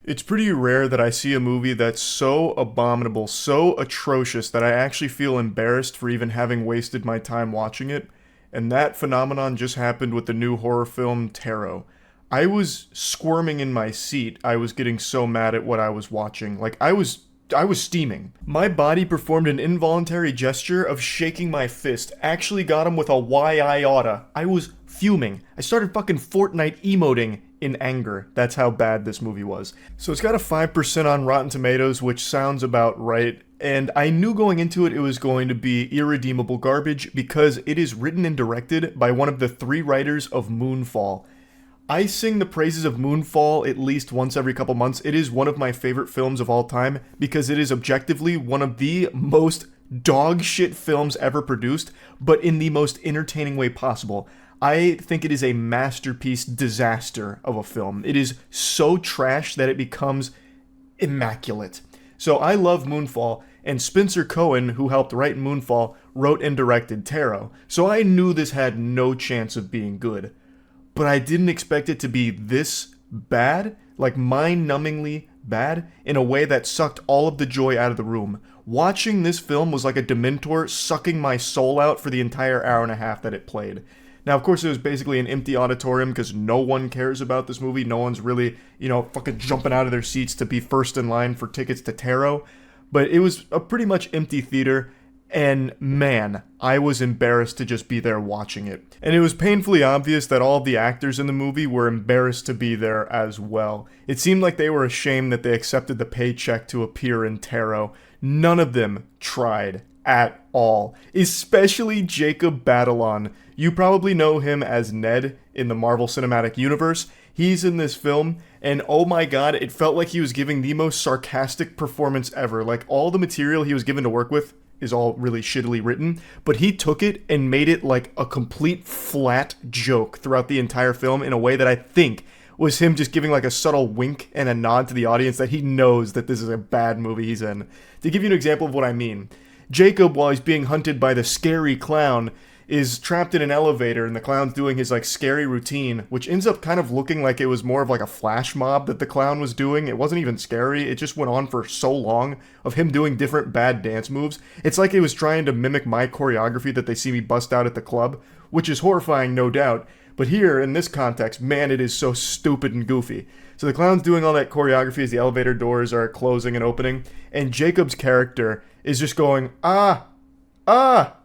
It's pretty rare that I see a movie that's so abominable, so atrocious that I actually feel embarrassed for even having wasted my time watching it. And that phenomenon just happened with the new horror film Tarot. I was squirming in my seat. I was getting so mad at what I was watching. I was steaming. My body performed an involuntary gesture of shaking my fist. Actually got him with a why I oughta. I was fuming. I started fucking Fortnite emoting in anger. That's how bad this movie was. So it's got a 5% on Rotten Tomatoes, which sounds about right. And I knew going into it was going to be irredeemable garbage because it is written and directed by one of the 3 writers of Moonfall. I sing the praises of Moonfall at least once every couple months. It is one of my favorite films of all time because it is objectively one of the most dog shit films ever produced, but in the most entertaining way possible. I think it is a masterpiece disaster of a film. It is so trash that it becomes immaculate. So I love Moonfall, and Spencer Cohen, who helped write Moonfall, wrote and directed Tarot. So I knew this had no chance of being good. But I didn't expect it to be this bad, like mind-numbingly bad, in a way that sucked all of the joy out of the room. Watching this film was like a Dementor sucking my soul out for the entire hour and a half that it played. Now, of course, it was basically an empty auditorium because no one cares about this movie. No one's really, fucking jumping out of their seats to be first in line for tickets to Tarot. But it was a pretty much empty theater. And man, I was embarrassed to just be there watching it. And it was painfully obvious that all of the actors in the movie were embarrassed to be there as well. It seemed like they were ashamed that they accepted the paycheck to appear in Tarot. None of them tried at all. Especially Jacob Batalon. You probably know him as Ned in the Marvel Cinematic Universe. He's in this film, and oh my god, it felt like he was giving the most sarcastic performance ever. Like, all the material he was given to work with is all really shittily written, but he took it and made it like a complete flat joke throughout the entire film in a way that I think was him just giving like a subtle wink and a nod to the audience that he knows that this is a bad movie he's in. To give you an example of what I mean, Jacob, while he's being hunted by the scary clown, is trapped in an elevator and the clown's doing his like scary routine, which ends up kind of looking like it was more of like a flash mob that the clown was doing. It wasn't even scary. It just went on for so long of him doing different bad dance moves. It's like it was trying to mimic my choreography that they see me bust out at the club, which is horrifying, no doubt. But here, in this context, man, it is so stupid and goofy. So the clown's doing all that choreography as the elevator doors are closing and opening, and Jacob's character is just going, ah, ah,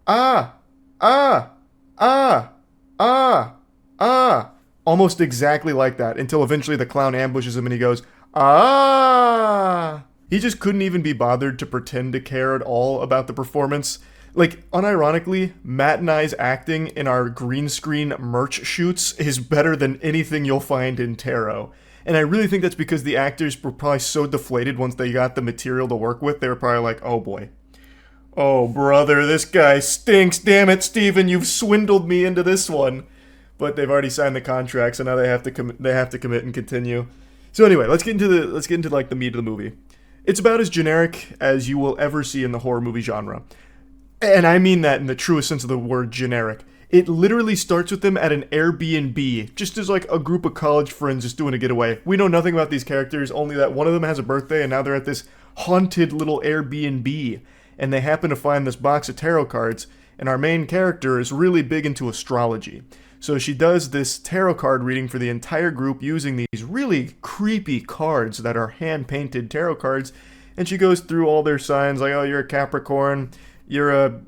ah, ah, ah, ah, ah, almost exactly like that, until eventually the clown ambushes him and he goes, ah. He just couldn't even be bothered to pretend to care at all about the performance. Like, unironically, Matt and I's acting in our green screen merch shoots is better than anything you'll find in Tarot. And I really think that's because the actors were probably so deflated once they got the material to work with, they were probably like, oh boy. Oh, brother, this guy stinks. Damn it, Steven, you've swindled me into this one. But they've already signed the contract, so now they have to commit and continue. So anyway, let's get into like the meat of the movie. It's about as generic as you will ever see in the horror movie genre. And I mean that in the truest sense of the word generic. It literally starts with them at an Airbnb, just as like a group of college friends just doing a getaway. We know nothing about these characters, only that one of them has a birthday and now they're at this haunted little Airbnb. And they happen to find this box of tarot cards, and our main character is really big into astrology. So she does this tarot card reading for the entire group using these really creepy cards that are hand-painted tarot cards, and she goes through all their signs, like, oh, you're a Capricorn, you're a,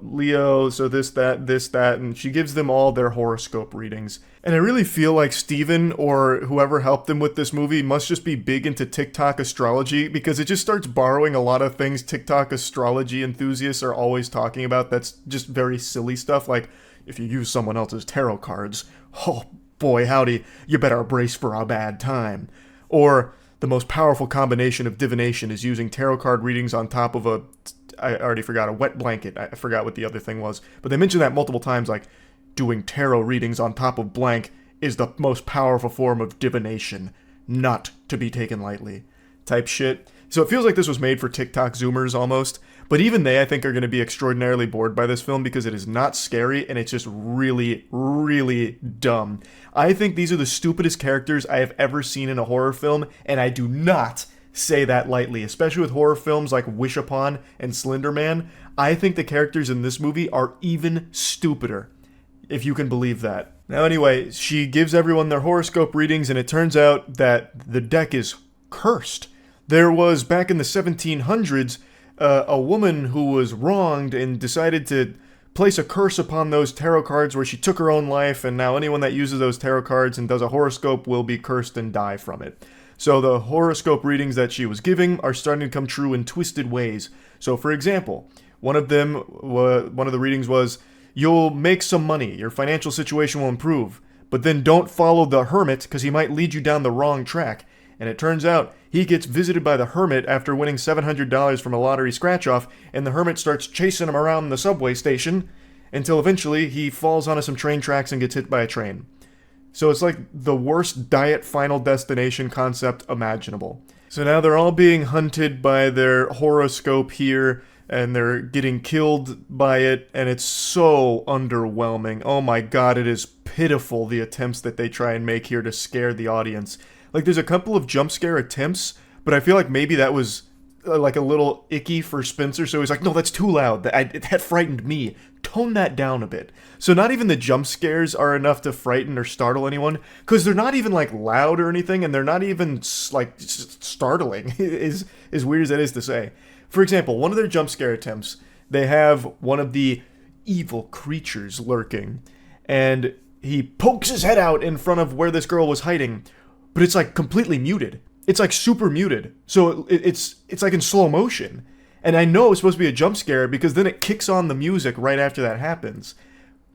Leo, so this, that, and she gives them all their horoscope readings. And I really feel like Steven, or whoever helped them with this movie, must just be big into TikTok astrology, because it just starts borrowing a lot of things TikTok astrology enthusiasts are always talking about that's just very silly stuff, like, if you use someone else's tarot cards, oh boy howdy, you better brace for a bad time. Or, the most powerful combination of divination is using tarot card readings on top of I already forgot, a wet blanket. I forgot what the other thing was. But they mentioned that multiple times, like, doing tarot readings on top of blank is the most powerful form of divination, not to be taken lightly, type shit. So it feels like this was made for TikTok Zoomers almost. But even they, I think, are going to be extraordinarily bored by this film because it is not scary and it's just really, really dumb. I think these are the stupidest characters I have ever seen in a horror film, and I do not say that lightly, especially with horror films like Wish Upon and Slender Man. I think the characters in this movie are even stupider, if you can believe that. Now anyway, she gives everyone their horoscope readings, and it turns out that the deck is cursed. There was, back in the 1700s, a woman who was wronged and decided to place a curse upon those tarot cards where she took her own life, and now anyone that uses those tarot cards and does a horoscope will be cursed and die from it. So the horoscope readings that she was giving are starting to come true in twisted ways. So for example, one of the readings was, you'll make some money, your financial situation will improve, but then don't follow the hermit because he might lead you down the wrong track. And it turns out he gets visited by the hermit after winning $700 from a lottery scratch-off, and the hermit starts chasing him around the subway station until eventually he falls onto some train tracks and gets hit by a train. So it's like the worst diet Final Destination concept imaginable. So now they're all being hunted by their horoscope here, and they're getting killed by it, and it's so underwhelming. Oh my god, it is pitiful, the attempts that they try and make here to scare the audience. Like, there's a couple of jump scare attempts, but I feel like maybe that was like a little icky for Spencer, so he's like, no, that's too loud, that frightened me. Tone that down a bit. So not even the jump scares are enough to frighten or startle anyone, because they're not even like loud or anything, and they're not even like startling, as weird as that is to say. For example, one of their jump scare attempts, they have one of the evil creatures lurking, and he pokes his head out in front of where this girl was hiding, but it's like completely muted. It's like super muted. So it's like in slow motion. And I know it's supposed to be a jump scare because then it kicks on the music right after that happens.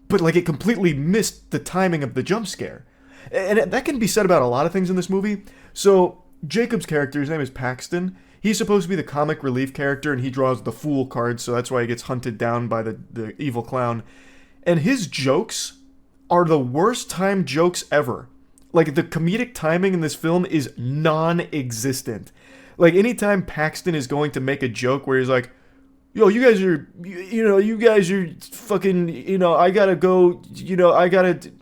But like it completely missed the timing of the jump scare. And that can be said about a lot of things in this movie. So Jacob's character, his name is Paxton. He's supposed to be the comic relief character, and he draws the Fool card, so that's why he gets hunted down by the evil clown. And his jokes are the worst timed jokes ever. Like, the comedic timing in this film is non-existent. Like, anytime Paxton is going to make a joke where he's like, yo, you guys are fucking, I gotta go,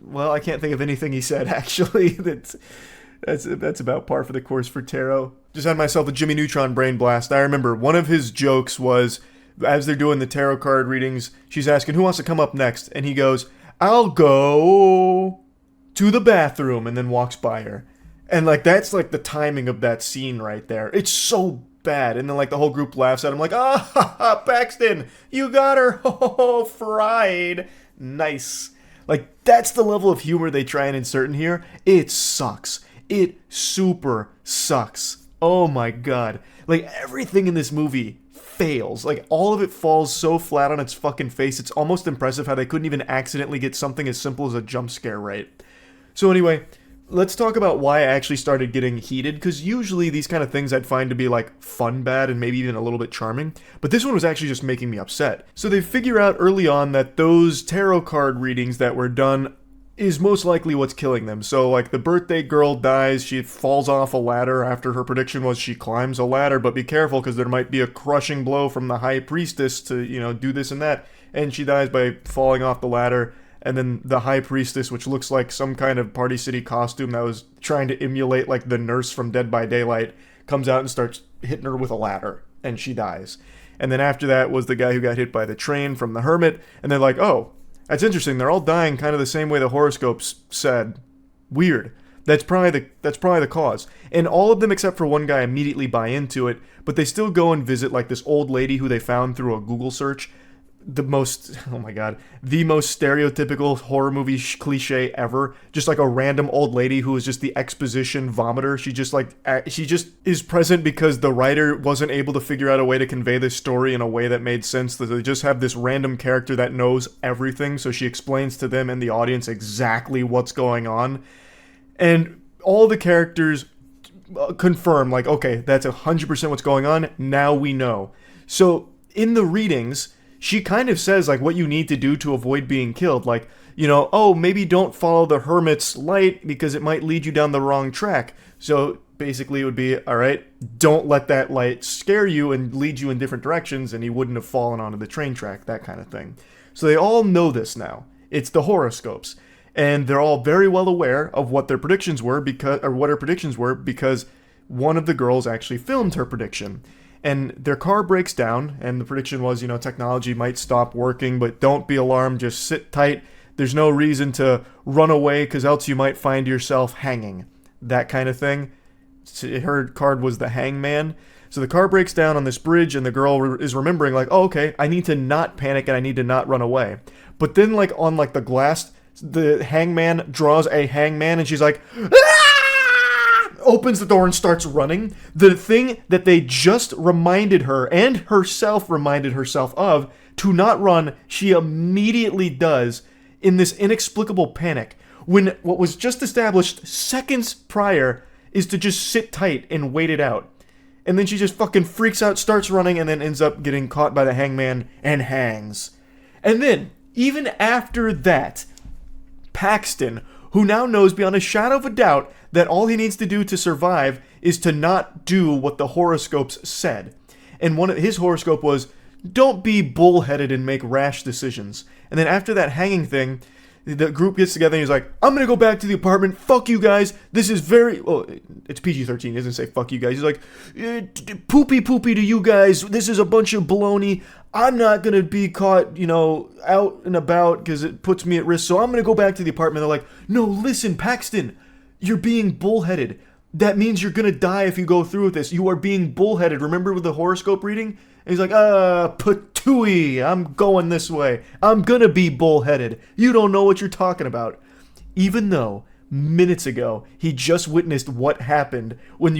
well, I can't think of anything he said, actually. That's about par for the course for Taro. Just had myself a Jimmy Neutron brain blast. I remember one of his jokes was, as they're doing the tarot card readings, she's asking, who wants to come up next? And he goes, I'll go to the bathroom, and then walks by her. And like, that's like the timing of that scene right there. It's so bad. And then like the whole group laughs at him like, Paxton, you got her. Oh, fried. Nice. Like, that's the level of humor they try and insert in here. It sucks. It super sucks. Oh my god. Like, everything in this movie fails. Like, all of it falls so flat on its fucking face. It's almost impressive how they couldn't even accidentally get something as simple as a jump scare right. So anyway, let's talk about why I actually started getting heated, because usually these kind of things I'd find to be like fun bad and maybe even a little bit charming, but this one was actually just making me upset. So they figure out early on that those tarot card readings that were done is most likely what's killing them. So like, the birthday girl dies, she falls off a ladder after her prediction was she climbs a ladder, but be careful because there might be a crushing blow from the high priestess to, do this and that, and she dies by falling off the ladder. And then the high priestess, which looks like some kind of Party City costume that was trying to emulate like the nurse from Dead by Daylight, comes out and starts hitting her with a ladder, and she dies. And then after that was the guy who got hit by the train from the hermit, and they're like, oh, that's interesting, they're all dying kind of the same way the horoscopes said. Weird. That's probably the cause. And all of them except for one guy immediately buy into it, but they still go and visit like this old lady who they found through a Google search. The most stereotypical horror movie cliche ever. Just like a random old lady who is just the exposition vomiter. She just is present because the writer wasn't able to figure out a way to convey this story in a way that made sense. That they just have this random character that knows everything, so she explains to them and the audience exactly what's going on. And all the characters confirm, like, okay, that's 100% what's going on, now we know. So in the readings, she kind of says, like, what you need to do to avoid being killed. Like, maybe don't follow the hermit's light because it might lead you down the wrong track. So basically it would be, all right, don't let that light scare you and lead you in different directions, and he wouldn't have fallen onto the train track, that kind of thing. So they all know this now. It's the horoscopes. And they're all very well aware of what their predictions were what her predictions were because one of the girls actually filmed her prediction. And their car breaks down, and the prediction was, technology might stop working, but don't be alarmed, just sit tight. There's no reason to run away because else you might find yourself hanging. That kind of thing. Her card was the hangman. So the car breaks down on this bridge, and the girl is remembering, like, oh, okay, I need to not panic and I need to not run away. But then, like, on, like, the glass, the hangman draws a hangman, and she's like, ah! Opens the door and starts running. The thing that they just reminded her, and herself reminded herself of, to not run, she immediately does in this inexplicable panic. When what was just established seconds prior is to just sit tight and wait it out. And then she just fucking freaks out, starts running, and then ends up getting caught by the hangman and hangs. And then, even after that, Paxton, who now knows beyond a shadow of a doubt that all he needs to do to survive is to not do what the horoscopes said. And his horoscope was, don't be bullheaded and make rash decisions. And then after that hanging thing, the group gets together and he's like, I'm gonna go back to the apartment, fuck you guys, this is very, well, it's PG-13, he doesn't say fuck you guys, he's like, poopy to you guys, this is a bunch of baloney, I'm not gonna be caught, out and about, because it puts me at risk, so I'm gonna go back to the apartment. They're like, no, listen, Paxton, you're being bullheaded, that means you're gonna die if you go through with this, you are being bullheaded, remember with the horoscope reading? And he's like, patooey, I'm going this way. I'm gonna be bullheaded. You don't know what you're talking about. Even though, minutes ago, he just witnessed what happened when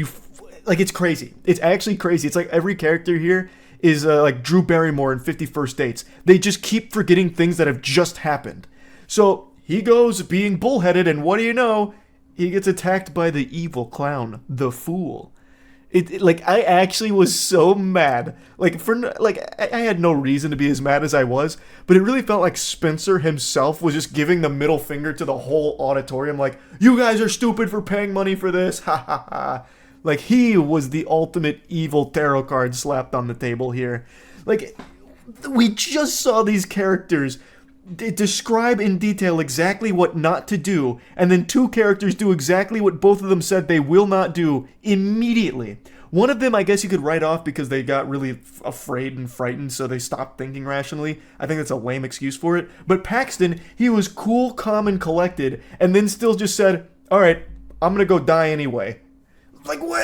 it's crazy. It's actually crazy. It's like every character here is like Drew Barrymore in 50 First Dates. They just keep forgetting things that have just happened. So, he goes being bullheaded, and what do you know? He gets attacked by the evil clown, the Fool. I actually was so mad. I had no reason to be as mad as I was, but it really felt like Spencer himself was just giving the middle finger to the whole auditorium, like, you guys are stupid for paying money for this, ha ha ha. Like, he was the ultimate evil tarot card slapped on the table here. Like, we just saw these characters describe in detail exactly what not to do, and then two characters do exactly what both of them said they will not do immediately. One of them, I guess you could write off because they got really afraid and frightened, so they stopped thinking rationally. I think that's a lame excuse for it. But Paxton, he was cool, calm, and collected, and then still just said, alright, I'm gonna go die anyway. Like, what?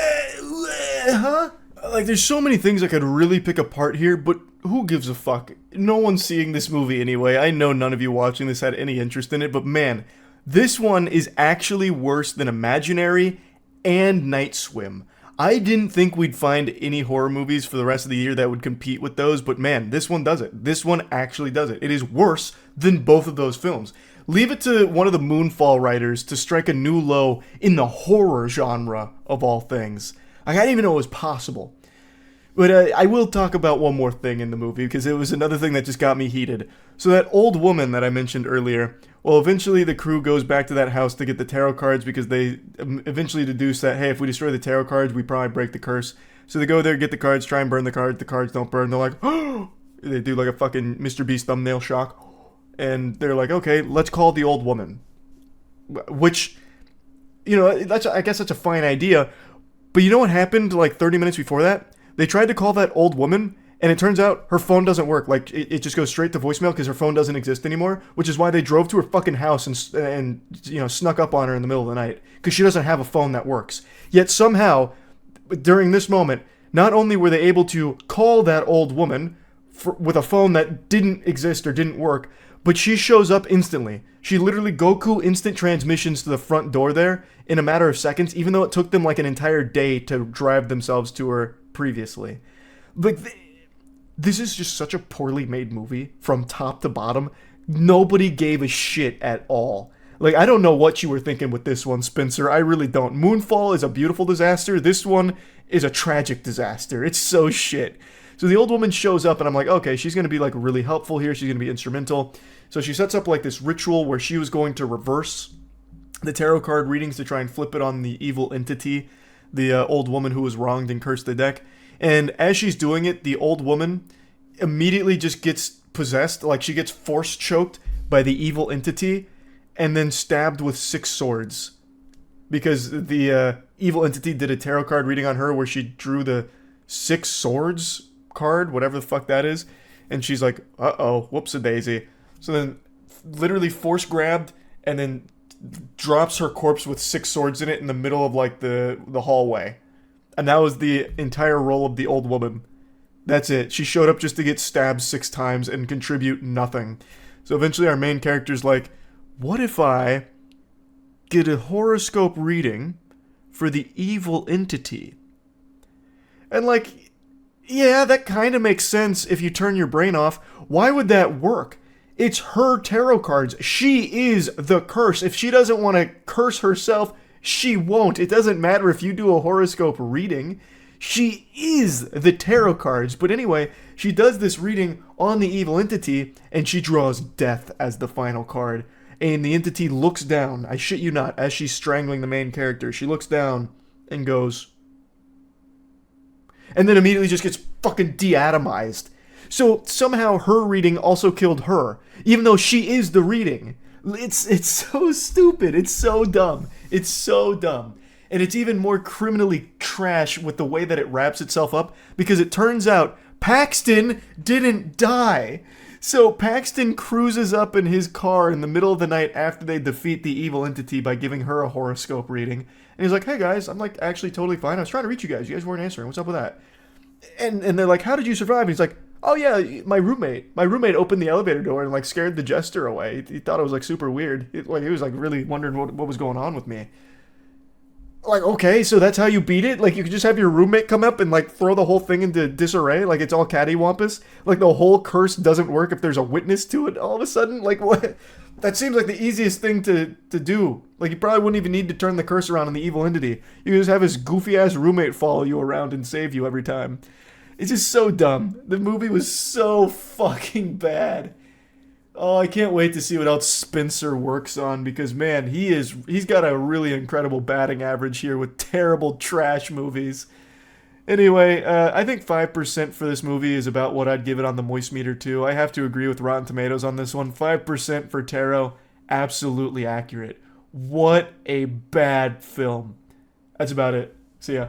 Huh? Like, there's so many things I could really pick apart here, but who gives a fuck? No one's seeing this movie anyway. I know none of you watching this had any interest in it, but man, this one is actually worse than Imaginary and Night Swim. I didn't think we'd find any horror movies for the rest of the year that would compete with those, but man, this one does it. This one actually does it. It is worse than both of those films. Leave it to one of the Moonfall writers to strike a new low in the horror genre of all things. I didn't even know it was possible. But I will talk about one more thing in the movie, because it was another thing that just got me heated. So that old woman that I mentioned earlier, well, eventually the crew goes back to that house to get the tarot cards, because they eventually deduce that, hey, if we destroy the tarot cards, we probably break the curse. So they go there, get the cards, try and burn the cards don't burn. They're like, oh! They do like a fucking Mr. Beast thumbnail shock. And they're like, okay, let's call the old woman. Which, I guess that's a fine idea. But you know what happened like 30 minutes before that? They tried to call that old woman, and it turns out her phone doesn't work. Like, it just goes straight to voicemail because her phone doesn't exist anymore, which is why they drove to her fucking house and snuck up on her in the middle of the night, because she doesn't have a phone that works. Yet somehow, during this moment, not only were they able to call that old woman with a phone that didn't exist or didn't work, but she shows up instantly. She literally Goku instant transmissions to the front door there in a matter of seconds, even though it took them like an entire day to drive themselves to her previously. Like, this is just such a poorly made movie from top to bottom. Nobody gave a shit at all. Like, I don't know what you were thinking with this one, Spencer. I really don't. Moonfall is a beautiful disaster. This one is a tragic disaster. It's so shit. So the old woman shows up, and I'm like, okay, she's going to be like really helpful here. She's going to be instrumental. So she sets up like this ritual where she was going to reverse the tarot card readings to try and flip it on the evil entity the old woman who was wronged and cursed the deck. And as she's doing it, the old woman immediately just gets possessed, like she gets force choked by the evil entity and then stabbed with 6 swords. Because the evil entity did a tarot card reading on her where she drew the 6 swords card, whatever the fuck that is. And she's like, uh-oh, whoops-a-daisy. So then literally force grabbed and then drops her corpse with 6 swords in it in the middle of like the hallway. And that was the entire role of the old woman. That's it. She showed up just to get stabbed 6 times and contribute nothing. So eventually our main character's like, what if I get a horoscope reading for the evil entity? And like, yeah, that kind of makes sense if you turn your brain off. Why would that work? It's her tarot cards. She is the curse. If she doesn't want to curse herself, she won't. It doesn't matter if you do a horoscope reading. She is the tarot cards. But anyway, she does this reading on the evil entity, and she draws death as the final card. And the entity looks down, I shit you not, as she's strangling the main character. She looks down and goes... and then immediately just gets fucking deatomized. So somehow her reading also killed her, even though she is the reading. It's so stupid. It's so dumb. It's so dumb. And it's even more criminally trash with the way that it wraps itself up, because it turns out Paxton didn't die. So Paxton cruises up in his car in the middle of the night after they defeat the evil entity by giving her a horoscope reading. And he's like, hey guys, I'm like actually totally fine. I was trying to reach you guys. You guys weren't answering. What's up with that? And they're like, how did you survive? And he's like, oh yeah, my roommate opened the elevator door and like scared the jester away. He thought it was like super weird. He was like really wondering what was going on with me. Like, okay, so that's how you beat it? Like, you could just have your roommate come up and, like, throw the whole thing into disarray? Like, it's all cattywampus? Like, the whole curse doesn't work if there's a witness to it all of a sudden? Like, what? That seems like the easiest thing to do. Like, you probably wouldn't even need to turn the curse around on the evil entity. You could just have his goofy-ass roommate follow you around and save you every time. It's just so dumb. The movie was so fucking bad. Oh, I can't wait to see what else Spencer works on, because man, he's got a really incredible batting average here with terrible trash movies. Anyway, I think 5% for this movie is about what I'd give it on the Moist Meter too. I have to agree with Rotten Tomatoes on this one. 5% for Tarot, absolutely accurate. What a bad film. That's about it. See ya.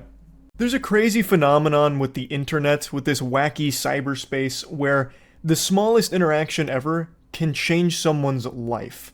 There's a crazy phenomenon with the internet, with this wacky cyberspace, where the smallest interaction ever can change someone's life.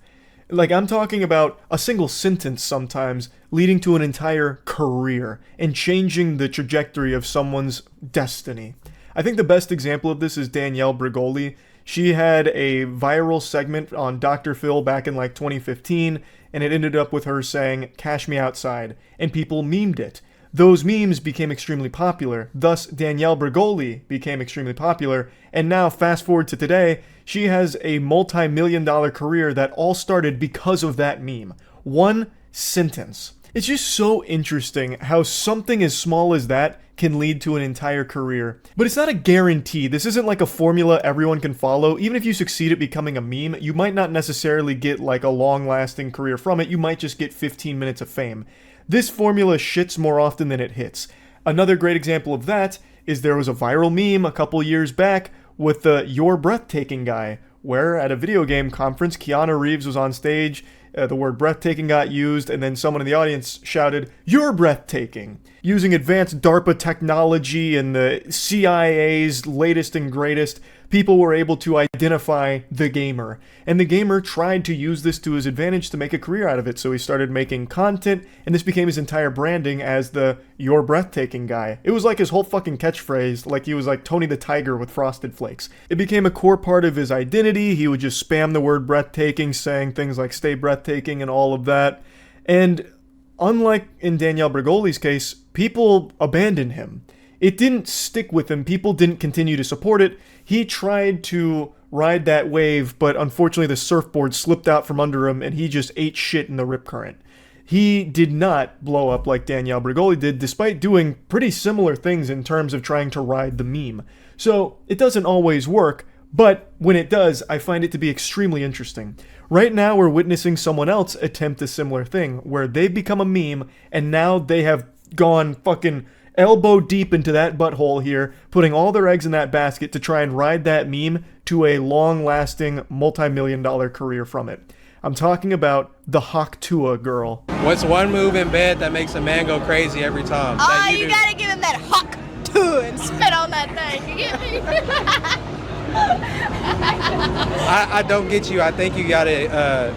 Like, I'm talking about a single sentence sometimes leading to an entire career and changing the trajectory of someone's destiny. I think the best example of this is Danielle Bregoli. She had a viral segment on Dr. Phil back in like 2015, and it ended up with her saying, "Cash me outside," and people memed it. Those memes became extremely popular, thus Danielle Bregoli became extremely popular, and now fast forward to today, she has a multi-million-dollar career that all started because of that meme. One sentence. It's just so interesting how something as small as that can lead to an entire career. But it's not a guarantee. This isn't like a formula everyone can follow. Even if you succeed at becoming a meme, you might not necessarily get like a long-lasting career from it. You might just get 15 minutes of fame. This formula shits more often than it hits. Another great example of that is there was a viral meme a couple years back with the "You're Breathtaking" guy, where at a video game conference, Keanu Reeves was on stage, the word breathtaking got used, and then someone in the audience shouted, "You're breathtaking." Using advanced DARPA technology and the CIA's latest and greatest, people were able to identify the gamer. And the gamer tried to use this to his advantage to make a career out of it, so he started making content, and this became his entire branding as the "You're Breathtaking" guy. It was like his whole fucking catchphrase, like he was like Tony the Tiger with Frosted Flakes. It became a core part of his identity. He would just spam the word breathtaking, saying things like "stay breathtaking" and all of that. And unlike in Danielle Bregoli's case, people abandoned him. It didn't stick with him. People didn't continue to support it. He tried to ride that wave, but unfortunately the surfboard slipped out from under him and he just ate shit in the rip current. He did not blow up like Danielle Bregoli did, despite doing pretty similar things in terms of trying to ride the meme. So it doesn't always work, but when it does, I find it to be extremely interesting. Right now, we're witnessing someone else attempt a similar thing, where they've become a meme, and now they have gone fucking elbow deep into that butthole here, putting all their eggs in that basket to try and ride that meme to a long-lasting multi-million-dollar career from it. I'm talking about the Hawk-Tua girl. What's one move in bed that makes a man go crazy every time? Oh, you gotta give him that Hawk-Tua and spit on that thing. You get me? I don't get you. I think you gotta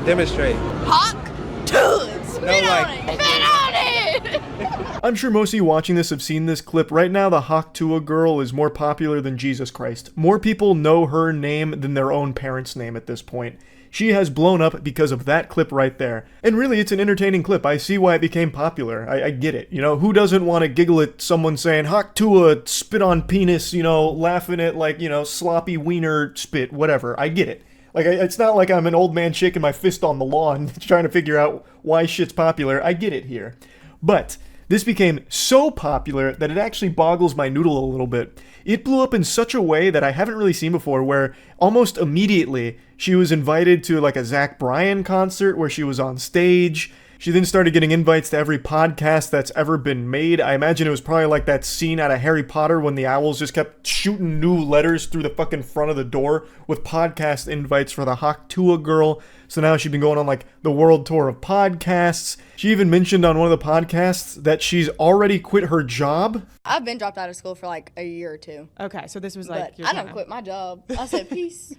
demonstrate. Hawk-Tua and spit on it. Spit on it. I'm sure most of you watching this have seen this clip. Right now, the Hawk-Tua girl is more popular than Jesus Christ. More people know her name than their own parents' name at this point. She has blown up because of that clip right there. And really, it's an entertaining clip. I see why it became popular. I get it. You know, who doesn't want to giggle at someone saying, Hawk-Tua, spit on penis, you know, laughing at, like, you know, sloppy wiener spit, whatever. I get it. Like, it's not like I'm an old man shaking my fist on the lawn trying to figure out why shit's popular. I get it here. But this became so popular that it actually boggles my noodle a little bit. It blew up in such a way that I haven't really seen before, where almost immediately she was invited to like a Zach Bryan concert where she was on stage. She then started getting invites to every podcast that's ever been made. I imagine it was probably like that scene out of Harry Potter when the owls just kept shooting new letters through the fucking front of the door with podcast invites for the Hawk-Tua girl. So now she's been going on like the world tour of podcasts. She even mentioned on one of the podcasts that she's already quit her job. I've been dropped out of school for like a year or two. Okay, so this was like But I don't quit my job. I said peace.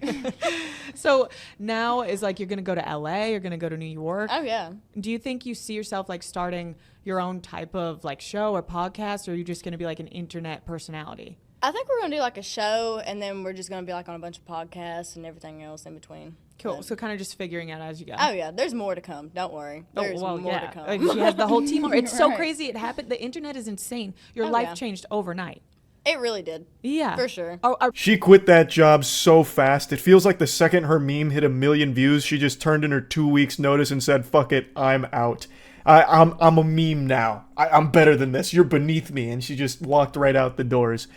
So now is like you're gonna go to LA, you're gonna go to New York. Oh yeah. Do you think you see yourself like starting your own type of like show or podcast, or are you just gonna be like an internet personality? I think we're gonna do like a show, and then we're just gonna be like on a bunch of podcasts and everything else in between. Cool. So kind of just figuring out as you go. Oh yeah, there's more to come. Don't worry. There's more to come. Like, she has the whole team. It's so Right. crazy. It happened. The internet is insane. Your Oh, life yeah. changed overnight. It really did. Yeah, For sure. She quit that job so fast. It feels like the second her meme hit 1 million views, she just turned in her 2 weeks notice and said, fuck it, I'm out. I'm a meme now. I'm better than this. You're beneath me. And she just walked right out the doors.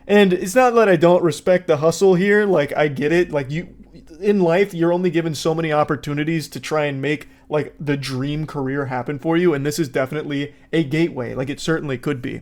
And it's not that I don't respect the hustle here. Like, I get it. Like, in life, you're only given so many opportunities to try and make, like, the dream career happen for you. And this is definitely a gateway. Like, it certainly could be.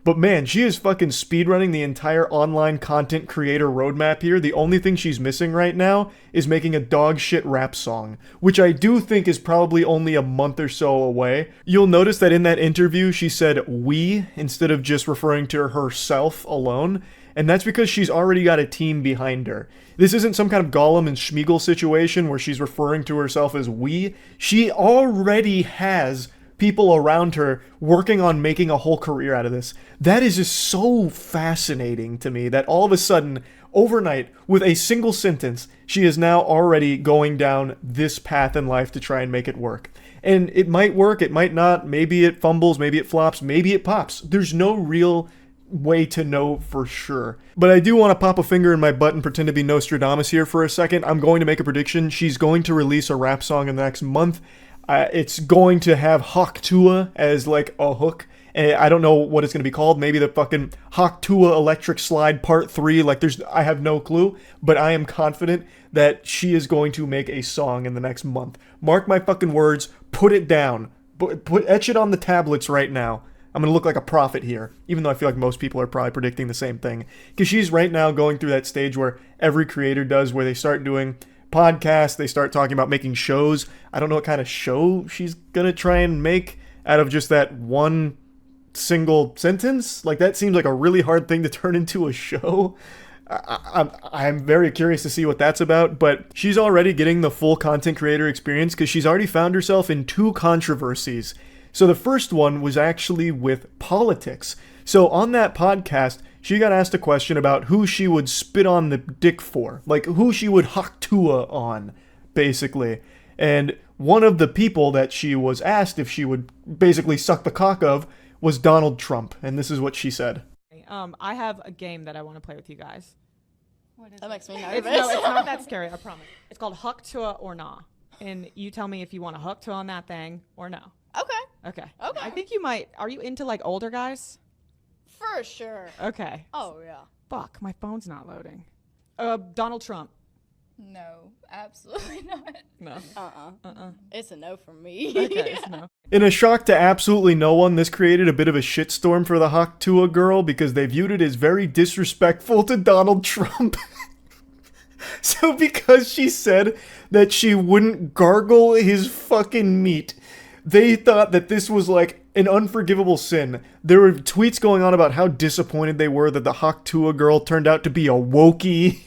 But man, she is fucking speedrunning the entire online content creator roadmap here. The only thing she's missing right now is making a dog shit rap song, which I do think is probably only a month or so away. You'll notice that in that interview, she said we instead of just referring to herself alone. And that's because she's already got a team behind her. This isn't some kind of Gollum and Schmeagol situation where she's referring to herself as we. She already has people around her working on making a whole career out of this. That is just so fascinating to me that all of a sudden, overnight, with a single sentence, she is now already going down this path in life to try and make it work. And it might work, it might not, maybe it fumbles, maybe it flops, maybe it pops. There's no real way to know for sure. But I do want to pop a finger in my butt and pretend to be Nostradamus here for a second. I'm going to make a prediction. She's going to release a rap song in the next month. It's going to have Hawk-Tua as like a hook. And I don't know what it's going to be called. Maybe the fucking Hawk-Tua Electric Slide Part 3. Like I have no clue. But I am confident that she is going to make a song in the next month. Mark my fucking words. Put it down. Etch it on the tablets right now. I'm going to look like a prophet here, even though I feel like most people are probably predicting the same thing. Because she's right now going through that stage where every creator does, where they start doing podcasts, they start talking about making shows. I don't know what kind of show she's going to try and make out of just that one single sentence. Like, that seems like a really hard thing to turn into a show. I'm very curious to see what that's about, but she's already getting the full content creator experience because she's already found herself in 2 controversies. So the first one was actually with politics. So on that podcast, she got asked a question about who she would spit on the dick for. Like, who she would Hawk-Tua on, basically. And one of the people that she was asked if she would basically suck the cock of was Donald Trump. And this is what she said. I have a game that I want to play with you guys. That makes me It's nervous. not that scary, I promise. It's called Hawk-Tua or Nah. And you tell me if you want to Hawk-Tua on that thing or no. Okay. Okay. Okay. I think you might. Are you into like older guys? For sure. Okay. Oh yeah. Fuck, my phone's not loading. Donald Trump. No, absolutely not. No. It's a no from me. Okay, so no. In a shock to absolutely no one, this created a bit of a shitstorm for the Haktua girl because they viewed it as very disrespectful to Donald Trump. So because she said that she wouldn't gargle his fucking meat, they thought that this was like an unforgivable sin. There were tweets going on about how disappointed they were that the Haktua girl turned out to be a Wookiee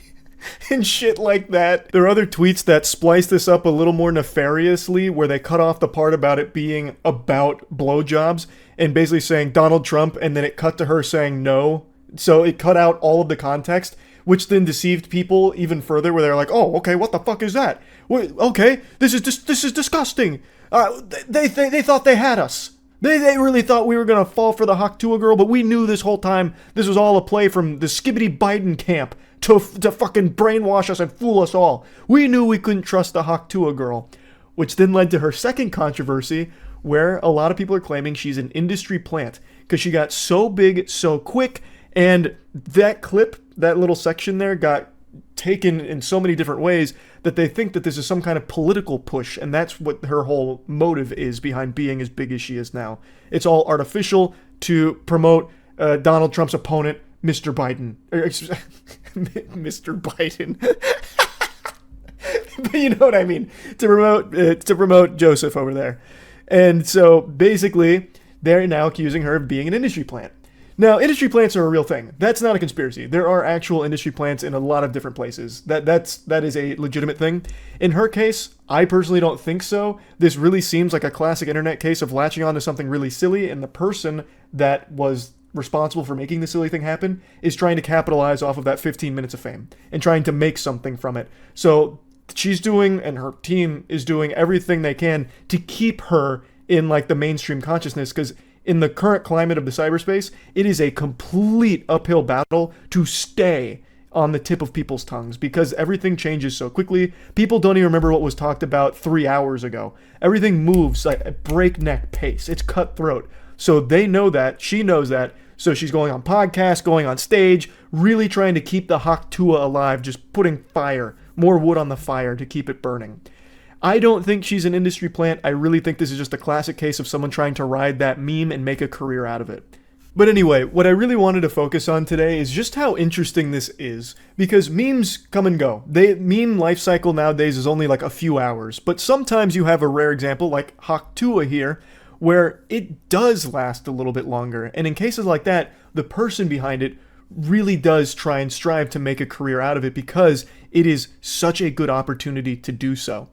and shit like that. There are other tweets that splice this up a little more nefariously, where they cut off the part about it being about blowjobs and basically saying Donald Trump, and then it cut to her saying no. So it cut out all of the context, which then deceived people even further, where they're like, "Oh, okay, what the fuck is that? Wait, okay, this is disgusting." They thought they had us. They really thought we were gonna fall for the Haktua girl, but we knew this whole time this was all a play from the Skibbity Biden camp to fucking brainwash us and fool us all. We knew we couldn't trust the Haktua girl, which then led to her second controversy, where a lot of people are claiming she's an industry plant because she got so big so quick, and that clip, that little section there, got taken in so many different ways that they think that this is some kind of political push, and that's what her whole motive is behind being as big as she is now. It's all artificial to promote Donald Trump's opponent, Mr. Biden. Mr. Biden. But you know what I mean. To promote Joseph over there. And so basically, they're now accusing her of being an industry plant. Now, industry plants are a real thing. That's not a conspiracy. There are actual industry plants in a lot of different places. That is a legitimate thing. In her case, I personally don't think so. This really seems like a classic internet case of latching on to something really silly, and the person that was responsible for making the silly thing happen is trying to capitalize off of that 15 minutes of fame and trying to make something from it. So she's doing, and her team is doing, everything they can to keep her in like the mainstream consciousness, because in the current climate of the cyberspace, it is a complete uphill battle to stay on the tip of people's tongues because everything changes so quickly. People don't even remember what was talked about 3 hours ago. Everything moves like at breakneck pace. It's cutthroat. So they know that. She knows that. So she's going on podcasts, going on stage, really trying to keep the Haktua alive, just putting fire, more wood on the fire to keep it burning. I don't think she's an industry plant. I really think this is just a classic case of someone trying to ride that meme and make a career out of it. But anyway, what I really wanted to focus on today is just how interesting this is, because memes come and go. Meme life cycle nowadays is only like a few hours, but sometimes you have a rare example like Haktua here, where it does last a little bit longer. And in cases like that, the person behind it really does try and strive to make a career out of it because it is such a good opportunity to do so.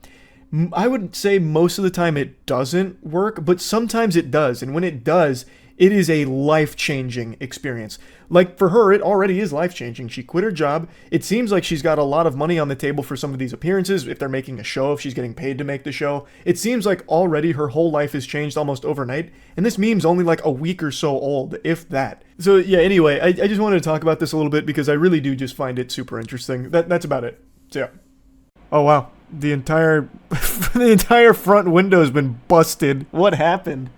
I would say most of the time it doesn't work, but sometimes it does. And when it does, it is a life-changing experience. Like for her, it already is life-changing. She quit her job. It seems like she's got a lot of money on the table for some of these appearances. If they're making a show, if she's getting paid to make the show, it seems like already her whole life has changed almost overnight. And this meme's only like a week or so old, if that. So yeah, anyway, I just wanted to talk about this a little bit because I really do just find it super interesting. That's about it. So yeah. Oh wow. The entire front window's been busted. What happened?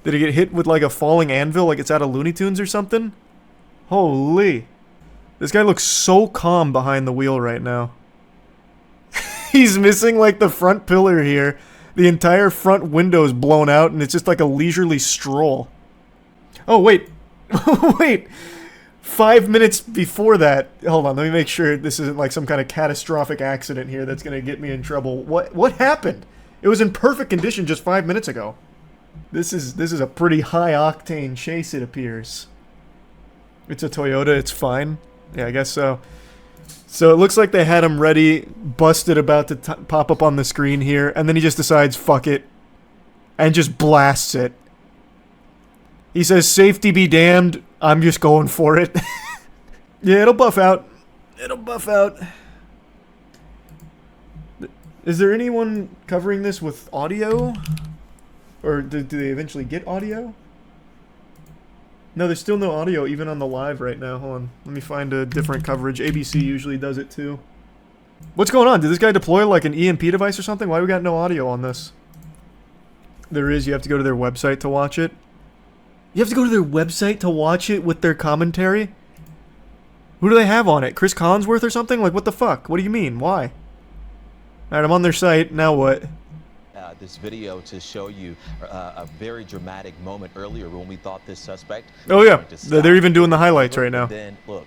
Did it get hit with like a falling anvil, like it's out of Looney Tunes or something? Holy. This guy looks so calm behind the wheel right now. He's missing like the front pillar here. The entire front window's blown out and it's just like a leisurely stroll. Oh wait. Wait. 5 minutes before that, hold on, let me make sure this isn't like some kind of catastrophic accident here that's gonna get me in trouble. What happened? It was in perfect condition just 5 minutes ago. This is a pretty high octane chase, it appears. It's a Toyota, it's fine. Yeah, I guess so. So it looks like they had him ready, busted, about to pop up on the screen here, and then he just decides, fuck it, and just blasts it. He says, safety be damned, I'm just going for it. Yeah, it'll buff out. It'll buff out. Is there anyone covering this with audio? Or do they eventually get audio? No, there's still no audio even on the live right now. Hold on. Let me find a different coverage. ABC usually does it too. What's going on? Did this guy deploy like an EMP device or something? Why do we got no audio on this? There is. You have to go to their website to watch it. You have to go to their website to watch it with their commentary? Who do they have on it? Chris Collinsworth or something? Like, what the fuck? What do you mean? Why? Alright, I'm on their site. Now what? This video to show you a very dramatic moment earlier when we thought this suspect. Oh yeah, they're even doing the highlights right now. Then look,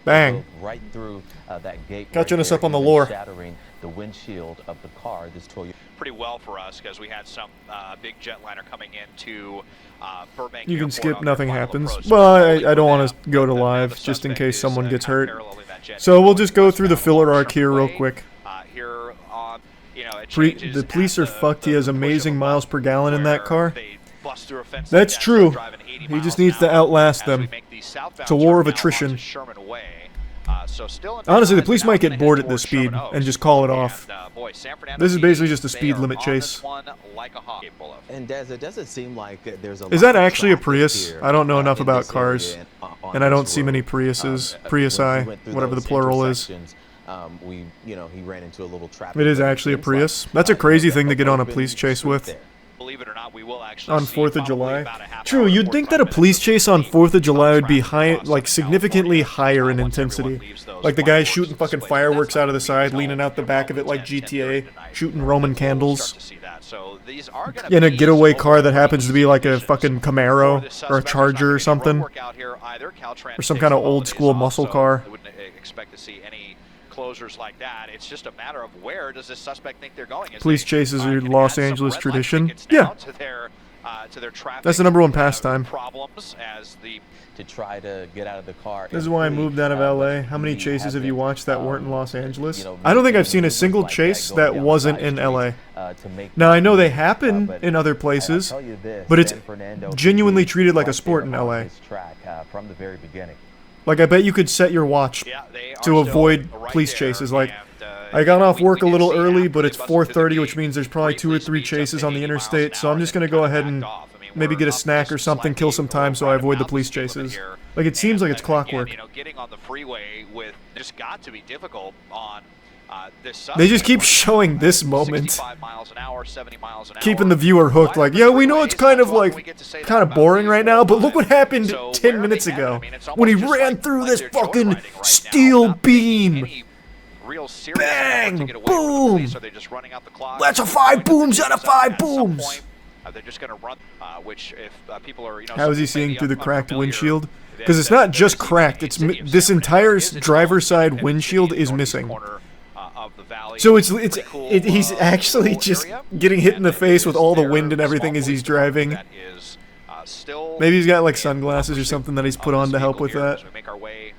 bang, right through that gate. Catching right us there, up on the even lore. Shattering the windshield of the car. This Toyota. Pretty well for us because we had some big jetliner coming into Burbank. You can Airport skip, on nothing their final happens. approach. Well, I don't want Them, to go to but now live the just in suspect case is, someone gets kind of hurt. paralleling that jet So we'll just go westbound through the filler along arc here real Sherman quick. Way. Here on, you know, it changes The police at are fucked. He has the push of amazing a miles per gallon in that where car. they bust through a fence That's like that, true. driving 80 He just miles needs an to hour outlast as we them. make the southbound It's a war of turn now attrition. onto Sherman Way. So still in Honestly, the behind, police but might now get gonna bored head at this towards Sherman speed Oaks. and just call it off. And, boy, San Fernando This is PD, basically just a they speed are limit on chase. this one like a hawk capable of. And Des, it doesn't seem like there's a. Is lot that of actually a traffic Prius? here, I don't know enough in about this cars, area on and I don't this see road. many Priuses. When Priusi, we went through whatever the those plural is. intersections, he ran into a little traffic. It is but actually a seems like, Prius. That's a crazy thing to get on a open police chase street with. there. Believe it or not, we will actually On see 4th of probably July. about a half True, hour you'd to think that a 45 police minutes chase of on delay 4th of July would be traffic high, across like Southern significantly California. higher in Once everyone intensity. leaves those Like the guy fireworks shooting fucking displays, fireworks that's out of the not side, gonna be leaning out the until back of it like 10, 10:30 GTA, tonight. shooting Roman We'll candles. start to see that. So these are gonna In a be getaway some car that overall happens to be like a conditions. fucking For Camaro the or a suspect, there's not Charger gonna or be something. road work out here either. Caltrans Or some takes kind of the old holidays school off, muscle so car. I wouldn't expect to see any closures like that. It's just a matter of where does this suspect think they're going. As Police they, chases are can Los add some Angeles red light tradition. tickets now Yeah. to their traffic That's the number one pastime. problems as the To try to get out of the car. This is and why I flee, moved out of but LA. How many we chases have you haven't, watched that weren't in Los Angeles? you know, I don't think I've seen a movements single like that chase going that down wasn't side in streets, LA. to make Now I know they that happen but- in other and I'll places, tell you this, but it's San Fernando genuinely PD treated like a right sport there in on LA. this track, from the very beginning. Like I bet you could set your watch yeah, they are to still avoid right police there, chases. Like and, I got off we work a did little see early, after but they it's busted through the 4:30, which gate, means there's probably 2 or 3 briefly speeds up chases to on the 80 miles interstate. an So I'm hour just gonna and go kinda ahead and backed off. I mean, maybe we're get a up snack just or something, kill some slightly time so I right avoid the about police speed limit chases. here. Like it seems And, like it's again, clockwork. you know, getting on the freeway with just got to be difficult on this They just suspect. keep showing this moment, 65 miles an hour, 70 miles an keeping hour. the viewer hooked. Like, yeah, we know it's kind of like kind of boring right now, but look what happened So 10 where minutes they headed, ago I mean, it's when he almost just ran like- through like this they're fucking joyriding right now, steel not making beam. any real serious Bang! effort to get away from the Boom! police. Are they just running out the clock? That's a Are they 5 going to booms the out of chase up 5 at some booms. point? They're just going to run, which if people are, you know, How is he some maybe seeing through the cracked unfamiliar, windshield? that- Because it's that not just there's cracked. the It's city of this San Fernando entire is its driver's own side independent windshield city in is the northeast missing. corner, of the valley. So it's Pretty cool, he's actually rural just area. getting hit in the And face with is all the their wind and small everything as police he's driving. department that is, still Maybe he's got like in sunglasses or pursuit something that he's put of on this to help vehicle with here that. as we make our way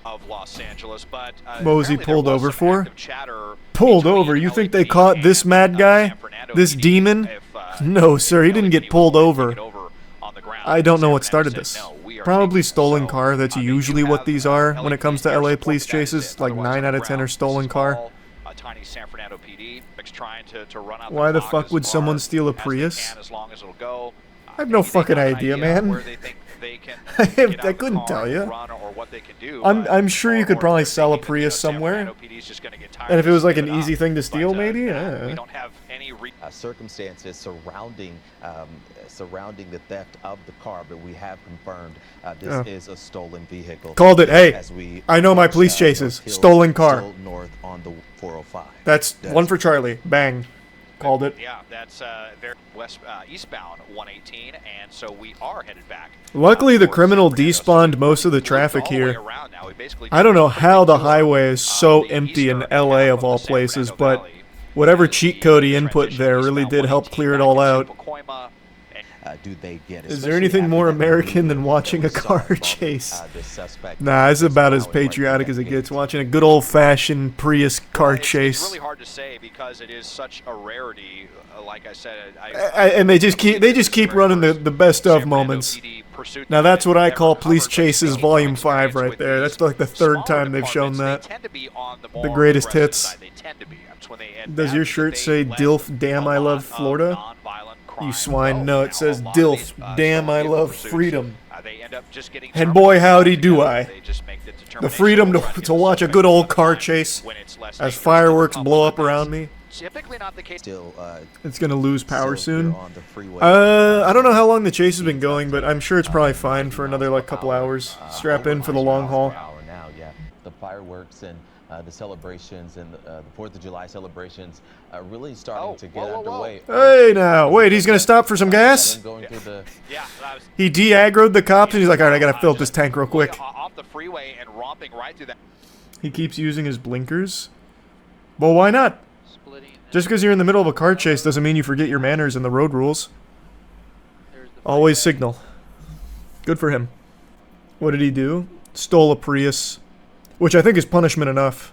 of Los Angeles, but, What was he apparently there pulled was over some for? active chatter Pulled between over? You think they LAPD caught this and, mad guy? San Fernando This PD demon? if, No, sir, he didn't LAPD get was pulled going to over. take it over on the ground. I don't know San what Fernando started said, this. "No, we are Probably taking this." stolen So, car. That's they do usually what have, these are when it comes to LAPD LA report police that that is chases. it. Like Otherwise, 9 on out the of 10 are ground, stolen this is car. all, tiny San Fernando PD trying to run out Why the clock fuck as would someone far steal a as they Prius? can, as long as it'll go. I have no Maybe they fucking got an idea, man. where they think they can I get out I of the couldn't car tell and you. run or what they can do. I'm sure you could or probably they're sell a thinking that, Prius San somewhere. Fernando PD is just gonna get tired And if it of was like an splitting easy up. thing to steal, But, maybe? we Yeah. don't have any Circumstances surrounding the theft of the car, but we have confirmed this Oh. is a stolen vehicle. Called it. Hey, As we I know my approach, police chases. North Hill, Stolen car. still north on the 405. That's one for Charlie. Bang. Called it. Yeah, that's very eastbound 118, and so we are headed back. Luckily, the towards criminal San Fernando. despawned So most of the we looped traffic all the way here. around now. We basically I don't know took a how the big tour highway is of so the empty in eastern LA half of all the San places, Fernando but Valley whatever as cheat we code he input transition there really eastbound did help 118 clear it back all into out. Pacoima. Do they get? Is there anything more American than watching a car chase? Nah, it's about as patriotic as it gets. Watching a good old-fashioned Prius car It's chase. really hard to say because it is such a rarity. Like I said, And they just keep running the best of moments. Now that's what I call Police Chases Volume 5 right there. That's like the third time they've shown that. The greatest hits. Does your shirt say DILF Damn I Love Florida? You swine. No, it says DILF Damn I Love Freedom. And boy howdy do I. The freedom to watch a good old car chase as fireworks blow up around me. Typically not the case. Still, It's gonna lose power still soon. on the freeway. I don't know how long the chase has been going, but I'm sure it's probably fine for another like couple hours. Strap in for the long haul. Hour now, yeah. the fireworks and the celebrations and the 4th of July celebrations really starting to get underway. Hey now, wait, he's gonna stop for some gas? Going through the Yeah, that was He de-aggroed the cops and he's like, alright, I gotta fill up this tank real quick. off the freeway and romping right through that. He keeps using his blinkers. Well, why not? Just because you're in the middle of a car chase doesn't mean you forget your manners and the road rules. Always signal. Good for him. What did he do? Stole a Prius. Which I think is punishment enough.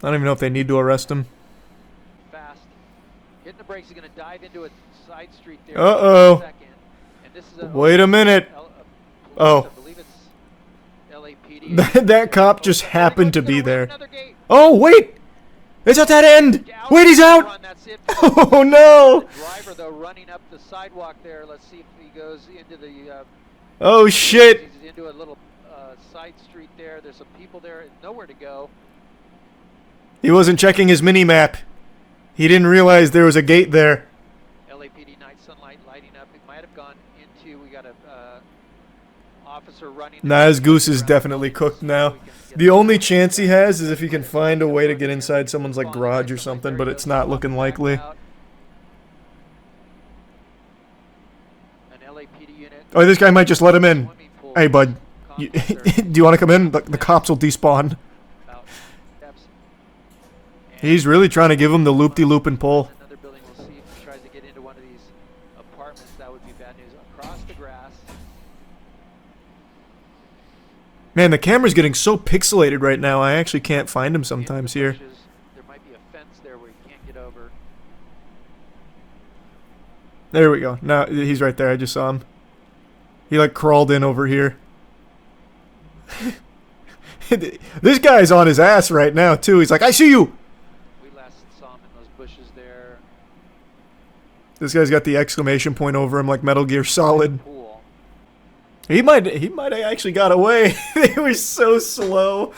I don't even know if they need to arrest him. Fast. Hitting the brakes, he's going to dive into a side street there. Uh-oh. And this is Wait a minute. Oh. I believe it's LAPD. That cop just happened to be there. Oh, wait! It's at that end! Wait, he's out! Oh, no! The driver, though, running up the sidewalk there. Let's see if he goes into the... Oh, shit! He's into a little side street there. There's some people there. Nowhere to go. He wasn't checking his mini-map. He didn't realize there was a gate there. LAPD night sunlight lighting up. It might have gone into... We got a officer running... Nah, his goose is definitely cooked now. The only chance he has is if he can find a way to get inside someone's like garage or something, but it's not looking likely. An LAPD unit. Oh, this guy might just let him in. Hey, bud. Do you want to come in? The cops will despawn. He's really trying to give him the loop-de-loop and pull. Another building, we'll see if he tries to get into one of these apartments. That would be bad news. Across the grass. Man, the camera's getting so pixelated right now, I actually can't find him sometimes here. There might be a fence there where you can't get over. There we go. Now, he's right there. I just saw him. He, like, crawled in over here. This guy's on his ass right now, too. He's like, I see you! We last saw him in those bushes there. This guy's got the exclamation point over him like Metal Gear Solid. Pool. He might have actually got away. They were so slow.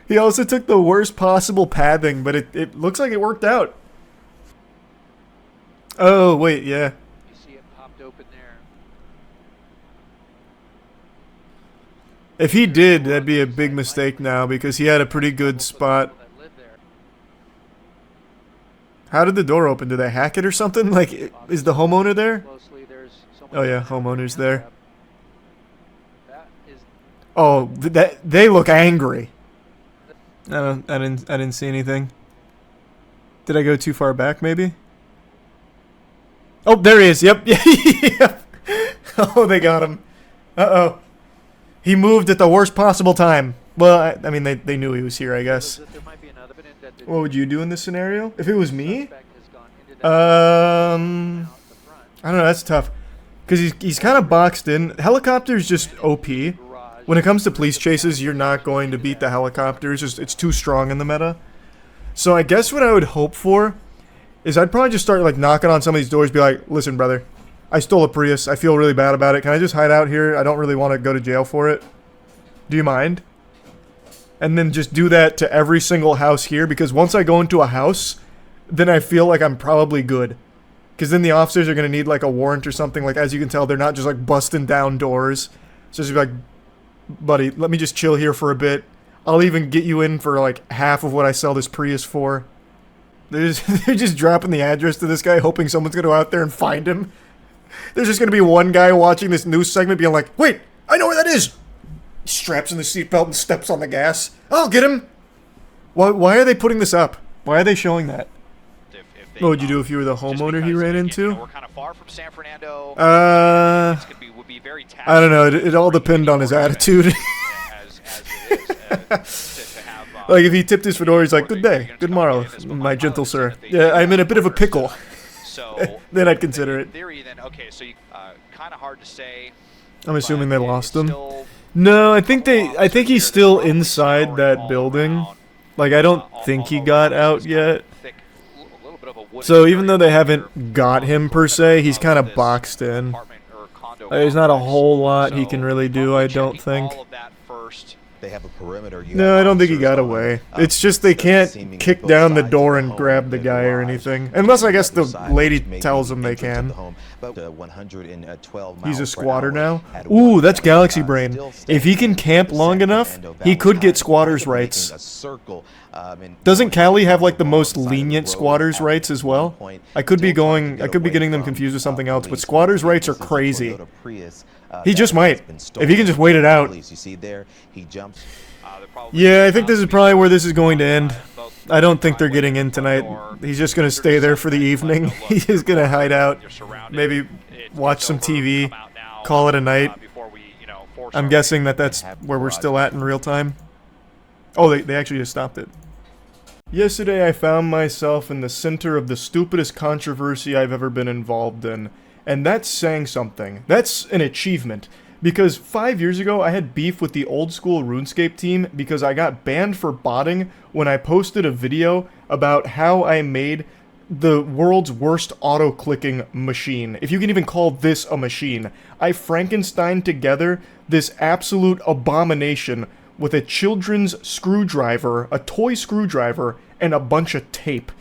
He also took the worst possible pathing, but it looks like it worked out. Oh, wait, yeah. You see it popped open there. If he did, that'd be a big mistake now because he had a pretty good spot. People that live there. How did the door open? Did they hack it or something? Like, is the homeowner there? Closely, there's Oh yeah, homeowner's there. That is Oh, they look angry. I didn't see anything. Did I go too far back? Maybe. Oh, there he is. Yep. Yep. Oh, they got him. Uh-oh. He moved at the worst possible time. Well, I mean, they knew he was here, I guess. there might be another that the What would you do in this scenario? If it was me? suspect has gone into that I don't know. That's tough. Because he's kind of boxed in. Helicopters just OP. When it comes to police chases, you're not going to beat the helicopters. It's too strong in the meta. So I guess what I would hope for is I'd probably just start like knocking on some of these doors, be like, listen, brother, I stole a Prius. I feel really bad about it. Can I just hide out here? I don't really want to go to jail for it. Do you mind? And then just do that to every single house here, because once I go into a house, then I feel like I'm probably good. Because then the officers are going to need like a warrant or something. Like, as you can tell, they're not just like busting down doors. So just be like, buddy, let me just chill here for a bit. I'll even get you in for like half of what I sell this Prius for. They're just dropping the address to this guy, hoping someone's going to go out there and find him. There's just going to be one guy watching this news segment being like, wait, I know where that is. He straps in the seatbelt and steps on the gas. I'll get him. Why are they putting this up? Why are they showing that? What would you do if you were the homeowner he ran into? We're kind of far from San Fernando. Would be very I don't know. It all depended on his attitude. Like, if he tipped his fedora, he's like, good day, good morrow, my gentle sir. Yeah, I'm in a bit of a pickle. So then I'd consider it. Theory, then okay, so kind of hard to say. I'm assuming they lost him. No, I think he's still inside that building. Like, I don't think he got out yet. So even though they haven't got him per se, he's kind of boxed in. There's not a whole lot he can really do, I don't think. They have a perimeter. No, I don't think he got away. It's just they can't kick down the door and grab the guy or anything. Unless I guess the lady tells them they can. He's a squatter now? Ooh, that's Galaxy Brain. If he can camp long enough, he could get squatters' rights. Doesn't Cali have like the most lenient squatters' rights as well? I could be getting them confused with something else, but squatters' rights are crazy. He just might. If he can just wait it out. Yeah, I think this is probably where this is going to end. I don't think they're getting in tonight. He's just going to stay there for the evening. He's just going to hide out. Maybe watch some TV. Call it a night. I'm guessing that that's where we're still at in real time. Oh, they actually just stopped it. Yesterday I found myself in the center of the stupidest controversy I've ever been involved in. And that's saying something. That's an achievement. Because 5 years ago, I had beef with the old school RuneScape team because I got banned for botting when I posted a video about how I made the world's worst auto-clicking machine. If you can even call this a machine. I Frankensteined together this absolute abomination with a children's screwdriver, a toy screwdriver, and a bunch of tape.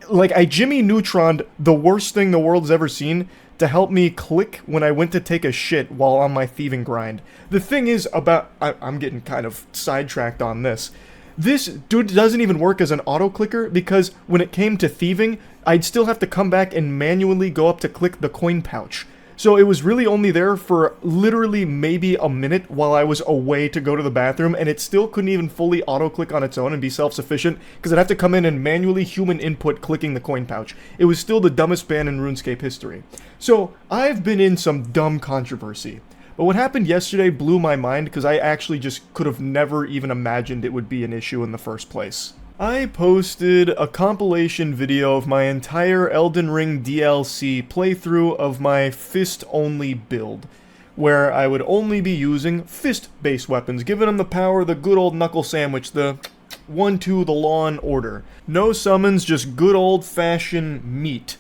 Like, I Jimmy Neutroned the worst thing the world's ever seen to help me click when I went to take a shit while on my thieving grind. The thing is about... I'm getting kind of sidetracked on this. This dude doesn't even work as an auto-clicker because when it came to thieving, I'd still have to come back and manually go up to click the coin pouch. So it was really only there for literally maybe a minute while I was away to go to the bathroom, and it still couldn't even fully auto-click on its own and be self-sufficient, because I'd have to come in and manually human input clicking the coin pouch. It was still the dumbest ban in RuneScape history. So, I've been in some dumb controversy. But what happened yesterday blew my mind, because I actually just could have never even imagined it would be an issue in the first place. I posted a compilation video of my entire Elden Ring DLC playthrough of my fist-only build, where I would only be using fist-based weapons, giving them the power of the good old knuckle sandwich, the 1-2, the Law and Order. No summons, just good old-fashioned meat.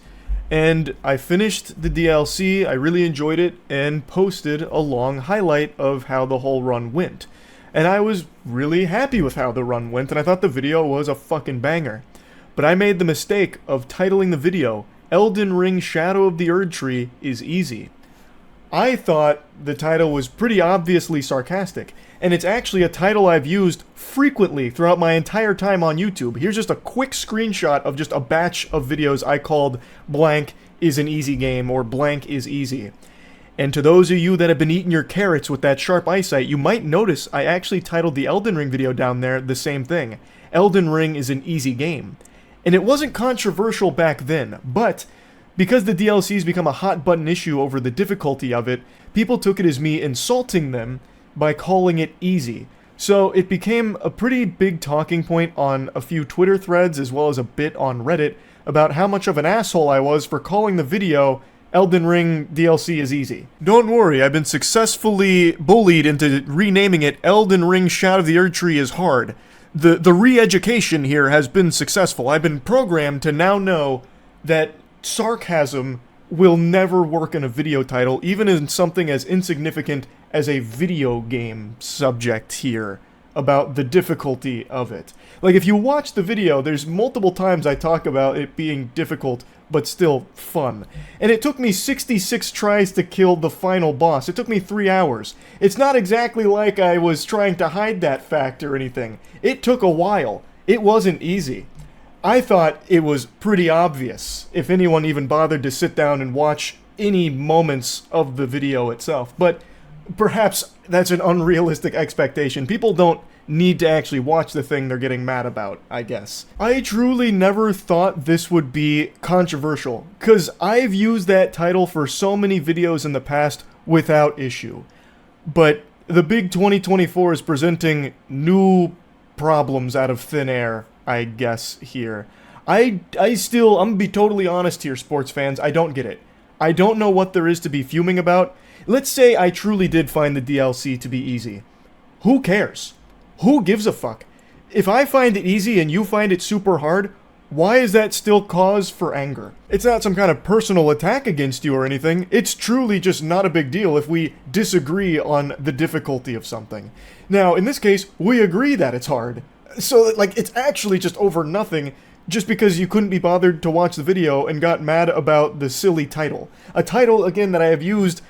And I finished the DLC, I really enjoyed it, and posted a long highlight of how the whole run went. And I was really happy with how the run went, and I thought the video was a fucking banger. But I made the mistake of titling the video, Elden Ring Shadow of the Erdtree is Easy. I thought the title was pretty obviously sarcastic, and it's actually a title I've used frequently throughout my entire time on YouTube. Here's just a quick screenshot of just a batch of videos I called Blank is an Easy Game, or Blank is Easy. And to those of you that have been eating your carrots with that sharp eyesight, you might notice I actually titled the Elden Ring video down there the same thing. Elden Ring is an easy game. And it wasn't controversial back then, but because the DLC's become a hot button issue over the difficulty of it, people took it as me insulting them by calling it easy. So it became a pretty big talking point on a few Twitter threads as well as a bit on Reddit about how much of an asshole I was for calling the video Elden Ring DLC is easy. Don't worry, I've been successfully bullied into renaming it Elden Ring Shadow of the Erdtree is hard. The re-education here has been successful. I've been programmed to now know that sarcasm will never work in a video title, even in something as insignificant as a video game subject here, about the difficulty of it. Like, if you watch the video, there's multiple times I talk about it being difficult, but still fun. And it took me 66 tries to kill the final boss. It took me 3 hours. It's not exactly like I was trying to hide that fact or anything. It took a while. It wasn't easy. I thought it was pretty obvious, if anyone even bothered to sit down and watch any moments of the video itself. But perhaps that's an unrealistic expectation. People don't need to actually watch the thing they're getting mad about, I guess. I truly never thought this would be controversial, because I've used that title for so many videos in the past without issue. But the big 2024 is presenting new problems out of thin air, I guess, here. I'm gonna be totally honest here, sports fans, I don't get it. I don't know what there is to be fuming about. Let's say I truly did find the DLC to be easy. Who cares? Who gives a fuck? If I find it easy and you find it super hard, why is that still cause for anger? It's not some kind of personal attack against you or anything. It's truly just not a big deal if we disagree on the difficulty of something. Now, in this case, we agree that it's hard. So, like, it's actually just over nothing just because you couldn't be bothered to watch the video and got mad about the silly title. A title, again, that I have used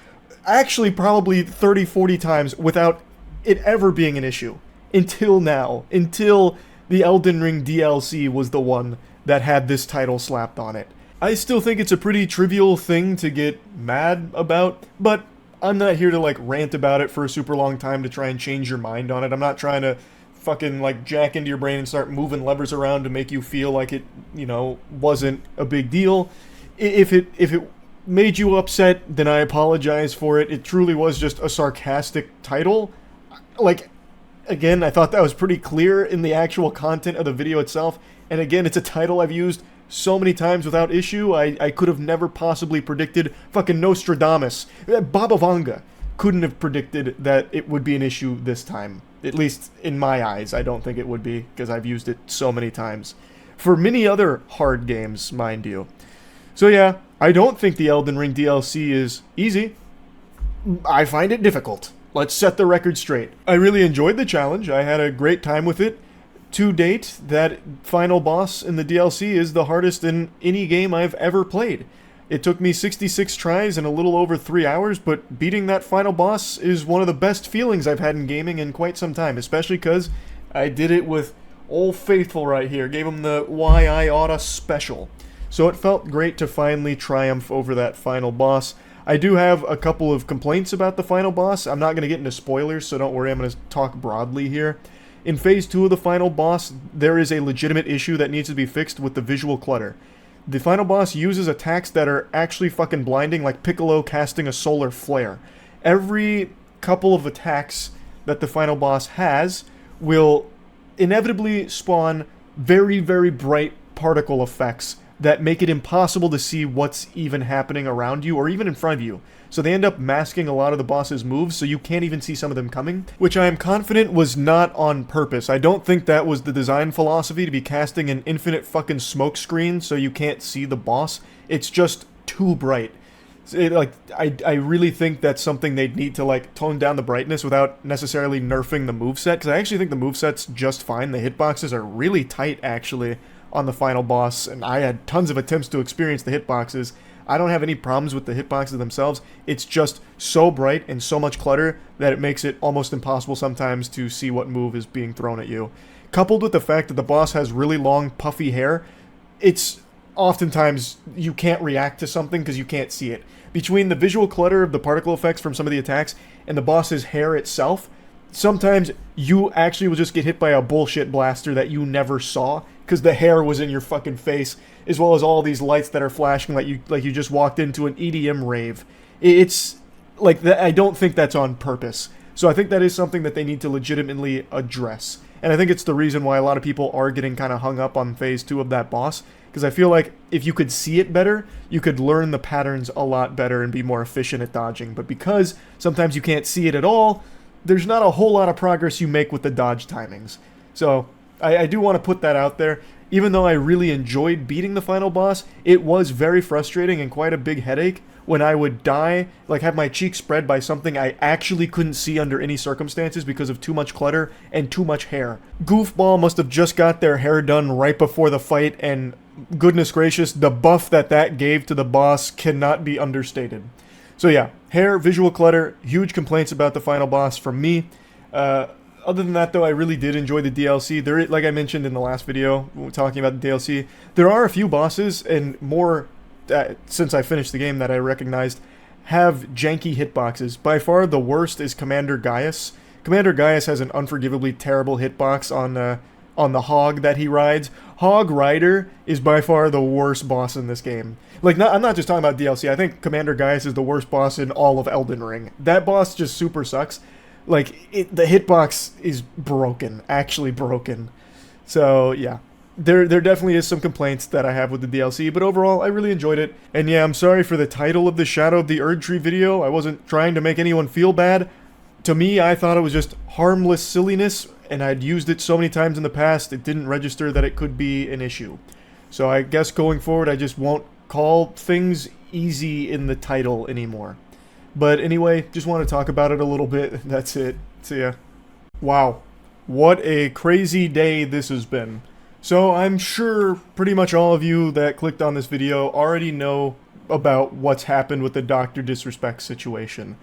actually probably 30, 40 times without it ever being an issue. Until now. Until the Elden Ring DLC was the one that had this title slapped on it. I still think it's a pretty trivial thing to get mad about, but I'm not here to like rant about it for a super long time to try and change your mind on it. I'm not trying to fucking like jack into your brain and start moving levers around to make you feel like it, you know, wasn't a big deal. If it made you upset, then I apologize for it. It truly was just a sarcastic title. Like, again, I thought that was pretty clear in the actual content of the video itself. And again, it's a title I've used so many times without issue. I could have never possibly predicted fucking Nostradamus. Baba Vanga couldn't have predicted that it would be an issue this time. At least in my eyes, I don't think it would be, because I've used it so many times. For many other hard games, mind you. So yeah, I don't think the Elden Ring DLC is easy. I find it difficult. Let's set the record straight. I really enjoyed the challenge. I had a great time with it. To date, that final boss in the DLC is the hardest in any game I've ever played. It took me 66 tries and a little over 3 hours, but beating that final boss is one of the best feelings I've had in gaming in quite some time, especially because I did it with Old Faithful right here. Gave him the Why I Oughta special. So it felt great to finally triumph over that final boss. I do have a couple of complaints about the final boss. I'm not going to get into spoilers, so don't worry, I'm going to talk broadly here. In Phase 2 of the final boss, there is a legitimate issue that needs to be fixed with the visual clutter. The final boss uses attacks that are actually fucking blinding, like Piccolo casting a solar flare. Every couple of attacks that the final boss has will inevitably spawn very, very bright particle effects that make it impossible to see what's even happening around you or even in front of you. So they end up masking a lot of the boss's moves, so you can't even see some of them coming, which I am confident was not on purpose. I don't think that was the design philosophy, to be casting an infinite fucking smoke screen so you can't see the boss. It's just too bright. I really think that's something they'd need to like tone down the brightness without necessarily nerfing the moveset, because I actually think the moveset's just fine. The hitboxes are really tight, actually, on the final boss, and I had tons of attempts to experience the hitboxes. I don't have any problems with the hitboxes themselves. It's just so bright and so much clutter that it makes it almost impossible sometimes to see what move is being thrown at you. Coupled with the fact that the boss has really long, puffy hair, it's oftentimes you can't react to something because you can't see it. Between the visual clutter of the particle effects from some of the attacks and the boss's hair itself, sometimes you actually will just get hit by a bullshit blaster that you never saw because the hair was in your fucking face, as well as all these lights that are flashing like you just walked into an EDM rave. It's like that. I don't think that's on purpose. So I think that is something that they need to legitimately address. And I think it's the reason why a lot of people are getting kind of hung up on Phase 2 of that boss, because I feel like if you could see it better, you could learn the patterns a lot better and be more efficient at dodging. But because sometimes you can't see it at all, there's not a whole lot of progress you make with the dodge timings. So I do want to put that out there. Even though I really enjoyed beating the final boss, it was very frustrating and quite a big headache when I would die, like have my cheek spread by something I actually couldn't see under any circumstances because of too much clutter and too much hair. Goofball must have just got their hair done right before the fight, and goodness gracious, the buff that gave to the boss cannot be understated. So yeah, hair, visual clutter, huge complaints about the final boss from me. Other than that, though, I really did enjoy the DLC. There, like I mentioned in the last video, talking about the DLC, there are a few bosses, and more, since I finished the game, that I recognized, have janky hitboxes. By far, the worst is Commander Gaius. Commander Gaius has an unforgivably terrible hitbox on the hog that he rides. Hog Rider is by far the worst boss in this game. Like, I'm not just talking about DLC. I think Commander Gaius is the worst boss in all of Elden Ring. That boss just super sucks. Like, the hitbox is broken, actually broken. So, yeah. There definitely is some complaints that I have with the DLC, but overall, I really enjoyed it. And yeah, I'm sorry for the title of the Shadow of the Erdtree video. I wasn't trying to make anyone feel bad. To me, I thought it was just harmless silliness, and I'd used it so many times in the past, it didn't register that it could be an issue. So I guess going forward, I just won't call things easy in the title anymore. But anyway, just want to talk about it a little bit. That's it. See ya. Wow. What a crazy day this has been. So I'm sure pretty much all of you that clicked on this video already know about what's happened with the Dr. Disrespect situation.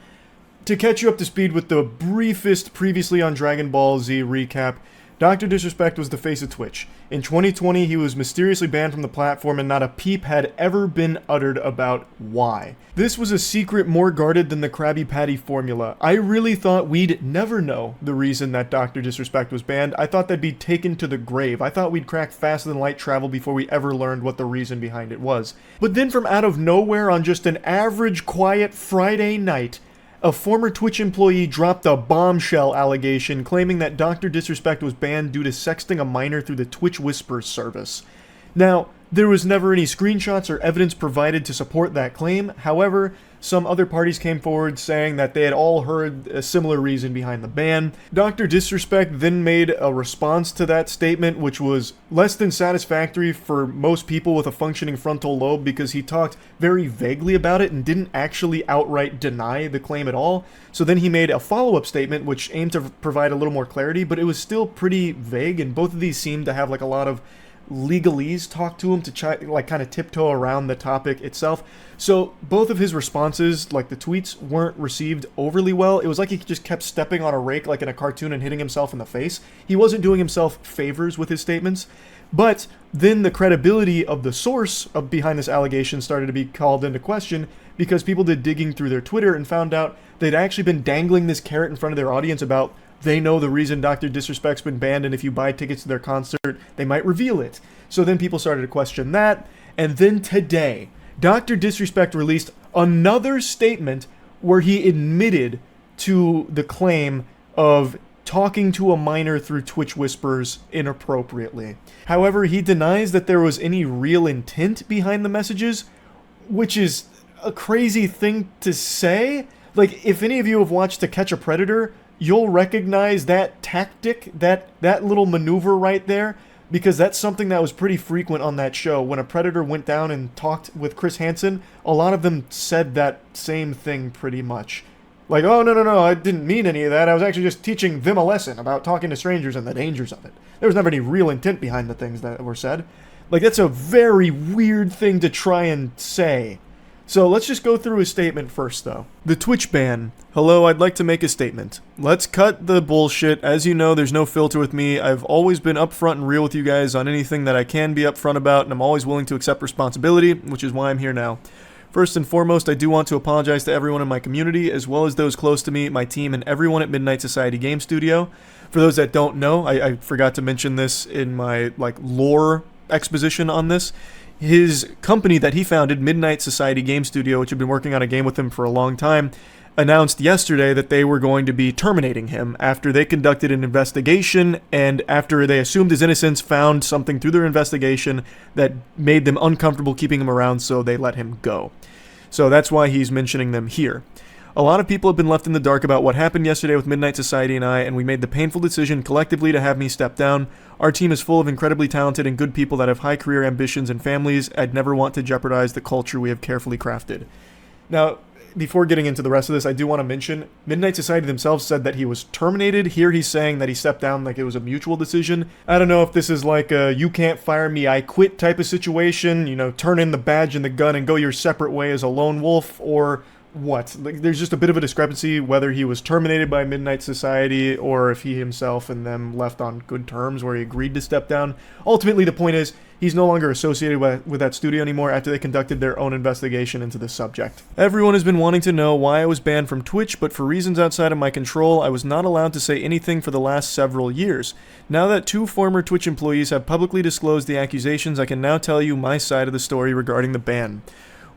To catch you up to speed with the briefest previously on Dragon Ball Z recap, Dr. Disrespect was the face of Twitch. In 2020, he was mysteriously banned from the platform and not a peep had ever been uttered about why. This was a secret more guarded than the Krabby Patty formula. I really thought we'd never know the reason that Dr. Disrespect was banned. I thought that'd be taken to the grave. I thought we'd crack faster than light travel before we ever learned what the reason behind it was. But then from out of nowhere on just an average quiet Friday night, a former Twitch employee dropped a bombshell allegation claiming that Dr. Disrespect was banned due to sexting a minor through the Twitch Whispers service. Now, there was never any screenshots or evidence provided to support that claim. However, some other parties came forward saying that they had all heard a similar reason behind the ban. Dr. Disrespect then made a response to that statement, which was less than satisfactory for most people with a functioning frontal lobe because he talked very vaguely about it and didn't actually outright deny the claim at all. So then he made a follow-up statement which aimed to provide a little more clarity, but it was still pretty vague, and both of these seemed to have like a lot of legalese talk to him to try, like, kind of tiptoe around the topic itself. So both of his responses, like the tweets, weren't received overly well. It was like he just kept stepping on a rake like in a cartoon and hitting himself in the face. He wasn't doing himself favors with his statements. But then the credibility of the source of behind this allegation started to be called into question because people did digging through their Twitter and found out they'd actually been dangling this carrot in front of their audience about they know the reason Dr. Disrespect's been banned, and if you buy tickets to their concert, they might reveal it. So then people started to question that, and then today, Dr. Disrespect released another statement where he admitted to the claim of talking to a minor through Twitch Whispers inappropriately. However, he denies that there was any real intent behind the messages, which is a crazy thing to say. Like, if any of you have watched To Catch a Predator, you'll recognize that tactic, that little maneuver right there, because that's something that was pretty frequent on that show. When a predator went down and talked with Chris Hansen, a lot of them said that same thing pretty much. Like, oh, no, I didn't mean any of that. I was actually just teaching them a lesson about talking to strangers and the dangers of it. There was never any real intent behind the things that were said. Like, that's a very weird thing to try and say. So let's just go through his statement first, though. The Twitch ban. Hello, I'd like to make a statement. Let's cut the bullshit. As you know, there's no filter with me. I've always been upfront and real with you guys on anything that I can be upfront about, and I'm always willing to accept responsibility, which is why I'm here now. First and foremost, I do want to apologize to everyone in my community, as well as those close to me, my team, and everyone at Midnight Society Game Studio. For those that don't know, I forgot to mention this in my lore exposition on this. His company that he founded, Midnight Society Game Studio, which had been working on a game with him for a long time, announced yesterday that they were going to be terminating him after they conducted an investigation, and after they assumed his innocence, found something through their investigation that made them uncomfortable keeping him around, so they let him go. So that's why he's mentioning them here. A lot of people have been left in the dark about what happened yesterday with Midnight Society and we made the painful decision collectively to have me step down. Our team is full of incredibly talented and good people that have high career ambitions and families. I'd never want to jeopardize the culture we have carefully crafted. Now, before getting into the rest of this, I do want to mention, Midnight Society themselves said that he was terminated. Here he's saying that he stepped down like it was a mutual decision. I don't know if this is like a you can't fire me, I quit type of situation, you know, turn in the badge and the gun and go your separate way as a lone wolf, or what? Like, there's just a bit of a discrepancy whether he was terminated by Midnight Society or if he himself and them left on good terms where he agreed to step down. Ultimately, the point is he's no longer associated with that studio anymore after they conducted their own investigation into this subject. Everyone has been wanting to know why I was banned from Twitch, but for reasons outside of my control, I was not allowed to say anything for the last several years. Now that 2 former Twitch employees have publicly disclosed the accusations, I can now tell you my side of the story regarding the ban.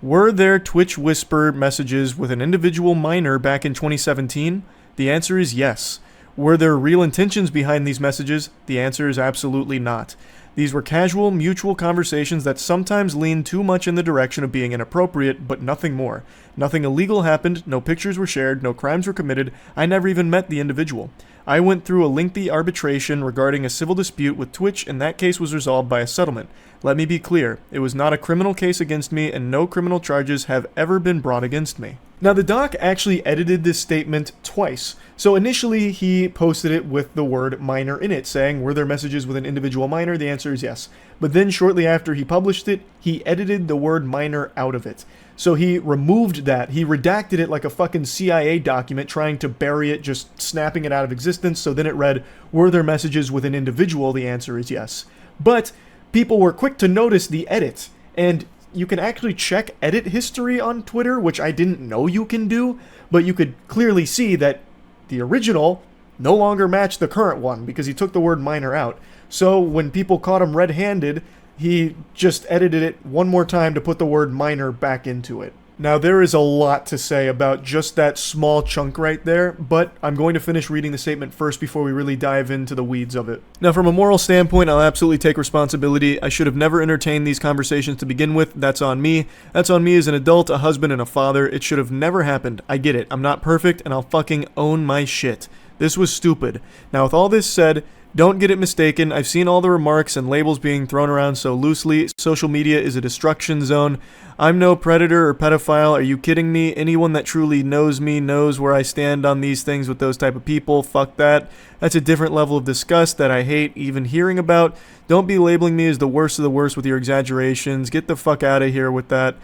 Were there Twitch Whisper messages with an individual minor back in 2017? The answer is yes. Were there real intentions behind these messages? The answer is absolutely not. These were casual, mutual conversations that sometimes leaned too much in the direction of being inappropriate, but nothing more. Nothing illegal happened, no pictures were shared, no crimes were committed, I never even met the individual. I went through a lengthy arbitration regarding a civil dispute with Twitch, and that case was resolved by a settlement. Let me be clear, it was not a criminal case against me, and no criminal charges have ever been brought against me. Now, the doc actually edited this statement twice. So initially, he posted it with the word minor in it, saying, were there messages with an individual minor? The answer is yes. But then shortly after he published it, he edited the word minor out of it. So he removed that. He redacted it like a fucking CIA document, trying to bury it, just snapping it out of existence. So then it read, were there messages with an individual? The answer is yes. But people were quick to notice the edit, and you can actually check edit history on Twitter, which I didn't know you can do, but you could clearly see that the original no longer matched the current one because he took the word minor out. So when people caught him red-handed, he just edited it one more time to put the word minor back into it. Now, there is a lot to say about just that small chunk right there, but I'm going to finish reading the statement first before we really dive into the weeds of it. Now, from a moral standpoint, I'll absolutely take responsibility. I should have never entertained these conversations to begin with. That's on me. That's on me as an adult, a husband, and a father. It should have never happened. I get it. I'm not perfect, and I'll fucking own my shit. This was stupid. Now, with all this said, don't get it mistaken. I've seen all the remarks and labels being thrown around so loosely. Social media is a destruction zone. I'm no predator or pedophile. Are you kidding me? Anyone that truly knows me knows where I stand on these things with those type of people. Fuck that. That's a different level of disgust that I hate even hearing about. Don't be labeling me as the worst of the worst with your exaggerations. Get the fuck out of here with that.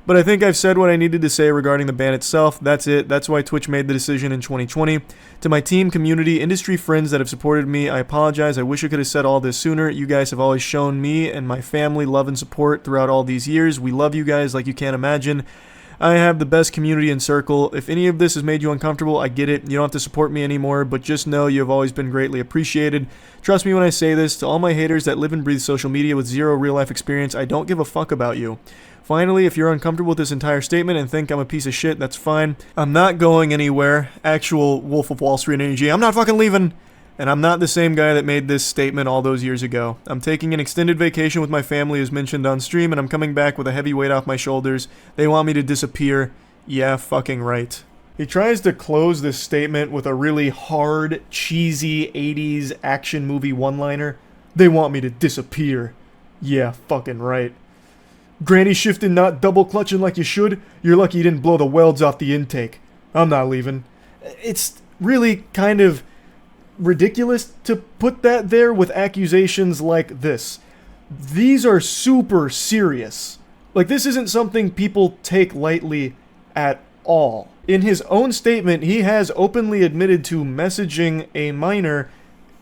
But I think I've said what I needed to say regarding the ban itself. That's it. That's why Twitch made the decision in 2020. To my team, community, industry friends that have supported me, I apologize. I wish I could have said all this sooner. You guys have always shown me and my family love and support throughout all these years. We love you guys like you can't imagine. I have the best community and circle. If any of this has made you uncomfortable, I get it. You don't have to support me anymore, but just know you have always been greatly appreciated. Trust me when I say this. To all my haters that live and breathe social media with zero real-life experience, I don't give a fuck about you. Finally, if you're uncomfortable with this entire statement and think I'm a piece of shit, that's fine. I'm not going anywhere. Actual Wolf of Wall Street energy. I'm not fucking leaving. And I'm not the same guy that made this statement all those years ago. I'm taking an extended vacation with my family as mentioned on stream, and I'm coming back with a heavy weight off my shoulders. They want me to disappear. Yeah, fucking right. He tries to close this statement with a really hard, cheesy 80s action movie one-liner. They want me to disappear. Yeah, fucking right. Granny shifting, not double clutching like you should. You're lucky you didn't blow the welds off the intake. I'm not leaving. It's really kind of ridiculous to put that there with accusations like this. These are super serious. Like, this isn't something people take lightly at all. In his own statement, he has openly admitted to messaging a minor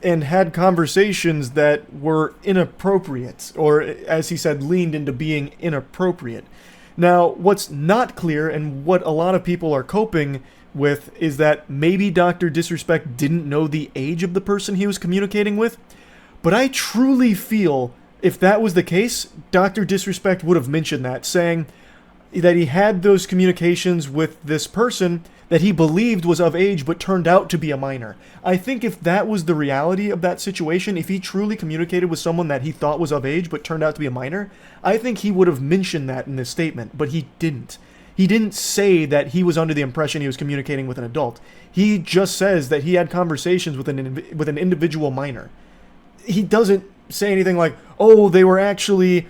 and had conversations that were inappropriate, or as he said, leaned into being inappropriate. Now, what's not clear, and what a lot of people are coping with, is that maybe Dr. Disrespect didn't know the age of the person he was communicating with, but I truly feel if that was the case, Dr. Disrespect would have mentioned that, saying that he had those communications with this person that he believed was of age but turned out to be a minor. I think if that was the reality of that situation, if he truly communicated with someone that he thought was of age but turned out to be a minor, I think he would have mentioned that in this statement, but he didn't. He didn't say that he was under the impression he was communicating with an adult. He just says that he had conversations with an individual minor. He doesn't say anything like, oh, they were actually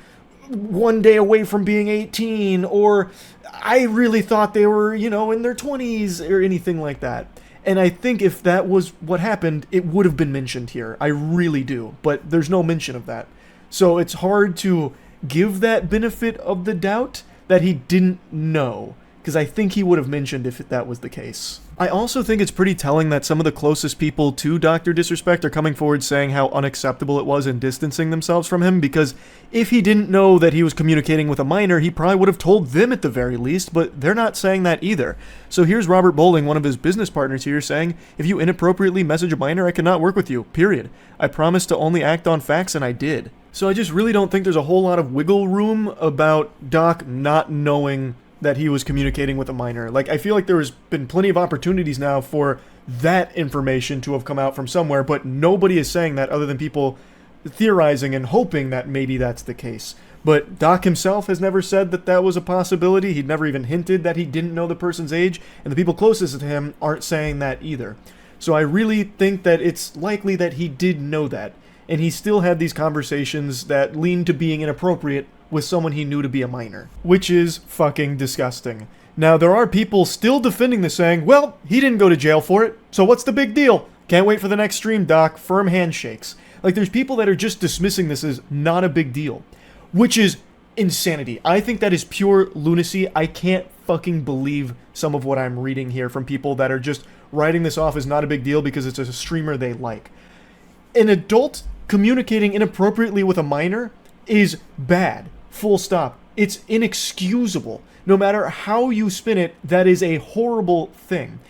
one day away from being 18, or I really thought they were, in their 20s, or anything like that. And I think if that was what happened, it would have been mentioned here. I really do. But there's no mention of that. So it's hard to give that benefit of the doubt that he didn't know, because I think he would have mentioned if that was the case. I also think it's pretty telling that some of the closest people to Dr. Disrespect are coming forward saying how unacceptable it was and distancing themselves from him, because if he didn't know that he was communicating with a minor, he probably would have told them at the very least, but they're not saying that either. So here's Robert Bowling, one of his business partners here, saying, if you inappropriately message a minor, I cannot work with you, period. I promised to only act on facts, and I did. So I just really don't think there's a whole lot of wiggle room about Doc not knowing that he was communicating with a minor. Like, I feel like there's been plenty of opportunities now for that information to have come out from somewhere, but nobody is saying that other than people theorizing and hoping that maybe that's the case. But Doc himself has never said that that was a possibility. He'd never even hinted that he didn't know the person's age, and the people closest to him aren't saying that either. So I really think that it's likely that he did know that, and he still had these conversations that leaned to being inappropriate with someone he knew to be a minor, which is fucking disgusting. Now, there are people still defending this, saying, well, he didn't go to jail for it, so what's the big deal? Can't wait for the next stream, Doc. Firm handshakes. Like, there's people that are just dismissing this as not a big deal, which is insanity. I think that is pure lunacy. I can't fucking believe some of what I'm reading here from people that are just writing this off as not a big deal because it's a streamer they like. An adult communicating inappropriately with a minor is bad. Full stop. It's inexcusable. No matter how you spin it, that is a horrible thing.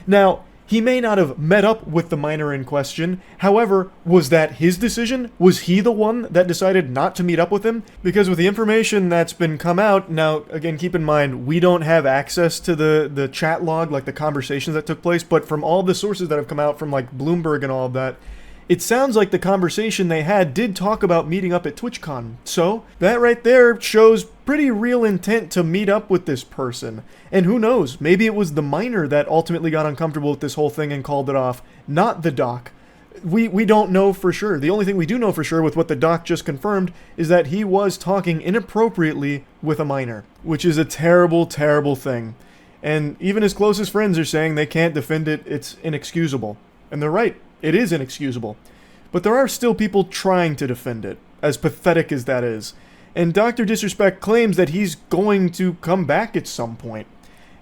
Now, he may not have met up with the minor in question. However, was that his decision? Was he the one that decided not to meet up with him? Because with the information that's been come out, now, again, keep in mind, we don't have access to the chat log, like the conversations that took place, but from all the sources that have come out from, like, Bloomberg and all of that, it sounds like the conversation they had did talk about meeting up at TwitchCon. So, that right there shows pretty real intent to meet up with this person. And who knows, maybe it was the minor that ultimately got uncomfortable with this whole thing and called it off, not the doc. We don't know for sure. The only thing we do know for sure with what the doc just confirmed is that he was talking inappropriately with a minor, which is a terrible, terrible thing. And even his closest friends are saying they can't defend it, it's inexcusable. And they're right. It is inexcusable. But there are still people trying to defend it, as pathetic as that is. And Dr. Disrespect claims that he's going to come back at some point.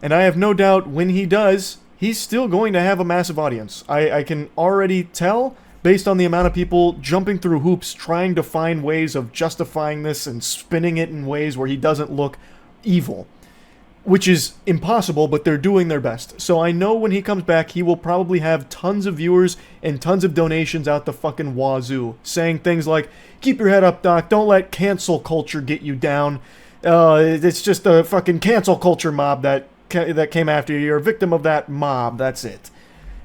And I have no doubt when he does, he's still going to have a massive audience. I can already tell, based on the amount of people jumping through hoops trying to find ways of justifying this and spinning it in ways where he doesn't look evil. Which is impossible, but they're doing their best. So I know when he comes back, he will probably have tons of viewers and tons of donations out the fucking wazoo, saying things like, keep your head up, Doc, don't let cancel culture get you down. It's just a fucking cancel culture mob that came after you. You're a victim of that mob, that's it.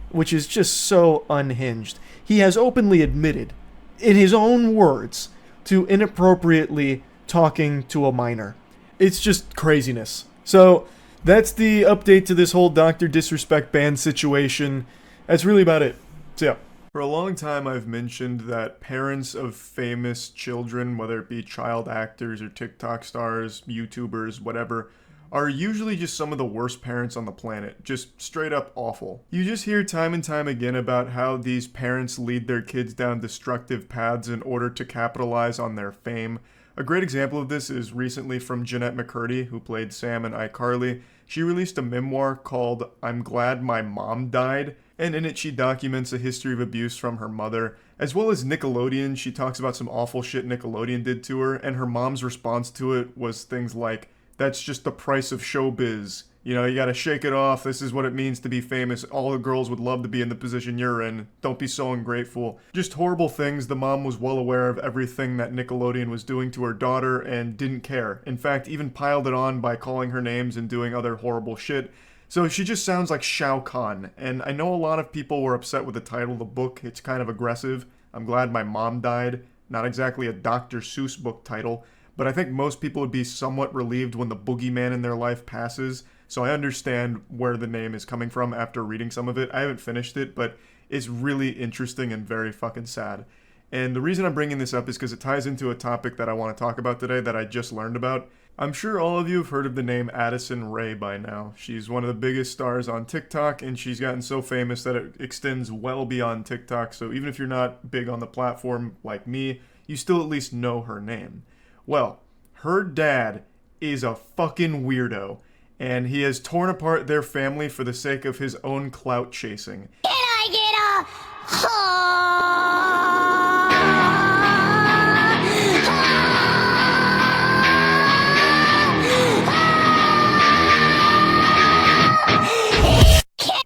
Which is just so unhinged. He has openly admitted, in his own words, to inappropriately talking to a minor. It's just craziness. So, that's the update to this whole Dr. Disrespect ban situation. That's really about it. So, yeah. For a long time, I've mentioned that parents of famous children, whether it be child actors or TikTok stars, YouTubers, whatever, are usually just some of the worst parents on the planet. Just straight up awful. You just hear time and time again about how these parents lead their kids down destructive paths in order to capitalize on their fame. A great example of this is recently from Jeanette McCurdy, who played Sam in iCarly. She released a memoir called I'm Glad My Mom Died, and in it she documents a history of abuse from her mother, as well as Nickelodeon. She talks about some awful shit Nickelodeon did to her, and her mom's response to it was things like, that's just the price of showbiz. You know, you gotta shake it off. This is what it means to be famous. All the girls would love to be in the position you're in. Don't be so ungrateful. Just horrible things. The mom was well aware of everything that Nickelodeon was doing to her daughter and didn't care. In fact, even piled it on by calling her names and doing other horrible shit. So she just sounds like Shao Kahn. And I know a lot of people were upset with the title of the book. It's kind of aggressive. I'm Glad My Mom Died. Not exactly a Dr. Seuss book title. But I think most people would be somewhat relieved when the boogeyman in their life passes. So I understand where the name is coming from after reading some of it. I haven't finished it, but it's really interesting and very fucking sad. And the reason I'm bringing this up is because it ties into a topic that I want to talk about today that I just learned about. I'm sure all of you have heard of the name Addison Rae by now. She's one of the biggest stars on TikTok, and she's gotten so famous that it extends well beyond TikTok. So even if you're not big on the platform like me, you still at least know her name. Well, her dad is a fucking weirdo. And he has torn apart their family for the sake of his own clout chasing. Can I get a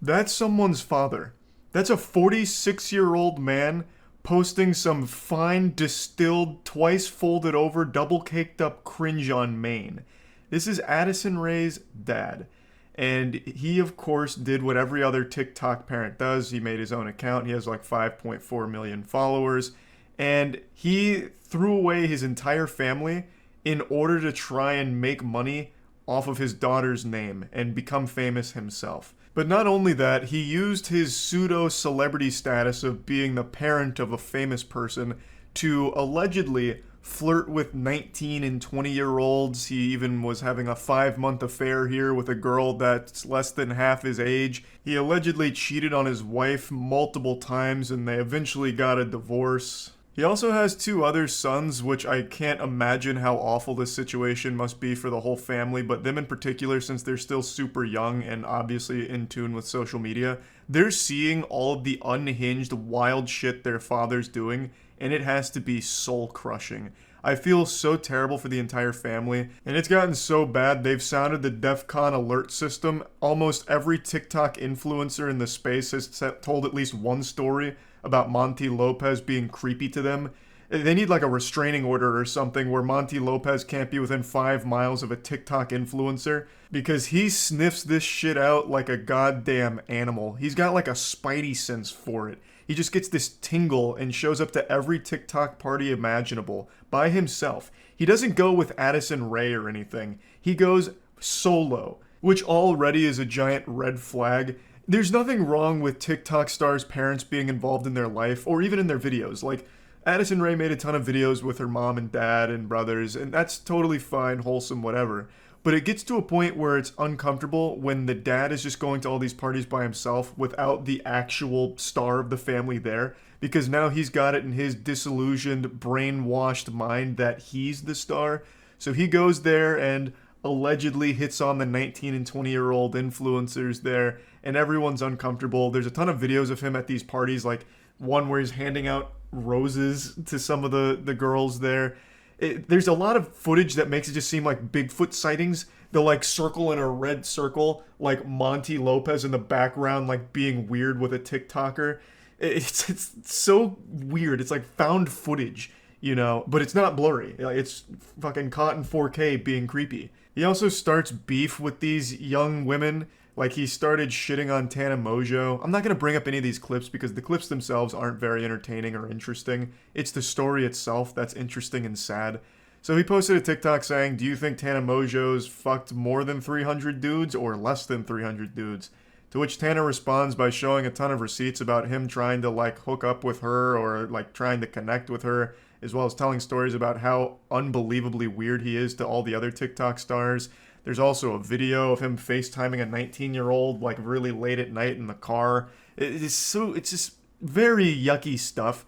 That's someone's father. That's a 46-year-old man posting some fine, distilled, twice folded over, double caked up cringe on Maine. This is Addison Rae's dad. And he, of course, did what every other TikTok parent does. He made his own account. He has like 5.4 million followers. And he threw away his entire family in order to try and make money off of his daughter's name and become famous himself. But not only that, he used his pseudo-celebrity status of being the parent of a famous person to allegedly flirt with 19 and 20-year-olds. He even was having a 5-month affair here with a girl that's less than half his age. He allegedly cheated on his wife multiple times, and they eventually got a divorce. He also has 2 other sons, which I can't imagine how awful this situation must be for the whole family, but them in particular, since they're still super young and obviously in tune with social media, they're seeing all of the unhinged, wild shit their father's doing, and it has to be soul-crushing. I feel so terrible for the entire family, and it's gotten so bad they've sounded the DEFCON alert system. Almost every TikTok influencer in the space has told at least one story about Monty Lopez being creepy to them. They need like a restraining order or something where Monty Lopez can't be within 5 miles of a TikTok influencer, because he sniffs this shit out like a goddamn animal. He's got like a spidey sense for it. He just gets this tingle and shows up to every TikTok party imaginable by himself. He doesn't go with Addison Rae or anything. He goes solo, which already is a giant red flag. There's nothing wrong with TikTok stars' parents being involved in their life or even in their videos. Like, Addison Rae made a ton of videos with her mom and dad and brothers, and that's totally fine, wholesome, whatever. But it gets to a point where it's uncomfortable when the dad is just going to all these parties by himself without the actual star of the family there, because now he's got it in his disillusioned, brainwashed mind that he's the star. So he goes there and allegedly hits on the 19 and 20-year-old influencers there, and everyone's uncomfortable. There's a ton of videos of him at these parties, like one where he's handing out roses to some of the girls there. There's a lot of footage that makes it just seem like Bigfoot sightings. They'll like circle in a red circle, like Monty Lopez in the background, like being weird with a TikToker. It's so weird. It's like found footage, you know, but it's not blurry. It's fucking caught in 4K being creepy. He also starts beef with these young women. Like, he started shitting on Tana Mojo. I'm not going to bring up any of these clips because the clips themselves aren't very entertaining or interesting. It's the story itself that's interesting and sad. So he posted a TikTok saying, "Do you think Tana Mojo's fucked more than 300 dudes or less than 300 dudes?" To which Tana responds by showing a ton of receipts about him trying to, like, hook up with her or, like, trying to connect with her, as well as telling stories about how unbelievably weird he is to all the other TikTok stars. There's also a video of him FaceTiming a 19-year-old, like, really late at night in the car. It's just very yucky stuff.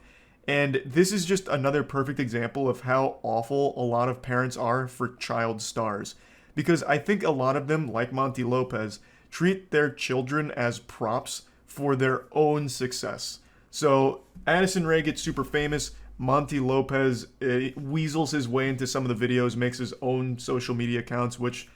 And this is just another perfect example of how awful a lot of parents are for child stars. Because I think a lot of them, like Monty Lopez, treat their children as props for their own success. So Addison Rae gets super famous. Monty Lopez weasels his way into some of the videos, makes his own social media accounts, which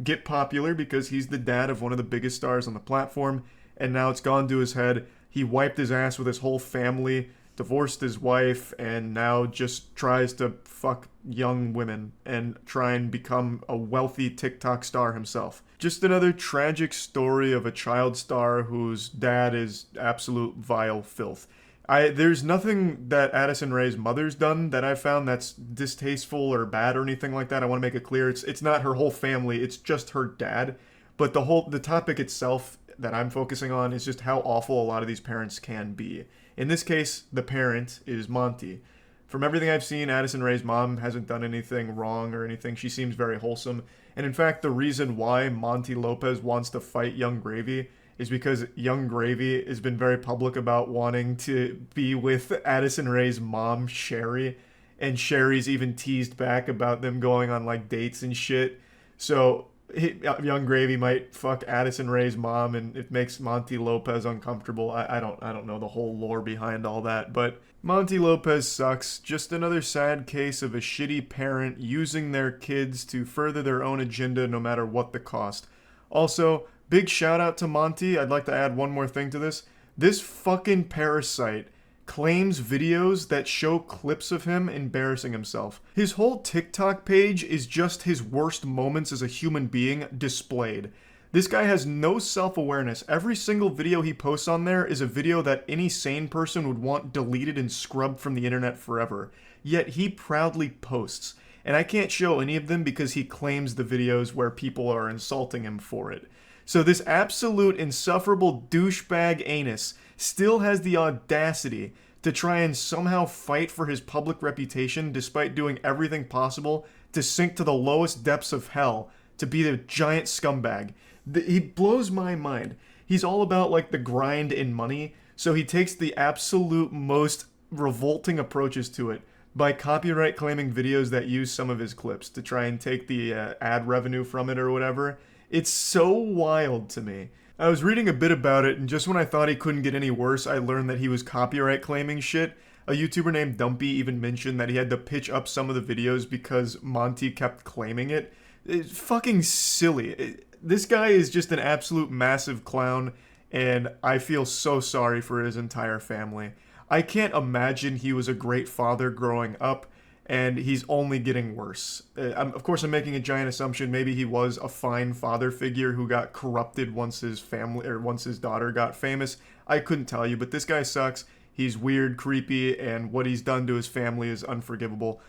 get popular because he's the dad of one of the biggest stars on the platform, and now it's gone to his head. He wiped his ass with his whole family, divorced his wife, and now just tries to fuck young women and try and become a wealthy TikTok star himself. Just another tragic story of a child star whose dad is absolute vile filth. There's nothing that Addison Rae's mother's done that I found that's distasteful or bad or anything like that. I want to make it clear. It's not her whole family. It's just her dad. But the topic itself that I'm focusing on is just how awful a lot of these parents can be. In this case, the parent is Monty. From everything I've seen, Addison Rae's mom hasn't done anything wrong or anything. She seems very wholesome. And in fact, the reason why Monty Lopez wants to fight Young Gravy is because Young Gravy has been very public about wanting to be with Addison Rae's mom, Sherry, and Sherry's even teased back about them going on, like, dates and shit. So Young Gravy might fuck Addison Rae's mom, and it makes Monty Lopez uncomfortable. I don't know the whole lore behind all that, but Monty Lopez sucks. Just another sad case of a shitty parent using their kids to further their own agenda no matter what the cost. Also, big shout out to Monty. I'd like to add one more thing to this. This fucking parasite claims videos that show clips of him embarrassing himself. His whole TikTok page is just his worst moments as a human being displayed. This guy has no self-awareness. Every single video he posts on there is a video that any sane person would want deleted and scrubbed from the internet forever. Yet he proudly posts. And I can't show any of them because he claims the videos where people are insulting him for it. So this absolute insufferable douchebag anus still has the audacity to try and somehow fight for his public reputation despite doing everything possible to sink to the lowest depths of hell to be the giant scumbag. He blows my mind. He's all about like the grind and money, so he takes the absolute most revolting approaches to it by copyright claiming videos that use some of his clips to try and take the ad revenue from it or whatever. It's so wild to me. I was reading a bit about it, and just when I thought he couldn't get any worse, I learned that he was copyright claiming shit. A YouTuber named Dumpy even mentioned that he had to pitch up some of the videos because Monty kept claiming it. It's fucking silly. This guy is just an absolute massive clown, and I feel so sorry for his entire family. I can't imagine he was a great father growing up, and he's only getting worse. Of course, I'm making a giant assumption. Maybe he was a fine father figure who got corrupted once his family or once his daughter got famous. I couldn't tell you, but this guy sucks. He's weird, creepy, and what he's done to his family is unforgivable.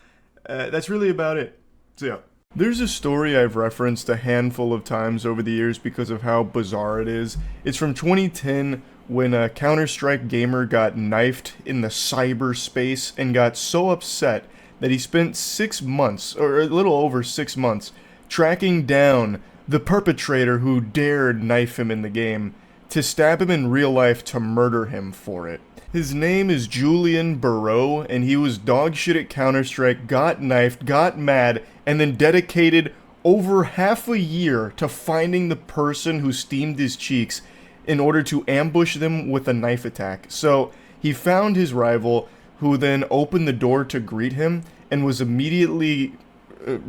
That's really about it. So yeah. There's a story I've referenced a handful of times over the years because of how bizarre it is. It's from 2010 when a Counter-Strike gamer got knifed in the cyberspace and got so upset that he spent 6 months, or a little over 6 months, tracking down the perpetrator who dared knife him in the game to stab him in real life to murder him for it. His name is Julian Barreau, and he was dog shit at Counter-Strike, got knifed, got mad, and then dedicated over half a year to finding the person who steamed his cheeks in order to ambush them with a knife attack. So he found his rival, who then opened the door to greet him and was immediately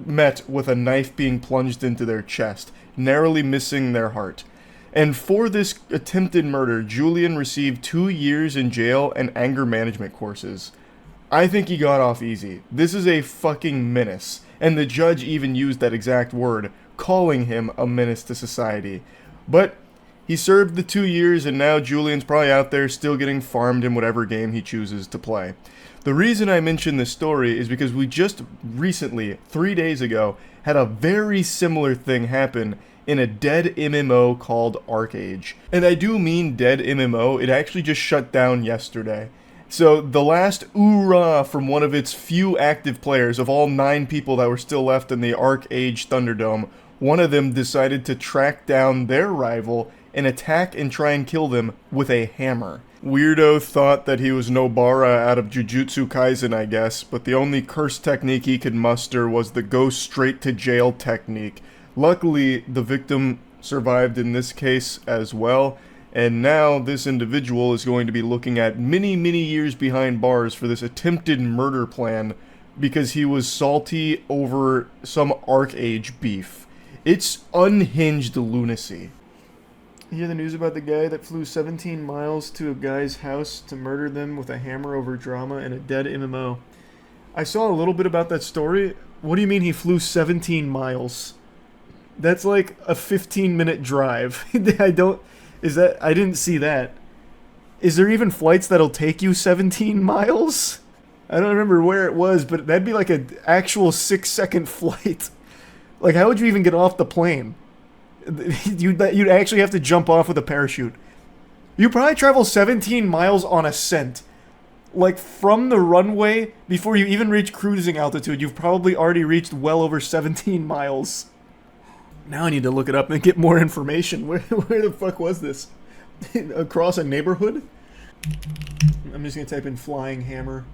met with a knife being plunged into their chest, narrowly missing their heart. And for this attempted murder, Julian received 2 years in jail and anger management courses. I think he got off easy. This is a fucking menace. And the judge even used that exact word, calling him a menace to society. But he served the 2 years, and now Julian's probably out there still getting farmed in whatever game he chooses to play. The reason I mention this story is because we just recently, 3 days ago, had a very similar thing happen in a dead MMO called ArcAge. And I do mean dead MMO, it actually just shut down yesterday. So the last oorah from one of its few active players, of all 9 people that were still left in the ArcAge Thunderdome, one of them decided to track down their rival and attack and try and kill them with a hammer. Weirdo thought that he was Nobara out of Jujutsu Kaisen, I guess, but the only curse technique he could muster was the go straight to jail technique. Luckily, the victim survived in this case as well, and now this individual is going to be looking at many, many years behind bars for this attempted murder plan because he was salty over some ArcAge beef. It's unhinged lunacy. You hear the news about the guy that flew 17 miles to a guy's house to murder them with a hammer over drama in a dead MMO. I saw a little bit about that story. What do you mean he flew 17 miles? That's like a 15-minute drive. I didn't see that. Is there even flights that'll take you 17 miles? I don't remember where it was, but that'd be like an actual 6-second flight. Like, how would you even get off the plane? You'd actually have to jump off with a parachute. You probably travel 17 miles on ascent. Like, from the runway, before you even reach cruising altitude, you've probably already reached well over 17 miles. Now I need to look it up and get more information. Where the fuck was this? Across a neighborhood? I'm just gonna type in flying hammer.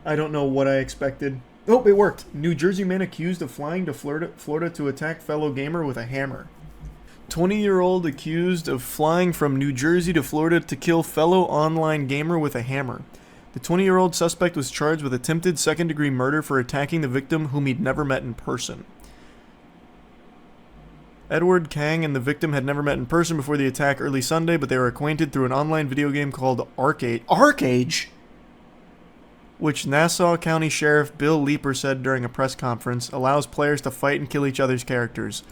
I don't know what I expected. Oh, it worked. New Jersey man accused of flying to Florida to attack fellow gamer with a hammer. 20-year-old accused of flying from New Jersey to Florida to kill fellow online gamer with a hammer. The 20-year-old suspect was charged with attempted second-degree murder for attacking the victim whom he'd never met in person. Edward Kang and the victim had never met in person before the attack early Sunday, but they were acquainted through an online video game called ArcAge. ArcAge? Which Nassau County Sheriff Bill Leeper said during a press conference allows players to fight and kill each other's characters.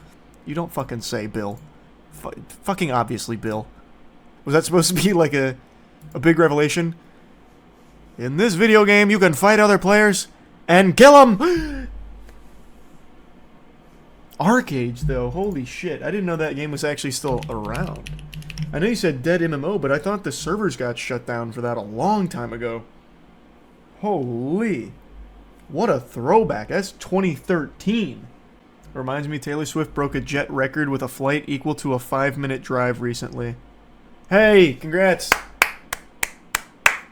You don't fucking say, Bill. Fucking obviously, Bill. Was that supposed to be like a big revelation? In this video game, you can fight other players and kill them! Arcade, though. Holy shit. I didn't know that game was actually still around. I know you said dead MMO, but I thought the servers got shut down for that a long time ago. Holy. What a throwback. That's 2013. Reminds me, Taylor Swift broke a jet record with a flight equal to a 5-minute drive recently. Hey, congrats.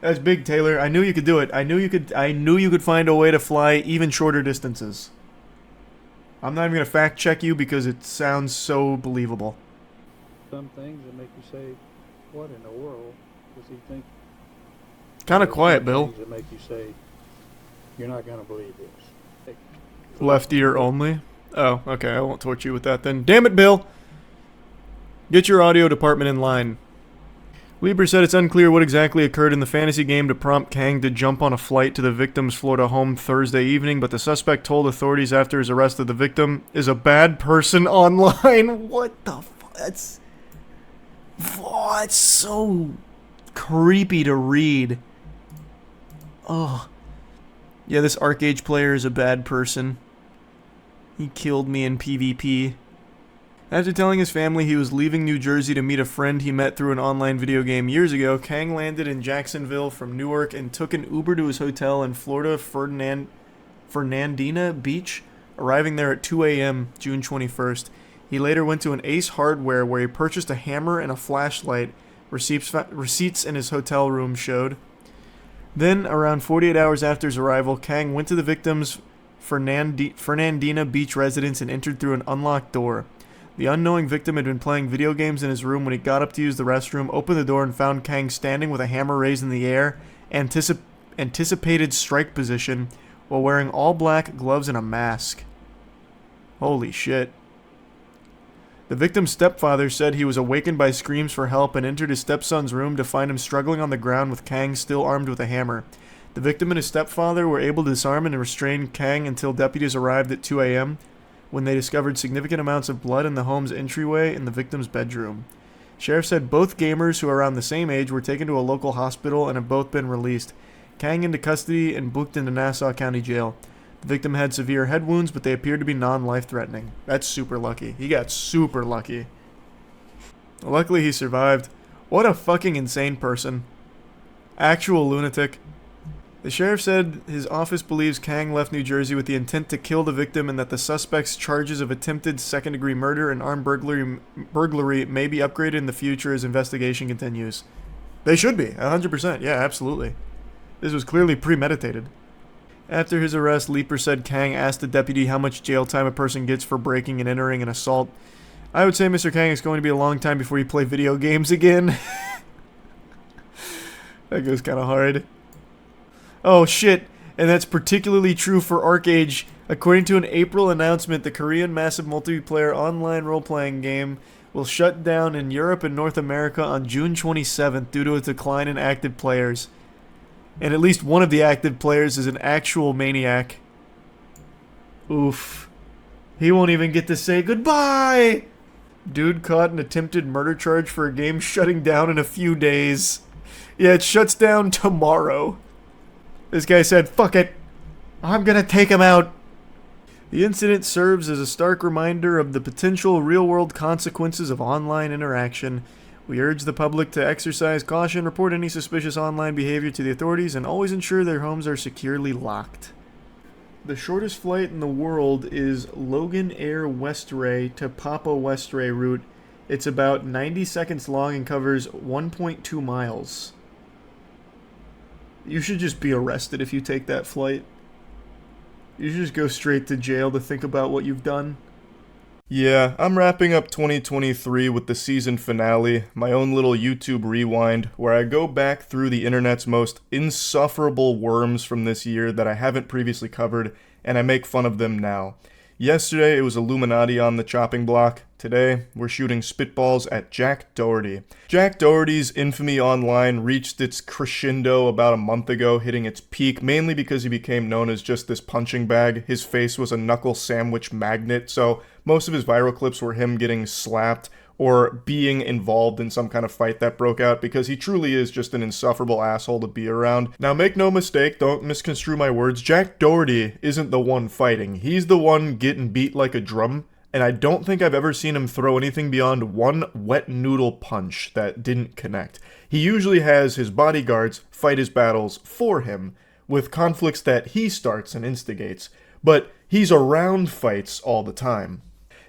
That's big, Taylor. I knew you could do it. I knew you could find a way to fly even shorter distances. I'm not even going to fact check you because it sounds so believable. Some things that make you say, what in the world does he think? Kind of quiet, Bill. Things that make you say, you're not going to believe this. Left ear only? Oh, okay. I won't torture you with that then. Damn it, Bill! Get your audio department in line. Lieber said it's unclear what exactly occurred in the fantasy game to prompt Kang to jump on a flight to the victim's Florida home Thursday evening, but the suspect told authorities after his arrest that the victim is a bad person online. What the fuck? That's... Oh, it's so creepy to read. Oh. Yeah, this Arcade player is a bad person. He killed me in PvP. After telling his family he was leaving New Jersey to meet a friend he met through an online video game years ago, Kang landed in Jacksonville from Newark and took an Uber to his hotel in Florida Fernandina Beach, arriving there at 2 a.m. June 21st. He later went to an Ace Hardware where he purchased a hammer and a flashlight, receipts in his hotel room showed. Then, around 48 hours after his arrival, Kang went to the victim's Fernandina Beach residence and entered through an unlocked door. The unknowing victim had been playing video games in his room when he got up to use the restroom, opened the door, and found Kang standing with a hammer raised in the air, anticipated strike position, while wearing all black gloves and a mask. Holy shit. The victim's stepfather said he was awakened by screams for help and entered his stepson's room to find him struggling on the ground with Kang still armed with a hammer. The victim and his stepfather were able to disarm and restrain Kang until deputies arrived at 2 a.m. when they discovered significant amounts of blood in the home's entryway in the victim's bedroom. Sheriff said both gamers, who are around the same age, were taken to a local hospital and have both been released. Kang into custody and booked into Nassau County Jail. The victim had severe head wounds, but they appeared to be non-life-threatening. That's super lucky. He got super lucky. Luckily, he survived. What a fucking insane person. Actual lunatic. The sheriff said his office believes Kang left New Jersey with the intent to kill the victim and that the suspect's charges of attempted second-degree murder and armed burglary may be upgraded in the future as investigation continues. They should be, 100%. Yeah, absolutely. This was clearly premeditated. After his arrest, Leeper said Kang asked the deputy how much jail time a person gets for breaking and entering an assault. I would say Mr. Kang is going to be a long time before you play video games again. That goes kind of hard. Oh shit, and that's particularly true for Arcade. According to an April announcement, the Korean massive multiplayer online role-playing game will shut down in Europe and North America on June 27th due to a decline in active players. And at least one of the active players is an actual maniac. Oof. He won't even get to say goodbye! Dude caught an attempted murder charge for a game shutting down in a few days. Yeah, it shuts down tomorrow. This guy said, fuck it, I'm gonna take him out. The incident serves as a stark reminder of the potential real-world consequences of online interaction. We urge the public to exercise caution, report any suspicious online behavior to the authorities, and always ensure their homes are securely locked. The shortest flight in the world is Logan Air Westray to Papa Westray route. It's about 90 seconds long and covers 1.2 miles. You should just be arrested if you take that flight. You should just go straight to jail to think about what you've done. Yeah, I'm wrapping up 2023 with the season finale, my own little YouTube rewind, where I go back through the internet's most insufferable worms from this year that I haven't previously covered, and I make fun of them now. Yesterday, it was Illuminati on the chopping block. Today, we're shooting spitballs at Jack Doherty. Jack Doherty's infamy online reached its crescendo about a month ago, hitting its peak, mainly because he became known as just this punching bag. His face was a knuckle sandwich magnet, so most of his viral clips were him getting slapped or being involved in some kind of fight that broke out, because he truly is just an insufferable asshole to be around. Now make no mistake, don't misconstrue my words, Jack Doherty isn't the one fighting. He's the one getting beat like a drum and I don't think I've ever seen him throw anything beyond one wet noodle punch that didn't connect. He usually has his bodyguards fight his battles for him, with conflicts that he starts and instigates, but he's around fights all the time.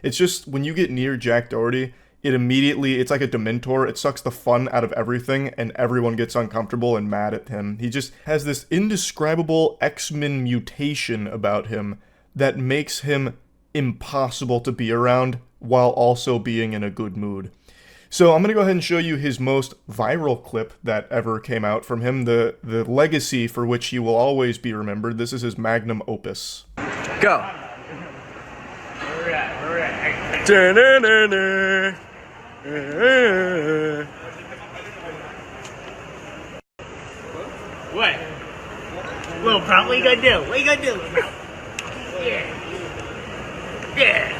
It's just, when you get near Jack Doherty, it's like a Dementor. It sucks the fun out of everything, and everyone gets uncomfortable and mad at him. He just has this indescribable X-Men mutation about him that makes him impossible to be around while also being in a good mood. So I'm going to go ahead and show you his most viral clip that ever came out from him, the legacy for which he will always be remembered. This is his magnum opus. Go. What? Little Prop, what you gonna do? What you gonna do, Little Prop? Yeah. Yeah.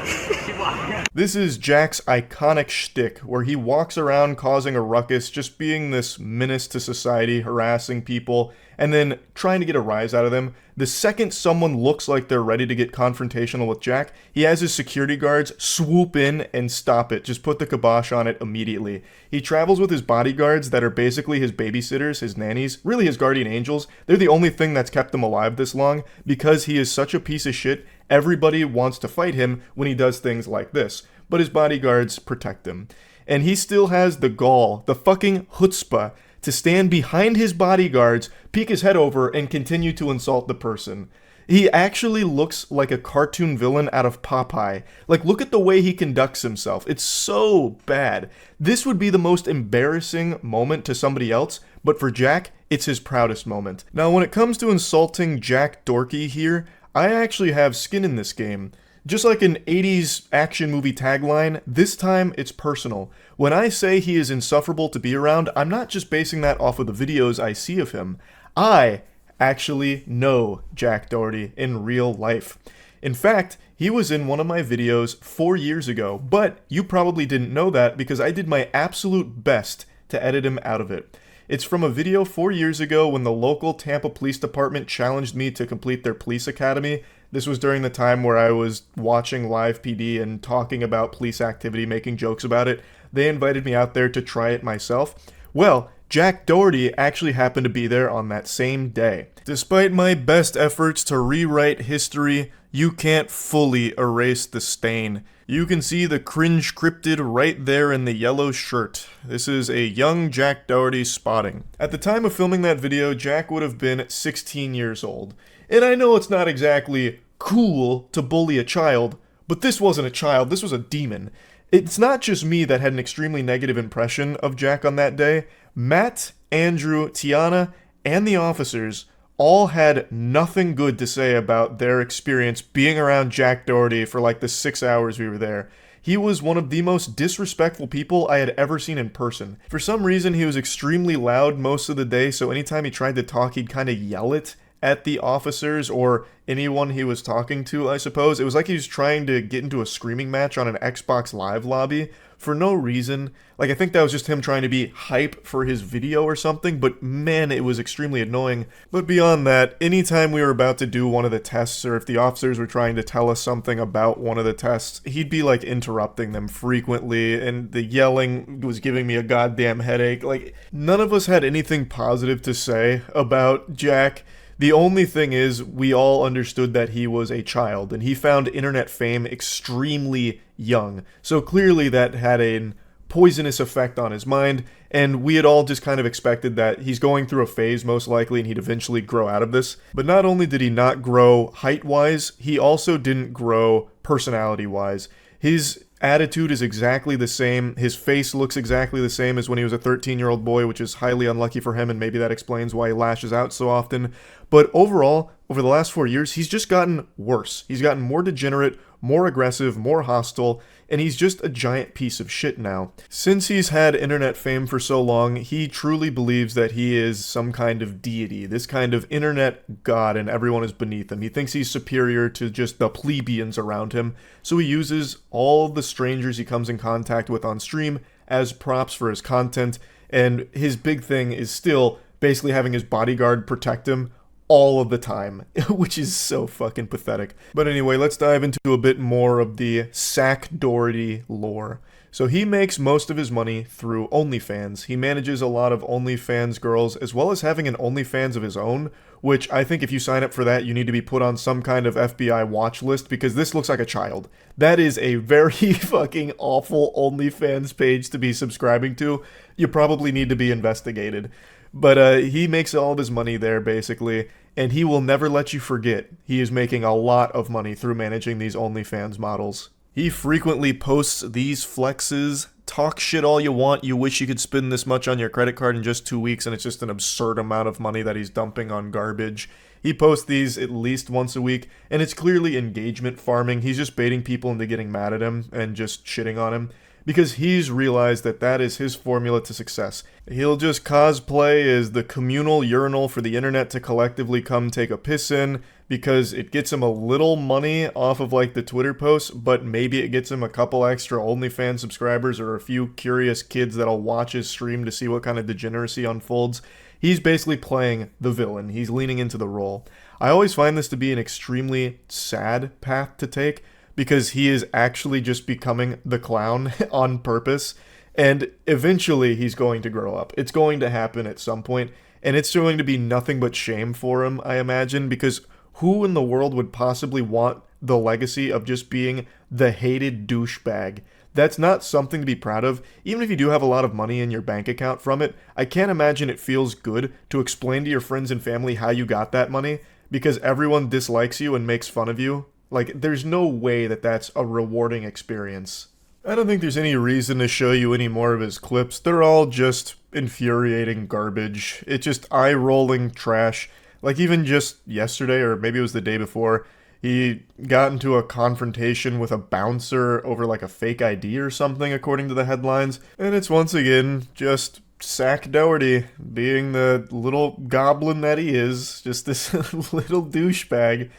This is Jack's iconic shtick, where he walks around causing a ruckus, just being this menace to society, harassing people, and then trying to get a rise out of them. The second someone looks like they're ready to get confrontational with Jack, he has his security guards swoop in and stop it, just put the kibosh on it immediately. He travels with his bodyguards that are basically his babysitters, his nannies, really his guardian angels. They're the only thing that's kept him alive this long, because he is such a piece of shit. Everybody wants to fight him when he does things like this, but his bodyguards protect him. And he still has the gall, the fucking chutzpah, to stand behind his bodyguards, peek his head over, and continue to insult the person. He actually looks like a cartoon villain out of Popeye. Like, look at the way he conducts himself. It's so bad. This would be the most embarrassing moment to somebody else, but for Jack, it's his proudest moment. Now, when it comes to insulting Jack Dorky here, I actually have skin in this game. Just like an 80s action movie tagline, this time it's personal. When I say he is insufferable to be around, I'm not just basing that off of the videos I see of him. I actually know Jack Doherty in real life. In fact, he was in one of my videos 4 years ago, but you probably didn't know that because I did my absolute best to edit him out of it. It's from a video 4 years ago when the local Tampa Police Department challenged me to complete their police academy. This was during the time where I was watching live PD and talking about police activity, making jokes about it. They invited me out there to try it myself. Well, Jack Doherty actually happened to be there on that same day. Despite my best efforts to rewrite history, you can't fully erase the stain. You can see the cringe cryptid right there in the yellow shirt. This is a young Jack Doherty spotting. At the time of filming that video, Jack would have been 16 years old. And I know it's not exactly cool to bully a child, but this wasn't a child, this was a demon. It's not just me that had an extremely negative impression of Jack on that day. Matt, Andrew, Tiana, and the officers all had nothing good to say about their experience being around Jack Doherty for like the 6 hours we were there. He was one of the most disrespectful people I had ever seen in person. For some reason, he was extremely loud most of the day, so anytime he tried to talk, he'd kind of yell it at the officers or anyone he was talking to, I suppose. It was like he was trying to get into a screaming match on an Xbox Live lobby for no reason. Like, I think that was just him trying to be hype for his video or something, but man, it was extremely annoying. But beyond that, anytime we were about to do one of the tests, or if the officers were trying to tell us something about one of the tests, he'd be like interrupting them frequently, and the yelling was giving me a goddamn headache. Like, none of us had anything positive to say about Jack. The only thing is, we all understood that he was a child, and he found internet fame extremely young. So clearly that had a poisonous effect on his mind, and we had all just kind of expected that he's going through a phase most likely, and he'd eventually grow out of this. But not only did he not grow height-wise, he also didn't grow personality-wise. His attitude is exactly the same. His face looks exactly the same as when he was a 13-year-old boy, which is highly unlucky for him, and maybe that explains why he lashes out so often. But overall, over the last 4 years, he's just gotten worse. He's gotten more degenerate, more aggressive, more hostile, and he's just a giant piece of shit now. Since he's had internet fame for so long, he truly believes that he is some kind of deity, this kind of internet god, and everyone is beneath him. He thinks he's superior to just the plebeians around him, so he uses all the strangers he comes in contact with on stream as props for his content, and his big thing is still basically having his bodyguard protect him all of the time, which is so fucking pathetic. But anyway, let's dive into a bit more of the Sack Doherty lore. So he makes most of his money through OnlyFans. He manages a lot of OnlyFans girls, as well as having an OnlyFans of his own, which I think if you sign up for that, you need to be put on some kind of FBI watch list, because this looks like a child. That is a very fucking awful OnlyFans page to be subscribing to. You probably need to be investigated. But he makes all of his money there, basically, and he will never let you forget he is making a lot of money through managing these OnlyFans models. He frequently posts these flexes, talk shit all you want, you wish you could spend this much on your credit card in just 2 weeks, and it's just an absurd amount of money that he's dumping on garbage. He posts these at least once a week, and it's clearly engagement farming. He's just baiting people into getting mad at him and just shitting on him, because he's realized that that is his formula to success. He'll just cosplay as the communal urinal for the internet to collectively come take a piss in, because it gets him a little money off of like the Twitter posts, but maybe it gets him a couple extra OnlyFans subscribers or a few curious kids that'll watch his stream to see what kind of degeneracy unfolds. He's basically playing the villain. He's leaning into the role. I always find this to be an extremely sad path to take, because he is actually just becoming the clown on purpose, and eventually he's going to grow up. It's going to happen at some point, and it's going to be nothing but shame for him, I imagine, because who in the world would possibly want the legacy of just being the hated douchebag? That's not something to be proud of. Even if you do have a lot of money in your bank account from it, I can't imagine it feels good to explain to your friends and family how you got that money, because everyone dislikes you and makes fun of you. Like, there's no way that that's a rewarding experience. I don't think there's any reason to show you any more of his clips. They're all just infuriating garbage. It's just eye-rolling trash. Like, even just yesterday, or maybe it was the day before, he got into a confrontation with a bouncer over, like, a fake ID or something, according to the headlines. And it's once again just Sack Doherty being the little goblin that he is. Just this little douchebag.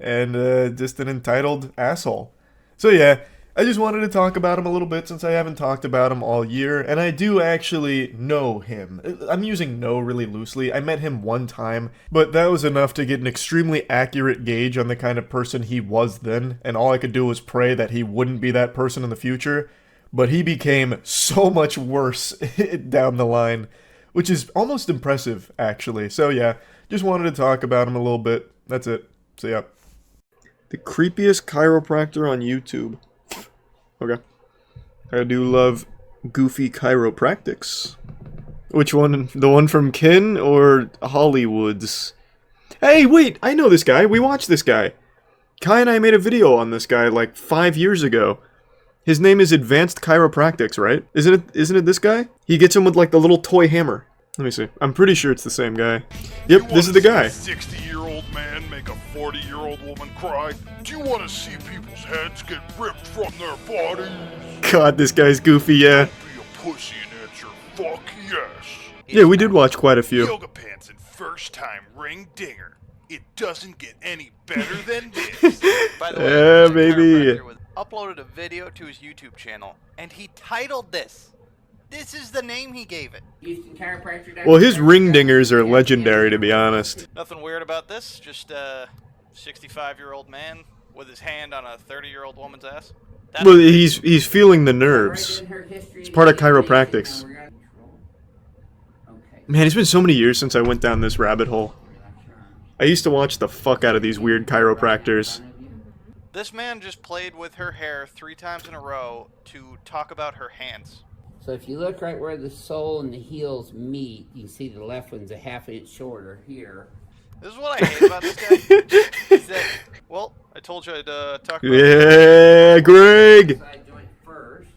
And just an entitled asshole. So yeah, I just wanted to talk about him a little bit since I haven't talked about him all year, and I do actually know him. I'm using know really loosely. I met him one time, but that was enough to get an extremely accurate gauge on the kind of person he was then, and all I could do was pray that he wouldn't be that person in the future. But he became so much worse down the line, which is almost impressive, actually. So yeah, just wanted to talk about him a little bit. That's it. So yeah. The creepiest chiropractor on YouTube. Okay. I do love goofy chiropractics. Which one? The one from Ken or Hollywood's? Hey, wait! I know this guy. We watched this guy. Kai and I made a video on this guy like 5 years ago. His name is Advanced Chiropractics, right? Isn't it this guy? He gets him with like the little toy hammer. Let me see. I'm pretty sure it's the same guy. Yep, this is the guy. 60-year-old man make a 40-year-old woman cry? Do you want to see people's heads get ripped from their bodies? God, this guy's goofy, yeah. Be a pussy and answer, fuck yes. Yeah, we did watch quite a few. Yoga pants and first time ring dinger. It doesn't get any better than this. By the way, yeah, baby. Uploaded a video to his YouTube channel, and he titled this. This is the name he gave it. Well, his ring dingers are legendary, to be honest. Nothing weird about this. Just a 65-year-old man with his hand on a 30-year-old woman's ass. Well, he's feeling the nerves. It's part of chiropractics. Man, it's been so many years since I went down this rabbit hole. I used to watch the fuck out of these weird chiropractors. This man just played with her hair 3 times in a row to talk about her hands. So if you look right where the sole and the heels meet, you can see the left one's a ½ inch shorter here. This is what I hate about this guy. Is that, well, I told you I'd talk about Yeah, Greg! Side joint first.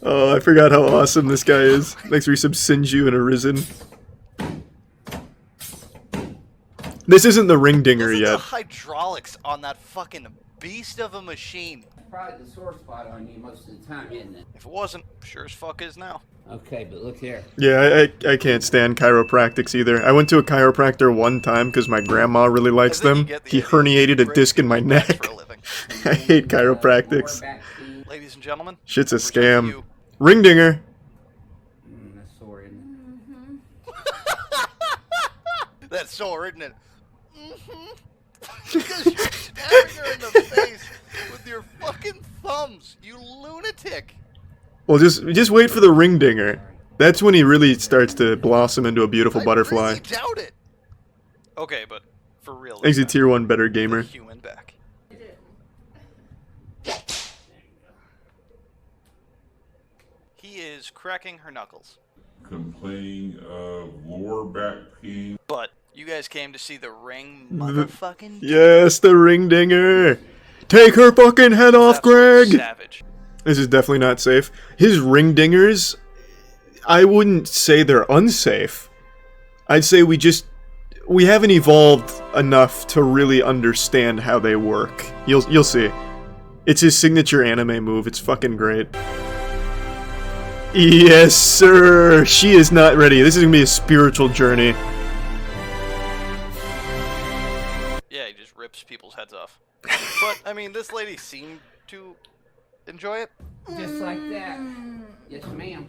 Oh, I forgot how awesome this guy is. Makes me some Sinju and Arisen. This isn't the ring dinger Listen yet. to the hydraulics on that fucking beast of a machine. Probably the sore spot on you most of the time, isn't it? If it wasn't, sure as fuck is now. Okay, but look here. Yeah, I can't stand chiropractics either. I went to a chiropractor one time because my grandma really likes them. He herniated a disc in my neck. I hate chiropractics. Ladies and gentlemen, Shit's a scam. Ring dinger. That's soul, isn't it? Because you're stabbing her in the face with your fucking thumbs, you lunatic. Well, just wait for the ring dinger. That's when he really starts to blossom into a beautiful butterfly. I really doubt it. Okay, but for real. Makes you tier 1 better gamer. Human back. He is cracking her knuckles. Complain of lower back pain. But you guys came to see the ring motherfucking Yes, the ring dinger. Take her fucking head off, Greg. savage. This is definitely not safe. His ring dingers, I wouldn't say they're unsafe. I'd say we haven't evolved enough to really understand how they work. You'll see. It's his signature anime move. It's fucking great. Yes, sir. She is not ready. This is gonna be a spiritual journey. Yeah, he just rips people's heads off. But I mean, this lady seemed to enjoy it. Just like that. Yes, ma'am.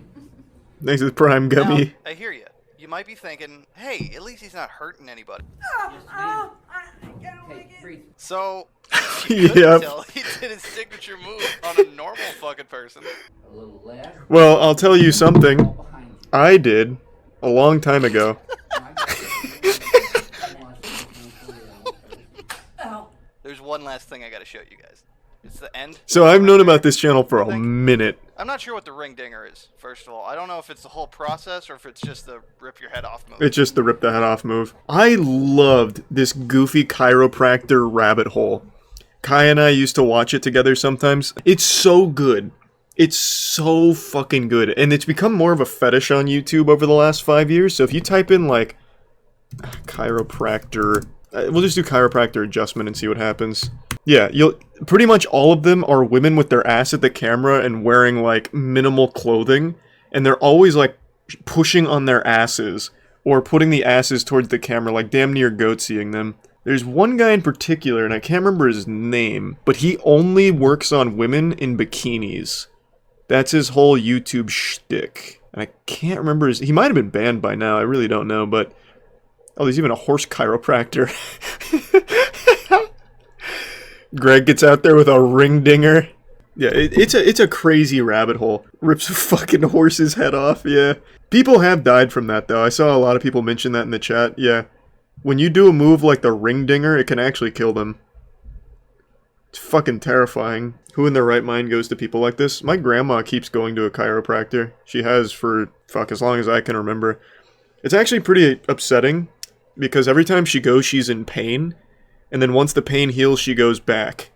Thanks to the Prime Gummy. Now, I hear you. You might be thinking, hey, at least he's not hurting anybody. Okay, breathe. So, you couldn't tell he did his signature move on a normal fucking person. A little left. Well, I'll tell you something. I did a long time ago. There's one last thing I gotta show you guys. It's the end. So I've known about this channel for a minute. I'm not sure what the ring dinger is, first of all. I don't know if it's the whole process or if it's just the rip your head off move. It's just the rip the head off move. I loved this goofy chiropractor rabbit hole. Kai and I used to watch it together sometimes. It's so good. It's so fucking good. And it's become more of a fetish on YouTube over the last 5 years. So if you type in, like, chiropractor... we'll just do chiropractor adjustment and see what happens. Yeah, pretty much all of them are women with their ass at the camera and wearing, like, minimal clothing. And they're always, like, pushing on their asses. Or putting the asses towards the camera, like damn near goat-seeing them. There's one guy in particular, and I can't remember his name, but he only works on women in bikinis. That's his whole YouTube shtick. And I can't remember his... He might have been banned by now, I really don't know, but... Oh, there's even a horse chiropractor. Greg gets out there with a ring dinger. Yeah, it's a crazy rabbit hole. Rips a fucking horse's head off, yeah. People have died from that, though. I saw a lot of people mention that in the chat, yeah. When you do a move like the ring dinger, it can actually kill them. It's fucking terrifying. Who in their right mind goes to people like this? My grandma keeps going to a chiropractor. She has for, fuck, as long as I can remember. It's actually pretty upsetting, because every time she goes, she's in pain. And then once the pain heals, she goes back.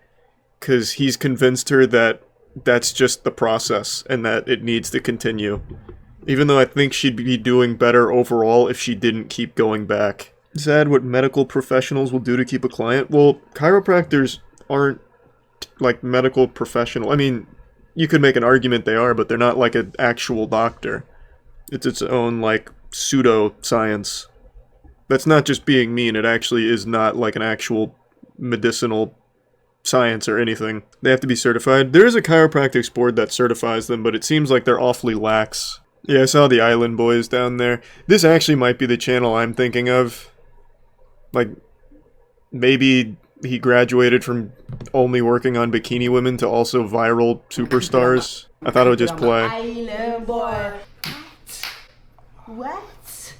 Because he's convinced her that that's just the process, and that it needs to continue. Even though I think she'd be doing better overall if she didn't keep going back. Sad what medical professionals will do to keep a client. Well, chiropractors aren't, like, medical professional. I mean, you could make an argument they are, but they're not like an actual doctor. It's its own, like, pseudo-science. That's not just being mean, it actually is not like an actual medicinal science or anything. They have to be certified. There is a chiropractics board that certifies them, but it seems like they're awfully lax. Yeah, I saw the Island Boys down there. This actually might be the channel I'm thinking of. Like, maybe he graduated from only working on bikini women to also viral superstars. I thought it would just play. Island boy. What?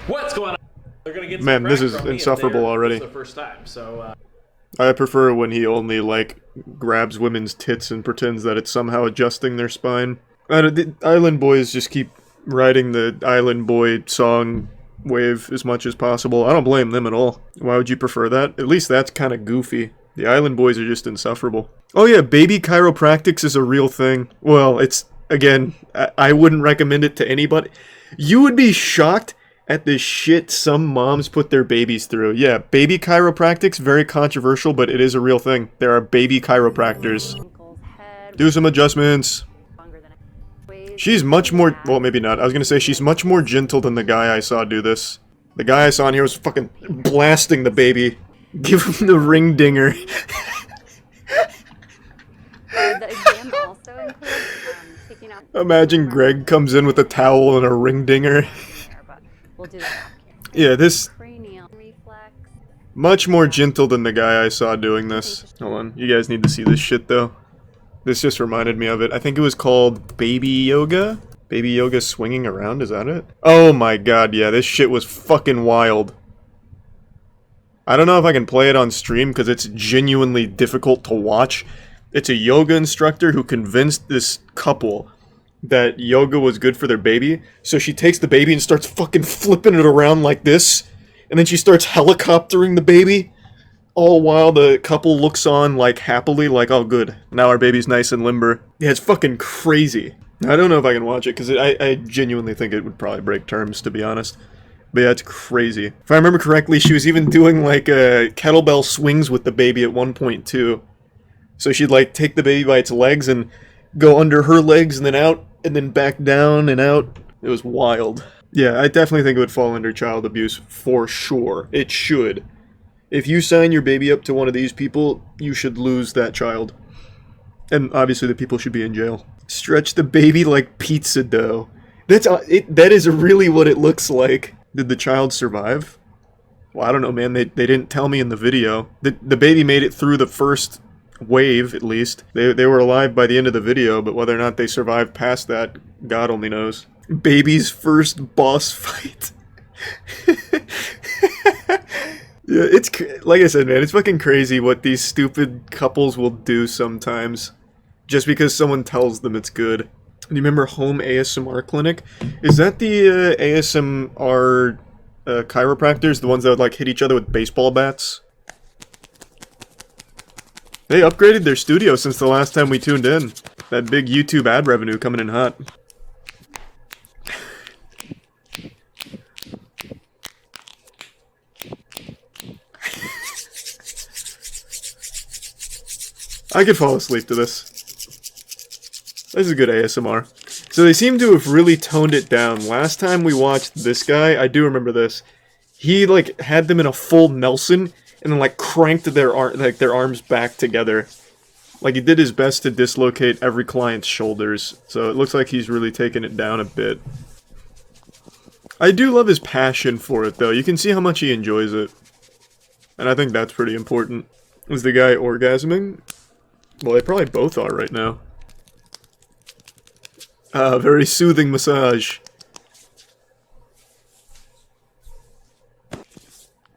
What's going on? They're gonna get Man, this is insufferable already. The first time, so. I prefer when he only, like, grabs women's tits and pretends that it's somehow adjusting their spine. The Island Boys just keep riding the Island Boy song wave as much as possible. I don't blame them at all. Why would you prefer that? At least that's kind of goofy. The Island Boys are just insufferable. Oh yeah, baby chiropractics is a real thing. Well, it's, again, I wouldn't recommend it to anybody. You would be shocked at the shit some moms put their babies through. Yeah, baby chiropractics, very controversial, but it is a real thing. There are baby chiropractors. Do some adjustments. She's much more, well, maybe not. I was gonna say she's much more gentle than the guy I saw do this. The guy I saw in here was fucking blasting the baby. Give him the ring dinger. The exam also includes taking out... Imagine Greg comes in with a towel and a ring dinger. We'll do that. Yeah, this cranial reflex. much more gentle than the guy I saw doing this. Hold on, you guys need to see this shit though. This just reminded me of it. I think it was called Baby Yoga? Baby Yoga swinging around, is that it? Oh my god, yeah, this shit was fucking wild. I don't know if I can play it on stream because it's genuinely difficult to watch. It's a yoga instructor who convinced this couple that yoga was good for their baby. So she takes the baby and starts fucking flipping it around like this. And then she starts helicoptering the baby. All while the couple looks on like happily, like, oh good, now our baby's nice and limber. Yeah, it's fucking crazy. I don't know if I can watch it because I genuinely think it would probably break terms, to be honest. But yeah, it's crazy. If I remember correctly, she was even doing like kettlebell swings with the baby at one point too. So she'd like take the baby by its legs and go under her legs and then out and then back down and out. It was wild. Yeah, I definitely think it would fall under child abuse for sure. It should. If you sign your baby up to one of these people, you should lose that child. And obviously the people should be in jail. Stretch the baby like pizza dough. That is really what it looks like. Did the child survive? Well, I don't know, man. They didn't tell me in the video. The baby made it through the first wave, at least. They were alive by the end of the video, but whether or not they survived past that, God only knows. Baby's first boss fight. Yeah, it's, like I said, man, it's fucking crazy what these stupid couples will do sometimes. Just because someone tells them it's good. Do you remember Home ASMR Clinic? Is that the ASMR chiropractors? The ones that would like hit each other with baseball bats? They upgraded their studio since the last time we tuned in. That big YouTube ad revenue coming in hot. I could fall asleep to this. This is good ASMR. So they seem to have really toned it down. Last time we watched this guy, I do remember this. He like had them in a full Nelson and then like cranked their arms back together. Like he did his best to dislocate every client's shoulders. So it looks like he's really taken it down a bit. I do love his passion for it though. You can see how much he enjoys it. And I think that's pretty important. Is the guy orgasming? Well, they probably both are right now. Very soothing massage.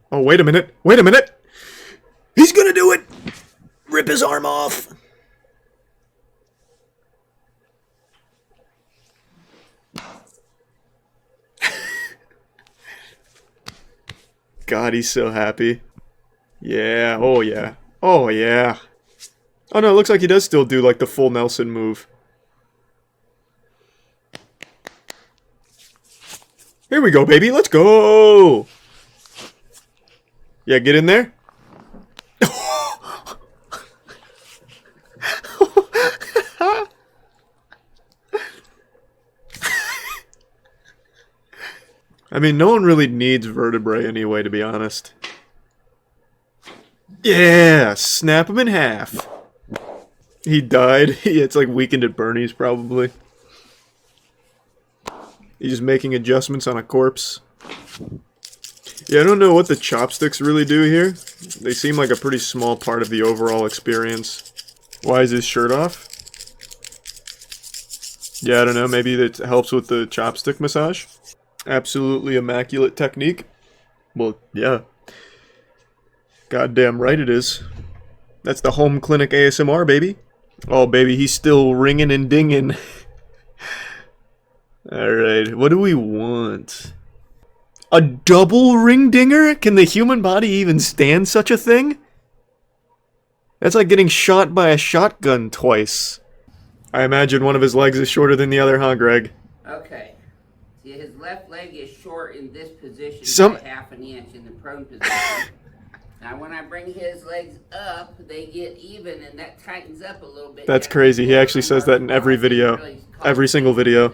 Oh, wait a minute. Wait a minute! He's gonna do it! Rip his arm off! God, he's so happy. Yeah, oh yeah. Oh yeah. Oh no, it looks like he does still do like the full Nelson move. Here we go, baby. Let's go. Yeah, get in there. I mean, no one really needs vertebrae anyway, to be honest. Yeah, snap him in half. He died. Yeah, it's like Weekend at Bernie's, probably. He's just making adjustments on a corpse. Yeah, I don't know what the chopsticks really do here. They seem like a pretty small part of the overall experience. Why is his shirt off? Yeah, I don't know. Maybe that helps with the chopstick massage. Absolutely immaculate technique. Well, yeah. Goddamn right it is. That's the home clinic ASMR, baby. Oh, baby, he's still ringing and dinging. Alright, what do we want? A double ring dinger? Can the human body even stand such a thing? That's like getting shot by a shotgun twice. I imagine one of his legs is shorter than the other, huh, Greg? Okay. See, his left leg is short in this position by half an inch in the prone position. Now, when I bring his legs up, they get even, and that tightens up a little bit. That's crazy. He actually says that in every video. Every single video.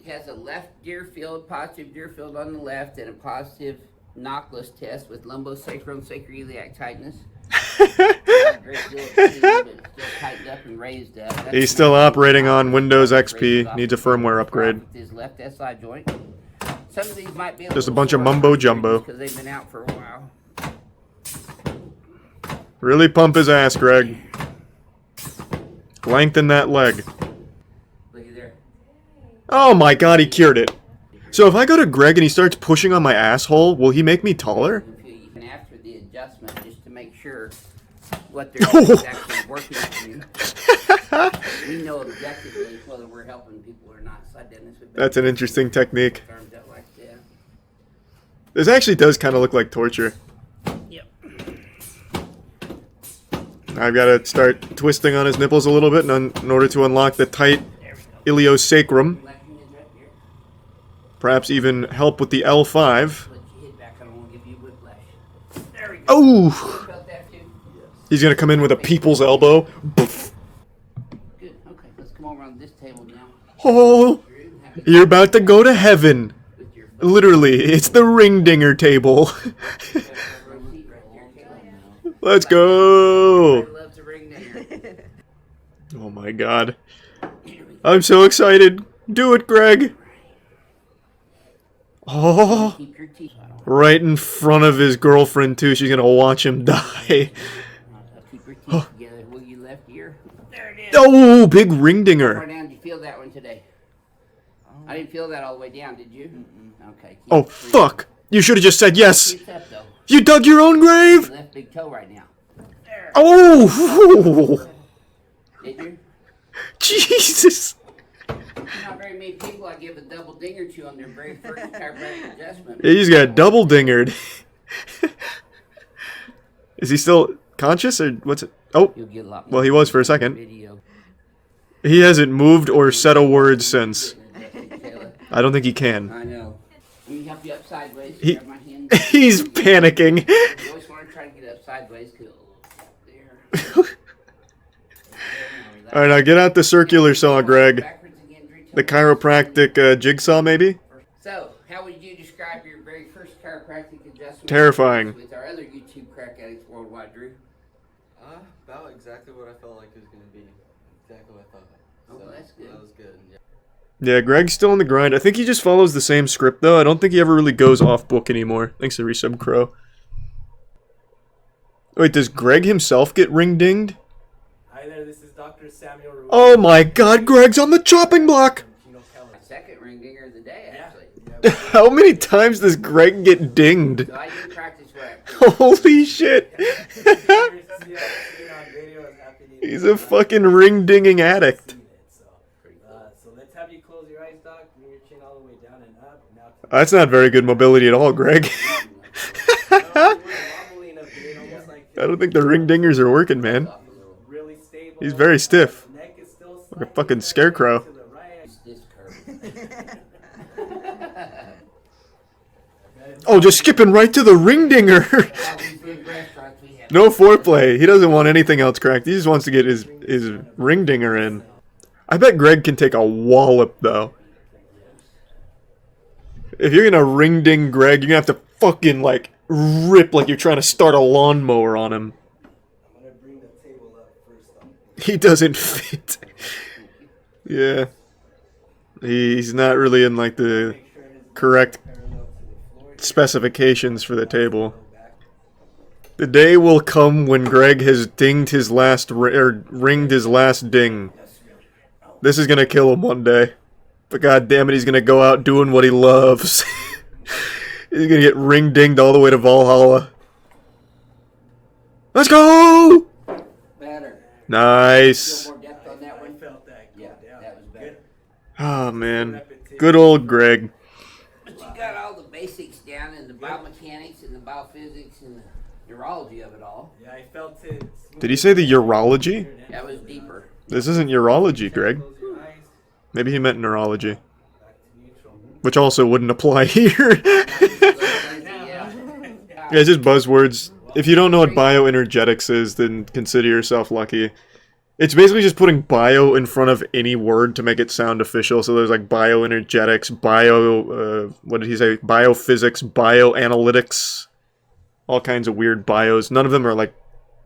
He has a left deer field, positive deer field on the left, and a positive knockless test with lumbosacroiliac tightness. He's still operating on Windows XP. Needs a firmware upgrade. His left SI joint. Some of these might be Just a bunch of mumbo jumbo. because they've been out for a while. Really pump his ass, Greg. Lengthen that leg. Look at there. Oh my god, he cured it. So if I go to Greg and he starts pushing on my asshole, will he make me taller? And after the adjustment, just to make sure what they're doing is actually working for you. We know objectively whether we're helping people or not. So I did this with That's an interesting technique. arms out like that. This actually does kind of look like torture. Yep. I've got to start twisting on his nipples a little bit in order to unlock the tight iliosacrum. Perhaps even help with the L5. Oh! He's gonna come in with a people's elbow. Boof. Good. Okay, let's come over on this table now. Oh! You're about to go to heaven. Literally, it's the ring dinger table. Let's go! Oh my god. I'm so excited. Do it, Greg. Oh, right in front of his girlfriend too. She's gonna watch him die. Oh, oh, big ring dinger. Far down, did you feel that one today? I didn't feel that all the way down, did you? Okay. Oh fuck! You should have just said yes. Up, though. You dug your own grave. Left big toe right now. Oh! Did you? Jesus! Not very many people I give a double dinger to on their very first chiropractic adjustment. Yeah, he's got double dingered. Is he still conscious or what's it? Oh, well, he was for a second. He hasn't moved or said a word since. I don't think he can. I know. Let me help you up sideways. He, Grab my hand. he's panicking. You always want to try to get up sideways. There. Alright, now get out the circular saw, Greg. The chiropractic jigsaw, maybe? So, how would you describe your very first chiropractic adjustment? Terrifying. With our other YouTube crack addicts worldwide, Drew? About exactly what I felt like it was going to be. Exactly what I thought. Oh, well, that's good. That was good. Yeah, Greg's still on the grind. I think he just follows the same script, though. I don't think he ever really goes off book anymore. Thanks to Resub Crow. Wait, does Greg himself get ring-dinged? Hi there, this is Dr. Samuel Ruiz. Oh my god, Greg's on the chopping block! Second ring dinger of the day, actually. How many times does Greg get dinged? So I do practice what Holy shit! He's a fucking ring-dinging addict. So let's have you close your eyes, Doc. Bring your chin all the way down and up. Now That's not very good mobility at all, Greg. I don't think the ring dingers are working, man. He's very stiff. Like a fucking scarecrow. Oh, just skipping right to the ring dinger. No foreplay. He doesn't want anything else cracked. He just wants to get his ring dinger in. I bet Greg can take a wallop, though. If you're gonna ring ding Greg, you're gonna have to fucking, like, rip like you're trying to start a lawnmower on him. He doesn't fit. Yeah. He's not really in, like, the correct specifications for the table. The day will come when Greg has dinged his last, or ringed his last ding. This is gonna kill him one day. But god damn it, he's gonna go out doing what he loves. He's gonna get ring-dinged all the way to Valhalla. Let's go! Better. Nice. Oh man. Good old Greg. But you got all the basics down in the biomechanics and the biophysics and the neurology of it all. Yeah, I felt it. Did he say the urology? That was deeper. This isn't urology, Greg. Maybe he meant neurology. Which also wouldn't apply here. Yeah, it's just buzzwords. If you don't know what bioenergetics is, then consider yourself lucky. It's basically just putting bio in front of any word to make it sound official. So there's like bioenergetics, what did he say? Biophysics, bioanalytics. All kinds of weird bios. None of them are like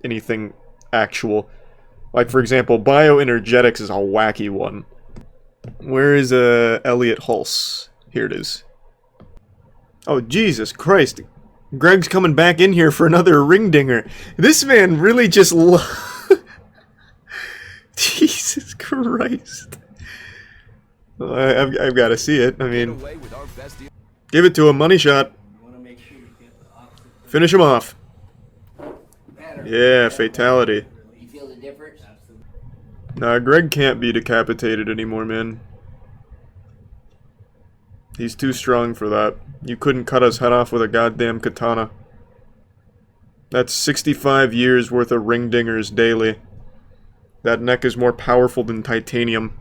anything actual. Like, for example, bioenergetics is a wacky one. Where is Elliot Hulse? Here it is. Oh, Jesus Christ. Greg's coming back in here for another ring dinger. This man really just Jesus Christ. I've got to see it. I mean, give it to him. Money shot. Finish him off. Yeah, fatality. You feel the difference? Nah, Greg can't be decapitated anymore, man. He's too strong for that. You couldn't cut his head off with a goddamn katana. That's 65 years worth of ring dingers daily. That neck is more powerful than titanium.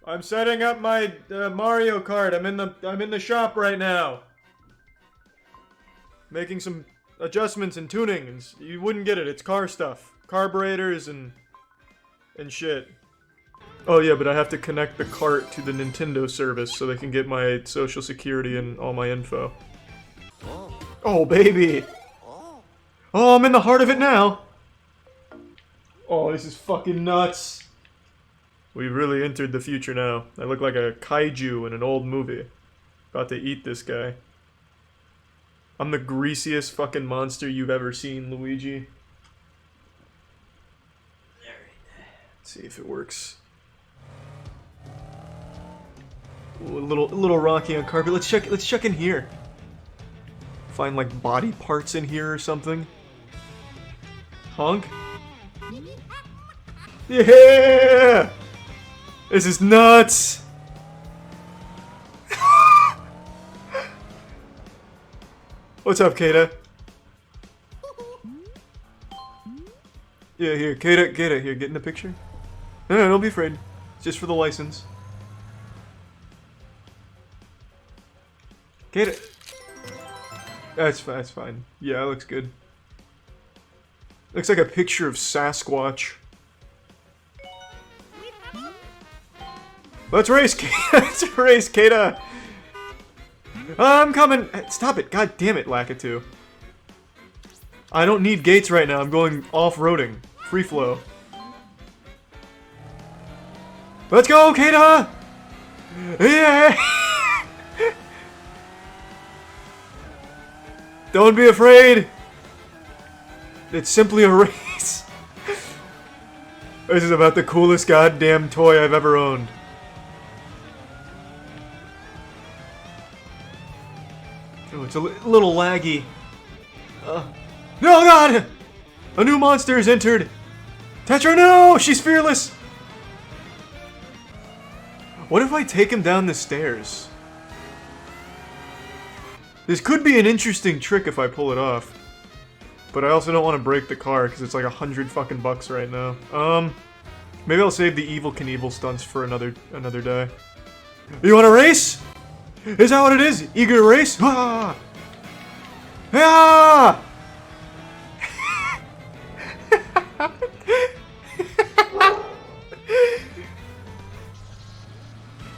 I'm setting up my Mario Kart. I'm in the shop right now. Making some adjustments and tunings. You wouldn't get it. It's car stuff. Carburetors and shit. Oh yeah, but I have to connect the cart to the Nintendo service so they can get my social security and all my info. Oh, baby! Oh, I'm in the heart of it now! Oh, this is fucking nuts. We've really entered the future now. I look like a kaiju in an old movie. About to eat this guy. I'm the greasiest fucking monster you've ever seen, Luigi. Let's see if it works. Ooh, a little rocky on carpet. Let's check in here. Find like body parts in here or something. Honk. Yeah! This is nuts! What's up, Kata? Yeah, here, Kata, here, get in the picture. No, don't be afraid. It's just for the license. Kata. That's fine. Yeah, it looks good. Looks like a picture of Sasquatch. Let's race, Kata! Let's race, Kata! I'm coming! Stop it! God damn it, Lakitu. I don't need gates right now. I'm going off-roading. Free flow. Let's go, Kata! Yeah! Don't be afraid! It's simply a race. This is about the coolest goddamn toy I've ever owned. Oh, it's a little laggy. No, God! A new monster has entered! Tetra, no! She's fearless! What if I take him down the stairs? This could be an interesting trick if I pull it off. But I also don't want to break the car, because it's like $100 fucking bucks right now. Maybe I'll save the Evil Knievel stunts for another day. You want to race? Is that what it is? Eager to race? Ah! Ah!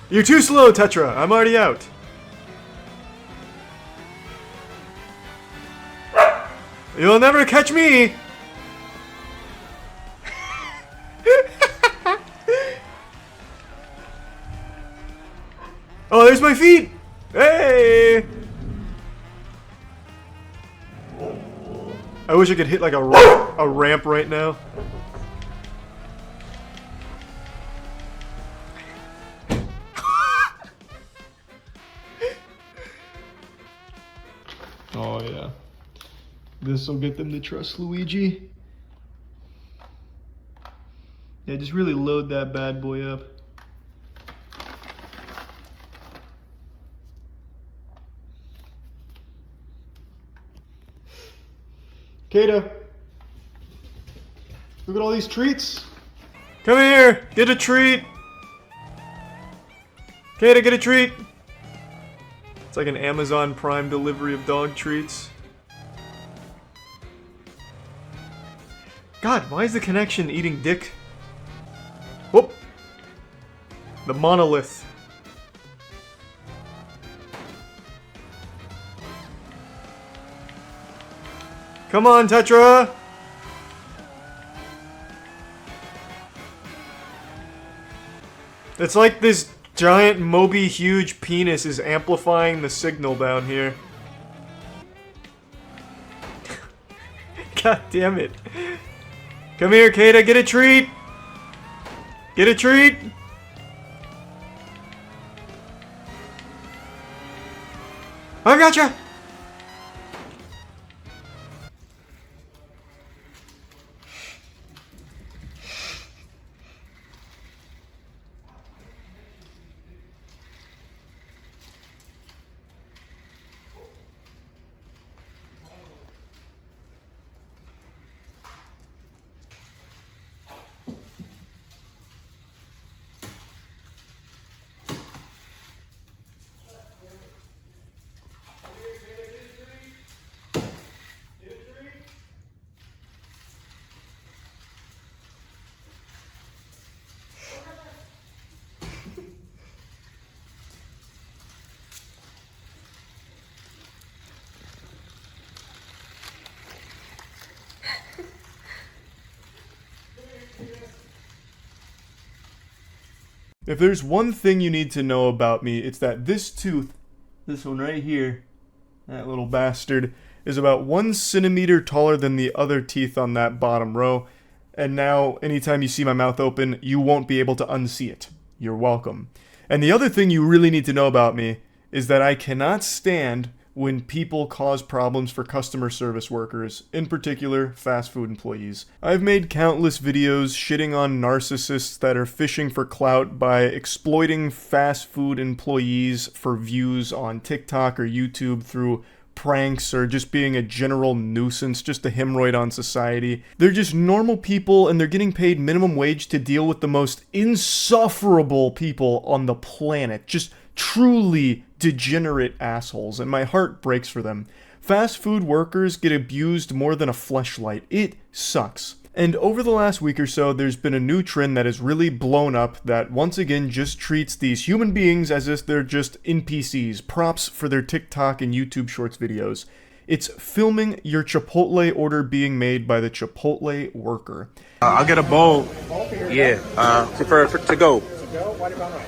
You're too slow, Tetra. I'm already out. You'll never catch me! Oh, there's my feet! Hey! I wish I could hit like a ramp right now. Oh yeah. This'll get them to trust Luigi. Yeah, just really load that bad boy up. Kata, look at all these treats. Come here, get a treat. Kata, get a treat. It's like an Amazon Prime delivery of dog treats. God, why is the connection eating dick? Whoop! The monolith. Come on, Tetra! It's like this giant Moby huge penis is amplifying the signal down here. God damn it. Come here, Kata, get a treat! Get a treat! I gotcha! If there's one thing you need to know about me, it's that this tooth, this one right here, that little bastard, is about 1 centimeter taller than the other teeth on that bottom row. And now, anytime you see my mouth open, you won't be able to unsee it. You're welcome. And the other thing you really need to know about me is that I cannot stand when people cause problems for customer service workers, in particular, fast food employees. I've made countless videos shitting on narcissists that are fishing for clout by exploiting fast food employees for views on TikTok or YouTube through pranks or just being a general nuisance, just a hemorrhoid on society. They're just normal people and they're getting paid minimum wage to deal with the most insufferable people on the planet. Just truly degenerate assholes, and my heart breaks for them. Fast food workers get abused more than a fleshlight. It sucks. And over the last week or so, there's been a new trend that has really blown up that once again just treats these human beings as if they're just NPCs, props for their TikTok and YouTube Shorts videos. It's filming your Chipotle order being made by the Chipotle worker. I'll get a bowl. Yeah, to go.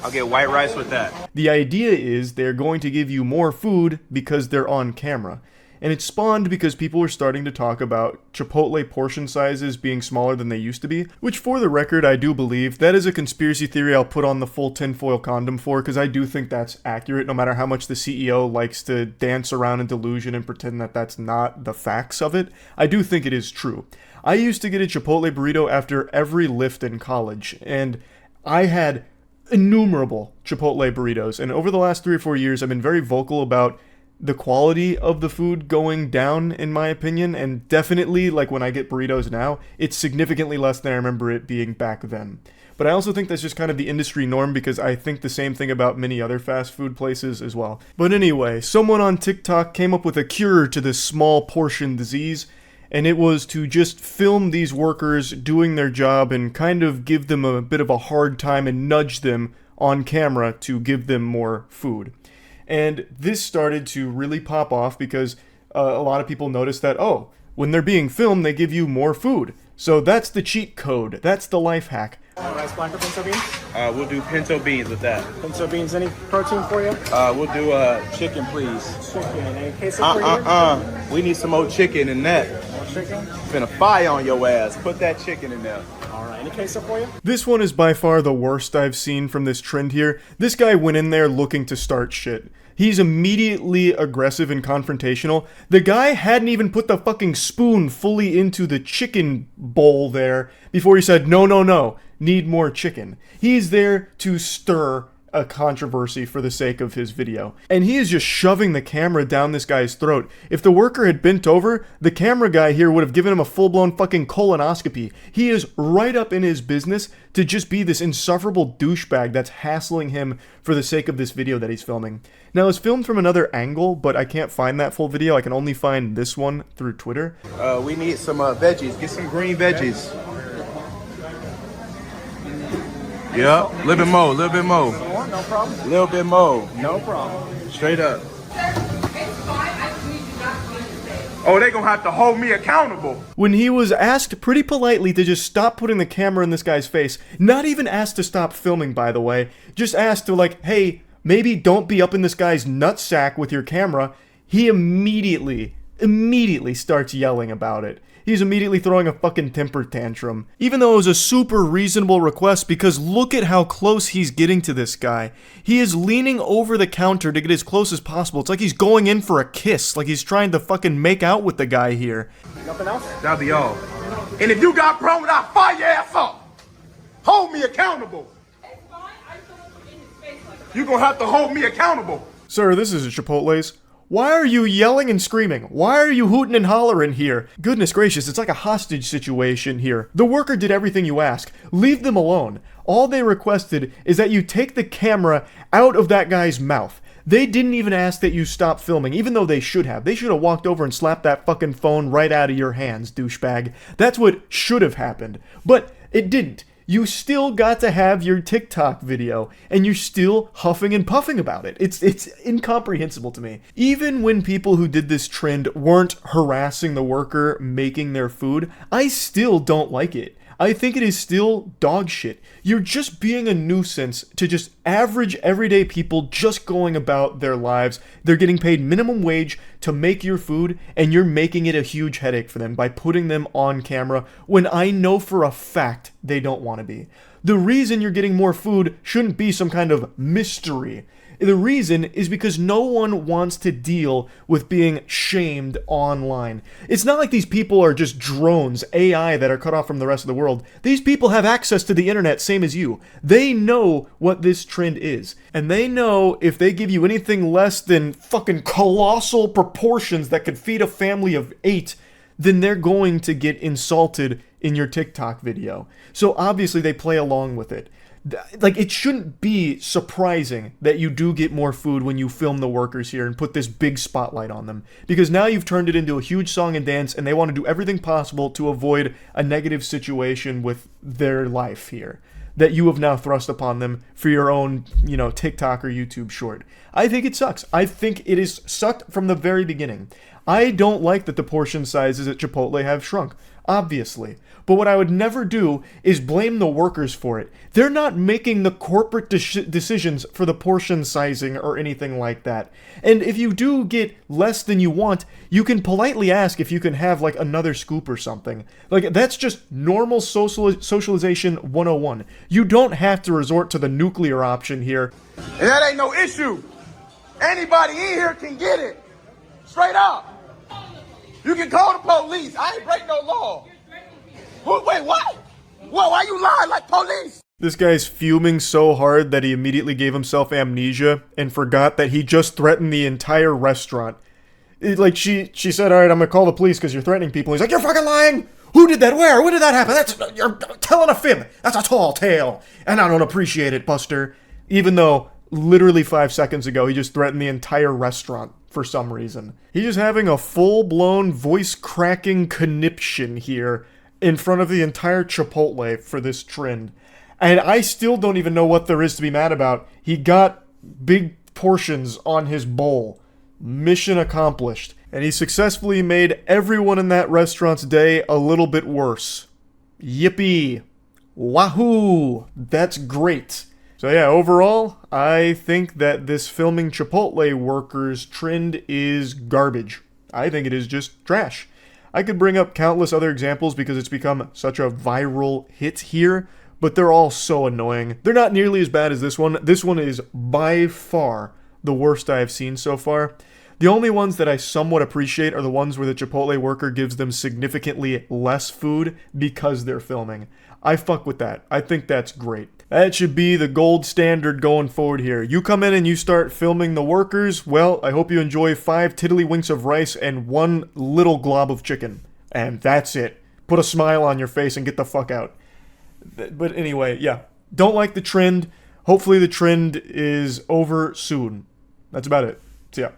I'll get white rice with that. The idea is they're going to give you more food because they're on camera. And it spawned because people were starting to talk about Chipotle portion sizes being smaller than they used to be, which for the record I do believe. That is a conspiracy theory I'll put on the full tinfoil condom for, because I do think that's accurate, no matter how much the CEO likes to dance around in delusion and pretend that that's not the facts of it. I do think it is true. I used to get a Chipotle burrito after every lift in college, and I had innumerable Chipotle burritos, and over the last 3 or 4 years I've been very vocal about the quality of the food going down, in my opinion, and definitely, like when I get burritos now, it's significantly less than I remember it being back then. But I also think that's just kind of the industry norm, because I think the same thing about many other fast food places as well. But anyway, someone on TikTok came up with a cure to this small portion disease, and it was to just film these workers doing their job and kind of give them a bit of a hard time and nudge them on camera to give them more food. And this started to really pop off because a lot of people noticed that, oh, when they're being filmed, they give you more food. So that's the cheat code. That's the life hack. Rice black or pinto beans? We'll do pinto beans with that. Pinto beans, any protein for you? We'll do chicken, please. Chicken, any queso for you? We need some more chicken in that. More chicken? Finna fire on your ass. Put that chicken in there. Alright, any queso for you? This one is by far the worst I've seen from this trend here. This guy went in there looking to start shit. He's immediately aggressive and confrontational. The guy hadn't even put the fucking spoon fully into the chicken bowl there before he said, no, need more chicken. He's there to stir a controversy for the sake of his video. And he is just shoving the camera down this guy's throat. If the worker had bent over, the camera guy here would have given him a full-blown fucking colonoscopy. He is right up in his business to just be this insufferable douchebag that's hassling him for the sake of this video that he's filming. Now, it's filmed from another angle, but I can't find that full video. I can only find this one through Twitter. We need some veggies. Get some green veggies. Yep, little bit more. No problem. Little bit more. No problem. Straight up. Oh, they gonna have to hold me accountable. When he was asked pretty politely to just stop putting the camera in this guy's face, not even asked to stop filming, by the way, just asked to like, hey, maybe don't be up in this guy's nutsack with your camera, he immediately immediately starts yelling about it. He's immediately throwing a fucking temper tantrum. Even though it was a super reasonable request, because look at how close he's getting to this guy. He is leaning over the counter to get as close as possible. It's like he's going in for a kiss, like he's trying to fucking make out with the guy here. Nothing else? That'll be all. And if you got a problem, I'll fire your ass up. Hold me accountable. You're gonna have to hold me accountable. Sir, this is Chipotle's. Why are you yelling and screaming? Why are you hooting and hollering here? Goodness gracious, it's like a hostage situation here. The worker did everything you ask. Leave them alone. All they requested is that you take the camera out of that guy's mouth. They didn't even ask that you stop filming, even though they should have. They should have walked over and slapped that fucking phone right out of your hands, douchebag. That's what should have happened. But it didn't. You still got to have your TikTok video, and you're still huffing and puffing about it. It's incomprehensible to me. Even when people who did this trend weren't harassing the worker making their food, I still don't like it. I think it is still dog shit. You're just being a nuisance to just average everyday people just going about their lives. They're getting paid minimum wage to make your food, and you're making it a huge headache for them by putting them on camera when I know for a fact they don't want to be. The reason you're getting more food shouldn't be some kind of mystery. The reason is because no one wants to deal with being shamed online. It's not like these people are just drones, AI, that are cut off from the rest of the world. These people have access to the internet, same as you. They know what this trend is. And they know if they give you anything less than fucking colossal proportions that could feed a family of 8, then they're going to get insulted in your TikTok video. So obviously they play along with it. Like, it shouldn't be surprising that you do get more food when you film the workers here and put this big spotlight on them. Because now you've turned it into a huge song and dance, and they want to do everything possible to avoid a negative situation with their life here that you have now thrust upon them for your own, TikTok or YouTube short. I think it sucks. I think it is sucked from the very beginning. I don't like that the portion sizes at Chipotle have shrunk, obviously. But what I would never do is blame the workers for it. They're not making the corporate decisions for the portion sizing or anything like that. And if you do get less than you want, you can politely ask if you can have like another scoop or something. Like, that's just normal socialization 101. You don't have to resort to the nuclear option here. And that ain't no issue. Anybody in here can get it. Straight up. You can call the police. I ain't break no law. Wait, what? Why you lying like police? This guy's fuming so hard that he immediately gave himself amnesia and forgot that he just threatened the entire restaurant. She said, all right, I'm gonna call the police because you're threatening people. He's like, you're fucking lying! Who did that? Where? When did that happen? You're telling a fib. That's a tall tale. And I don't appreciate it, Buster. Even though, literally 5 seconds ago, he just threatened the entire restaurant for some reason. He's just having a full-blown voice-cracking conniption here in front of the entire Chipotle for this trend. And I still don't even know what there is to be mad about. He got big portions on his bowl. Mission accomplished. And he successfully made everyone in that restaurant's day a little bit worse. Yippee. Wahoo! That's great. So yeah, overall, I think that this filming Chipotle workers trend is garbage. I think it is just trash. I could bring up countless other examples because it's become such a viral hit here, but they're all so annoying. They're not nearly as bad as this one. This one is by far the worst I have seen so far. The only ones that I somewhat appreciate are the ones where the Chipotle worker gives them significantly less food because they're filming. I fuck with that. I think that's great. That should be the gold standard going forward here. You come in and you start filming the workers, well, I hope you enjoy 5 tiddlywinks of rice and 1 little glob of chicken. And that's it. Put a smile on your face and get the fuck out. But anyway, yeah. Don't like the trend. Hopefully the trend is over soon. That's about it. See ya.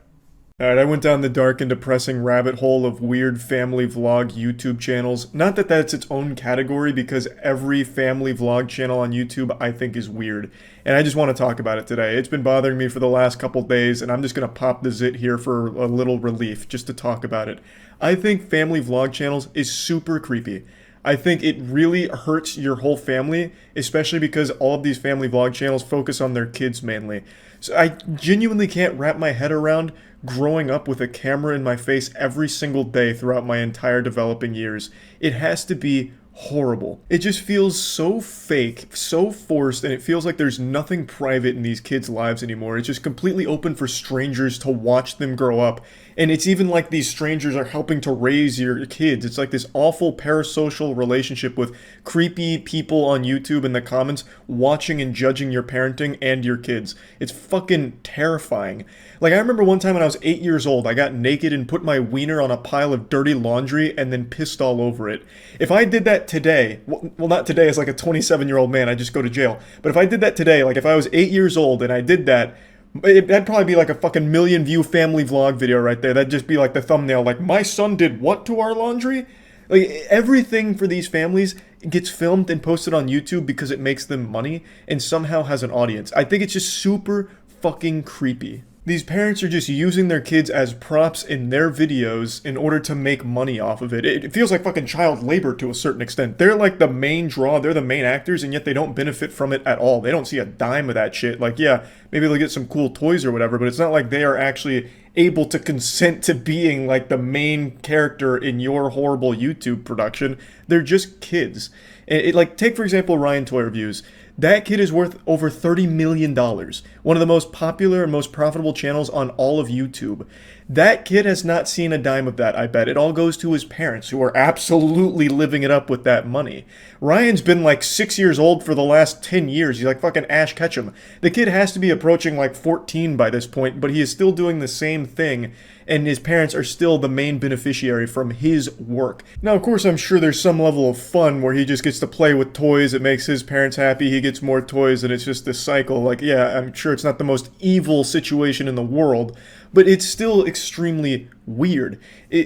Alright, I went down the dark and depressing rabbit hole of weird family vlog YouTube channels. Not that that's its own category, because every family vlog channel on YouTube I think is weird. And I just want to talk about it today. It's been bothering me for the last couple days, and I'm just going to pop the zit here for a little relief, just to talk about it. I think family vlog channels is super creepy. I think it really hurts your whole family, especially because all of these family vlog channels focus on their kids mainly. So I genuinely can't wrap my head around growing up with a camera in my face every single day throughout my entire developing years. It has to be horrible. It just feels so fake, so forced, and it feels like there's nothing private in these kids' lives anymore. It's just completely open for strangers to watch them grow up. And it's even like these strangers are helping to raise your kids. It's like this awful parasocial relationship with creepy people on YouTube in the comments watching and judging your parenting and your kids. It's fucking terrifying. Like, I remember one time when I was 8 years old, I got naked and put my wiener on a pile of dirty laundry and then pissed all over it. If I did that today, well, not today as like a 27-year-old man, I'd just go to jail. But if I did that today, like if I was 8 years old and I did that, that'd probably be like a fucking million view family vlog video right there. That'd just be like the thumbnail, like, my son did what to our laundry? Like, everything for these families gets filmed and posted on YouTube because it makes them money and somehow has an audience. I think it's just super fucking creepy. These parents are just using their kids as props in their videos in order to make money off of it. It feels like fucking child labor to a certain extent. They're like the main draw, they're the main actors, and yet they don't benefit from it at all. They don't see a dime of that shit. Like, yeah, maybe they'll get some cool toys or whatever, but it's not like they are actually able to consent to being like the main character in your horrible YouTube production. They're just kids. Like, take for example Ryan Toy Reviews. That kid is worth over $30 million. One of the most popular and most profitable channels on all of YouTube. That kid has not seen a dime of that, I bet. It all goes to his parents, who are absolutely living it up with that money. Ryan's been like 6 years old for the last 10 years. He's like fucking Ash Ketchum. The kid has to be approaching like 14 by this point, but he is still doing the same thing, and his parents are still the main beneficiary from his work. Now, of course, I'm sure there's some level of fun where he just gets to play with toys. It makes his parents happy. He gets more toys, and it's just this cycle. Like, yeah, I'm sure it's not the most evil situation in the world, but it's still extremely weird.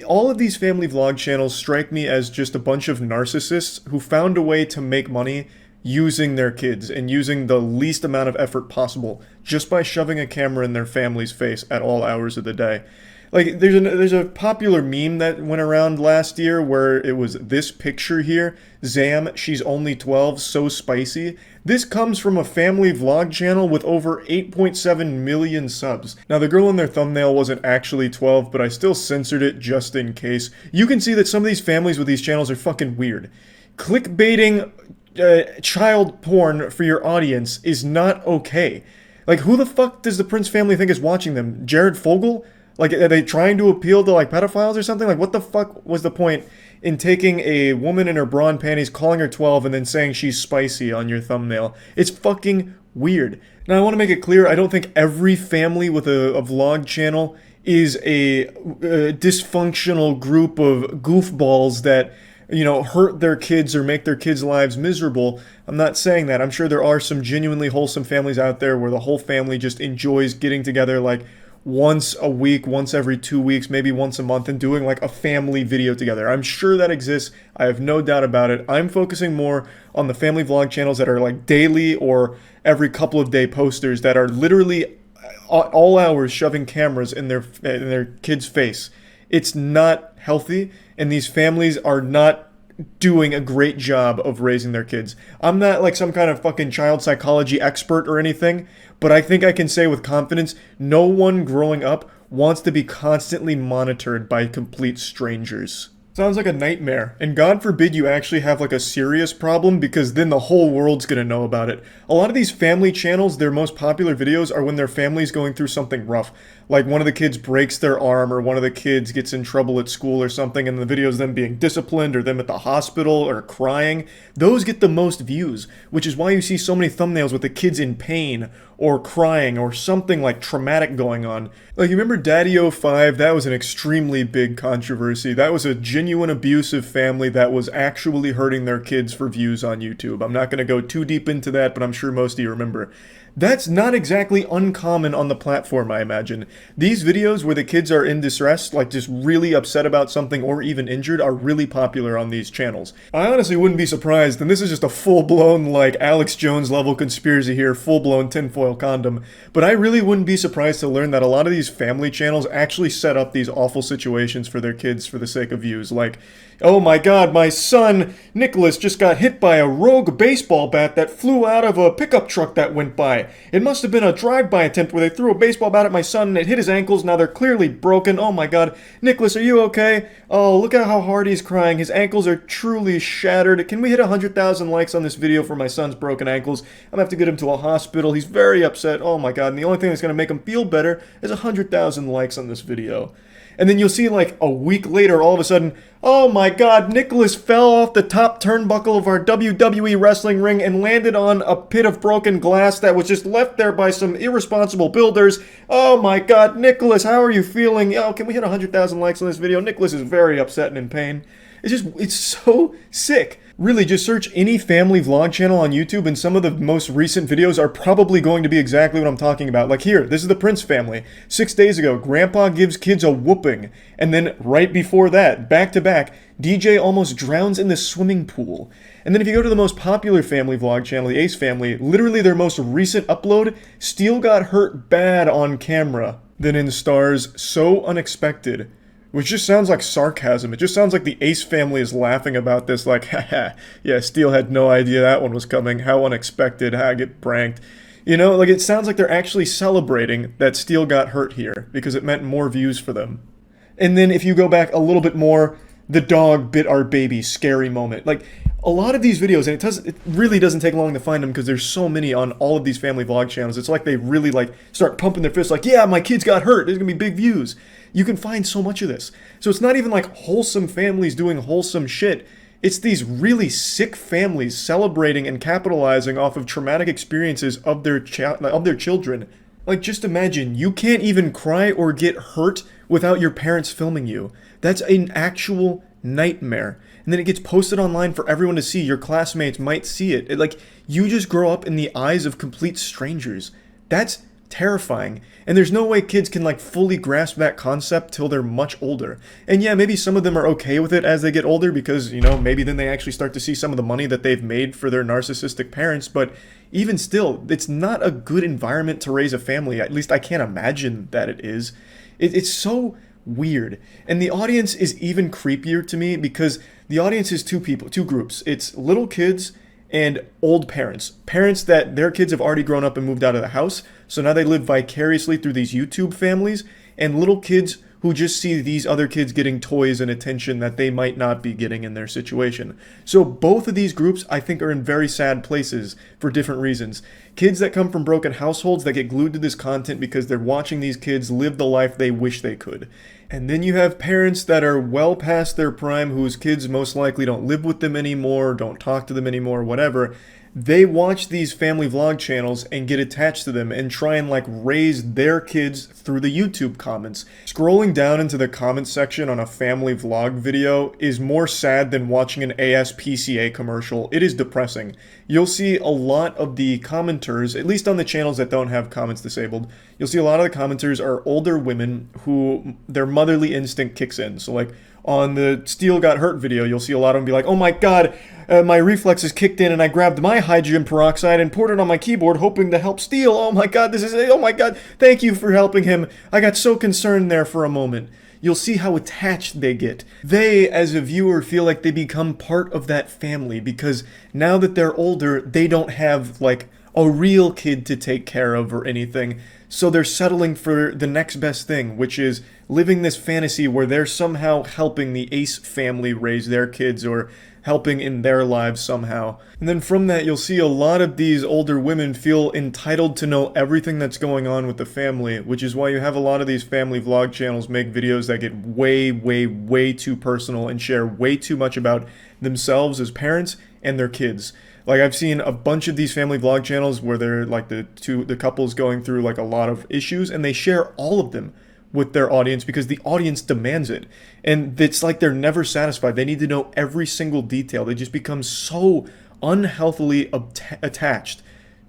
All of these family vlog channels strike me as just a bunch of narcissists who found a way to make money using their kids and using the least amount of effort possible just by shoving a camera in their family's face at all hours of the day. Like, there's a popular meme that went around last year where it was this picture here. Zam, she's only 12, so spicy. This comes from a family vlog channel with over 8.7 million subs. Now, the girl in their thumbnail wasn't actually 12, but I still censored it just in case. You can see that some of these families with these channels are fucking weird. Clickbaiting child porn for your audience is not okay. Like, who the fuck does the Prince family think is watching them? Jared Fogle? Like, are they trying to appeal to, like, pedophiles or something? Like, what the fuck was the point in taking a woman in her bra and panties, calling her 12, and then saying she's spicy on your thumbnail? It's fucking weird. Now, I want to make it clear, I don't think every family with a vlog channel is a dysfunctional group of goofballs that, you know, hurt their kids or make their kids' lives miserable. I'm not saying that. I'm sure there are some genuinely wholesome families out there where the whole family just enjoys getting together, like, once a week, once every 2 weeks, maybe once a month, and doing like a family video together. I'm sure that exists. I have no doubt about it. I'm focusing more on the family vlog channels that are like daily or every couple of day posters that are literally all hours shoving cameras in their kid's face. It's not healthy, and these families are not doing a great job of raising their kids. I'm not like some kind of fucking child psychology expert or anything, but I think I can say with confidence, no one growing up wants to be constantly monitored by complete strangers. Sounds like a nightmare, and God forbid you actually have like a serious problem, because then the whole world's gonna know about it. A lot of these family channels, their most popular videos are when their family's going through something rough. Like one of the kids breaks their arm, or one of the kids gets in trouble at school or something, and the video's them being disciplined, or them at the hospital, or crying. Those get the most views, which is why you see so many thumbnails with the kids in pain, or crying, or something like traumatic going on. Like, you remember Daddy-O5? That was an extremely big controversy. That was a genuine abusive family that was actually hurting their kids for views on YouTube. I'm not going to go too deep into that, but I'm sure most of you remember. That's not exactly uncommon on the platform, I imagine. These videos where the kids are in distress, like just really upset about something or even injured, are really popular on these channels. I honestly wouldn't be surprised, and this is just a full-blown, like, Alex Jones level conspiracy here, full-blown tinfoil condom, but I really wouldn't be surprised to learn that a lot of these family channels actually set up these awful situations for their kids for the sake of views. Like, oh my god, my son, Nicholas, just got hit by a rogue baseball bat that flew out of a pickup truck that went by. It must have been a drive-by attempt where they threw a baseball bat at my son and it hit his ankles. Now they're clearly broken. Oh my god. Nicholas, are you okay? Oh, look at how hard he's crying. His ankles are truly shattered. Can we hit 100,000 likes on this video for my son's broken ankles? I'm gonna have to get him to a hospital. He's very upset. Oh my god. And the only thing that's gonna make him feel better is 100,000 likes on this video. And then you'll see, like, a week later, all of a sudden, oh my god, Nicholas fell off the top turnbuckle of our WWE wrestling ring and landed on a pit of broken glass that was just left there by some irresponsible builders. Oh my god, Nicholas, how are you feeling? Oh, can we hit 100,000 likes on this video? Nicholas is very upset and in pain. It's so sick. Really, just search any family vlog channel on YouTube and some of the most recent videos are probably going to be exactly what I'm talking about. Like here, this is the Prince family. 6 days ago, Grandpa gives kids a whooping. And then right before that, back to back, DJ almost drowns in the swimming pool. And then if you go to the most popular family vlog channel, the Ace family, literally their most recent upload, Steele got hurt bad on camera. Then in stars So Unexpected. Which just sounds like sarcasm. It just sounds like the Ace family is laughing about this like, haha, yeah, Steele had no idea that one was coming. How unexpected, I get pranked. You know, like it sounds like they're actually celebrating that Steele got hurt here because it meant more views for them. And then if you go back a little bit more, the dog bit our baby, scary moment. Like, a lot of these videos, and it really doesn't take long to find them because there's so many on all of these family vlog channels. It's like they really like start pumping their fists like, yeah, my kids got hurt. There's gonna be big views. You can find so much of this. So it's not even like wholesome families doing wholesome shit. It's these really sick families celebrating and capitalizing off of traumatic experiences of their children. Like, just imagine, you can't even cry or get hurt without your parents filming you. That's an actual nightmare. And then it gets posted online for everyone to see. Your classmates might see it. Like, you just grow up in the eyes of complete strangers. That's terrifying. And there's no way kids can, like, fully grasp that concept till they're much older. And yeah, maybe some of them are okay with it as they get older because, you know, maybe then they actually start to see some of the money that they've made for their narcissistic parents. But even still, it's not a good environment to raise a family. At least I can't imagine that it is. It's so weird. And the audience is even creepier to me because the audience is two groups. It's little kids and old parents. Parents that their kids have already grown up and moved out of the house, so now they live vicariously through these YouTube families, and little kids who just see these other kids getting toys and attention that they might not be getting in their situation. So both of these groups, I think, are in very sad places for different reasons. Kids that come from broken households that get glued to this content because they're watching these kids live the life they wish they could. And then you have parents that are well past their prime whose kids most likely don't live with them anymore, don't talk to them anymore, whatever. They watch these family vlog channels and get attached to them and try and like raise their kids through the YouTube comments. Scrolling down into the comments section on a family vlog video is more sad than watching an ASPCA commercial. It is depressing. You'll see a lot of the commenters, at least on the channels that don't have comments disabled, you'll see a lot of the commenters are older women who their motherly instinct kicks in. So like on the Steele got hurt video, you'll see a lot of them be like, oh my god, my reflexes kicked in and I grabbed my hydrogen peroxide and poured it on my keyboard hoping to help Steele. Oh my god, oh my god, thank you for helping him. I got so concerned there for a moment. You'll see how attached they get. They, as a viewer, feel like they become part of that family because now that they're older, they don't have like a real kid to take care of or anything. So they're settling for the next best thing, which is living this fantasy where they're somehow helping the Ace family raise their kids or helping in their lives somehow. And then from that, you'll see a lot of these older women feel entitled to know everything that's going on with the family, which is why you have a lot of these family vlog channels make videos that get way, way, way too personal and share way too much about themselves as parents and their kids. Like, I've seen a bunch of these family vlog channels where they're like the couples going through like a lot of issues and they share all of them with their audience because the audience demands it. And it's like they're never satisfied. They need to know every single detail. They just become so unhealthily attached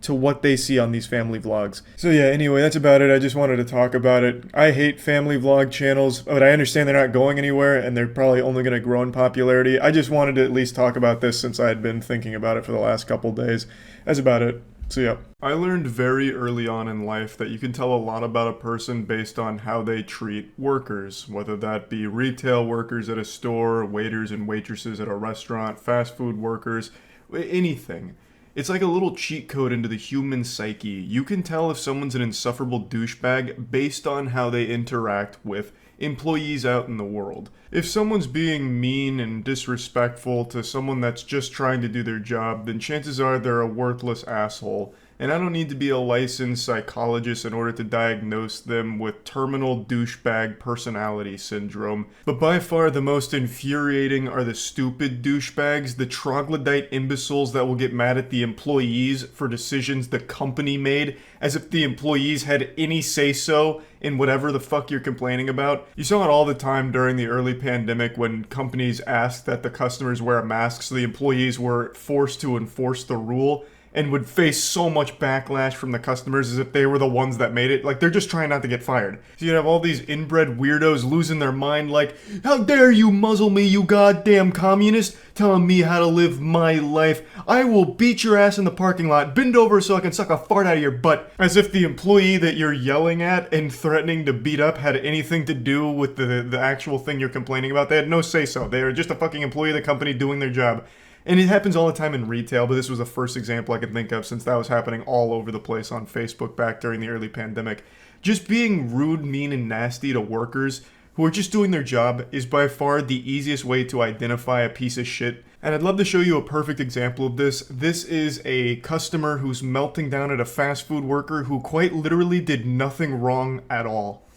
to what they see on these family vlogs. So yeah, anyway, that's about it. I just wanted to talk about it. I hate family vlog channels, but I understand they're not going anywhere and they're probably only going to grow in popularity. I just wanted to at least talk about this since I had been thinking about it for the last couple days. That's about it. So yeah. I learned very early on in life that you can tell a lot about a person based on how they treat workers, whether that be retail workers at a store, waiters and waitresses at a restaurant, fast food workers, anything. It's like a little cheat code into the human psyche. You can tell if someone's an insufferable douchebag based on how they interact with employees out in the world. If someone's being mean and disrespectful to someone that's just trying to do their job, then chances are they're a worthless asshole. And I don't need to be a licensed psychologist in order to diagnose them with terminal douchebag personality syndrome. But by far the most infuriating are the stupid douchebags, the troglodyte imbeciles that will get mad at the employees for decisions the company made, as if the employees had any say-so in whatever the fuck you're complaining about. You saw it all the time during the early pandemic when companies asked that the customers wear a mask, so the employees were forced to enforce the rule, and would face so much backlash from the customers as if they were the ones that made it. Like, they're just trying not to get fired. So you'd have all these inbred weirdos losing their mind like, how dare you muzzle me, you goddamn communist, telling me how to live my life. I will beat your ass in the parking lot, bend over so I can suck a fart out of your butt. As if the employee that you're yelling at and threatening to beat up had anything to do with the actual thing you're complaining about. They had no say-so. They were just a fucking employee of the company doing their job. And it happens all the time in retail, but this was the first example I could think of since that was happening all over the place on Facebook back during the early pandemic. Just being rude, mean, and nasty to workers who are just doing their job is by far the easiest way to identify a piece of shit. And I'd love to show you a perfect example of this. This is a customer who's melting down at a fast food worker who quite literally did nothing wrong at all.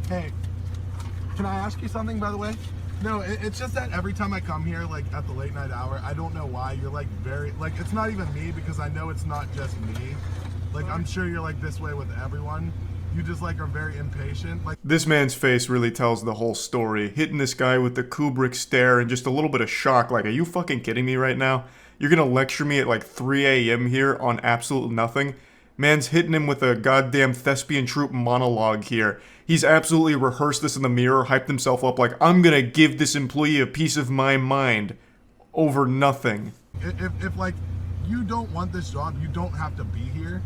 Hey. Can I ask you something, by the way? No, it's just that every time I come here, like, at the late night hour, I don't know why, you're, like, very, like, it's not even me, because I know it's not just me. Like, I'm sure you're, like, this way with everyone. You just, like, are very impatient. Like, this man's face really tells the whole story. Hitting this guy with the Kubrick stare and just a little bit of shock, like, are you fucking kidding me right now? You're gonna lecture me at, like, 3 a.m. here on absolute nothing? Man's hitting him with a goddamn thespian troupe monologue here. He's absolutely rehearsed this in the mirror, hyped himself up like, I'm gonna give this employee a piece of my mind over nothing. If like, you don't want this job, you don't have to be here.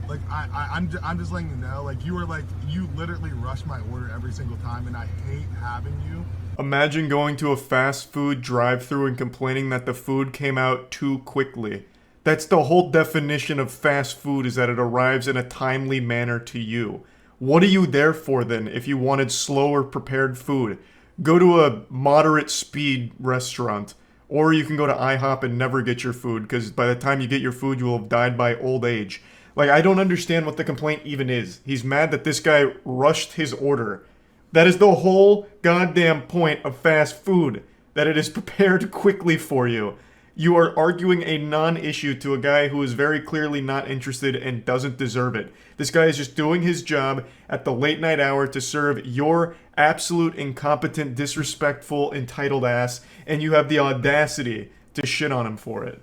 Like, I'm just letting you know, like, you literally rush my order every single time, and I hate having you. Imagine going to a fast food drive-thru and complaining that the food came out too quickly. That's the whole definition of fast food, is that it arrives in a timely manner to you. What are you there for then if you wanted slower prepared food? Go to a moderate speed restaurant. Or you can go to IHOP and never get your food, because by the time you get your food, you will have died by old age. Like, I don't understand what the complaint even is. He's mad that this guy rushed his order. That is the whole goddamn point of fast food, that it is prepared quickly for you. You are arguing a non-issue to a guy who is very clearly not interested and doesn't deserve it. This guy is just doing his job at the late night hour to serve your absolute incompetent, disrespectful, entitled ass, and you have the audacity to shit on him for it.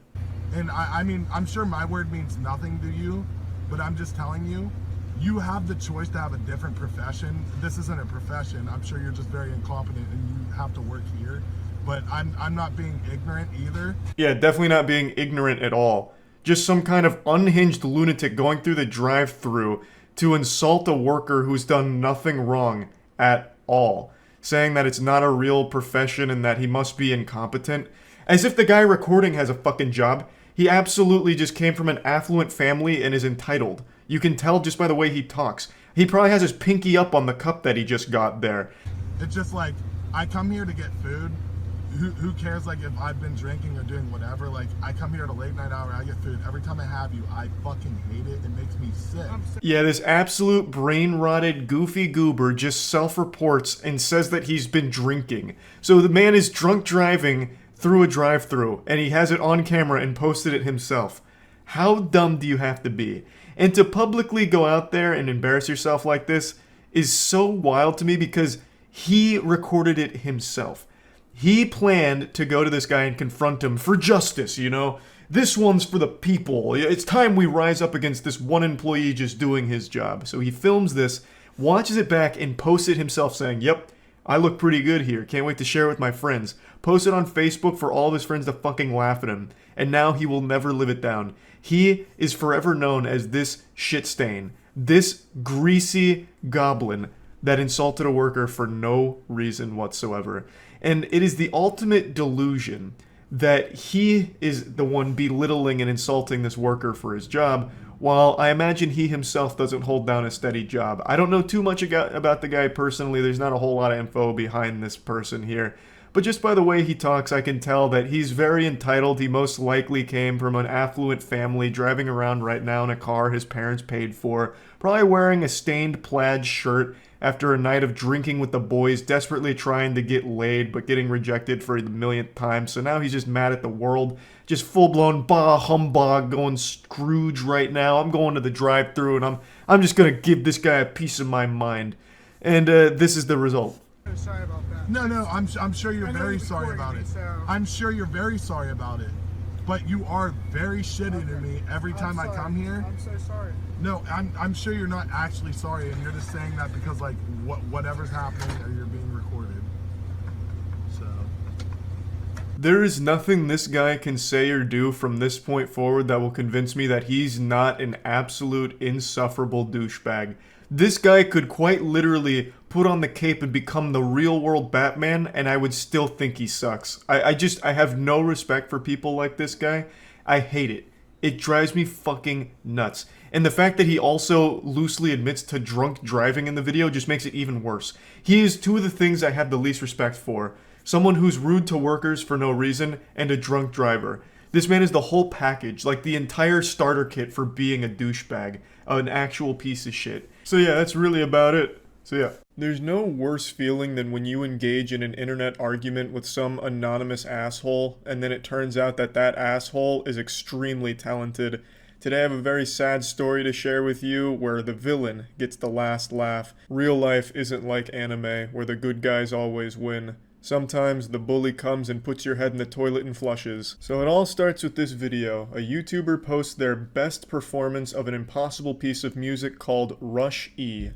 And I mean, I'm sure my word means nothing to you, but I'm just telling you, you have the choice to have a different profession. This isn't a profession. I'm sure you're just very incompetent and you have to work here. But I'm not being ignorant either. Yeah, definitely not being ignorant at all. Just some kind of unhinged lunatic going through the drive-thru to insult a worker who's done nothing wrong at all. Saying that it's not a real profession and that he must be incompetent. As if the guy recording has a fucking job. He absolutely just came from an affluent family and is entitled. You can tell just by the way he talks. He probably has his pinky up on the cup that he just got there. It's just like, I come here to get food. Who cares, like, if I've been drinking or doing whatever? Like, I come here at a late night hour, I get food. Every time I have you, I fucking hate it. It makes me sick. Yeah, this absolute brain-rotted goofy goober just self-reports and says that he's been drinking. So the man is drunk driving through a drive-thru, and he has it on camera and posted it himself. How dumb do you have to be? And to publicly go out there and embarrass yourself like this is so wild to me because he recorded it himself. He planned to go to this guy and confront him for justice, you know? This one's for the people. It's time we rise up against this one employee just doing his job. So he films this, watches it back, and posts it himself saying, yep, I look pretty good here. Can't wait to share it with my friends. Post it on Facebook for all of his friends to fucking laugh at him. And now he will never live it down. He is forever known as this shit stain. This greasy goblin that insulted a worker for no reason whatsoever. And it is the ultimate delusion that he is the one belittling and insulting this worker for his job, while I imagine he himself doesn't hold down a steady job. I don't know too much about the guy personally. There's not a whole lot of info behind this person here. But just by the way he talks, I can tell that he's very entitled. He most likely came from an affluent family, driving around right now in a car his parents paid for, probably wearing a stained plaid shirt after a night of drinking with the boys, desperately trying to get laid, but getting rejected for the millionth time. So now he's just mad at the world, just full-blown bah humbug, going Scrooge right now. I'm going to the drive-thru, and I'm just gonna give this guy a piece of my mind. And this is the result. Sorry about that. No, I'm sure you're very sorry about it. I'm sure you're very sorry about it. But you are very shitty to me every time I come here. I'm so sorry. No, I'm sure you're not actually sorry, and you're just saying that because like whatever's happening, or you're being recorded. So there is nothing this guy can say or do from this point forward that will convince me that he's not an absolute insufferable douchebag. This guy could quite literally put on the cape and become the real world Batman, and I would still think he sucks. I have no respect for people like this guy. I hate it. It drives me fucking nuts. And the fact that he also loosely admits to drunk driving in the video just makes it even worse. He is two of the things I have the least respect for. Someone who's rude to workers for no reason, and a drunk driver. This man is the whole package, like the entire starter kit for being a douchebag. An actual piece of shit. So yeah, that's really about it. So yeah. There's no worse feeling than when you engage in an internet argument with some anonymous asshole, and then it turns out that that asshole is extremely talented. Today I have a very sad story to share with you where the villain gets the last laugh. Real life isn't like anime, where the good guys always win. Sometimes the bully comes and puts your head in the toilet and flushes. So it all starts with this video. A YouTuber posts their best performance of an impossible piece of music called Rush E.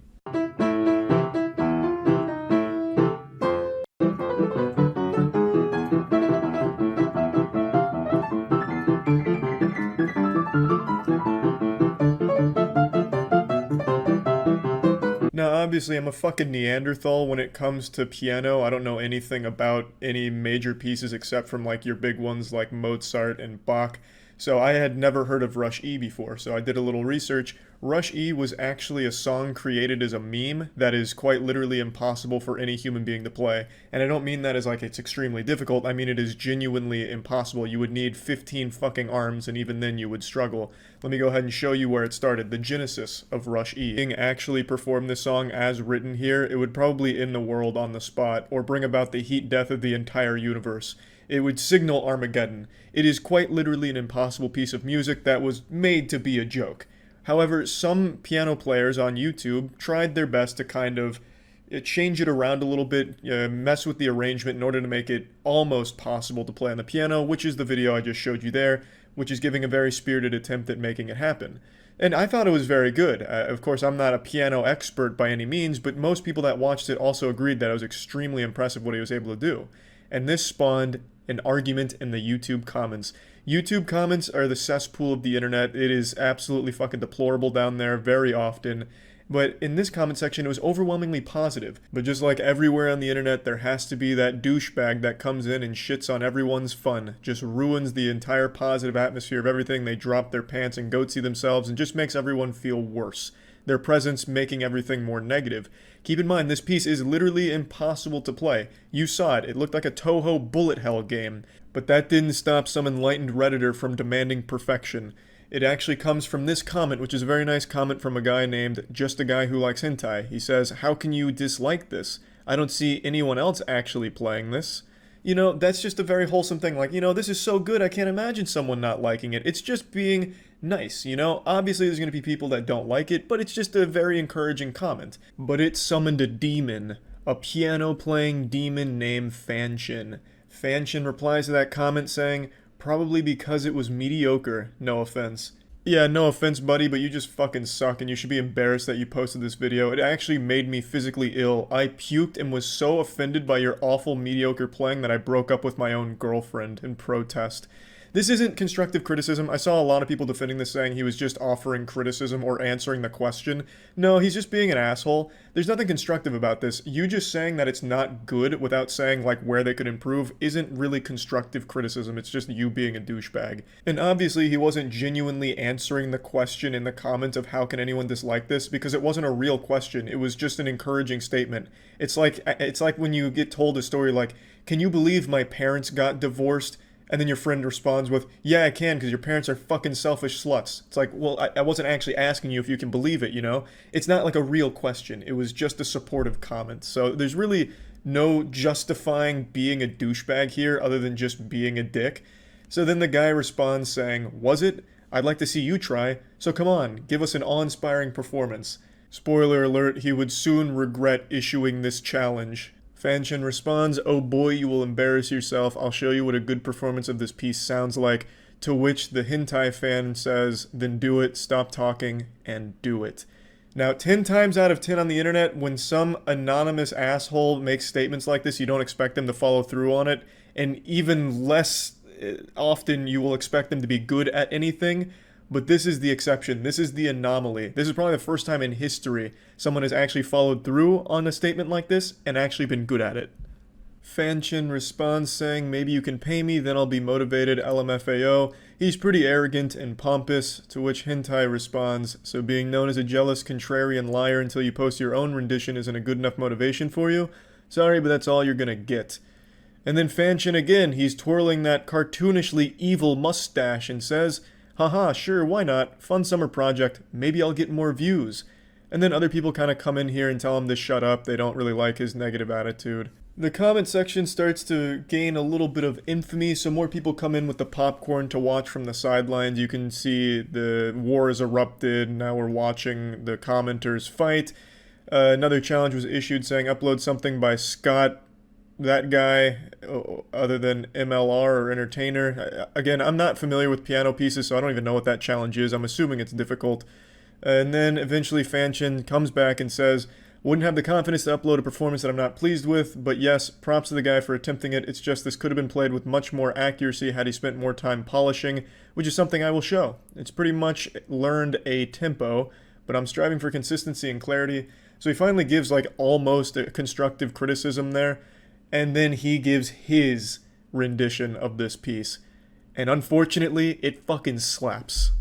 Now, obviously, I'm a fucking Neanderthal when it comes to piano. I don't know anything about any major pieces except from, like, your big ones like Mozart and Bach. So I had never heard of Rush E before, so I did a little research. Rush E was actually a song created as a meme that is quite literally impossible for any human being to play. And I don't mean that as like it's extremely difficult, I mean it is genuinely impossible. You would need 15 fucking arms, and even then you would struggle. Let me go ahead and show you where it started, the genesis of Rush E. Being actually perform this song as written here, it would probably end the world on the spot, or bring about the heat death of the entire universe. It would signal Armageddon. It is quite literally an impossible piece of music that was made to be a joke. However, some piano players on YouTube tried their best to kind of change it around a little bit, mess with the arrangement in order to make it almost possible to play on the piano, which is the video I just showed you there, which is giving a very spirited attempt at making it happen. And I thought it was very good. Of course, I'm not a piano expert by any means, but most people that watched it also agreed that it was extremely impressive what he was able to do. And this spawned an argument in the YouTube comments. YouTube comments are the cesspool of the internet. It is absolutely fucking deplorable down there very often. But in this comment section, it was overwhelmingly positive. But just like everywhere on the internet, there has to be that douchebag that comes in and shits on everyone's fun. Just ruins the entire positive atmosphere of everything. They drop their pants and goatsy themselves and just makes everyone feel worse. Their presence making everything more negative. Keep in mind, this piece is literally impossible to play. You saw it. It looked like a Toho bullet hell game. But that didn't stop some enlightened Redditor from demanding perfection. It actually comes from this comment, which is a very nice comment from a guy named Just a Guy Who Likes Hentai. He says, "How can you dislike this? I don't see anyone else actually playing this." You know, that's just a very wholesome thing. Like, you know, this is so good, I can't imagine someone not liking it. It's just being nice, you know? Obviously, there's going to be people that don't like it, but it's just a very encouraging comment. But it summoned a demon a piano-playing demon named Fanshin. Fanshin replies to that comment saying, probably because it was mediocre, no offense. Yeah, no offense, buddy, but you just fucking suck and you should be embarrassed that you posted this video. It actually made me physically ill. I puked and was so offended by your awful mediocre playing that I broke up with my own girlfriend in protest. This isn't constructive criticism. I saw a lot of people defending this saying he was just offering criticism or answering the question. No, he's just being an asshole. There's nothing constructive about this. You just saying that it's not good without saying like where they could improve isn't really constructive criticism. It's just you being a douchebag. And obviously he wasn't genuinely answering the question in the comment of how can anyone dislike this, because it wasn't a real question. It was just an encouraging statement. It's like when you get told a story like, can you believe my parents got divorced? And then your friend responds with, yeah, I can, because your parents are fucking selfish sluts. It's like, well, I wasn't actually asking you if you can believe it, you know? It's not like a real question. It was just a supportive comment. So there's really no justifying being a douchebag here other than just being a dick. So then the guy responds saying, was it? I'd like to see you try. So come on, give us an awe-inspiring performance. Spoiler alert, he would soon regret issuing this challenge. Fanshin responds, oh boy, you will embarrass yourself. I'll show you what a good performance of this piece sounds like. To which the hentai fan says, then do it, stop talking, and do it. Now, 10 times out of 10 on the internet, when some anonymous asshole makes statements like this, you don't expect them to follow through on it. And even less often, you will expect them to be good at anything. But this is the exception. This is the anomaly. This is probably the first time in history someone has actually followed through on a statement like this and actually been good at it. Fanshin responds saying, maybe you can pay me, then I'll be motivated, LMFAO. He's pretty arrogant and pompous, to which Hentai responds, so being known as a jealous, contrarian liar until you post your own rendition isn't a good enough motivation for you? Sorry, but that's all you're gonna get. And then Fanshin again, he's twirling that cartoonishly evil mustache and says, haha, sure, why not? Fun summer project. Maybe I'll get more views. And then other people kind of come in here and tell him to shut up. They don't really like his negative attitude. The comment section starts to gain a little bit of infamy, so more people come in with the popcorn to watch from the sidelines. You can see the war has erupted. Now we're watching the commenters fight. Another challenge was issued saying upload something by Scott, that guy, other than MLR or Entertainer. Again, I'm not familiar with piano pieces, so I don't even know what that challenge is. I'm assuming it's difficult. And then eventually Fanshin comes back and says, wouldn't have the confidence to upload a performance that I'm not pleased with, but yes, props to the guy for attempting it. It's just this could have been played with much more accuracy had he spent more time polishing, which is something I will show. It's pretty much learned a tempo, but I'm striving for consistency and clarity. So he finally gives like almost a constructive criticism there. And then he gives his rendition of this piece. And unfortunately, it fucking slaps.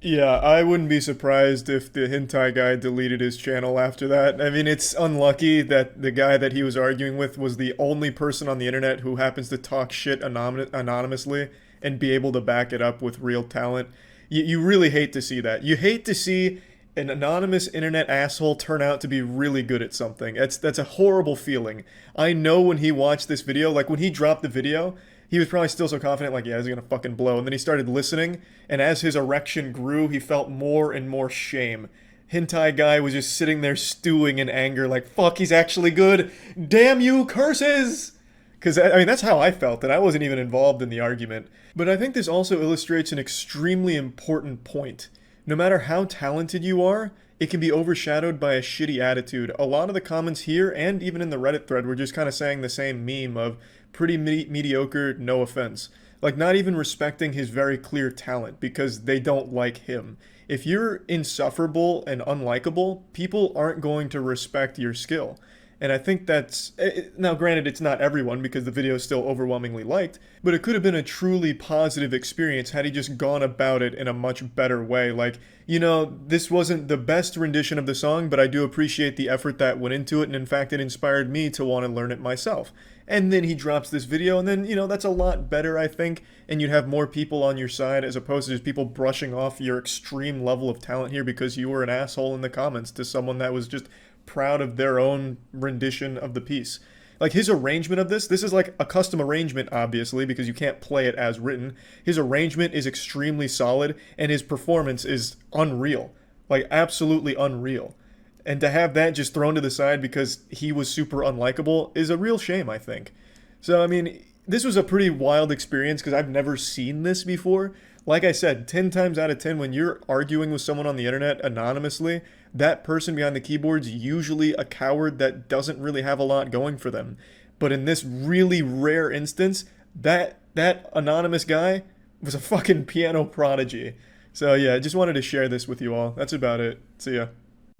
Yeah, I wouldn't be surprised if the hentai guy deleted his channel after that. I mean, it's unlucky that the guy that he was arguing with was the only person on the internet who happens to talk shit anonymously and be able to back it up with real talent. You really hate to see that. You hate to see an anonymous internet asshole turn out to be really good at something. That's a horrible feeling. I know when he watched this video, like when he dropped the video, he was probably still so confident, like, yeah, this is gonna fucking blow. And then he started listening, and as his erection grew, he felt more and more shame. Hentai guy was just sitting there stewing in anger, like, fuck, he's actually good. Damn you, curses! Because, I mean, that's how I felt, and I wasn't even involved in the argument. But I think this also illustrates an extremely important point. No matter how talented you are, it can be overshadowed by a shitty attitude. A lot of the comments here and even in the Reddit thread were just kind of saying the same meme of pretty mediocre, no offense. Like, not even respecting his very clear talent because they don't like him. If you're insufferable and unlikable, people aren't going to respect your skill. And I think that's... Now, granted, it's not everyone because the video is still overwhelmingly liked, but it could have been a truly positive experience had he just gone about it in a much better way. Like, you know, this wasn't the best rendition of the song, but I do appreciate the effort that went into it, and in fact, it inspired me to want to learn it myself. And then he drops this video, and then, you know, that's a lot better, I think, and you'd have more people on your side as opposed to just people brushing off your extreme level of talent here because you were an asshole in the comments to someone that was just proud of their own rendition of the piece. Like, his arrangement of this is like a custom arrangement, obviously, because you can't play it as written. His arrangement is extremely solid, and his performance is unreal. Like, absolutely unreal. And to have that just thrown to the side because he was super unlikable is a real shame, I think. So, I mean, this was a pretty wild experience because I've never seen this before. Like I said, 10 times out of 10, when you're arguing with someone on the internet anonymously, that person behind the keyboard's usually a coward that doesn't really have a lot going for them. But in this really rare instance, that anonymous guy was a fucking piano prodigy. So yeah, I just wanted to share this with you all. That's about it. See ya.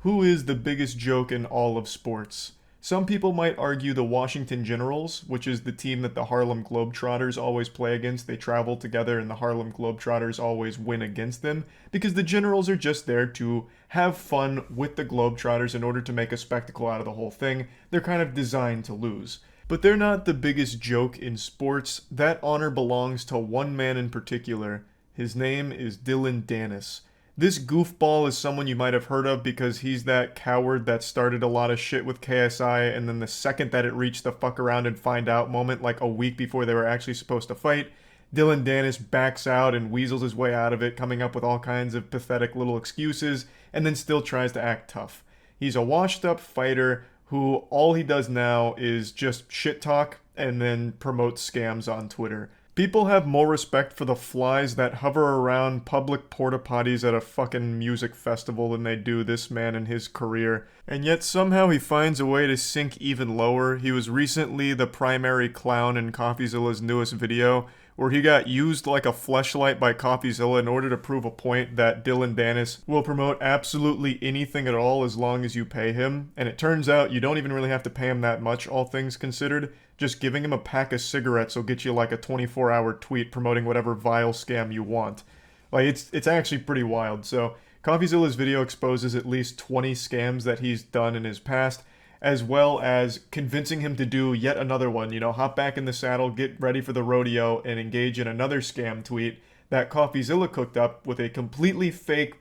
Who is the biggest joke in all of sports? Some people might argue the Washington Generals, which is the team that the Harlem Globetrotters always play against. They travel together and the Harlem Globetrotters always win against them because the Generals are just there to have fun with the Globetrotters in order to make a spectacle out of the whole thing. They're kind of designed to lose. But they're not the biggest joke in sports. That honor belongs to one man in particular. His name is Dillon Danis. This goofball is someone you might have heard of because he's that coward that started a lot of shit with KSI, and then the second that it reached the fuck around and find out moment, like a week before they were actually supposed to fight, Dillon Danis backs out and weasels his way out of it, coming up with all kinds of pathetic little excuses, and then still tries to act tough. He's a washed up fighter who all he does now is just shit talk and then promotes scams on Twitter. People have more respect for the flies that hover around public porta potties at a fucking music festival than they do this man and his career. And yet somehow he finds a way to sink even lower. He was recently the primary clown in CoffeeZilla's newest video, where he got used like a fleshlight by CoffeeZilla in order to prove a point that Dillon Danis will promote absolutely anything at all as long as you pay him. And it turns out you don't even really have to pay him that much, all things considered. Just giving him a pack of cigarettes will get you like a 24-hour tweet promoting whatever vile scam you want. Like, it's actually pretty wild. So CoffeeZilla's video exposes at least 20 scams that he's done in his past, as well as convincing him to do yet another one. You know, hop back in the saddle, get ready for the rodeo, and engage in another scam tweet that CoffeeZilla cooked up with a completely fake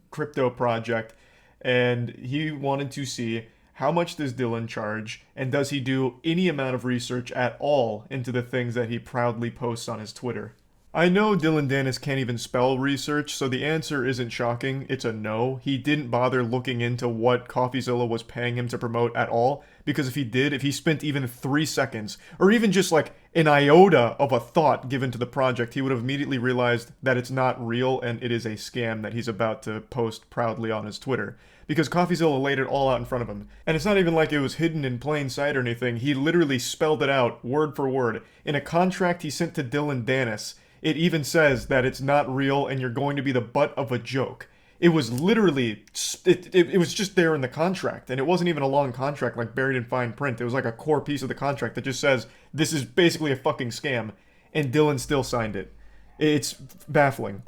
crypto project. And he wanted to see how much does Dillon charge, and does he do any amount of research at all into the things that he proudly posts on his Twitter. I know Dillon Danis can't even spell research, so the answer isn't shocking. It's a no. He didn't bother looking into what CoffeeZilla was paying him to promote at all, because if he did, if he spent even 3 seconds, or even just like an iota of a thought given to the project, he would have immediately realized that it's not real and it is a scam that he's about to post proudly on his Twitter. Because CoffeeZilla laid it all out in front of him. And it's not even like it was hidden in plain sight or anything. He literally spelled it out, word for word. In a contract he sent to Dillon Danis, it even says that it's not real and you're going to be the butt of a joke. It was literally, it was just there in the contract. And it wasn't even a long contract like buried in fine print. It was like a core piece of the contract that just says, this is basically a fucking scam. And Dillon still signed it. It's baffling.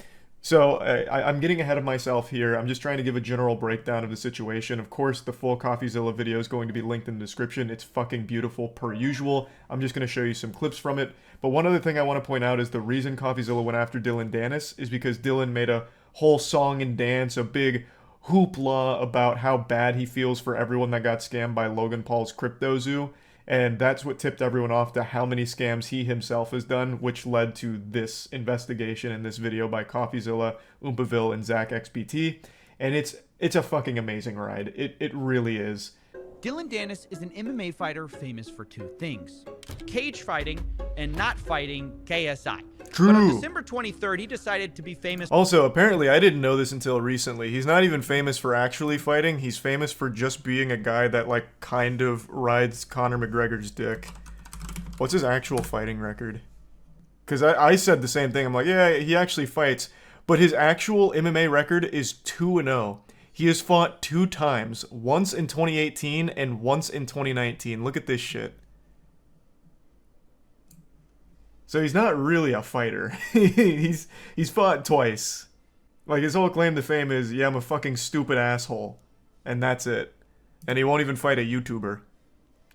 So I'm getting ahead of myself here. I'm just trying to give a general breakdown of the situation. Of course, the full CoffeeZilla video is going to be linked in the description. It's fucking beautiful per usual. I'm just going to show you some clips from it. But one other thing I want to point out is the reason CoffeeZilla went after Dillon Danis is because Dillon made a whole song and dance, a big hoopla about how bad he feels for everyone that got scammed by Logan Paul's Crypto Zoo. And that's what tipped everyone off to how many scams he himself has done, which led to this investigation in this video by CoffeeZilla, Oompaville, and ZachXBT. And it's a fucking amazing ride. It really is. Dillon Danis is an MMA fighter famous for two things: cage fighting and not fighting KSI. But on True. December 23rd, he decided to be famous. Also, apparently, I didn't know this until recently. He's not even famous for actually fighting. He's famous for just being a guy that, like, kind of rides Conor McGregor's dick. What's his actual fighting record? Because I said the same thing. I'm like, yeah, he actually fights. But his actual MMA record is 2-0. He has fought 2 times. Once in 2018 and once in 2019. Look at this shit. So he's not really a fighter. he's fought twice. Like, his whole claim to fame is, yeah, I'm a fucking stupid asshole. And that's it. And he won't even fight a YouTuber.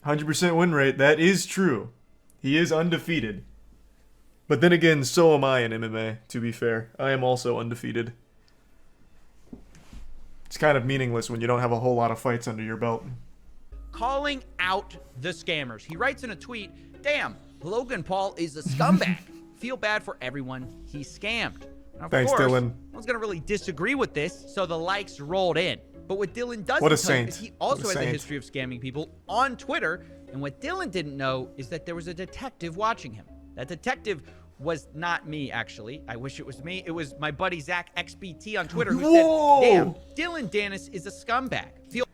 100% win rate, that is true. He is undefeated. But then again, so am I in MMA, to be fair. I am also undefeated. It's kind of meaningless when you don't have a whole lot of fights under your belt. Calling out the scammers. He writes in a tweet, damn, Logan Paul is a scumbag. Feel bad for everyone he scammed. Now, of Thanks, course, Dylan. No one's going to really disagree with this, so the likes rolled in. But what Dylan doesn't What a tell you saint. is he also What a has a saint. history of scamming people on Twitter. And what Dylan didn't know is that there was a detective watching him. That detective was not me, actually. I wish it was me. It was my buddy Zach XBT on Twitter who Whoa! said, damn, Dylan Dennis is a scumbag. Feel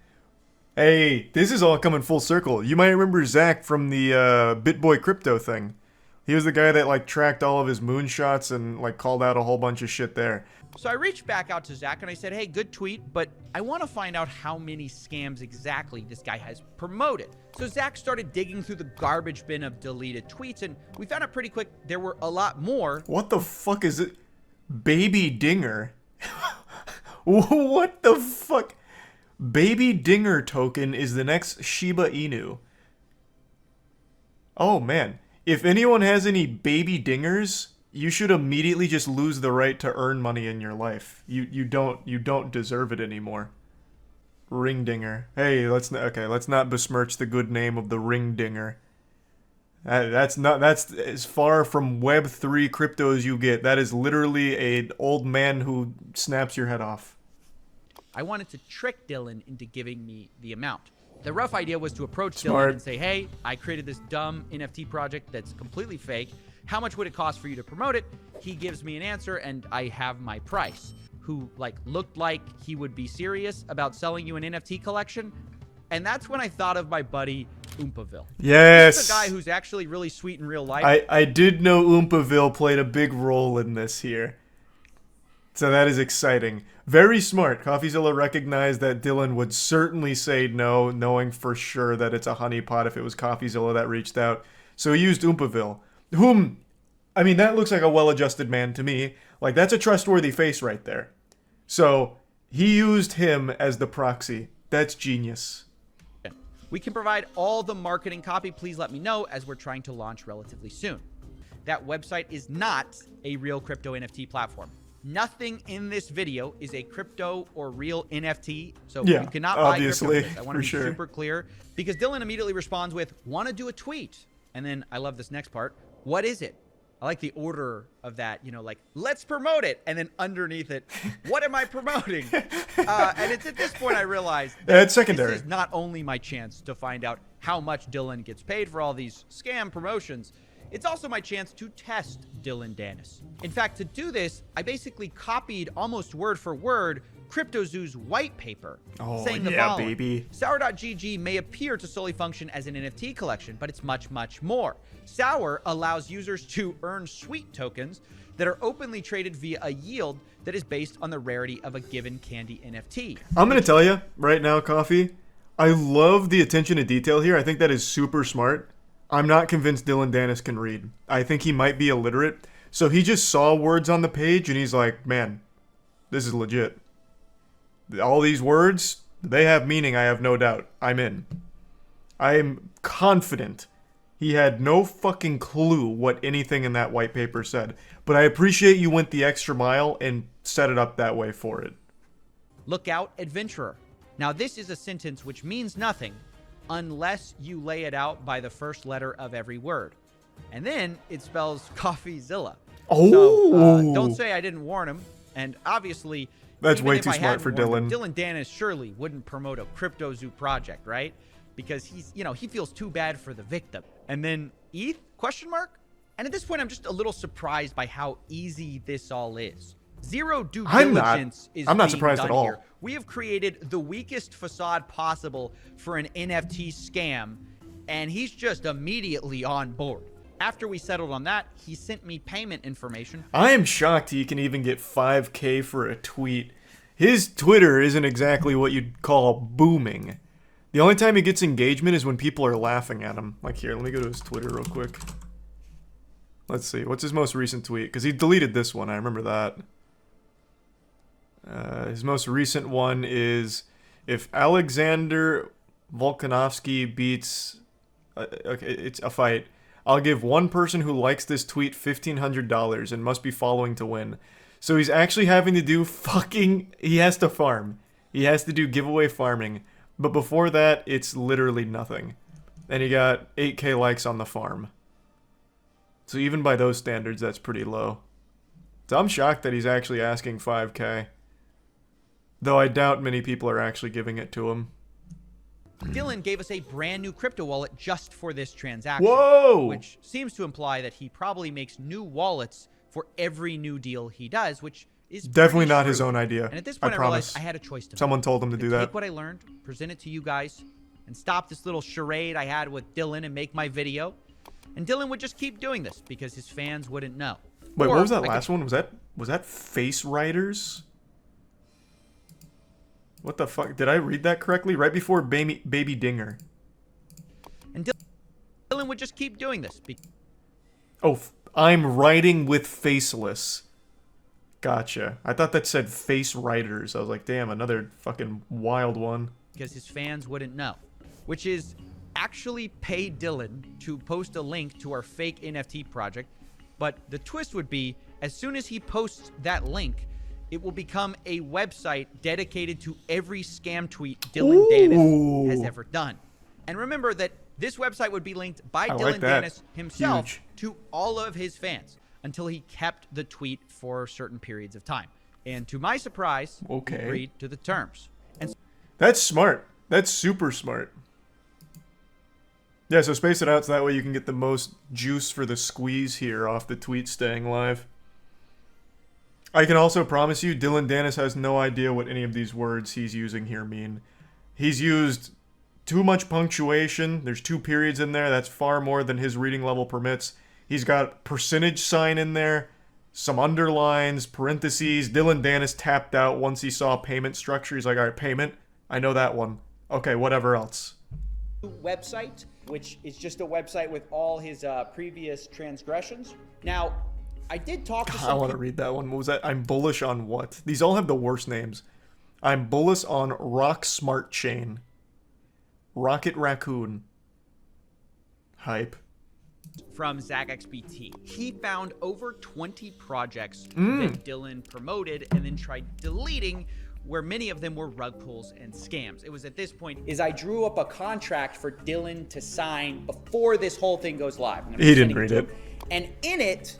Hey, this is all coming full circle. You might remember Zach from the BitBoy crypto thing. He was the guy that, like, tracked all of his moonshots and, like, called out a whole bunch of shit there. So I reached back out to Zach and I said, hey, good tweet, but I want to find out how many scams exactly this guy has promoted. So Zach started digging through the garbage bin of deleted tweets, and we found out pretty quick there were a lot more. What the fuck is it? Baby Dinger? What the fuck? Baby Dinger token is the next Shiba Inu. Oh, man. If anyone has any baby dingers, you should immediately just lose the right to earn money in your life. You don't deserve it anymore. Ring dinger. Hey, let's not besmirch the good name of the ring dinger. That's as far from Web3 crypto as you get. That is literally an old man who snaps your head off. I wanted to trick Dylan into giving me the amount. The rough idea was to approach Smart. Dylan and say, hey, I created this dumb NFT project that's completely fake. How much would it cost for you to promote it? He gives me an answer and I have my price. Who, like, looked like he would be serious about selling you an NFT collection. And that's when I thought of my buddy Oompaville. Yes. He's the guy who's actually really sweet in real life. I did know Oompaville played a big role in this here. So that is exciting. Very smart. CoffeeZilla recognized that Dylan would certainly say no, knowing for sure that it's a honeypot if it was CoffeeZilla that reached out. So he used Oompaville, whom, I mean, that looks like a well-adjusted man to me. Like, that's a trustworthy face right there. So he used him as the proxy. That's genius. We can provide all the marketing copy. Please let me know, as we're trying to launch relatively soon. That website is not a real crypto NFT platform. Nothing in this video is a crypto or real NFT, so Yeah, you cannot buy obviously, crypto. I want to for be sure. super clear, because Dylan immediately responds with, want to do a tweet? And then I love this next part. What is it? I like the order of that, you know, like, let's promote it. And then underneath it, what am I promoting? And it's at this point I realized that It's secondary. this is not only my chance to find out how much Dylan gets paid for all these scam promotions, it's also my chance to test Dylan Dennis. In fact, to do this, I basically copied almost word for word CryptoZoo's white paper, saying the yeah, following. baby. Sour.gg may appear to solely function as an NFT collection, but it's much, much more. Sour allows users to earn sweet tokens that are openly traded via a yield that is based on the rarity of a given candy NFT. I'm going to tell you right now, Coffee, I love the attention to detail here. I think that is super smart. I'm not convinced Dylan Dennis can read. I think he might be illiterate. So he just saw words on the page and he's like, man, this is legit. All these words, they have meaning, I have no doubt. I'm in. I am confident he had no fucking clue what anything in that white paper said. But I appreciate you went the extra mile and set it up that way for it. Look out, adventurer. Now, this is a sentence which means nothing unless you lay it out by the first letter of every word. And then it spells CoffeeZilla. Oh! So, don't say I didn't warn him. And obviously, That's even way if too I smart hadn't for warned Dylan. him, Dylan Dennis surely wouldn't promote a CryptoZoo project, right? Because he's, you know, he feels too bad for the victim. And then ETH? Question mark? And at this point, I'm just a little surprised by how easy this all is. Zero due I'm not. diligence is I'm not being surprised done at all. here. We have created the weakest facade possible for an NFT scam, and he's just immediately on board. After we settled on that, he sent me payment information. I am shocked he can even get 5K for a tweet. His Twitter isn't exactly what you'd call booming. The only time he gets engagement is when people are laughing at him. Like here, let me go to his Twitter real quick. Let's see, what's his most recent tweet? Because he deleted this one, I remember that. His most recent one is, if Alexander Volkanovsky beats... okay, it's a fight. I'll give one person who likes this tweet $1,500 and must be following to win. So he's actually having to do fucking... He has to farm. He has to do giveaway farming. But before that, it's literally nothing. And he got 8K likes on the farm. So even by those standards, that's pretty low. So I'm shocked that he's actually asking 5K. Though I doubt many people are actually giving it to him. Dylan gave us a brand new crypto wallet just for this transaction. Whoa! Which seems to imply that he probably makes new wallets for every new deal he does, which is definitely pretty not true. his own idea. And at this I point, I realized promise. I had a choice to Someone make. told him to do that. Take what I learned, present it to you guys, and stop this little charade I had with Dylan and make my video. And Dylan would just keep doing this because his fans wouldn't know. Wait, Or what was that I last could- one? Was that Face Writers? What the fuck? Did I read that correctly? Right before Baby Dinger. And Dylan would just keep doing this. Oh, I'm writing with Faceless. Gotcha. I thought that said Face Writers. I was like, damn, another fucking wild one. Because his fans wouldn't know. Which is actually pay Dylan to post a link to our fake NFT project. But the twist would be, as soon as he posts that link, it will become a website dedicated to every scam tweet Dylan Dennis has ever done. And remember that this website would be linked by I Dylan like that. Dennis himself Huge. to all of his fans until he kept the tweet for certain periods of time. And to my surprise, he agreed to the terms. And That's smart. That's super smart. Yeah, so space it out so that way you can get the most juice for the squeeze here off the tweet staying live. I can also promise you, Dylan Dennis has no idea what any of these words he's using here mean. He's used too much punctuation. There's 2 periods in there. That's far more than his reading level permits. He's got percentage sign in there, some underlines, parentheses. Dylan Dennis tapped out once he saw payment structure. He's like, all right, payment. I know that one. Okay, whatever else. Website, which is just a website with all his previous transgressions. Now, I did talk to I some want to read that one. What was that? I'm bullish on what? These all have the worst names. I'm bullish on Rock Smart Chain. Rocket Raccoon. Hype. from ZachXBT. He found over 20 projects Mm. that Dylan promoted and then tried deleting, where many of them were rug pulls and scams. It was at this point is I drew up a contract for Dylan to sign before this whole thing goes live. He didn't read it. And in it,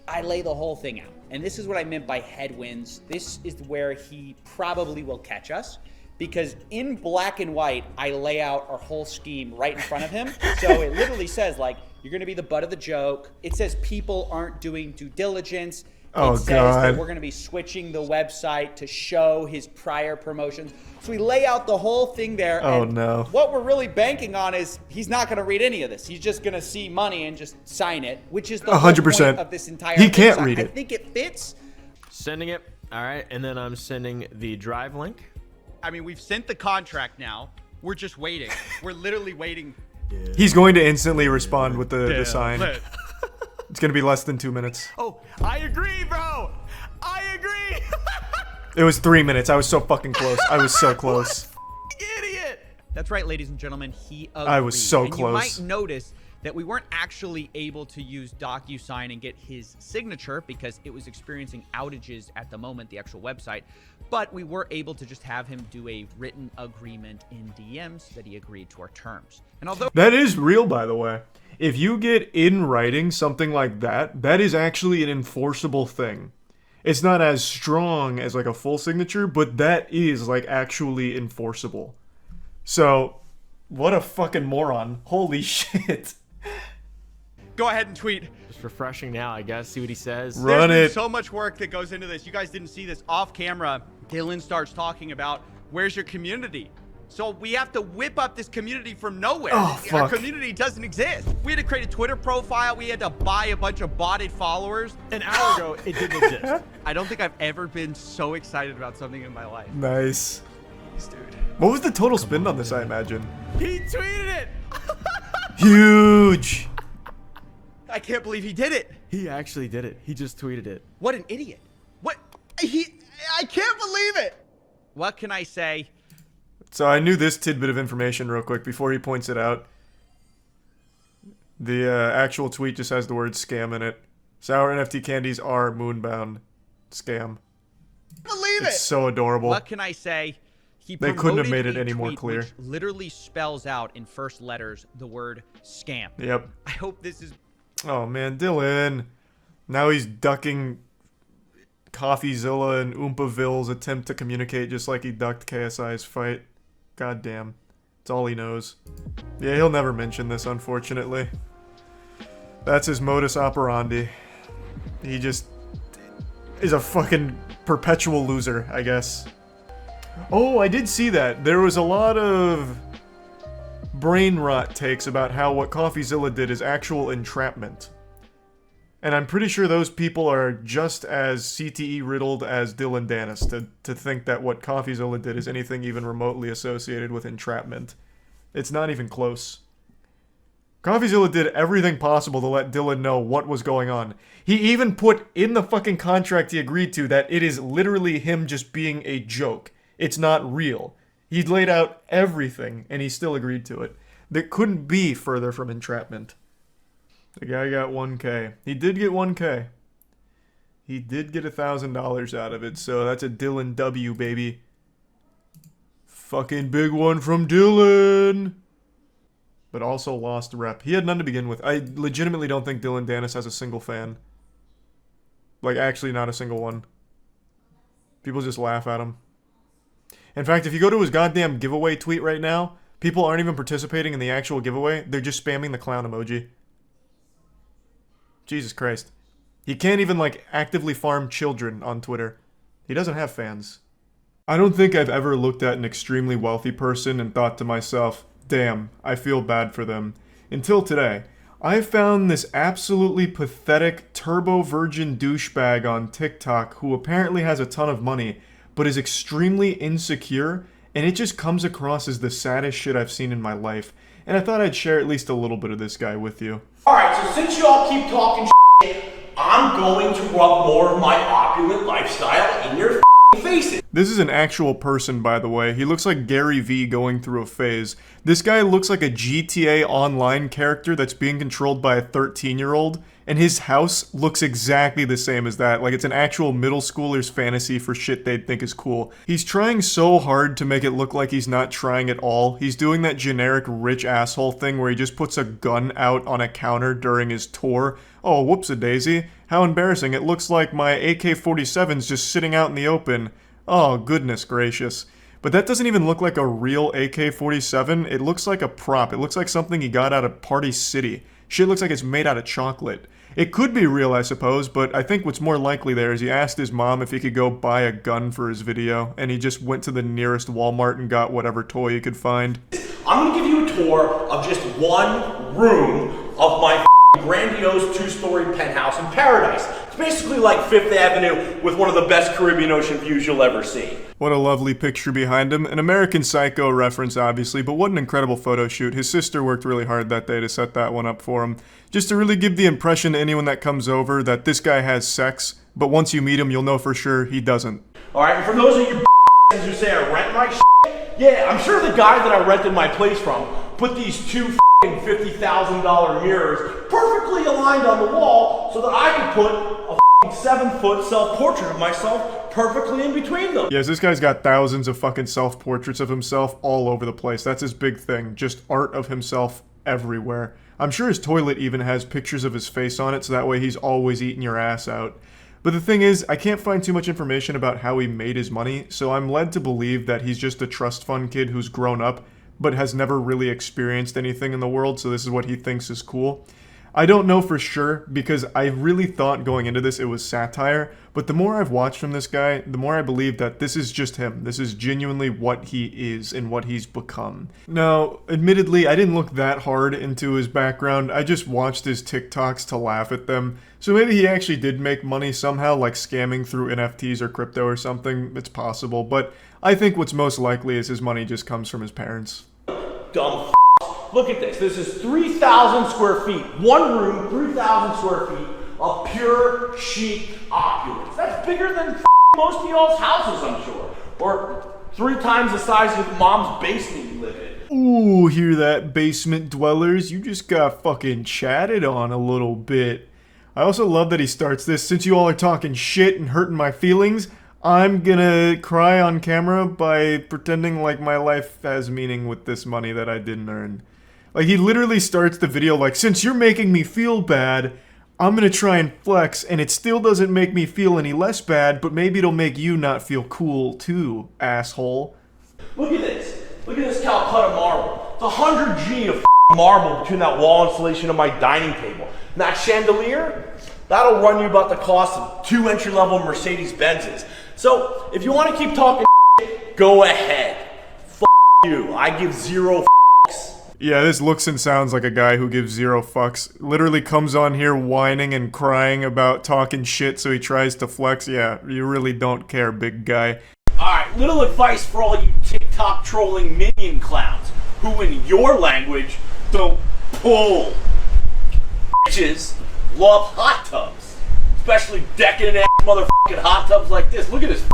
I lay the whole thing out. And this is what I meant by headwinds. This is where he probably will catch us. Because in black and white, I lay out our whole scheme right in front of him. So it literally says, like, you're going to be the butt of the joke. It says people aren't doing due diligence. Oh, it says God. that we're going to be switching the website to show his prior promotions. So we lay out the whole thing there. Oh, and no. what we're really banking on is he's not going to read any of this. He's just going to see money and just sign it, which is the whole 100%. point of this entire He can't website. read I it. think it fits. Sending it. All right. And then I'm sending the drive link. I mean, we've sent the contract now. We're just waiting. We're literally waiting. He's going to instantly respond with the Yeah. sign. It's going to be less than 2 minutes. Oh, I agree, bro. I agree. It was 3 minutes. I was so fucking close. I was so close. Idiot. That's right, ladies and gentlemen. He agreed. I was so and close. You might notice that we weren't actually able to use DocuSign and get his signature because it was experiencing outages at the moment, the actual website. But we were able to just have him do a written agreement in DMs that he agreed to our terms. And although That is real, by the way. If you get in writing something like that, that is actually an enforceable thing. It's not as strong as like a full signature, but that is like actually enforceable. So, what a fucking moron. Holy shit. Go ahead and tweet. Just refreshing now, I guess. See what he says. Run There's it. been so much work that goes into this. You guys didn't see this off camera. Dylan starts talking about where's your community. So we have to whip up this community from nowhere. Oh, Our fuck. community doesn't exist. We had to create a Twitter profile. We had to buy a bunch of botted followers. An hour ago, it didn't exist. I don't think I've ever been so excited about something in my life. Nice. Dude. What was the total spend on this, I imagine? He tweeted it. Huge. I can't believe he did it. He actually did it. He just tweeted it. What an idiot. What? I can't believe it. What can I say? So I knew this tidbit of information real quick before he points it out. The actual tweet just has the word scam in it. Sour NFT candies are moonbound. Scam. Believe It's it. so adorable. What can I say? They couldn't have promoted made it a any more tweet clear. which literally spells out in first letters the word scam. Yep. I hope this is. Oh man, Dylan. Now he's ducking CoffeeZilla and Oompaville's attempt to communicate just like he ducked KSI's fight. God damn. It's all he knows. Yeah, he'll never mention this, unfortunately. That's his modus operandi. He just is a fucking perpetual loser, I guess. Oh, I did see that. There was a lot of brain rot takes about how what CoffeeZilla did is actual entrapment. And I'm pretty sure those people are just as CTE riddled as Dylan Dennis to think that what CoffeeZilla did is anything even remotely associated with entrapment. It's not even close. CoffeeZilla did everything possible to let Dylan know what was going on. He even put in the fucking contract he agreed to that it is literally him just being a joke. It's not real. He laid out everything, and he still agreed to it. That couldn't be further from entrapment. The guy got 1K. He did get 1K. He did get $1,000 out of it, so that's a Dylan W, baby. Fucking big one from Dylan! But also lost rep. He had none to begin with. I legitimately don't think Dylan Dennis has a single fan. Like, actually not a single one. People just laugh at him. In fact, if you go to his goddamn giveaway tweet right now, people aren't even participating in the actual giveaway. They're just spamming the clown emoji. Jesus Christ. He can't even, like, actively farm children on Twitter. He doesn't have fans. I don't think I've ever looked at an extremely wealthy person and thought to myself, damn, I feel bad for them. Until today. I found this absolutely pathetic turbo virgin douchebag on TikTok who apparently has a ton of money, but is extremely insecure, and it just comes across as the saddest shit I've seen in my life. And I thought I'd share at least a little bit of this guy with you. Alright, so since y'all keep talking shit, I'm going to rub more of my opulent lifestyle in your faces. This is an actual person, by the way. He looks like Gary Vee going through a phase. This guy looks like a GTA Online character that's being controlled by a 13-year-old, and his house looks exactly the same as that. Like it's an actual middle schooler's fantasy for shit they'd think is cool. He's trying so hard to make it look like he's not trying at all. He's doing that generic rich asshole thing where he just puts a gun out on a counter during his tour. Oh, whoops-a-daisy. How embarrassing. It looks like my AK-47's just sitting out in the open. Oh, goodness gracious. But that doesn't even look like a real AK-47. It looks like a prop. It looks like something he got out of Party City. Shit looks like it's made out of chocolate. It could be real, I suppose, but I think what's more likely there is he asked his mom if he could go buy a gun for his video, and he just went to the nearest Walmart and got whatever toy he could find. I'm gonna give you a tour of just one room of my grandiose two-story penthouse in paradise. It's basically like Fifth Avenue with one of the best Caribbean Ocean views you'll ever see. What a lovely picture behind him. An American Psycho reference, obviously, but what an incredible photo shoot. His sister worked really hard that day to set that one up for him. Just to really give the impression to anyone that comes over that this guy has sex, but once you meet him, you'll know for sure he doesn't. Alright, and for those of you who say I rent my yeah, I'm sure the guy that I rented my place from put these two $50,000 mirrors perfectly aligned on the wall so that I could put a 7-foot self-portrait of myself perfectly in between them. Yes, this guy's got thousands of fucking self-portraits of himself all over the place. That's his big thing. Just art of himself everywhere. I'm sure his toilet even has pictures of his face on it, so that way he's always eating your ass out. But the thing is, I can't find too much information about how he made his money, so I'm led to believe that he's just a trust fund kid who's grown up, but has never really experienced anything in the world, so this is what he thinks is cool. I don't know for sure because I really thought going into this it was satire, but the more I've watched from this guy, the more I believe that this is just him. This is genuinely what he is and what he's become. Now, admittedly, I didn't look that hard into his background. I just watched his TikToks to laugh at them. So maybe he actually did make money somehow, like scamming through NFTs or crypto or something. It's possible, but I think what's most likely is his money just comes from his parents. Dumb f***. Look at this. This is 3,000 square feet. One room, 3,000 square feet of pure chic opulence. That's bigger than most of y'all's houses, I'm sure. Or 3 times the size of mom's basement you live in. Ooh, hear that, basement dwellers? You just got fucking chatted on a little bit. I also love that he starts this, since you all are talking shit and hurting my feelings, I'm gonna cry on camera by pretending like my life has meaning with this money that I didn't earn. Like, he literally starts the video like, since you're making me feel bad, I'm gonna try and flex, and it still doesn't make me feel any less bad, but maybe it'll make you not feel cool too, asshole. Look at this. Look at this Calcutta marble. It's 100 G of marble between that wall insulation and my dining table. And that chandelier, that'll run you about the cost of 2 entry-level Mercedes-Benzes. So, if you want to keep talking go ahead. F you. I give 0 fucks. Yeah, this looks and sounds like a guy who gives 0 fucks. Literally comes on here whining and crying about talking shit so he tries to flex. Yeah, you really don't care, big guy. Alright, little advice for all you TikTok trolling minion clowns who in your language don't pull. Bitches love hot tubs. Especially decadent ass motherfucking hot tubs like this. Look at this.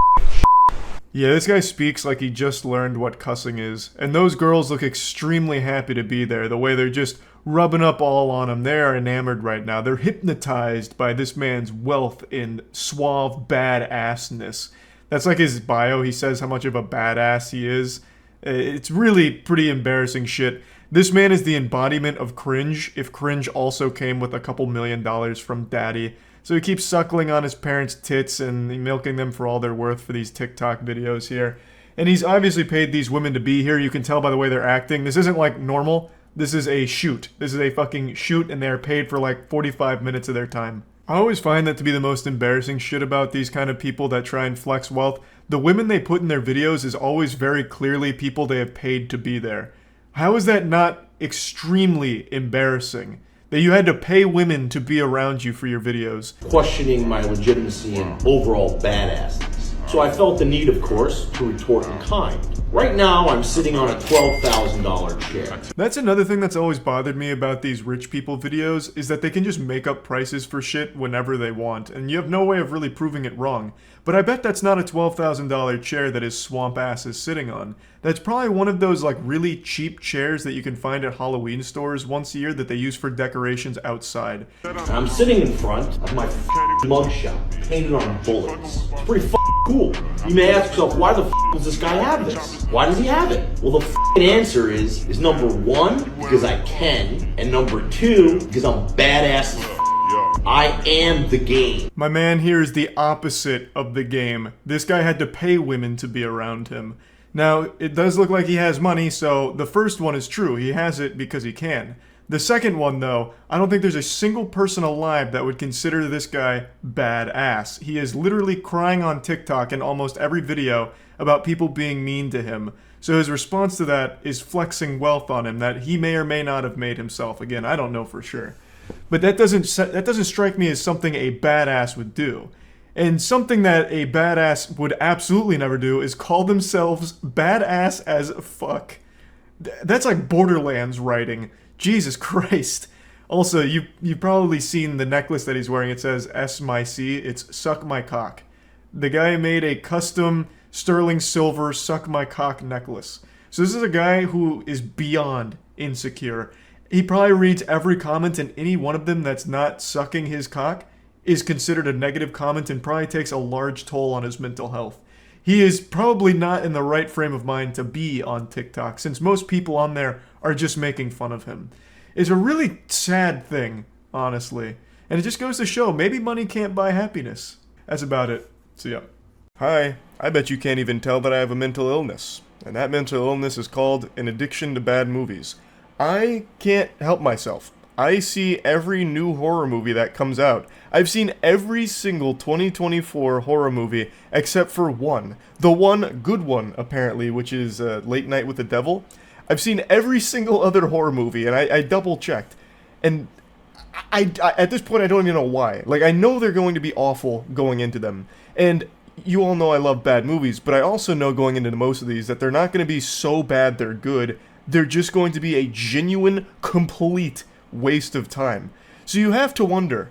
Yeah, this guy speaks like he just learned what cussing is. And those girls look extremely happy to be there, the way they're just rubbing up all on him. They're enamored right now. They're hypnotized by this man's wealth and suave badassness. That's like his bio. He says how much of a badass he is. It's really pretty embarrassing shit. This man is the embodiment of cringe, if cringe also came with a couple $1 million from daddy. So he keeps suckling on his parents' tits and milking them for all they're worth for these TikTok videos here. And he's obviously paid these women to be here. You can tell by the way they're acting. This isn't like normal. This is a shoot. This is a fucking shoot, and they're paid for like 45 minutes of their time. I always find that to be the most embarrassing shit about these kind of people that try and flex wealth. The women they put in their videos is always very clearly people they have paid to be there. How is that not extremely embarrassing? That you had to pay women to be around you for your videos. Questioning my legitimacy and overall badassness. So I felt the need, of course, to retort in kind. Right now, I'm sitting on a $12,000 chair. That's another thing that's always bothered me about these rich people videos, is that they can just make up prices for shit whenever they want, and you have no way of really proving it wrong. But I bet that's not a $12,000 chair that his swamp ass is sitting on. That's probably one of those like really cheap chairs that you can find at Halloween stores once a year that they use for decorations outside. I'm sitting in front of my mugshot, painted on bullets. It's pretty cool. You may ask yourself, why the does this guy have this? Why does he have it? Well, the answer is number 1, because I can, and number 2, because I'm badass as I am the game. My man here is the opposite of the game. This guy had to pay women to be around him. Now, it does look like he has money, so the first one is true. He has it because he can. The second one, though, I don't think there's a single person alive that would consider this guy badass. He is literally crying on TikTok in almost every video about people being mean to him. So his response to that is flexing wealth on him that he may or may not have made himself. Again, I don't know for sure. But that doesn't strike me as something a badass would do. And something that a badass would absolutely never do is call themselves badass as fuck. That's like Borderlands writing. Jesus Christ. Also, you've probably seen the necklace that he's wearing. It says S my C. It's suck my cock. The guy made a custom sterling silver suck my cock necklace. So this is a guy who is beyond insecure. He probably reads every comment, and any one of them that's not sucking his cock is considered a negative comment and probably takes a large toll on his mental health. He is probably not in the right frame of mind to be on TikTok, since most people on there are just making fun of him. It's a really sad thing, honestly. And it just goes to show, maybe money can't buy happiness. That's about it. See ya. Hi, I bet you can't even tell that I have a mental illness. And that mental illness is called an addiction to bad movies. I can't help myself. I see every new horror movie that comes out. I've seen every single 2024 horror movie except for one. The one good one, apparently, which is Late Night with the Devil. I've seen every single other horror movie, and I double-checked. And I at this point, I don't even know why. Like, I know they're going to be awful going into them. And you all know I love bad movies, but I also know going into most of these that they're not going to be so bad they're good. They're just going to be a genuine, complete waste of time. So you have to wonder,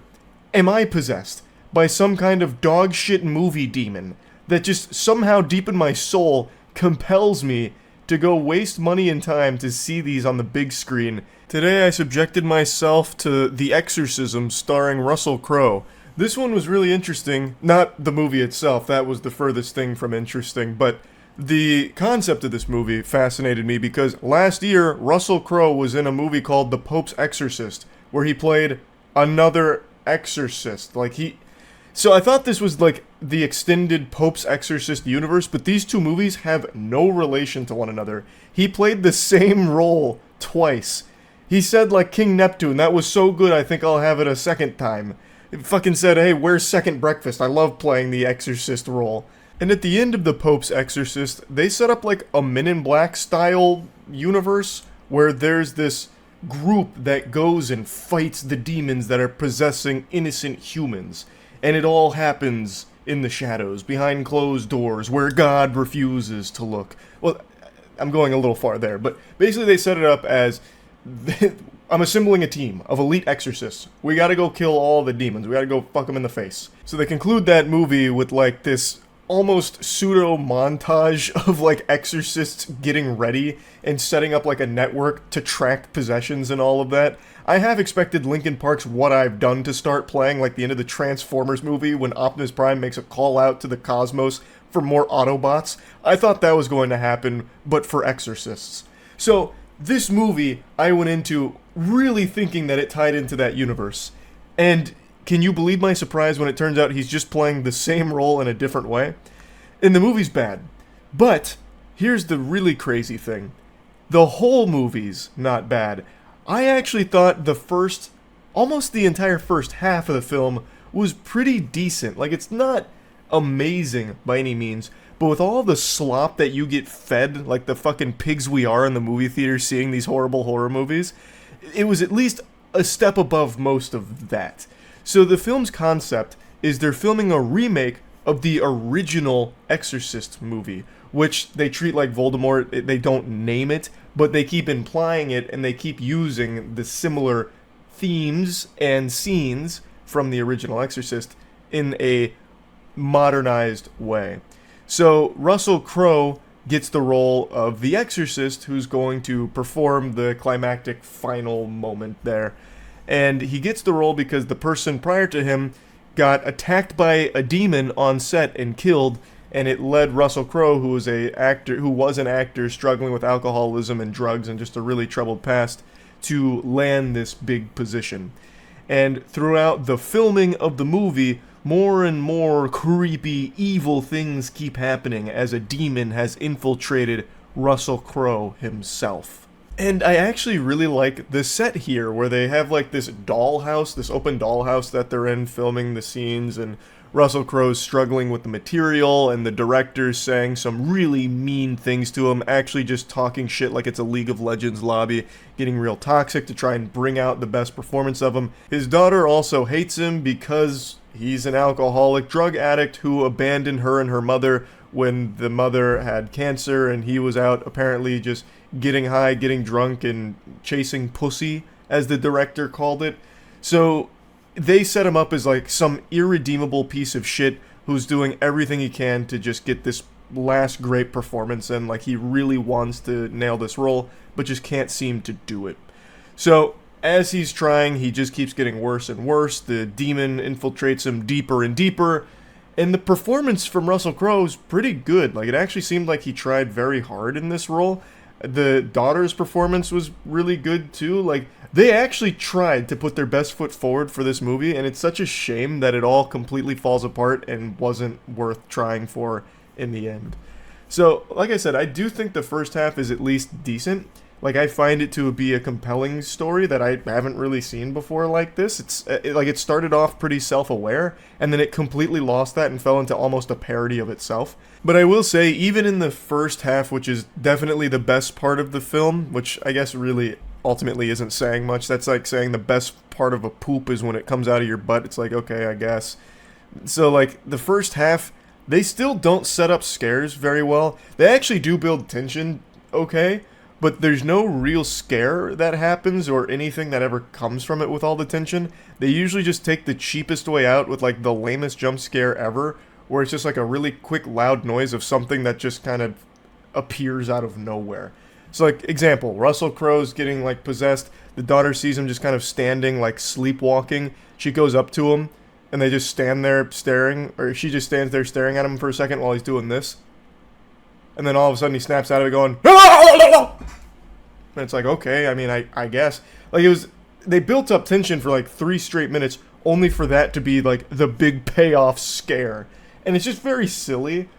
am I possessed by some kind of dog shit movie demon that just somehow deep in my soul compels me to go waste money and time to see these on the big screen? Today I subjected myself to The Exorcism starring Russell Crowe. This one was really interesting. Not the movie itself, that was the furthest thing from interesting, but the concept of this movie fascinated me because last year, Russell Crowe was in a movie called The Pope's Exorcist, where he played another exorcist. So I thought this was like the extended Pope's Exorcist universe, but these two movies have no relation to one another. He played the same role twice. He said, like, King Neptune, that was so good I think I'll have it a second time. It fucking said, hey, where's second breakfast? I love playing the exorcist role. And at the end of The Pope's Exorcist, they set up like a Men in Black style universe where there's this group that goes and fights the demons that are possessing innocent humans. And it all happens in the shadows, behind closed doors, where God refuses to look. Well, I'm going a little far there, but basically they set it up as I'm assembling a team of elite exorcists. We gotta go kill all the demons. We gotta go fuck them in the face. So they conclude that movie with like this almost pseudo montage of like exorcists getting ready and setting up like a network to track possessions and all of that. I have expected Linkin Park's What I've Done to start playing, like the end of the Transformers movie when Optimus Prime makes a call out to the cosmos for more Autobots. I thought that was going to happen, but for exorcists. So this movie I went into really thinking that it tied into that universe. And can you believe my surprise when it turns out he's just playing the same role in a different way? And the movie's bad. But here's the really crazy thing. The whole movie's not bad. I actually thought almost the entire first half of the film was pretty decent. Like, it's not amazing by any means, but with all the slop that you get fed, like the fucking pigs we are in the movie theater seeing these horrible horror movies, it was at least a step above most of that. So the film's concept is they're filming a remake of the original Exorcist movie, which they treat like Voldemort. They don't name it, but they keep implying it, and they keep using the similar themes and scenes from the original Exorcist in a modernized way. So Russell Crowe gets the role of the Exorcist, who's going to perform the climactic final moment there. And he gets the role because the person prior to him got attacked by a demon on set and killed, and it led Russell Crowe, who was an actor struggling with alcoholism and drugs and just a really troubled past, to land this big position. And throughout the filming of the movie, more and more creepy, evil things keep happening as a demon has infiltrated Russell Crowe himself. And I actually really like the set here, where they have like this dollhouse, this open dollhouse that they're in filming the scenes, and Russell Crowe's struggling with the material, and the director's saying some really mean things to him, actually just talking shit like it's a League of Legends lobby, getting real toxic to try and bring out the best performance of him. His daughter also hates him because he's an alcoholic drug addict who abandoned her and her mother when the mother had cancer, and he was out apparently just getting high, getting drunk, and chasing pussy, as the director called it. So they set him up as like some irredeemable piece of shit who's doing everything he can to just get this last great performance, and like he really wants to nail this role, but just can't seem to do it. So as he's trying, he just keeps getting worse and worse. The demon infiltrates him deeper and deeper, and the performance from Russell Crowe is pretty good. Like, it actually seemed like he tried very hard in this role. The daughter's performance was really good too. Like, they actually tried to put their best foot forward for this movie, and it's such a shame that it all completely falls apart and wasn't worth trying for in the end. So, like I said, I do think the first half is at least decent. Like, I find it to be a compelling story that I haven't really seen before like this. It started off pretty self-aware, and then it completely lost that and fell into almost a parody of itself. But I will say, even in the first half, which is definitely the best part of the film, which I guess really ultimately isn't saying much. That's like saying the best part of a poop is when it comes out of your butt. It's like, okay, I guess. So, like, the first half, they still don't set up scares very well. They actually do build tension okay, but there's no real scare that happens or anything that ever comes from it with all the tension. They usually just take the cheapest way out with, like, the lamest jump scare ever, where it's just like a really quick, loud noise of something that just kind of appears out of nowhere. So, like, example, Russell Crowe's getting, like, possessed. The daughter sees him just kind of standing, like, sleepwalking. She goes up to him, and they just stand there staring, or she just stands there staring at him for a second while he's doing this. And then all of a sudden he snaps out of it going, and it's like, okay, I mean, I guess. Like, they built up tension for, like, 3 straight minutes, only for that to be, like, the big payoff scare. And it's just very silly.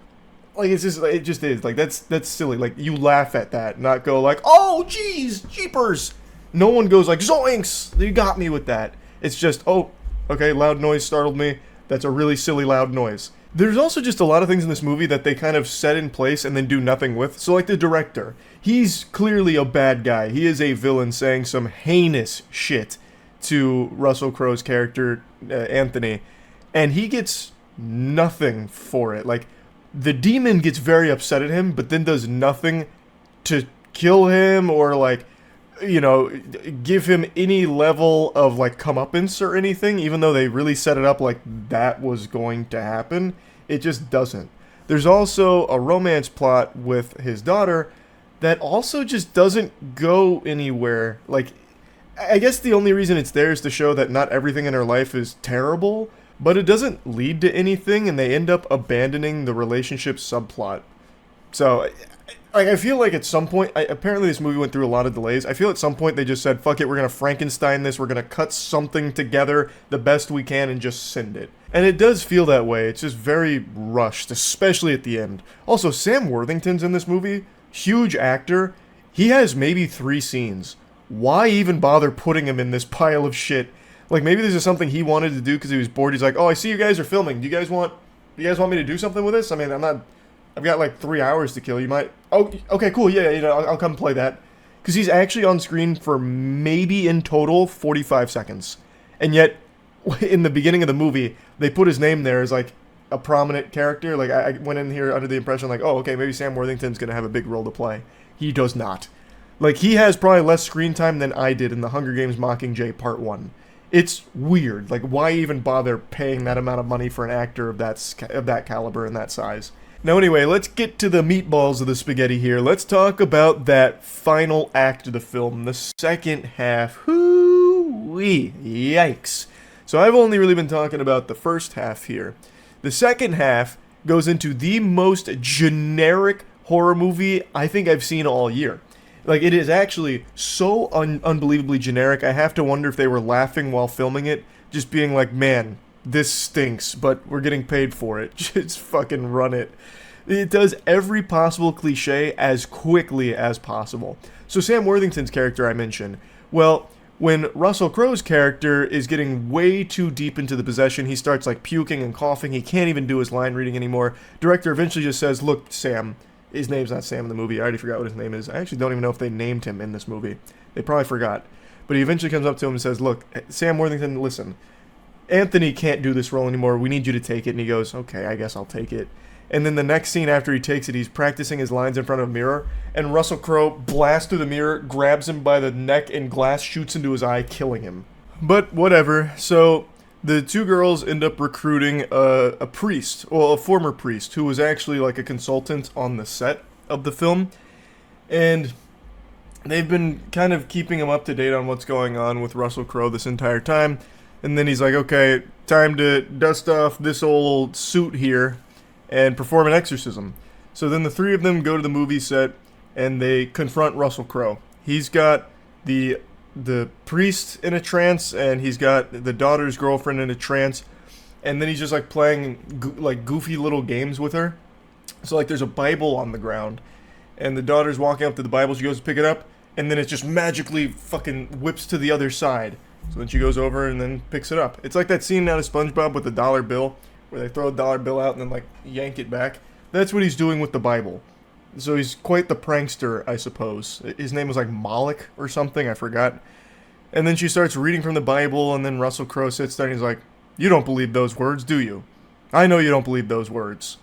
Like, it just is. Like, that's silly. Like, you laugh at that, not go like, oh, jeez, jeepers. No one goes like, zoinks, you got me with that. It's just, oh, okay, loud noise startled me. That's a really silly loud noise. There's also just a lot of things in this movie that they kind of set in place and then do nothing with. So, like, the director, he's clearly a bad guy. He is a villain saying some heinous shit to Russell Crowe's character, Anthony, and he gets nothing for it. Like, the demon gets very upset at him, but then does nothing to kill him or, like, you know, give him any level of, like, comeuppance or anything, even though they really set it up like that was going to happen. It just doesn't. There's also a romance plot with his daughter that also just doesn't go anywhere. Like, I guess the only reason it's there is to show that not everything in her life is terrible, but it doesn't lead to anything, and they end up abandoning the relationship subplot. So, I feel like at some point, apparently this movie went through a lot of delays. I feel at some point they just said, fuck it, we're going to Frankenstein this, we're going to cut something together the best we can and just send it. And it does feel that way. It's just very rushed, especially at the end. Also, Sam Worthington's in this movie. Huge actor. He has maybe 3 scenes. Why even bother putting him in this pile of shit? Like, maybe this is something he wanted to do because he was bored. He's like, oh, I see you guys are filming. Do you guys want me to do something with this? I mean, I've got like 3 hours to kill. You might, oh, okay, cool, yeah, you know, I'll come play that. Because he's actually on screen for maybe in total 45 seconds. And yet, in the beginning of the movie, they put his name there as like a prominent character. Like, I went in here under the impression like, oh, okay, maybe Sam Worthington's going to have a big role to play. He does not. Like, he has probably less screen time than I did in the Hunger Games Mockingjay Part 1. It's weird. Like, why even bother paying that amount of money for an actor of that caliber and that size? Now, anyway, let's get to the meatballs of the spaghetti here. Let's talk about that final act of the film, the second half. Hoo-wee. Yikes. So I've only really been talking about the first half here. The second half goes into the most generic horror movie I think I've seen all year. Like, it is actually so unbelievably generic, I have to wonder if they were laughing while filming it, just being like, man, this stinks, but we're getting paid for it. Just fucking run it. It does every possible cliche as quickly as possible. So Sam Worthington's character I mentioned, well, when Russell Crowe's character is getting way too deep into the possession, he starts like puking and coughing, he can't even do his line reading anymore. Director eventually just says, look, Sam, his name's not Sam in the movie. I already forgot what his name is. I actually don't even know if they named him in this movie. They probably forgot. But he eventually comes up to him and says, look, Sam Worthington, listen. Anthony can't do this role anymore. We need you to take it. And he goes, okay, I guess I'll take it. And then the next scene after he takes it, he's practicing his lines in front of a mirror. And Russell Crowe blasts through the mirror, grabs him by the neck, and glass shoots into his eye, killing him. But whatever. So the 2 girls end up recruiting a priest, well, a former priest, who was actually like a consultant on the set of the film. And they've been kind of keeping him up to date on what's going on with Russell Crowe this entire time. And then he's like, okay, time to dust off this old suit here and perform an exorcism. So then the 3 of them go to the movie set and they confront Russell Crowe. He's got the priest in a trance, and he's got the daughter's girlfriend in a trance, and then he's just like playing like goofy little games with her. So like there's a Bible on the ground, and the daughter's walking up to the Bible, she goes to pick it up, and then it just magically fucking whips to the other side. So then she goes over and then picks it up. It's like that scene out of SpongeBob with the dollar bill, where they throw a dollar bill out and then like yank it back. That's what he's doing with the Bible. So he's quite the prankster, I suppose. His name was like Moloch or something, I forgot. And then she starts reading from the Bible, and then Russell Crowe sits there and he's like, "You don't believe those words, do you? I know you don't believe those words."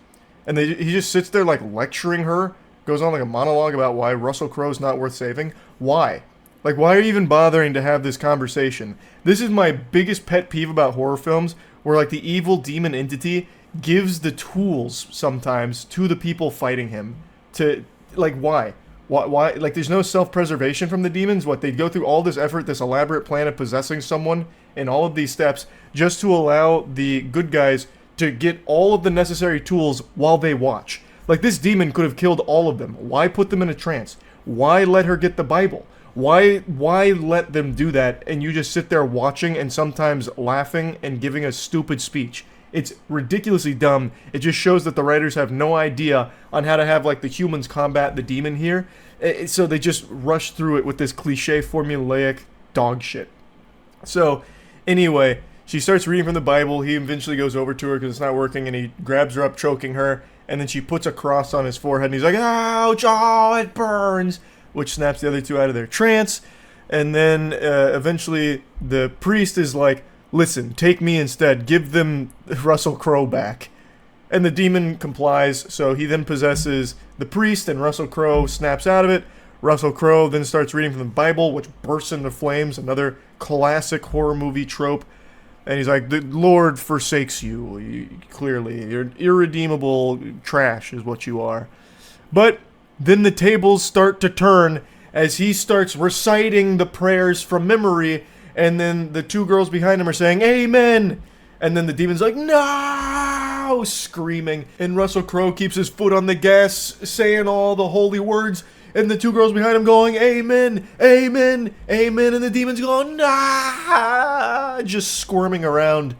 And he just sits there like lecturing her, goes on like a monologue about why Russell Crowe's not worth saving. Why? Like, why are you even bothering to have this conversation? This is my biggest pet peeve about horror films, where like the evil demon entity gives the tools sometimes to the people fighting him. To, like, why? Why? Like, there's no self-preservation from the demons? What, they'd go through all this effort, this elaborate plan of possessing someone, and all of these steps, just to allow the good guys to get all of the necessary tools while they watch. Like, this demon could have killed all of them. Why put them in a trance? Why let her get the Bible? Why let them do that, and you just sit there watching and sometimes laughing and giving a stupid speech? It's ridiculously dumb. It just shows that the writers have no idea on how to have, like, the humans combat the demon here. So they just rush through it with this cliche formulaic dog shit. So, anyway, she starts reading from the Bible. He eventually goes over to her because it's not working, and he grabs her up, choking her. And then she puts a cross on his forehead, and he's like, "Ouch, oh, it burns," which snaps the other two out of their trance. And then eventually the priest is like, "Listen, take me instead. Give them Russell Crowe back." And the demon complies, so he then possesses the priest, and Russell Crowe snaps out of it. Russell Crowe then starts reading from the Bible, which bursts into flames, another classic horror movie trope. And he's like, "The Lord forsakes you, clearly. You're irredeemable trash is what you are." But then the tables start to turn as he starts reciting the prayers from memory, and then the two girls behind him are saying, "Amen!" And then the demon's like, "No!" screaming. And Russell Crowe keeps his foot on the gas, saying all the holy words, and the two girls behind him going, "Amen! Amen! Amen!" And the demon's going, "Nah!" just squirming around.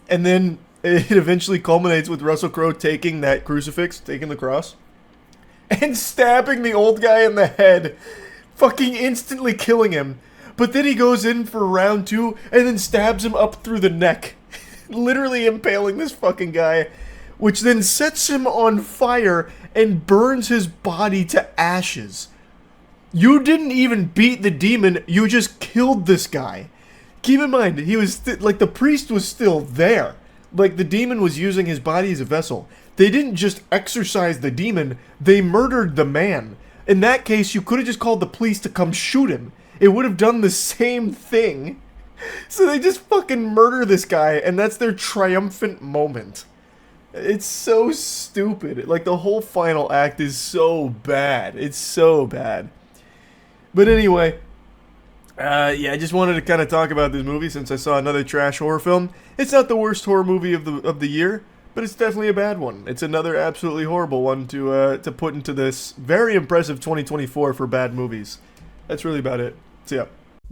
And then it eventually culminates with Russell Crowe taking that crucifix, taking the cross, and stabbing the old guy in the head, fucking instantly killing him. But then he goes in for round two and then stabs him up through the neck, literally impaling this fucking guy, which then sets him on fire and burns his body to ashes. You didn't even beat the demon, you just killed this guy. Keep in mind, he was like, the priest was still there. Like, the demon was using his body as a vessel. They didn't just exorcise the demon, they murdered the man. In that case, you could have just called the police to come shoot him. It would have done the same thing. So they just fucking murder this guy, and that's their triumphant moment. It's so stupid. Like, the whole final act is so bad. It's so bad. But anyway, yeah, I just wanted to kind of talk about this movie since I saw another trash horror film. It's not the worst horror movie of the year, but it's definitely a bad one. It's another absolutely horrible one to put into this very impressive 2024 for bad movies. That's really about it. So yeah.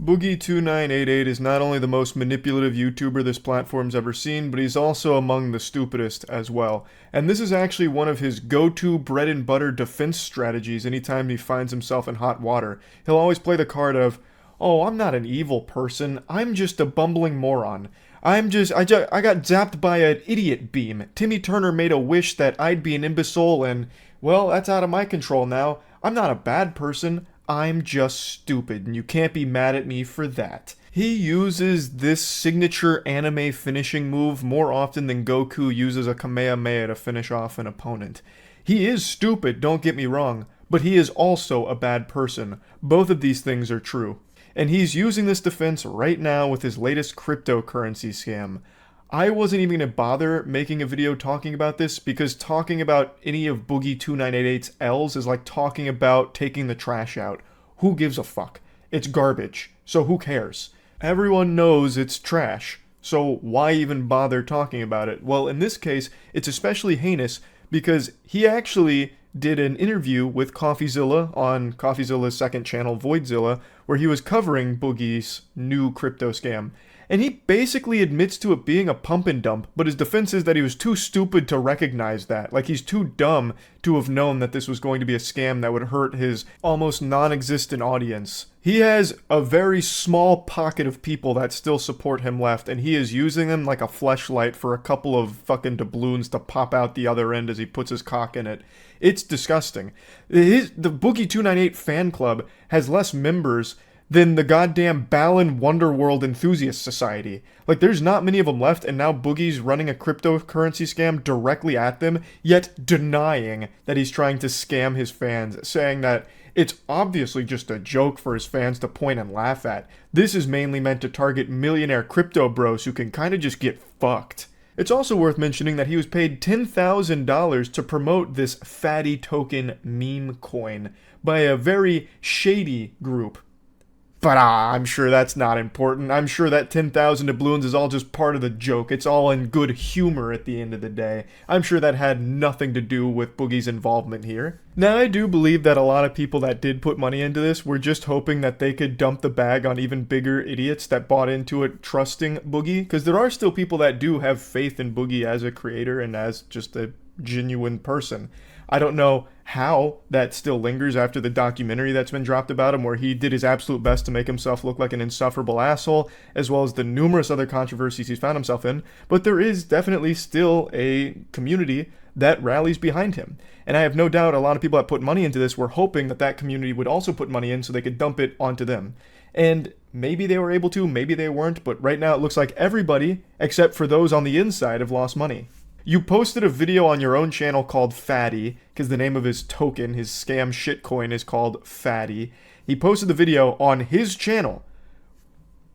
Boogie2988 is not only the most manipulative YouTuber this platform's ever seen, but he's also among the stupidest as well. And this is actually one of his go-to bread and butter defense strategies anytime he finds himself in hot water. He'll always play the card of, "Oh, I'm not an evil person, I'm just a bumbling moron. I got zapped by an idiot beam. Timmy Turner made a wish that I'd be an imbecile and, well, that's out of my control now. I'm not a bad person. I'm just stupid, and you can't be mad at me for that." He uses this signature anime finishing move more often than Goku uses a Kamehameha to finish off an opponent. He is stupid, don't get me wrong, but he is also a bad person. Both of these things are true. And he's using this defense right now with his latest cryptocurrency scam. I wasn't even going to bother making a video talking about this because talking about any of Boogie2988's L's is like talking about taking the trash out. Who gives a fuck? It's garbage, so who cares? Everyone knows it's trash, so why even bother talking about it? Well, in this case, it's especially heinous because he actually did an interview with CoffeeZilla on CoffeeZilla's second channel, Voidzilla, where he was covering Boogie's new crypto scam. And he basically admits to it being a pump and dump, but his defense is that he was too stupid to recognize that. Like, he's too dumb to have known that this was going to be a scam that would hurt his almost non-existent audience. He has a very small pocket of people that still support him left, and he is using them like a fleshlight for a couple of fucking doubloons to pop out the other end as he puts his cock in it. It's disgusting. The Boogie298 fan club has less members than the goddamn Balan Wonderworld Enthusiast Society. Like, there's not many of them left, and now Boogie's running a cryptocurrency scam directly at them, yet denying that he's trying to scam his fans, saying that it's obviously just a joke for his fans to point and laugh at. This is mainly meant to target millionaire crypto bros who can kind of just get fucked. It's also worth mentioning that he was paid $10,000 to promote this fatty token meme coin by a very shady group. But I'm sure that's not important. I'm sure that 10,000 doubloons is all just part of the joke. It's all in good humor at the end of the day. I'm sure that had nothing to do with Boogie's involvement here. Now, I do believe that a lot of people that did put money into this were just hoping that they could dump the bag on even bigger idiots that bought into it trusting Boogie, because there are still people that do have faith in Boogie as a creator and as just a genuine person. I don't know how that still lingers after the documentary that's been dropped about him, where he did his absolute best to make himself look like an insufferable asshole, as well as the numerous other controversies he's found himself in, but there is definitely still a community that rallies behind him. And I have no doubt a lot of people that put money into this were hoping that that community would also put money in so they could dump it onto them. And maybe they were able to, maybe they weren't, but right now it looks like everybody, except for those on the inside, have lost money. You posted a video on your own channel called Fatty, because the name of his token, his scam shitcoin, is called Fatty. He posted the video on his channel.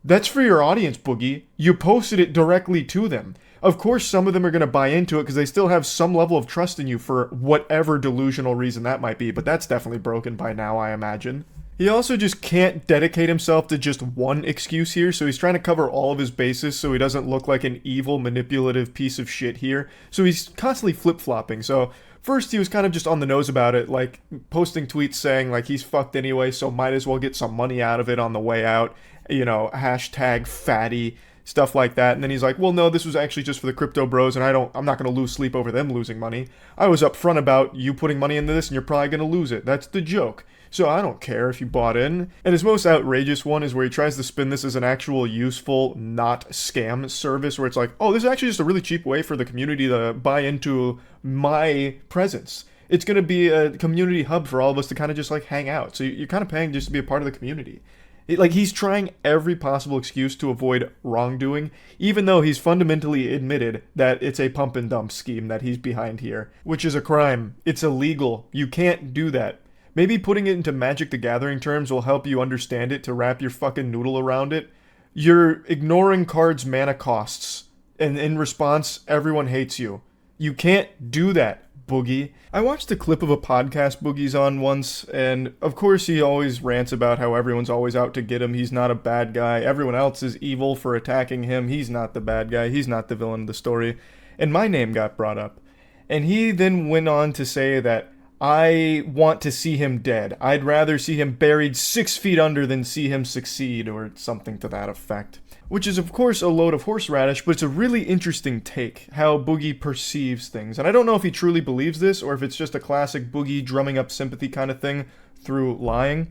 That's for your audience, Boogie. You posted it directly to them. Of course, some of them are going to buy into it because they still have some level of trust in you for whatever delusional reason that might be, but that's definitely broken by now, I imagine. He also just can't dedicate himself to just one excuse here, so he's trying to cover all of his bases so he doesn't look like an evil, manipulative piece of shit here. So he's constantly flip-flopping. So first he was kind of just on the nose about it, like posting tweets saying like he's fucked anyway, so might as well get some money out of it on the way out. You know, hashtag fatty, stuff like that. And then he's like, well, no, this was actually just for the crypto bros, and I'm not going to lose sleep over them losing money. I was upfront about you putting money into this, and you're probably going to lose it. That's the joke. So I don't care if you bought in. And his most outrageous one is where he tries to spin this as an actual useful, not scam service, where it's like, oh, this is actually just a really cheap way for the community to buy into my presence. It's going to be a community hub for all of us to kind of just like hang out. So you're kind of paying just to be a part of the community. Like, he's trying every possible excuse to avoid wrongdoing, even though he's fundamentally admitted that it's a pump and dump scheme that he's behind here, which is a crime. It's illegal. You can't do that. Maybe putting it into Magic the Gathering terms will help you understand it to wrap your fucking noodle around it. You're ignoring cards' mana costs, and in response, everyone hates you. You can't do that, Boogie. I watched a clip of a podcast Boogie's on once, and of course he always rants about how everyone's always out to get him. He's not a bad guy. Everyone else is evil for attacking him. He's not the bad guy. He's not the villain of the story. And my name got brought up. And he then went on to say that I want to see him dead. I'd rather see him buried 6 feet under than see him succeed, or something to that effect. Which is, of course, a load of horseradish, but it's a really interesting take, how Boogie perceives things. And I don't know if he truly believes this, or if it's just a classic Boogie drumming up sympathy kind of thing through lying.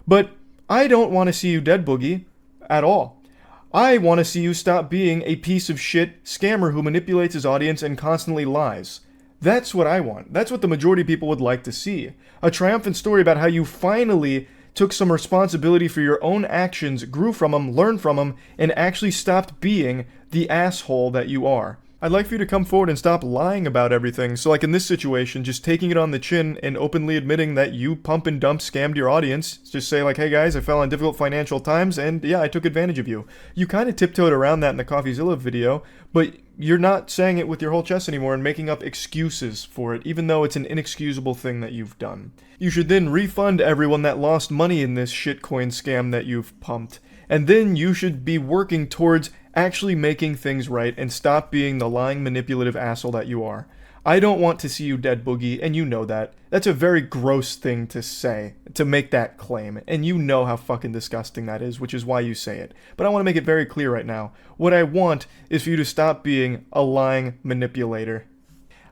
But I don't want to see you dead, Boogie, at all. I want to see you stop being a piece of shit scammer who manipulates his audience and constantly lies. That's what I want. That's what the majority of people would like to see. A triumphant story about how you finally took some responsibility for your own actions, grew from them, learned from them, and actually stopped being the asshole that you are. I'd like for you to come forward and stop lying about everything. So like in this situation, just taking it on the chin and openly admitting that you pump and dump scammed your audience. Just say like, hey guys, I fell on difficult financial times and yeah, I took advantage of you. You kind of tiptoed around that in the CoffeeZilla video, but you're not saying it with your whole chest anymore and making up excuses for it, even though it's an inexcusable thing that you've done. You should then refund everyone that lost money in this shitcoin scam that you've pumped. And then you should be working towards actually making things right and stop being the lying, manipulative asshole that you are. I don't want to see you dead, Boogie, and you know that. That's a very gross thing to say, to make that claim, and you know how fucking disgusting that is, which is why you say it. But I want to make it very clear right now. What I want is for you to stop being a lying manipulator.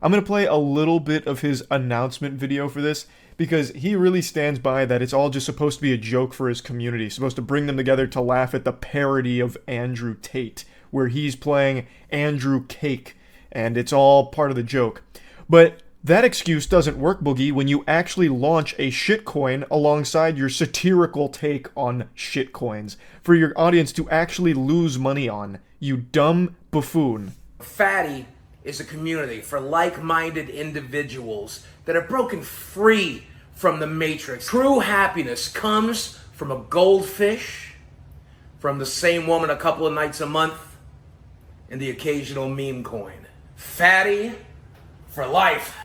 I'm going to play a little bit of his announcement video for this, because he really stands by that it's all just supposed to be a joke for his community, supposed to bring them together to laugh at the parody of Andrew Tate, where he's playing Andrew Cake, and it's all part of the joke. But that excuse doesn't work, Boogie, when you actually launch a shitcoin alongside your satirical take on shitcoins, for your audience to actually lose money on, you dumb buffoon. Fatty is a community for like-minded individuals that are broken free from the matrix. True happiness comes from a goldfish, from the same woman a couple of nights a month, and the occasional meme coin. Fatty for life.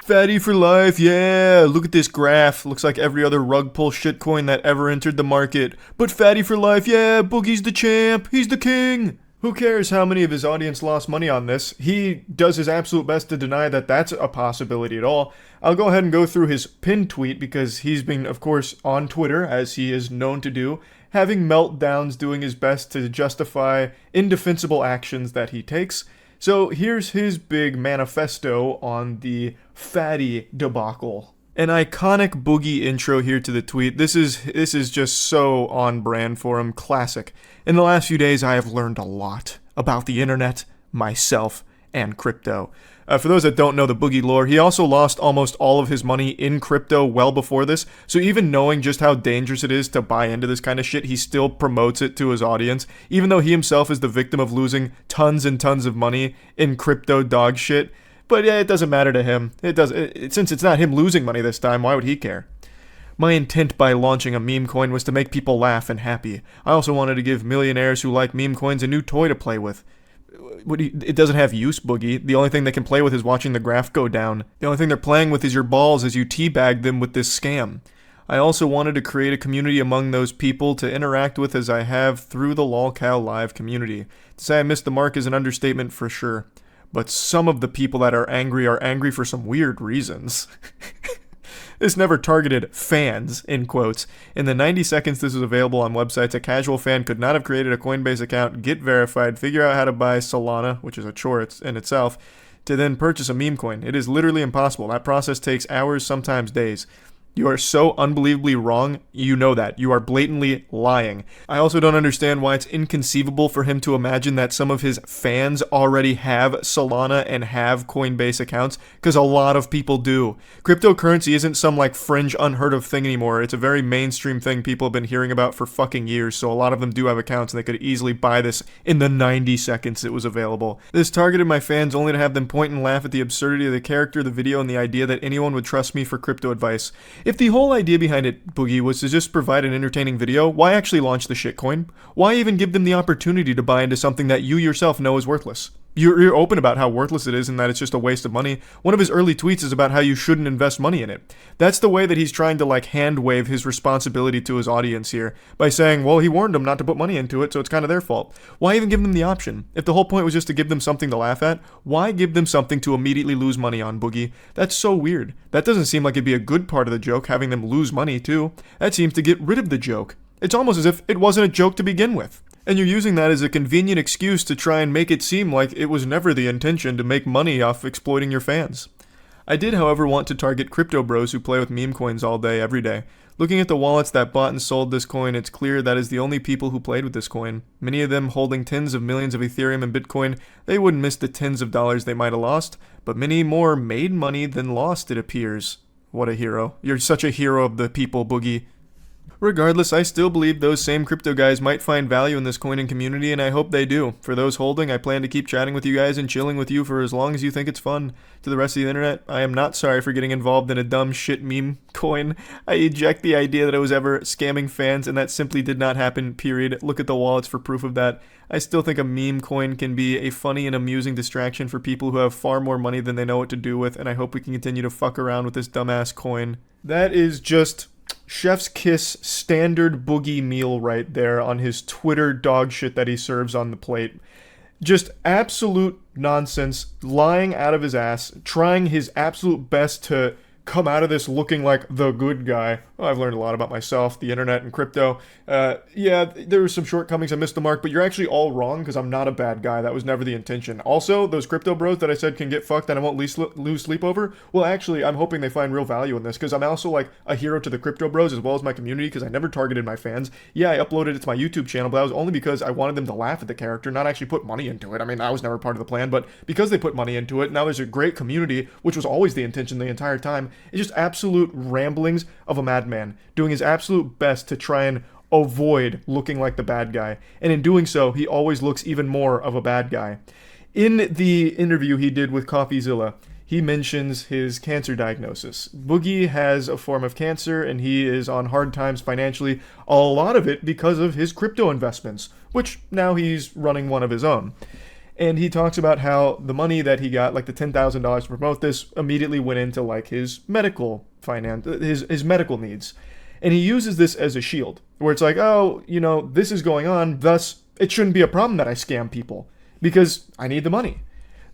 Fatty for life, yeah! Look at this graph. Looks like every other rug pull shitcoin that ever entered the market. But Fatty for life, yeah! Boogie's the champ! He's the king! Who cares how many of his audience lost money on this? He does his absolute best to deny that that's a possibility at all. I'll go ahead and go through his pinned tweet because he's been, of course, on Twitter, as he is known to do, having meltdowns, doing his best to justify indefensible actions that he takes. So here's his big manifesto on the Fatty debacle. An iconic Boogie intro here to the tweet. This is just so on brand for him. Classic. In the last few days, I have learned a lot about the internet, myself, and crypto. For those that don't know the Boogie lore, he also lost almost all of his money in crypto well before this, so even knowing just how dangerous it is to buy into this kind of shit, he still promotes it to his audience, even though he himself is the victim of losing tons and tons of money in crypto dog shit. But yeah, it doesn't matter to him. Since it's not him losing money this time, why would he care? My intent by launching a meme coin was to make people laugh and happy. I also wanted to give millionaires who like meme coins a new toy to play with. It doesn't have use, Boogie. The only thing they can play with is watching the graph go down. The only thing they're playing with is your balls as you teabag them with this scam. I also wanted to create a community among those people to interact with as I have through the LolCow Live community. To say I missed the mark is an understatement for sure. But some of the people that are angry for some weird reasons. This never targeted fans, in quotes. In the 90 seconds this was available on websites, a casual fan could not have created a Coinbase account, get verified, figure out how to buy Solana, which is a chore in itself, to then purchase a meme coin. It is literally impossible. That process takes hours, sometimes days. You are so unbelievably wrong, you know that. You are blatantly lying. I also don't understand why it's inconceivable for him to imagine that some of his fans already have Solana and have Coinbase accounts, because a lot of people do. Cryptocurrency isn't some like fringe unheard of thing anymore. It's a very mainstream thing people have been hearing about for fucking years, so a lot of them do have accounts and they could easily buy this in the 90 seconds it was available. This targeted my fans only to have them point and laugh at the absurdity of the character, the video, and the idea that anyone would trust me for crypto advice. If the whole idea behind it, Boogie, was to just provide an entertaining video, why actually launch the shitcoin? Why even give them the opportunity to buy into something that you yourself know is worthless? You're open about how worthless it is and that it's just a waste of money. One of his early tweets is about how you shouldn't invest money in it. That's the way that he's trying to hand wave his responsibility to his audience here by saying, well, he warned them not to put money into it, so it's kind of their fault. Why even give them the option? If the whole point was just to give them something to laugh at, why give them something to immediately lose money on, Boogie? That's so weird. That doesn't seem like it'd be a good part of the joke, having them lose money too. That seems to get rid of the joke. It's almost as if it wasn't a joke to begin with. And you're using that as a convenient excuse to try and make it seem like it was never the intention to make money off exploiting your fans. I did, however, want to target crypto bros who play with meme coins all day, every day. Looking at the wallets that bought and sold this coin, it's clear that is the only people who played with this coin. Many of them holding tens of millions of Ethereum and Bitcoin, they wouldn't miss the tens of dollars they might have lost, but many more made money than lost, it appears. What a hero. You're such a hero of the people, Boogie. Regardless, I still believe those same crypto guys might find value in this coining community, and I hope they do. For those holding, I plan to keep chatting with you guys and chilling with you for as long as you think it's fun. To the rest of the internet, I am not sorry for getting involved in a dumb shit meme coin. I eject the idea that I was ever scamming fans, and that simply did not happen, period. Look at the wallets for proof of that. I still think a meme coin can be a funny and amusing distraction for people who have far more money than they know what to do with, and I hope we can continue to fuck around with this dumbass coin. That is just chef's kiss standard Boogie meal right there on his Twitter dog shit that he serves on the plate. Just absolute nonsense, lying out of his ass, trying his absolute best to come out of this looking like the good guy. Oh, I've learned a lot about myself, the internet, and crypto. Yeah, there were some shortcomings. I missed the mark, but you're actually all wrong because I'm not a bad guy. That was never the intention. Also, those crypto bros that I said can get fucked and I won't lose sleep over, well, actually, I'm hoping they find real value in this because I'm also like a hero to the crypto bros as well as my community because I never targeted my fans. Yeah, I uploaded it to my YouTube channel, but that was only because I wanted them to laugh at the character, not actually put money into it. I mean, that was never part of the plan, but because they put money into it, now there's a great community, which was always the intention the entire time. It's just absolute ramblings of a madman doing his absolute best to try and avoid looking like the bad guy. And in doing so, he always looks even more of a bad guy. In the interview he did with CoffeeZilla, he mentions his cancer diagnosis. Boogie has a form of cancer and he is on hard times financially, a lot of it because of his crypto investments, which now he's running one of his own. And he talks about how the money that he got, like the $10,000 to promote this, immediately went into like his medical his medical needs. And he uses this as a shield, where it's like, oh, you know, this is going on, thus it shouldn't be a problem that I scam people, because I need the money.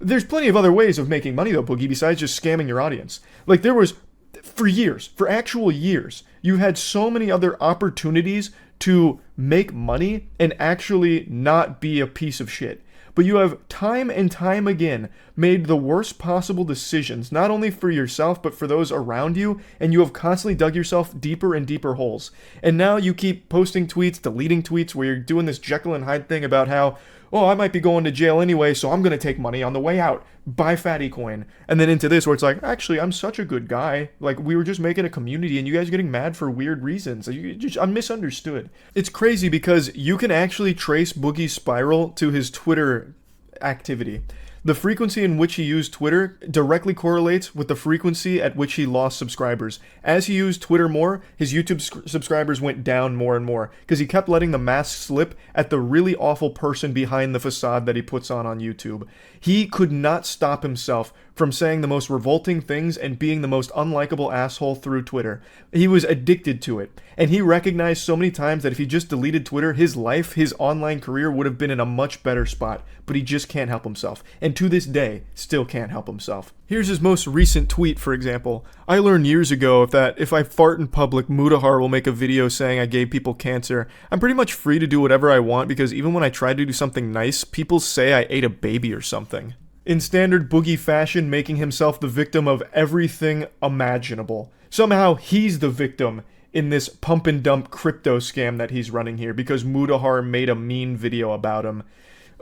There's plenty of other ways of making money though, Boogie, besides just scamming your audience. Like there was, for actual years, you had so many other opportunities to make money and actually not be a piece of shit. But you have time and time again made the worst possible decisions, not only for yourself, but for those around you, and you have constantly dug yourself deeper and deeper holes. And now you keep posting tweets, deleting tweets, where you're doing this Jekyll and Hyde thing about how, oh, I might be going to jail anyway, so I'm going to take money on the way out. Buy Fatty Coin. And then into this where it's like, actually, I'm such a good guy. Like, we were just making a community and you guys are getting mad for weird reasons. I'm misunderstood. It's crazy because you can actually trace Boogie's spiral to his Twitter activity. The frequency in which he used Twitter directly correlates with the frequency at which he lost subscribers. As he used Twitter more, his YouTube subscribers went down more and more because he kept letting the mask slip at the really awful person behind the facade that he puts on YouTube. He could not stop himself from saying the most revolting things and being the most unlikable asshole through Twitter. He was addicted to it, and he recognized so many times that if he just deleted Twitter, his life, his online career would have been in a much better spot, but he just can't help himself, and to this day, still can't help himself. Here's his most recent tweet, for example. I learned years ago that if I fart in public, Mudahar will make a video saying I gave people cancer. I'm pretty much free to do whatever I want because even when I try to do something nice, people say I ate a baby or something. In standard Boogie fashion, making himself the victim of everything imaginable. Somehow he's the victim in this pump and dump crypto scam that he's running here because Mudahar made a mean video about him.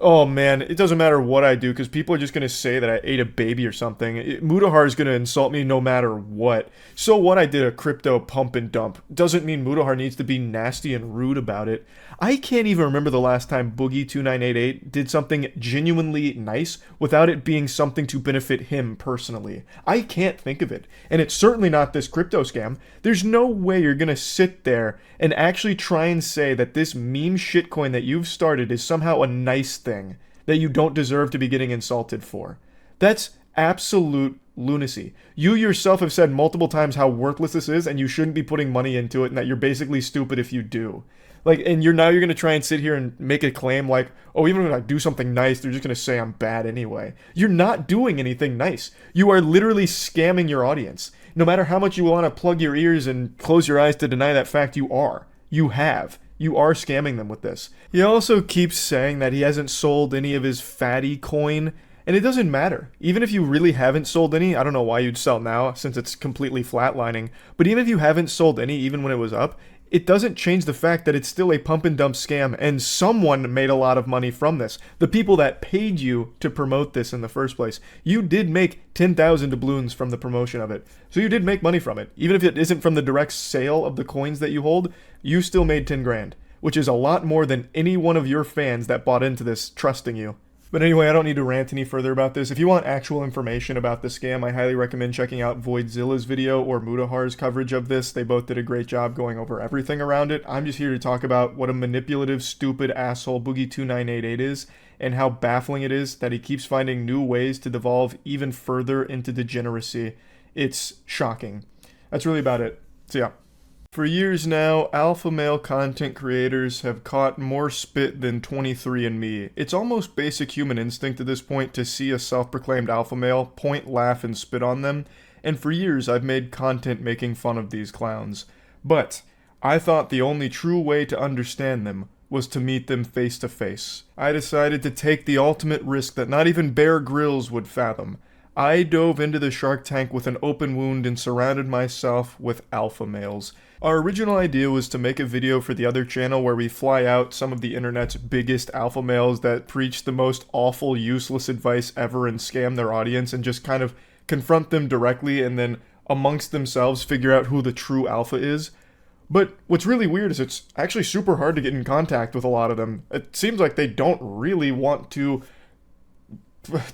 Oh man, it doesn't matter what I do because people are just going to say that I ate a baby or something. Mudahar is going to insult me no matter what. So what, I did a crypto pump and dump doesn't mean Mudahar needs to be nasty and rude about it. I can't even remember the last time Boogie2988 did something genuinely nice without it being something to benefit him personally. I can't think of it. And it's certainly not this crypto scam. There's no way you're going to sit there and actually try and say that this meme shitcoin that you've started is somehow a nice thing that you don't deserve to be getting insulted for. That's absolute lunacy. You yourself have said multiple times how worthless this is and you shouldn't be putting money into it and that you're basically stupid if you do. Like, and you're going to try and sit here and make a claim like, oh, even when I do something nice, they're just going to say I'm bad anyway. You're not doing anything nice. You are literally scamming your audience. No matter how much you want to plug your ears and close your eyes to deny that fact, you are. You have. You are scamming them with this. He also keeps saying that he hasn't sold any of his Fatty Coin, and it doesn't matter. Even if you really haven't sold any, I don't know why you'd sell now since it's completely flatlining, but even if you haven't sold any, even when it was up, it doesn't change the fact that it's still a pump and dump scam and someone made a lot of money from this. The people that paid you to promote this in the first place. You did make 10,000 doubloons from the promotion of it. So you did make money from it. Even if it isn't from the direct sale of the coins that you hold, you still made 10 grand, which is a lot more than any one of your fans that bought into this trusting you. But anyway, I don't need to rant any further about this. If you want actual information about the scam, I highly recommend checking out Voidzilla's video or Mudahar's coverage of this. They both did a great job going over everything around it. I'm just here to talk about what a manipulative, stupid asshole Boogie2988 is and how baffling it is that he keeps finding new ways to devolve even further into degeneracy. It's shocking. That's really about it. So yeah. For years now, alpha male content creators have caught more spit than 23andMe. It's almost basic human instinct at this point to see a self-proclaimed alpha male, point, laugh, and spit on them, and for years I've made content making fun of these clowns. But I thought the only true way to understand them was to meet them face to face. I decided to take the ultimate risk that not even Bear Grylls would fathom. I dove into the Shark Tank with an open wound and surrounded myself with alpha males. Our original idea was to make a video for the other channel where we fly out some of the internet's biggest alpha males that preach the most awful, useless advice ever and scam their audience and just kind of confront them directly and then amongst themselves figure out who the true alpha is. But what's really weird is it's actually super hard to get in contact with a lot of them. It seems like they don't really want to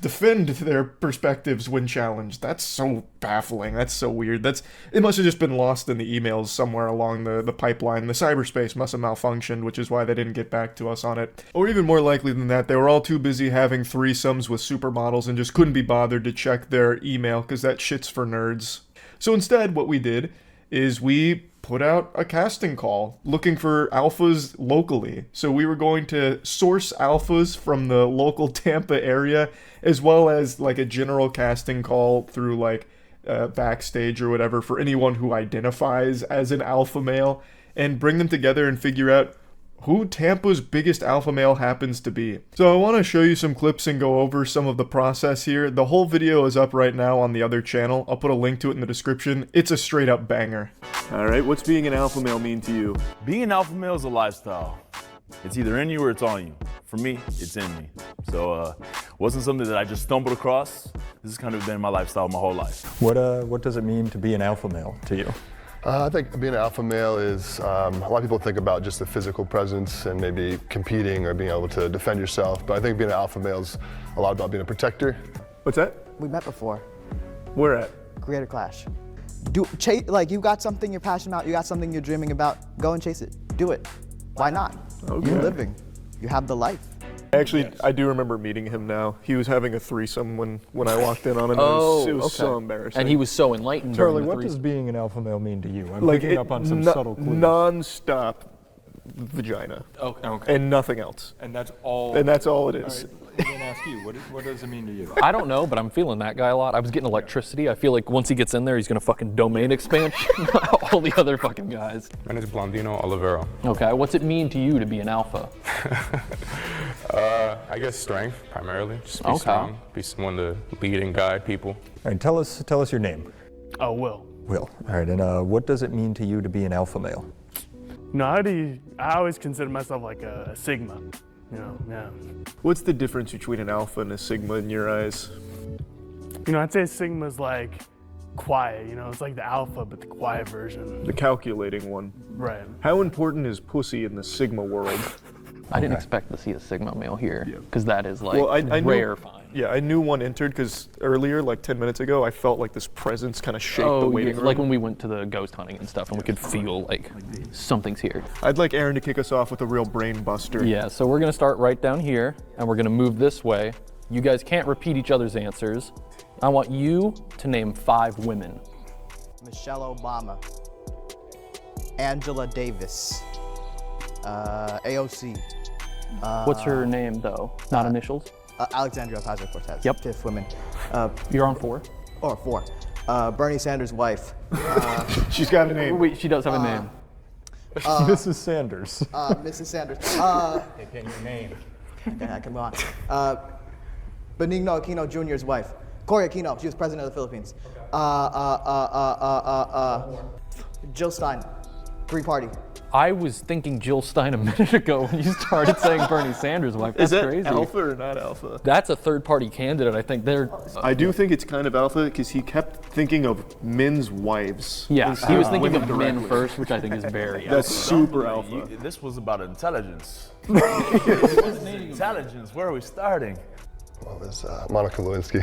defend their perspectives when challenged. That's so baffling. That's so weird. It must have just been lost in the emails somewhere along the pipeline. The cyberspace must have malfunctioned, which is why they didn't get back to us on it. Or even more likely than that, they were all too busy having threesomes with supermodels and just couldn't be bothered to check their email, because that shit's for nerds. So instead, what we did is we put out a casting call looking for alphas locally. So we were going to source alphas from the local Tampa area, as well as like a general casting call through like Backstage or whatever for anyone who identifies as an alpha male, and bring them together and figure out who Tampa's biggest alpha male happens to be. So I want to show you some clips and go over some of the process here. The whole video is up right now on the other channel. I'll put a link to it in the description. It's a straight up banger. Alright, what's being an alpha male mean to you? Being an alpha male is a lifestyle. It's either in you or it's on you. For me, it's in me. So it wasn't something that I just stumbled across. This has kind of been my lifestyle my whole life. What does it mean to be an alpha male to you? I think being an alpha male is, a lot of people think about just the physical presence and maybe competing or being able to defend yourself, but I think being an alpha male is a lot about being a protector. What's that? We met before. Where at? Creator Clash. Like you got something you're passionate about, you got something you're dreaming about, go and chase it. Do it. Why not? Okay. You're living. You have the life. Actually, I do remember meeting him now. He was having a threesome when I walked in on him. It was so embarrassing. And he was so enlightened. Charlie, what does being an alpha male mean to you? I'm like picking up on some subtle clues. Non-stop vagina. Okay. And nothing else. And that's all. And that's all it is. All right. I'm gonna ask you, what does it mean to you? I don't know, but I'm feeling that guy a lot. I was getting electricity. I feel like once he gets in there, he's gonna fucking domain expand all the other fucking guys. My name is Blandino Olivero. Okay, what's it mean to you to be an alpha? I guess strength, primarily. Just be strong, be someone to lead and guide people. All right, tell us your name. Oh, Will. Will. All right, and what does it mean to you to be an alpha male? No, I always consider myself like a Sigma. You know, yeah. What's the difference between an alpha and a sigma in your eyes? You know, I'd say Sigma's like quiet, you know, it's like the alpha, but the quiet version. The calculating one. Right. How important is pussy in the sigma world? I didn't expect to see a sigma male here, because that is like I rare knew, find. Yeah, I knew one entered because earlier, like 10 minutes ago, I felt like this presence kind of shake the waiting room. Like when we went to the ghost hunting and stuff, and we could feel like something's here. I'd like Aaron to kick us off with a real brain buster. Yeah, so we're gonna start right down here, and we're gonna move this way. You guys can't repeat each other's answers. I want you to name 5 women. Michelle Obama. Angela Davis. AOC. What's her name though? Not initials? Alexandria Ocasio-Cortez. Yep. 5th woman. You're on 4? Or 4. Bernie Sanders' wife. She's got a name. Wait, she does have a name. Mrs. Sanders. Mrs. Sanders. Picking your name. Okay, I can move on. Benigno Aquino Jr.'s wife. Cory Aquino. She was president of the Philippines. Jill Stein. 3-party. I was thinking Jill Stein a minute ago when you started saying Bernie Sanders' wife. That's Is that crazy. alpha or not alpha? That's a third-party candidate. I think they're. I do think it's kind of alpha because he kept thinking of men's wives. Yeah, he was thinking women of directly. men first, which I think is very. That's super alpha. This was about intelligence. Intelligence, where are we starting? Well, there's Monica Lewinsky.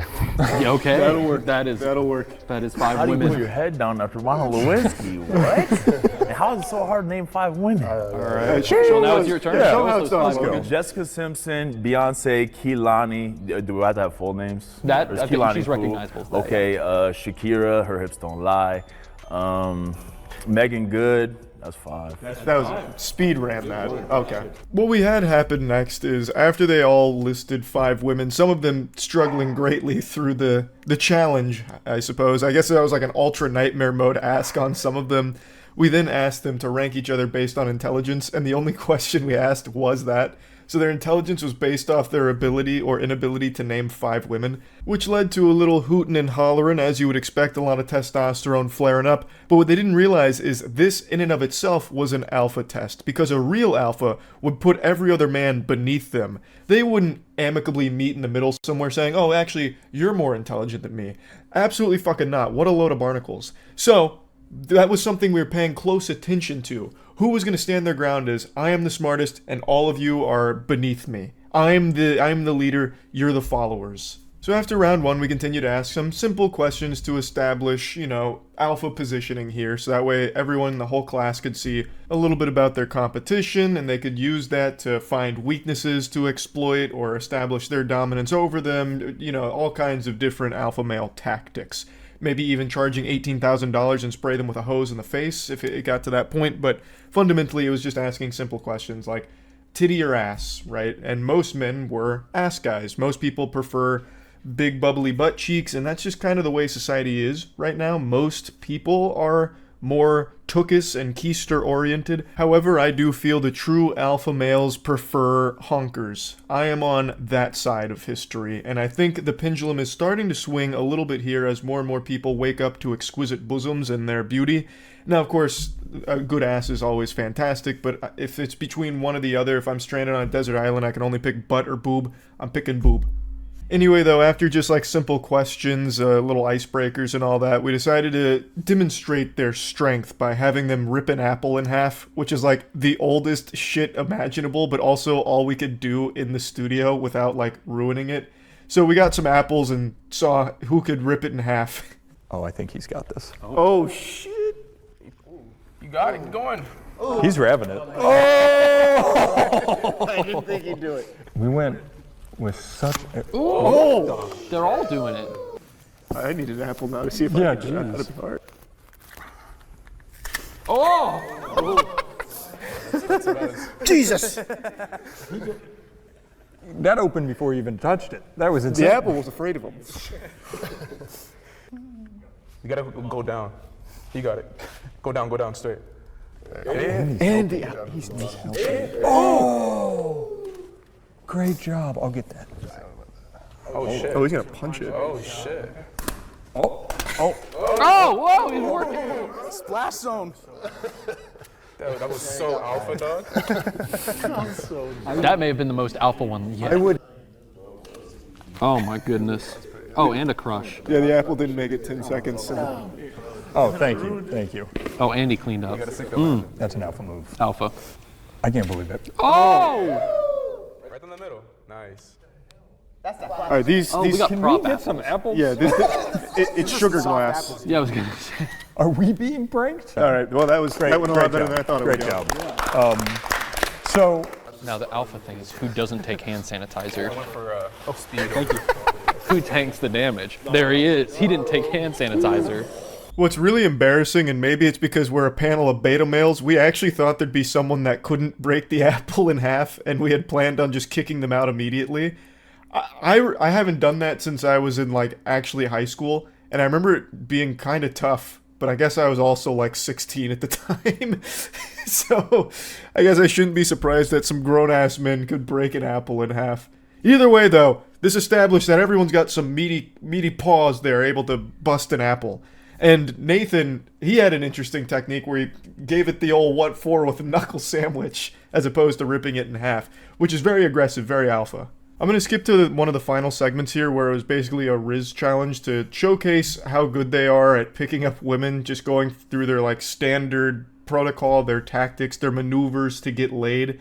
Yeah, okay. That'll work. That'll work. That is 5 How do you women. put your head down after Monica Lewinsky? What? And how is it so hard to name 5 women? All right. So now it's your turn. Yeah, Show how us those 5 women. Jessica Simpson, Beyonce, Kehlani. Do I have to have full names? That Or is I think Kehlani she's cool? recognizable. Okay, Shakira, her hips don't lie. Megan Good. That's 5. That was speed ran that. Okay. What we had happen next is after they all listed 5 women, some of them struggling greatly through the challenge, I suppose. I guess that was like an ultra nightmare mode ask on some of them. We then asked them to rank each other based on intelligence, and the only question we asked was that. So their intelligence was based off their ability or inability to name 5 women, which led to a little hootin' and hollerin', as you would expect, a lot of testosterone flaring up. But what they didn't realize is this in and of itself was an alpha test, because a real alpha would put every other man beneath them. They wouldn't amicably meet in the middle somewhere saying, oh, actually, you're more intelligent than me. Absolutely fucking not. What a load of barnacles. So that was something we were paying close attention to. Who was going to stand their ground as, I am the smartest and all of you are beneath me. I'm the leader, you're the followers. So after round 1, we continued to ask some simple questions to establish, alpha positioning here, so that way everyone in the whole class could see a little bit about their competition, and they could use that to find weaknesses to exploit or establish their dominance over them, all kinds of different alpha male tactics. Maybe even charging $18,000 and spray them with a hose in the face if it got to that point, but fundamentally it was just asking simple questions like titty or ass, right? And most men were ass guys. Most people prefer big bubbly butt cheeks, and that's just kind of the way society is right now. Most people are more tuchus and keister oriented. However, I do feel the true alpha males prefer honkers. I am on that side of history, and I think the pendulum is starting to swing a little bit here as more and more people wake up to exquisite bosoms and their beauty. Now, of course, a good ass is always fantastic, but if it's between one or the other, if I'm stranded on a desert island, I can only pick butt or boob, I'm picking boob. Anyway, though, after just like simple questions, little icebreakers and all that, we decided to demonstrate their strength by having them rip an apple in half, which is like the oldest shit imaginable, but also all we could do in the studio without like ruining it. So we got some apples and saw who could rip it in half. Oh, I think he's got this. Oh shit. You got it. Keep going. He's revving it. Oh! I didn't think he'd do it. We went with such a... Oh! They're all doing it. I need an apple now to see if Yeah, I can get it out of the heart. Oh! Jesus! That opened before he even touched it. That was insane. The apple was afraid of him. You gotta go down. You got it. Go down straight. And the apple. Oh! Great job. I'll get that. Oh shit. Oh, he's gonna punch it. Oh shit. Oh. Oh, whoa, he's working. Splash zone. That was so alpha, dog. That may have been the most alpha one yet. I would. Oh my goodness. Oh, and a crush. Yeah, the apple didn't make it 10 seconds. So. Oh, thank you. Thank you. Oh, and he cleaned up. That's an alpha move. Alpha. I can't believe it. Oh! Right in the middle. Nice. All right, these we got Can prop we get apples. some apples? yeah, it's sugar glass. Yeah, I was gonna say. Are we being pranked? All right, well that went a lot better than I thought it would Great go. job. So Now the alpha thing is who doesn't take hand sanitizer. I went for speed. Thank you. Who tanks the damage? There he is. He didn't take hand sanitizer. What's really embarrassing, and maybe it's because we're a panel of beta males, we actually thought there'd be someone that couldn't break the apple in half, and we had planned on just kicking them out immediately. I haven't done that since I was in, like, actually high school, and I remember it being kind of tough, but I guess I was also, like, 16 at the time. So, I guess I shouldn't be surprised that some grown-ass men could break an apple in half. Either way, though, this established that everyone's got some meaty paws there able to bust an apple. And Nathan, he had an interesting technique where he gave it the old what for with a knuckle sandwich as opposed to ripping it in half, which is very aggressive, very alpha. I'm going to skip to one of the final segments here where it was basically a Riz challenge to showcase how good they are at picking up women, just going through their like standard protocol, their tactics, their maneuvers to get laid.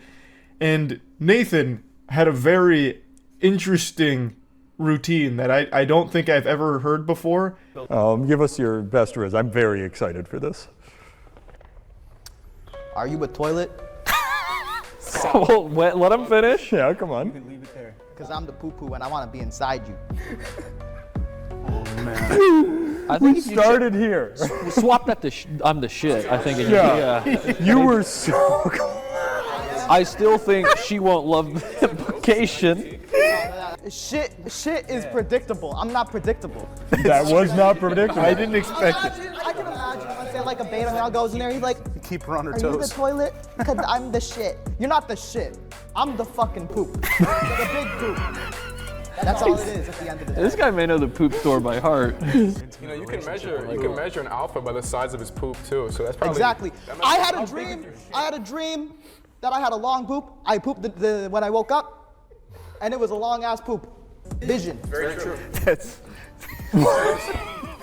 And Nathan had a very interesting routine that I don't think I've ever heard before. give us your best Riz. I'm very excited for this. Are you a toilet? Well, let him finish. Yeah, come on. Leave it there. Because I'm the poo-poo and I want to be inside you. Oh, man. I We think you started here. swap that to I'm the shit. I think. Yeah. You were so. I still think she won't love the implication. Shit is predictable. I'm not predictable. That was not predictable. I didn't expect it. I can imagine, let's say like a beta male goes in there, he's like, Keep her on her are you the toes. toilet? Because I'm the shit. You're not the shit. I'm the fucking poop. The big poop. That's all it is at the end of the day. This guy may know the poop store by heart. You know, you can measure an alpha by the size of his poop too. So that's probably Exactly. I had a dream that I had a long poop. I pooped when I woke up, and it was a long ass poop. Vision. very true. That's.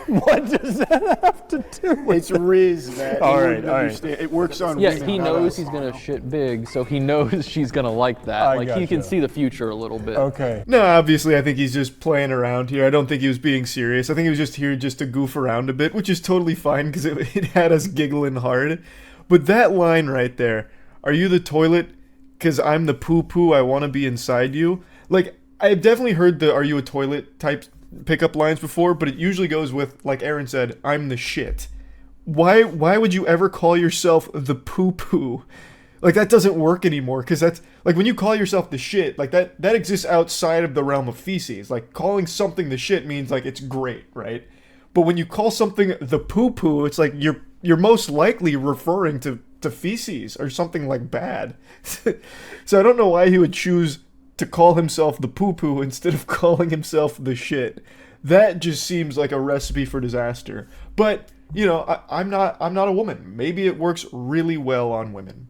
What does that have to do with It's Riz, man. All You right, wouldn't all right. understand. It works on Yeah, women, he not knows us. he's gonna shit big, so he knows she's gonna like that. I Like he can gotcha. see the future a little bit. Okay. No, obviously, I think he's just playing around here. I don't think he was being serious. I think he was just here just to goof around a bit, which is totally fine because it had us giggling hard. But that line right there, are you the toilet? Because I'm the poo-poo, I want to be inside you. Like, I've definitely heard the are you a toilet type pickup lines before, but it usually goes with, like Aaron said, I'm the shit. Why would you ever call yourself the poo-poo? Like, that doesn't work anymore, because that's, like, when you call yourself the shit, like, that exists outside of the realm of feces. Like, calling something the shit means, like, it's great, right? But when you call something the poo-poo, it's like you're most likely referring to feces or something, like, bad. So I don't know why he would choose to call himself the poo-poo instead of calling himself the shit. That just seems like a recipe for disaster. But, you know, I'm not a woman. Maybe it works really well on women.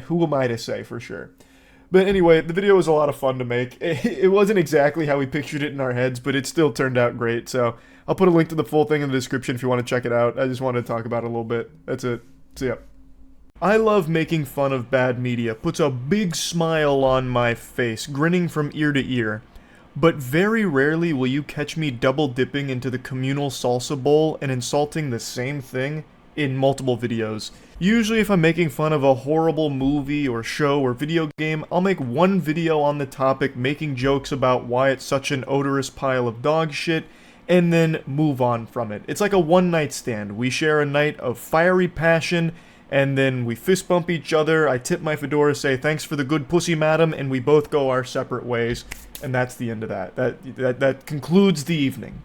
Who am I to say for sure? But anyway, the video was a lot of fun to make. It wasn't exactly how we pictured it in our heads, but it still turned out great. So I'll put a link to the full thing in the description if you want to check it out. I just wanted to talk about it a little bit. That's it. So yeah. I love making fun of bad media. Puts a big smile on my face, grinning from ear to ear. But very rarely will you catch me double dipping into the communal salsa bowl and insulting the same thing in multiple videos. Usually if I'm making fun of a horrible movie or show or video game, I'll make one video on the topic making jokes about why it's such an odorous pile of dog shit, and then move on from it. It's like a one-night stand. We share a night of fiery passion, and then we fist bump each other, I tip my fedora, say thanks for the good pussy madam, and we both go our separate ways, and that's the end of that. That concludes the evening.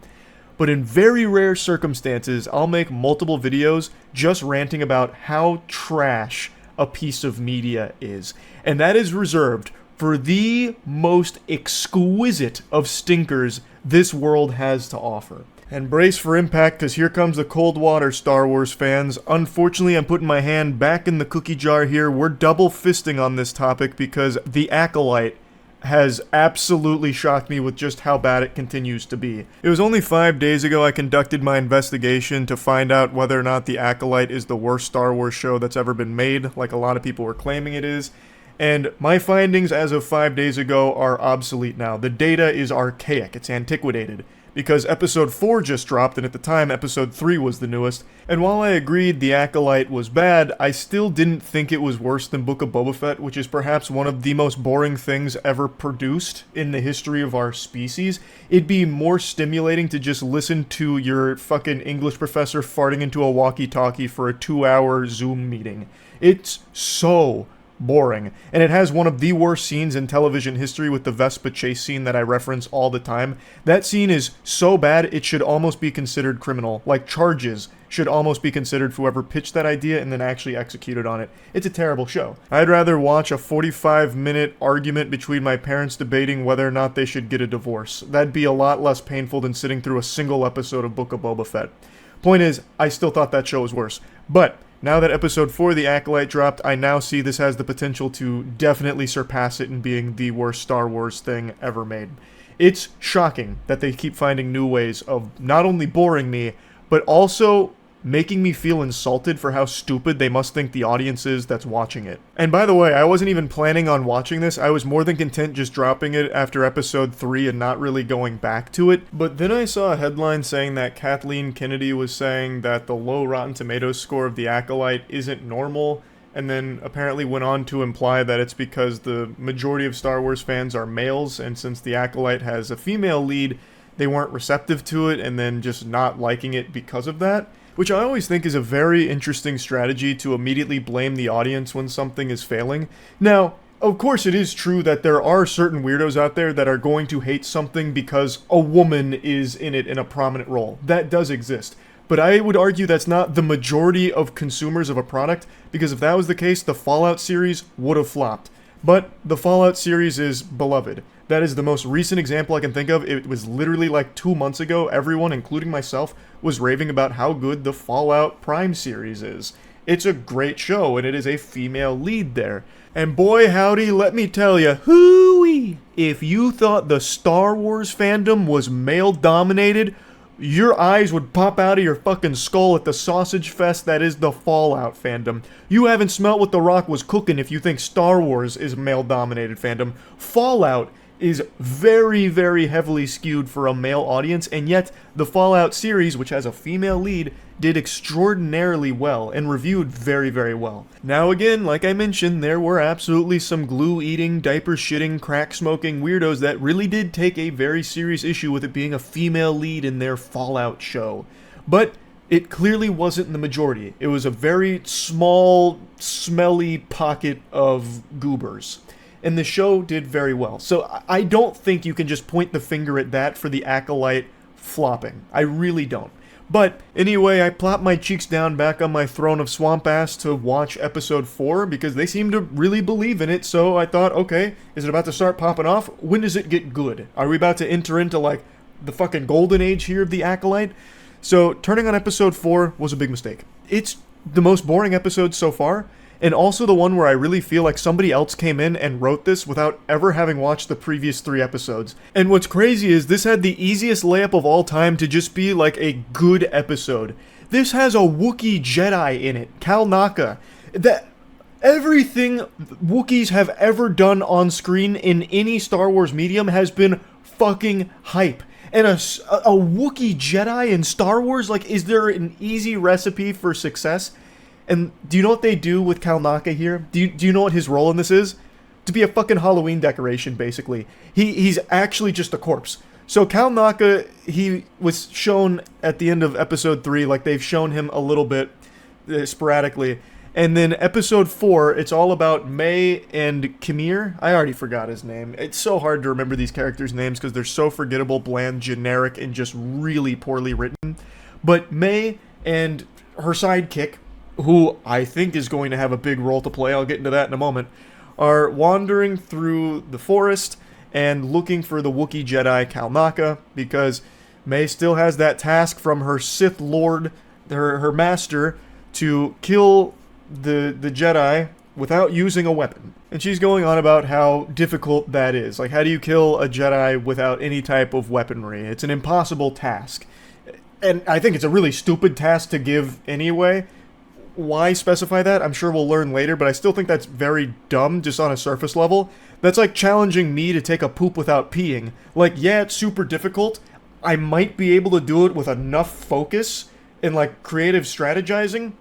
But in very rare circumstances, I'll make multiple videos just ranting about how trash a piece of media is. And that is reserved for the most exquisite of stinkers this world has to offer. And brace for impact, because here comes the cold water, Star Wars fans. Unfortunately, I'm putting my hand back in the cookie jar here. We're double fisting on this topic because The Acolyte has absolutely shocked me with just how bad it continues to be. It was only 5 days ago I conducted my investigation to find out whether or not The Acolyte is the worst Star Wars show that's ever been made, like a lot of people were claiming it is. And my findings as of 5 days ago are obsolete now. The data is archaic, it's antiquated. Because episode 4 just dropped, and at the time episode 3 was the newest. And while I agreed The Acolyte was bad, I still didn't think it was worse than Book of Boba Fett, which is perhaps one of the most boring things ever produced in the history of our species. It'd be more stimulating to just listen to your fucking English professor farting into a walkie-talkie for a 2-hour Zoom meeting. It's so boring. And it has one of the worst scenes in television history with the Vespa chase scene that I reference all the time. That scene is so bad it should almost be considered criminal. Like charges should almost be considered for whoever pitched that idea and then actually executed on it. It's a terrible show. I'd rather watch a 45-minute argument between my parents debating whether or not they should get a divorce. That'd be a lot less painful than sitting through a single episode of Book of Boba Fett. Point is, I still thought that show was worse. But now that episode 4, The Acolyte, dropped, I now see this has the potential to definitely surpass it in being the worst Star Wars thing ever made. It's shocking that they keep finding new ways of not only boring me, but also making me feel insulted for how stupid they must think the audience is that's watching it. And by the way, I wasn't even planning on watching this. I was more than content just dropping it after episode 3 and not really going back to it. But then I saw a headline saying that Kathleen Kennedy was saying that the low Rotten Tomatoes score of The Acolyte isn't normal, and then apparently went on to imply that it's because the majority of Star Wars fans are males, and since The Acolyte has a female lead, they weren't receptive to it and then just not liking it because of that, which I always think is a very interesting strategy to immediately blame the audience when something is failing. Now, of course it is true that there are certain weirdos out there that are going to hate something because a woman is in it in a prominent role. That does exist. But I would argue that's not the majority of consumers of a product, because if that was the case, the Fallout series would have flopped. But the Fallout series is beloved. That is the most recent example I can think of. It was literally like 2 months ago, everyone, including myself, was raving about how good the Fallout Prime series is. It's a great show, and it is a female lead there. And boy howdy, let me tell you, hooey, if you thought the Star Wars fandom was male-dominated, your eyes would pop out of your fucking skull at the sausage fest that is the Fallout fandom. You haven't smelt what The Rock was cooking if you think Star Wars is male-dominated fandom. Fallout is very, very heavily skewed for a male audience, and yet the Fallout series, which has a female lead, did extraordinarily well and reviewed very, very well. Now again, like I mentioned, there were absolutely some glue-eating, diaper-shitting, crack-smoking weirdos that really did take a very serious issue with it being a female lead in their Fallout show. But it clearly wasn't the majority. It was a very small, smelly pocket of goobers. And the show did very well. So I don't think you can just point the finger at that for the Acolyte flopping. I really don't. But anyway, I plopped my cheeks down back on my throne of swamp ass to watch episode 4 because they seemed to really believe in it. So I thought, okay, is it about to start popping off? When does it get good? Are we about to enter into like the fucking golden age here of the Acolyte? So turning on episode 4 was a big mistake. It's the most boring episode so far. And also the one where I really feel like somebody else came in and wrote this without ever having watched the previous 3 episodes. And what's crazy is this had the easiest layup of all time to just be like a good episode. This has a Wookiee Jedi in it, Cal Naka. That everything Wookiees have ever done on screen in any Star Wars medium has been fucking hype. And a Wookiee Jedi in Star Wars, like, is there an easy recipe for success? And do you know what they do with Cal Naka here? Do you know what his role in this is? To be a fucking Halloween decoration, basically. He's actually just a corpse. So Cal Naka, he was shown at the end of episode 3, like they've shown him a little bit sporadically. And then episode 4, it's all about May and Kimir. I already forgot his name. It's so hard to remember these characters' names because they're so forgettable, bland, generic, and just really poorly written. But May and her sidekick, who I think is going to have a big role to play, I'll get into that in a moment, are wandering through the forest and looking for the Wookiee Jedi Cal Naka, because May still has that task from her Sith Lord, her master, to kill the Jedi without using a weapon. And she's going on about how difficult that is. Like, how do you kill a Jedi without any type of weaponry? It's an impossible task. And I think it's a really stupid task to give anyway. Why specify that? I'm sure we'll learn later, but I still think that's very dumb just on a surface level. That's like challenging me to take a poop without peeing. Like, yeah, it's super difficult. I might be able to do it with enough focus and like creative strategizing,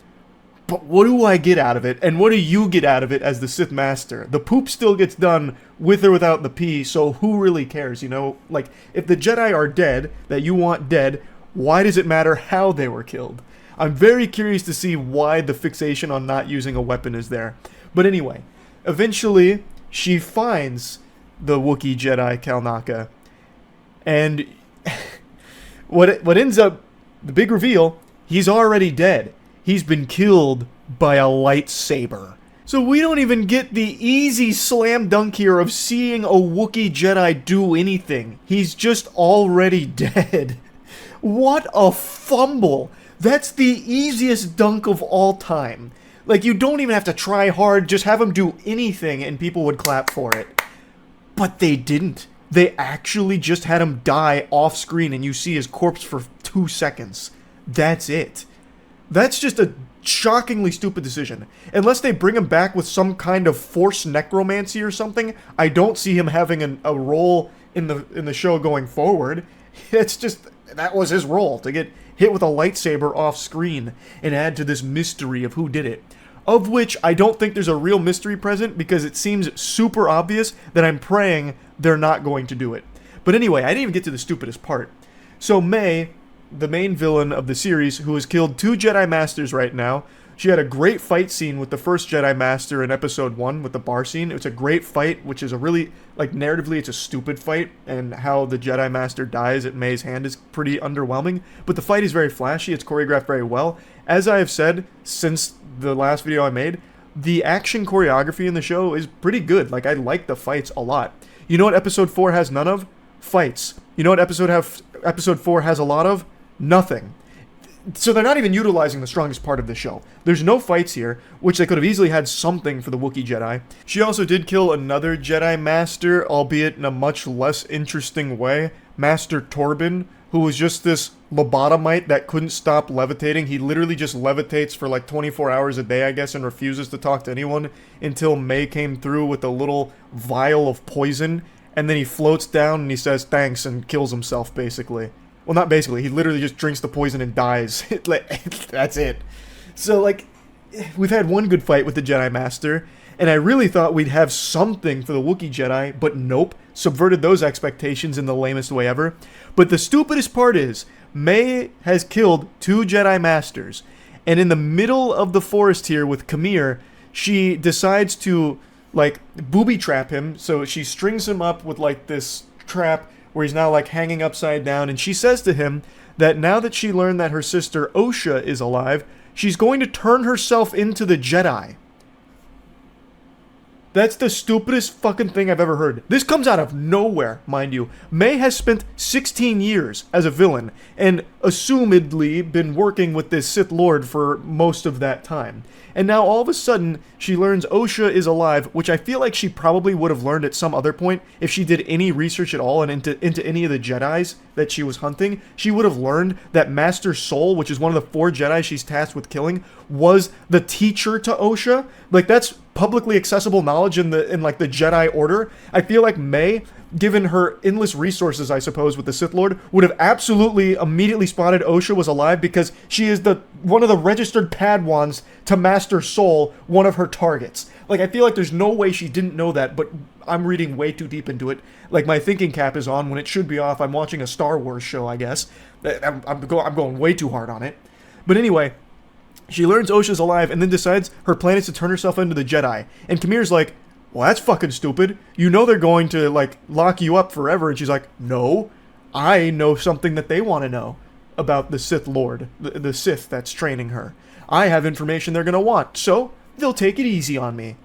but what do I get out of it? And what do you get out of it as the Sith Master? The poop still gets done with or without the pee, so who really cares, you know? Like, if the Jedi are dead, that you want dead, why does it matter how they were killed? I'm very curious to see why the fixation on not using a weapon is there. But anyway, eventually she finds the Wookiee Jedi Cal Naka, and what ends up, the big reveal, he's already dead. He's been killed by a lightsaber. So we don't even get the easy slam dunk here of seeing a Wookiee Jedi do anything. He's just already dead. What a fumble. That's the easiest dunk of all time. Like, you don't even have to try hard, just have him do anything and people would clap for it. But they didn't. They actually just had him die off screen and you see his corpse for 2 seconds. That's it. That's just a shockingly stupid decision. Unless they bring him back with some kind of forced necromancy or something, I don't see him having a role in the show going forward. It's just, that was his role, to get hit with a lightsaber off screen and add to this mystery of who did it. Of which I don't think there's a real mystery present because it seems super obvious that I'm praying they're not going to do it. But anyway, I didn't even get to the stupidest part. So May, the main villain of the series, who has killed 2 Jedi Masters right now, she had a great fight scene with the first Jedi Master in episode 1 with the bar scene. It's a great fight, which is a really, like, narratively, it's a stupid fight, and how the Jedi Master dies at May's hand is pretty underwhelming, but the fight is very flashy, it's choreographed very well. As I have said since the last video I made, the action choreography in the show is pretty good. Like, I like the fights a lot. You know what episode 4 has none of? Fights. You know what episode 4 has a lot of? Nothing. So they're not even utilizing the strongest part of the show. There's no fights here, which they could have easily had something for the Wookiee Jedi. She also did kill another Jedi Master, albeit in a much less interesting way. Master Torben, who was just this lobotomite that couldn't stop levitating. He literally just levitates for like 24 hours a day, I guess, and refuses to talk to anyone until May came through with a little vial of poison, and then he floats down and he says thanks and kills himself, basically. Well, not basically. He literally just drinks the poison and dies. That's it. So, like, we've had one good fight with the Jedi Master, and I really thought we'd have something for the Wookiee Jedi, but nope. Subverted those expectations in the lamest way ever. But the stupidest part is, May has killed 2 Jedi Masters, and in the middle of the forest here with Kamir, she decides to, like, booby trap him. So she strings him up with, like, this trap where he's now, like, hanging upside down, and she says to him that now that she learned that her sister Osha is alive, she's going to turn herself into the Jedi. That's the stupidest fucking thing I've ever heard. This comes out of nowhere, mind you. May has spent 16 years as a villain, and assumedly been working with this Sith Lord for most of that time. And now all of a sudden, she learns Osha is alive, which I feel like she probably would have learned at some other point if she did any research at all and into any of the Jedis that she was hunting. She would have learned that Master Soul, which is one of the 4 Jedi she's tasked with killing, was the teacher to Osha. Like, that's publicly accessible knowledge in like the Jedi Order. I feel like May, given her endless resources, I suppose, with the Sith Lord, would have absolutely immediately spotted Osha was alive because she is one of the registered Padwans to Master Soul, one of her targets. Like, I feel like there's no way she didn't know that, but I'm reading way too deep into it. Like, my thinking cap is on when it should be off. I'm watching a Star Wars show, I guess. I'm going way too hard on it. But anyway, she learns Osha's alive and then decides her plan is to turn herself into the Jedi. And Kamir's like, well, that's fucking stupid. You know they're going to, like, lock you up forever. And she's like, no, I know something that they want to know about the Sith Lord, the Sith that's training her. I have information they're going to want, so they'll take it easy on me.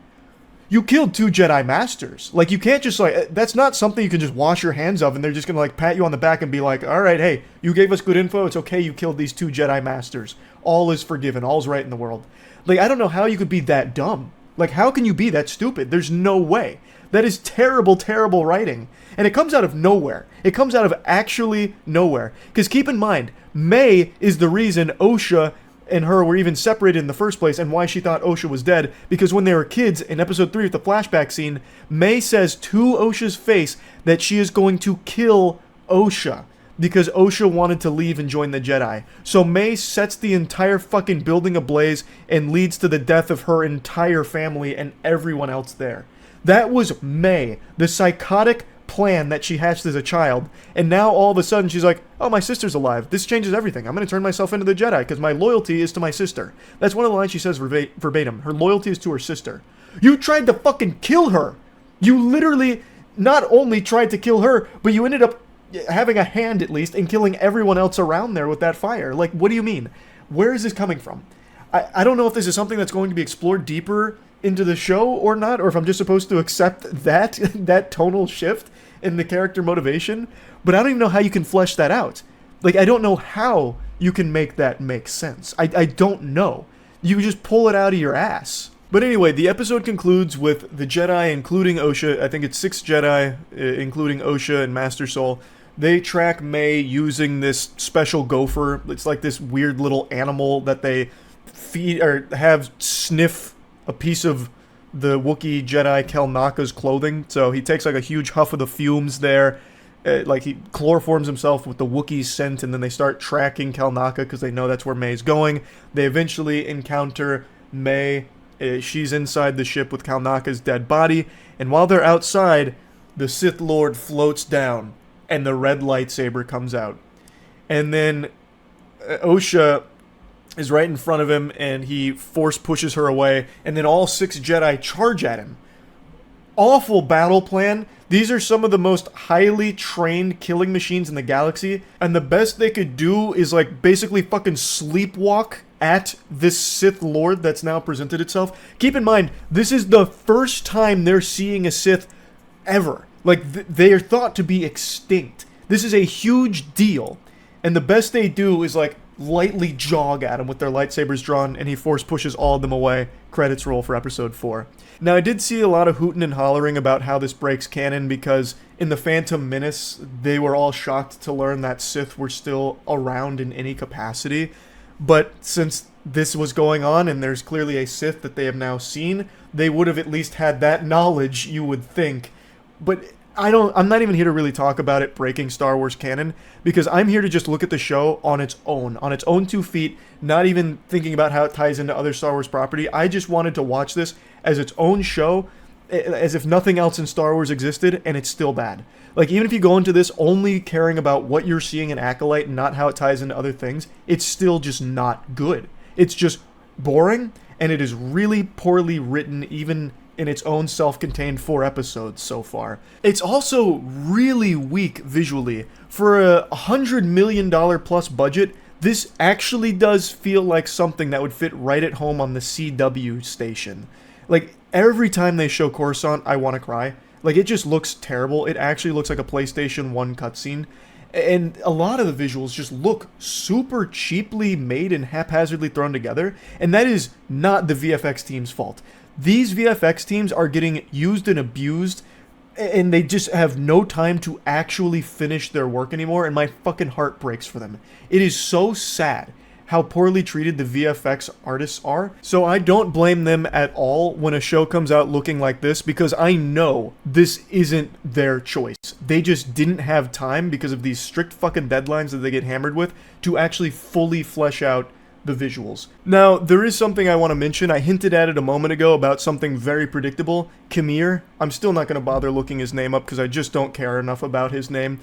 You killed 2 Jedi Masters. Like, you can't just, like, that's not something you can just wash your hands of and they're just going to, like, pat you on the back and be like, all right, hey, you gave us good info. It's okay you killed these 2 Jedi Masters. All is forgiven. All's right in the world. Like, I don't know how you could be that dumb. Like, how can you be that stupid? There's no way. That is terrible, terrible writing. And it comes out of nowhere. It comes out of actually nowhere. Because keep in mind, May is the reason Osha and her were even separated in the first place and why she thought Osha was dead. Because when they were kids, in episode 3 of the flashback scene, May says to Osha's face that she is going to kill Osha because Osha wanted to leave and join the Jedi. So May sets the entire fucking building ablaze and leads to the death of her entire family and everyone else there. That was May, the psychotic plan that she hatched as a child, and now all of a sudden she's like, oh, my sister's alive. This changes everything. I'm going to turn myself into the Jedi because my loyalty is to my sister. That's one of the lines she says verbatim. Her loyalty is to her sister. You tried to fucking kill her. You literally not only tried to kill her, but you ended up having a hand, at least, in killing everyone else around there with that fire. Like, what do you mean? Where is this coming from? I don't know if this is something that's going to be explored deeper into the show or not, or if I'm just supposed to accept that tonal shift in the character motivation, but I don't even know how you can flesh that out. Like, I don't know how you can make that make sense. I don't know. You just pull it out of your ass. But anyway, the episode concludes with the Jedi, including Osha. I think it's 6 Jedi, including Osha and Master Soul. They track May using this special gopher. It's like this weird little animal that they feed or have sniff a piece of the Wookiee Jedi Kelnaka's clothing. So he takes like a huge huff of the fumes there. Like he chloroforms himself with the Wookiee scent, and then they start tracking Kelnaka because they know that's where May's going. They eventually encounter May. She's inside the ship with Kelnaka's dead body, and while they're outside, the Sith Lord floats down, and the red lightsaber comes out. and then Osha is right in front of him, and he force pushes her away, and then all 6 Jedi charge at him. Awful battle plan. These are some of the most highly trained killing machines in the galaxy, and the best they could do is like basically fucking sleepwalk at this Sith Lord that's now presented itself. Keep in mind, this is the first time they're seeing a Sith ever. Like, they are thought to be extinct. This is a huge deal, and the best they do is like lightly jog at him with their lightsabers drawn, and he force pushes all of them away. Credits roll for episode 4. Now, I did see a lot of hooting and hollering about how this breaks canon, because in the Phantom Menace, they were all shocked to learn that Sith were still around in any capacity. But since this was going on, and there's clearly a Sith that they have now seen, they would have at least had that knowledge, you would think. But I'm not even here to really talk about it breaking Star Wars canon, because I'm here to just look at the show on its own 2 feet, not even thinking about how it ties into other Star Wars property. I just wanted to watch this as its own show, as if nothing else in Star Wars existed, and it's still bad. Like, even if you go into this only caring about what you're seeing in Acolyte and not how it ties into other things, it's still just not good. It's just boring, and it is really poorly written, even in its own self-contained 4 episodes so far. It's also really weak visually. For a $100 million plus budget, this actually does feel like something that would fit right at home on the CW station. Like, every time they show Coruscant, I want to cry. Like, it just looks terrible. It actually looks like a PlayStation 1 cutscene. And a lot of the visuals just look super cheaply made and haphazardly thrown together, and that is not the VFX team's fault. These VFX teams are getting used and abused, and they just have no time to actually finish their work anymore, and my fucking heart breaks for them. It is so sad how poorly treated the VFX artists are, so I don't blame them at all when a show comes out looking like this, because I know this isn't their choice. They just didn't have time, because of these strict fucking deadlines that they get hammered with, to actually fully flesh out the visuals. Now, there is something I want to mention. I hinted at it a moment ago about something very predictable. Kamir. I'm still not going to bother looking his name up because I just don't care enough about his name.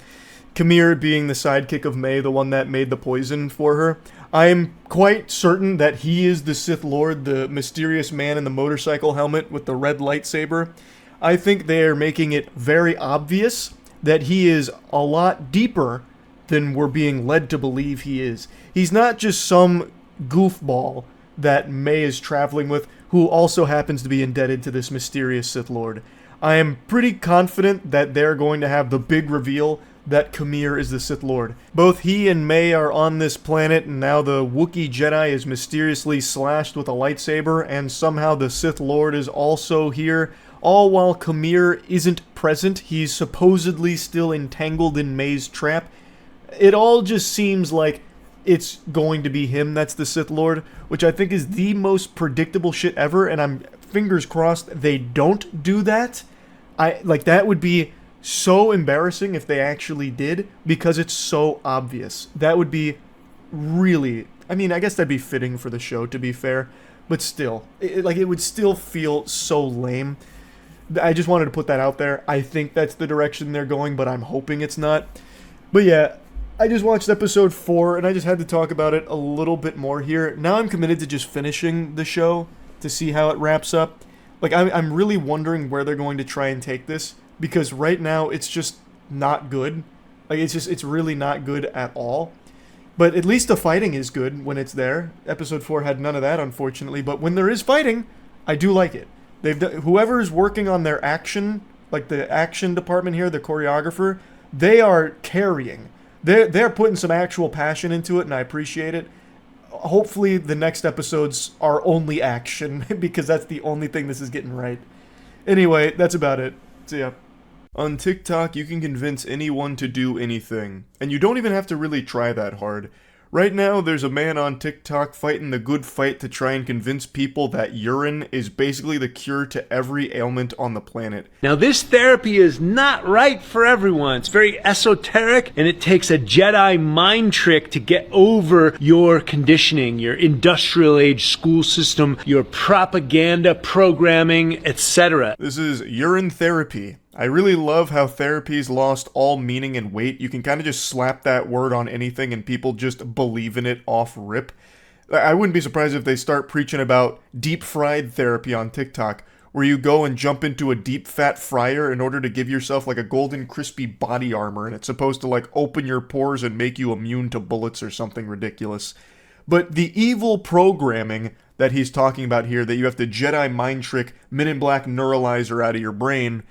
Kamir being the sidekick of May, the one that made the poison for her. I am quite certain that he is the Sith Lord, the mysterious man in the motorcycle helmet with the red lightsaber. I think they are making it very obvious that he is a lot deeper than we're being led to believe he is. He's not just some goofball that May is traveling with, who also happens to be indebted to this mysterious Sith Lord. I am pretty confident that they're going to have the big reveal that Kamir is the Sith Lord. Both he and May are on this planet, and now the Wookiee Jedi is mysteriously slashed with a lightsaber, and somehow the Sith Lord is also here, all while Kamir isn't present. He's supposedly still entangled in May's trap. It all just seems like it's going to be him that's the Sith Lord, which I think is the most predictable shit ever, and I'm fingers crossed they don't do that. That would be so embarrassing if they actually did, because it's so obvious. That would be really, I mean, I guess that'd be fitting for the show, to be fair, but still, it would still feel so lame. I just wanted to put that out there. I think that's the direction they're going, but I'm hoping it's not. But yeah, I just watched episode 4, and I just had to talk about it a little bit more here. Now I'm committed to just finishing the show to see how it wraps up. Like, I'm really wondering where they're going to try and take this, because right now it's just not good. Like, it's really not good at all. But at least the fighting is good when it's there. Episode 4 had none of that, unfortunately, but when there is fighting, I do like it. Whoever's working on their action, like the action department here, the choreographer, they are carrying. They're putting some actual passion into it, and I appreciate it. Hopefully the next episodes are only action, because that's the only thing this is getting right. Anyway, that's about it. See ya. On TikTok, you can convince anyone to do anything, and you don't even have to really try that hard. Right now, there's a man on TikTok fighting the good fight to try and convince people that urine is basically the cure to every ailment on the planet. Now, this therapy is not right for everyone. It's very esoteric, and it takes a Jedi mind trick to get over your conditioning, your industrial age school system, your propaganda programming, etc. This is urine therapy. I really love how therapy's lost all meaning and weight. You can kind of just slap that word on anything and people just believe in it off rip. I wouldn't be surprised if they start preaching about deep fried therapy on TikTok, where you go and jump into a deep fat fryer in order to give yourself like a golden crispy body armor, and it's supposed to like open your pores and make you immune to bullets or something ridiculous. But the evil programming that he's talking about here, that you have to Jedi mind trick Men in Black neuralizer out of your brain,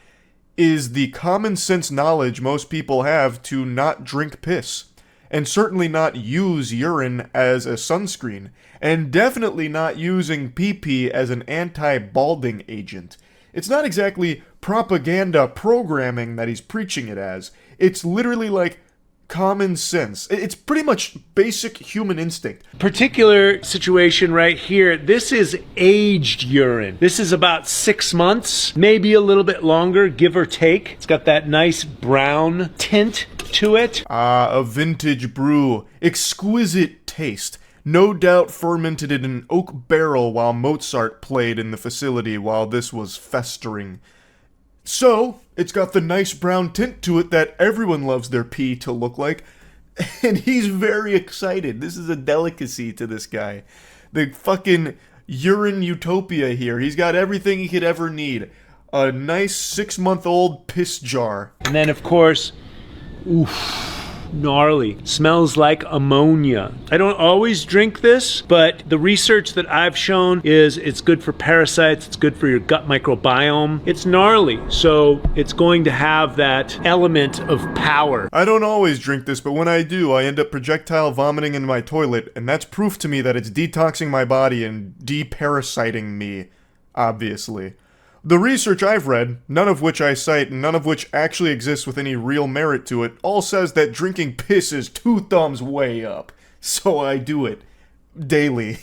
is the common sense knowledge most people have to not drink piss, and certainly not use urine as a sunscreen, and definitely not using pee-pee as an anti-balding agent. It's not exactly propaganda programming that he's preaching it as. It's literally like common sense. It's pretty much basic human instinct. Particular situation right here, this is aged urine. This is about 6 months, maybe a little bit longer, give or take. It's got that nice brown tint to it. A vintage brew. Exquisite taste. No doubt fermented in an oak barrel while Mozart played in the facility while this was festering. So, it's got the nice brown tint to it that everyone loves their pee to look like, and he's very excited. This is a delicacy to this guy. The fucking urine utopia here. He's got everything he could ever need. A nice 6-month-old piss jar. And then, of course, oof. Gnarly. Smells like ammonia. I don't always drink this, but the research that I've shown is it's good for parasites, it's good for your gut microbiome. It's gnarly, so it's going to have that element of power. I don't always drink this, but when I do, I end up projectile vomiting in my toilet, and that's proof to me that it's detoxing my body and deparasiting me, obviously. The research I've read, none of which I cite and none of which actually exists with any real merit to it, all says that drinking piss is 2 thumbs way up. So I do it. Daily.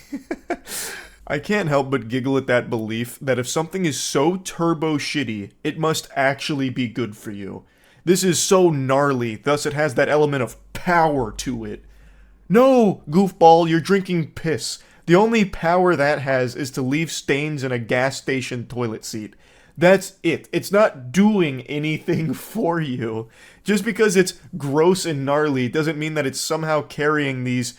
I can't help but giggle at that belief that if something is so turbo shitty, it must actually be good for you. This is so gnarly, thus it has that element of power to it. No, goofball, you're drinking piss. The only power that has is to leave stains in a gas station toilet seat. That's it. It's not doing anything for you. Just because it's gross and gnarly doesn't mean that it's somehow carrying these,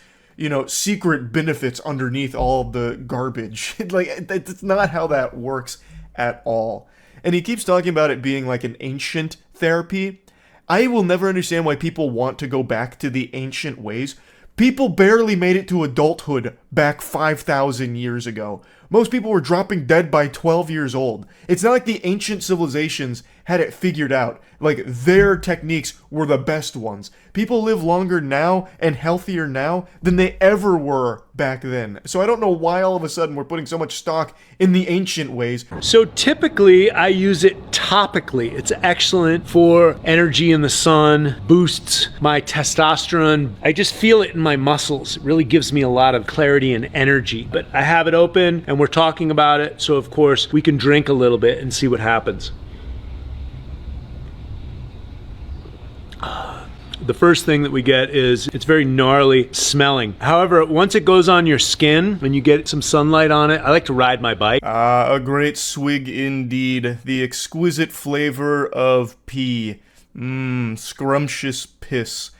secret benefits underneath all the garbage. That's not how that works at all. And he keeps talking about it being like an ancient therapy. I will never understand why people want to go back to the ancient ways. People barely made it to adulthood back 5,000 years ago. Most people were dropping dead by 12 years old. It's not like the ancient civilizations had it figured out. Like, their techniques were the best ones. People live longer now and healthier now than they ever were back then. So I don't know why all of a sudden we're putting so much stock in the ancient ways. So typically I use it topically. It's excellent for energy in the sun, boosts my testosterone. I just feel it in my muscles. It really gives me a lot of clarity and energy. But I have it open and we're talking about it, so of course we can drink a little bit and see what happens. The first thing that we get is it's very gnarly smelling. However, once it goes on your skin and you get some sunlight on it, I like to ride my bike. A great swig indeed. The exquisite flavor of pee. Scrumptious piss.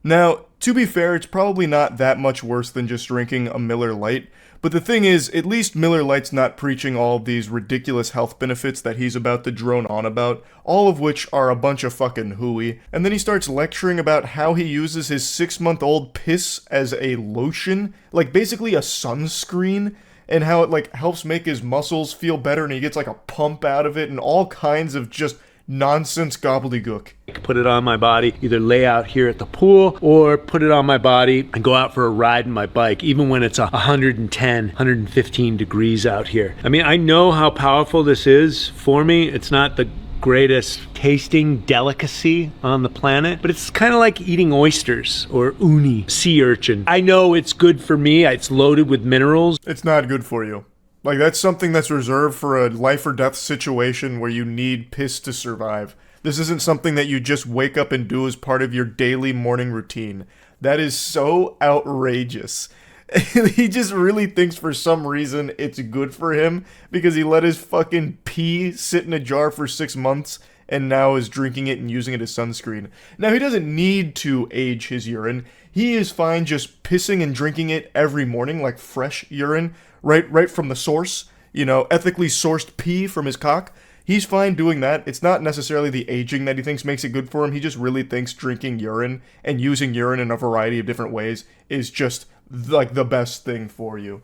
Now, to be fair, it's probably not that much worse than just drinking a Miller Lite. But the thing is, at least Miller Lite's not preaching all of these ridiculous health benefits that he's about to drone on about, all of which are a bunch of fucking hooey. And then he starts lecturing about how he uses his 6-month-old piss as a lotion, like basically a sunscreen, and how it helps make his muscles feel better and he gets a pump out of it and all kinds of just nonsense gobbledygook. Put it on my body, either lay out here at the pool or put it on my body and go out for a ride in my bike, even when it's 110, 115 degrees out here. I mean, I know how powerful this is for me. It's not the greatest tasting delicacy on the planet, but it's kind of like eating oysters or uni, sea urchin. I know it's good for me. It's loaded with minerals. It's not good for you. That's something that's reserved for a life or death situation where you need piss to survive. This isn't something that you just wake up and do as part of your daily morning routine. That is so outrageous. He just really thinks for some reason it's good for him because he let his fucking pee sit in a jar for 6 months and now is drinking it and using it as sunscreen. Now, he doesn't need to age his urine. He is fine just pissing and drinking it every morning, like fresh urine, right from the source, you know, ethically sourced pee from his cock. He's fine doing that. It's not necessarily the aging that he thinks makes it good for him. He just really thinks drinking urine and using urine in a variety of different ways is just like the best thing for you.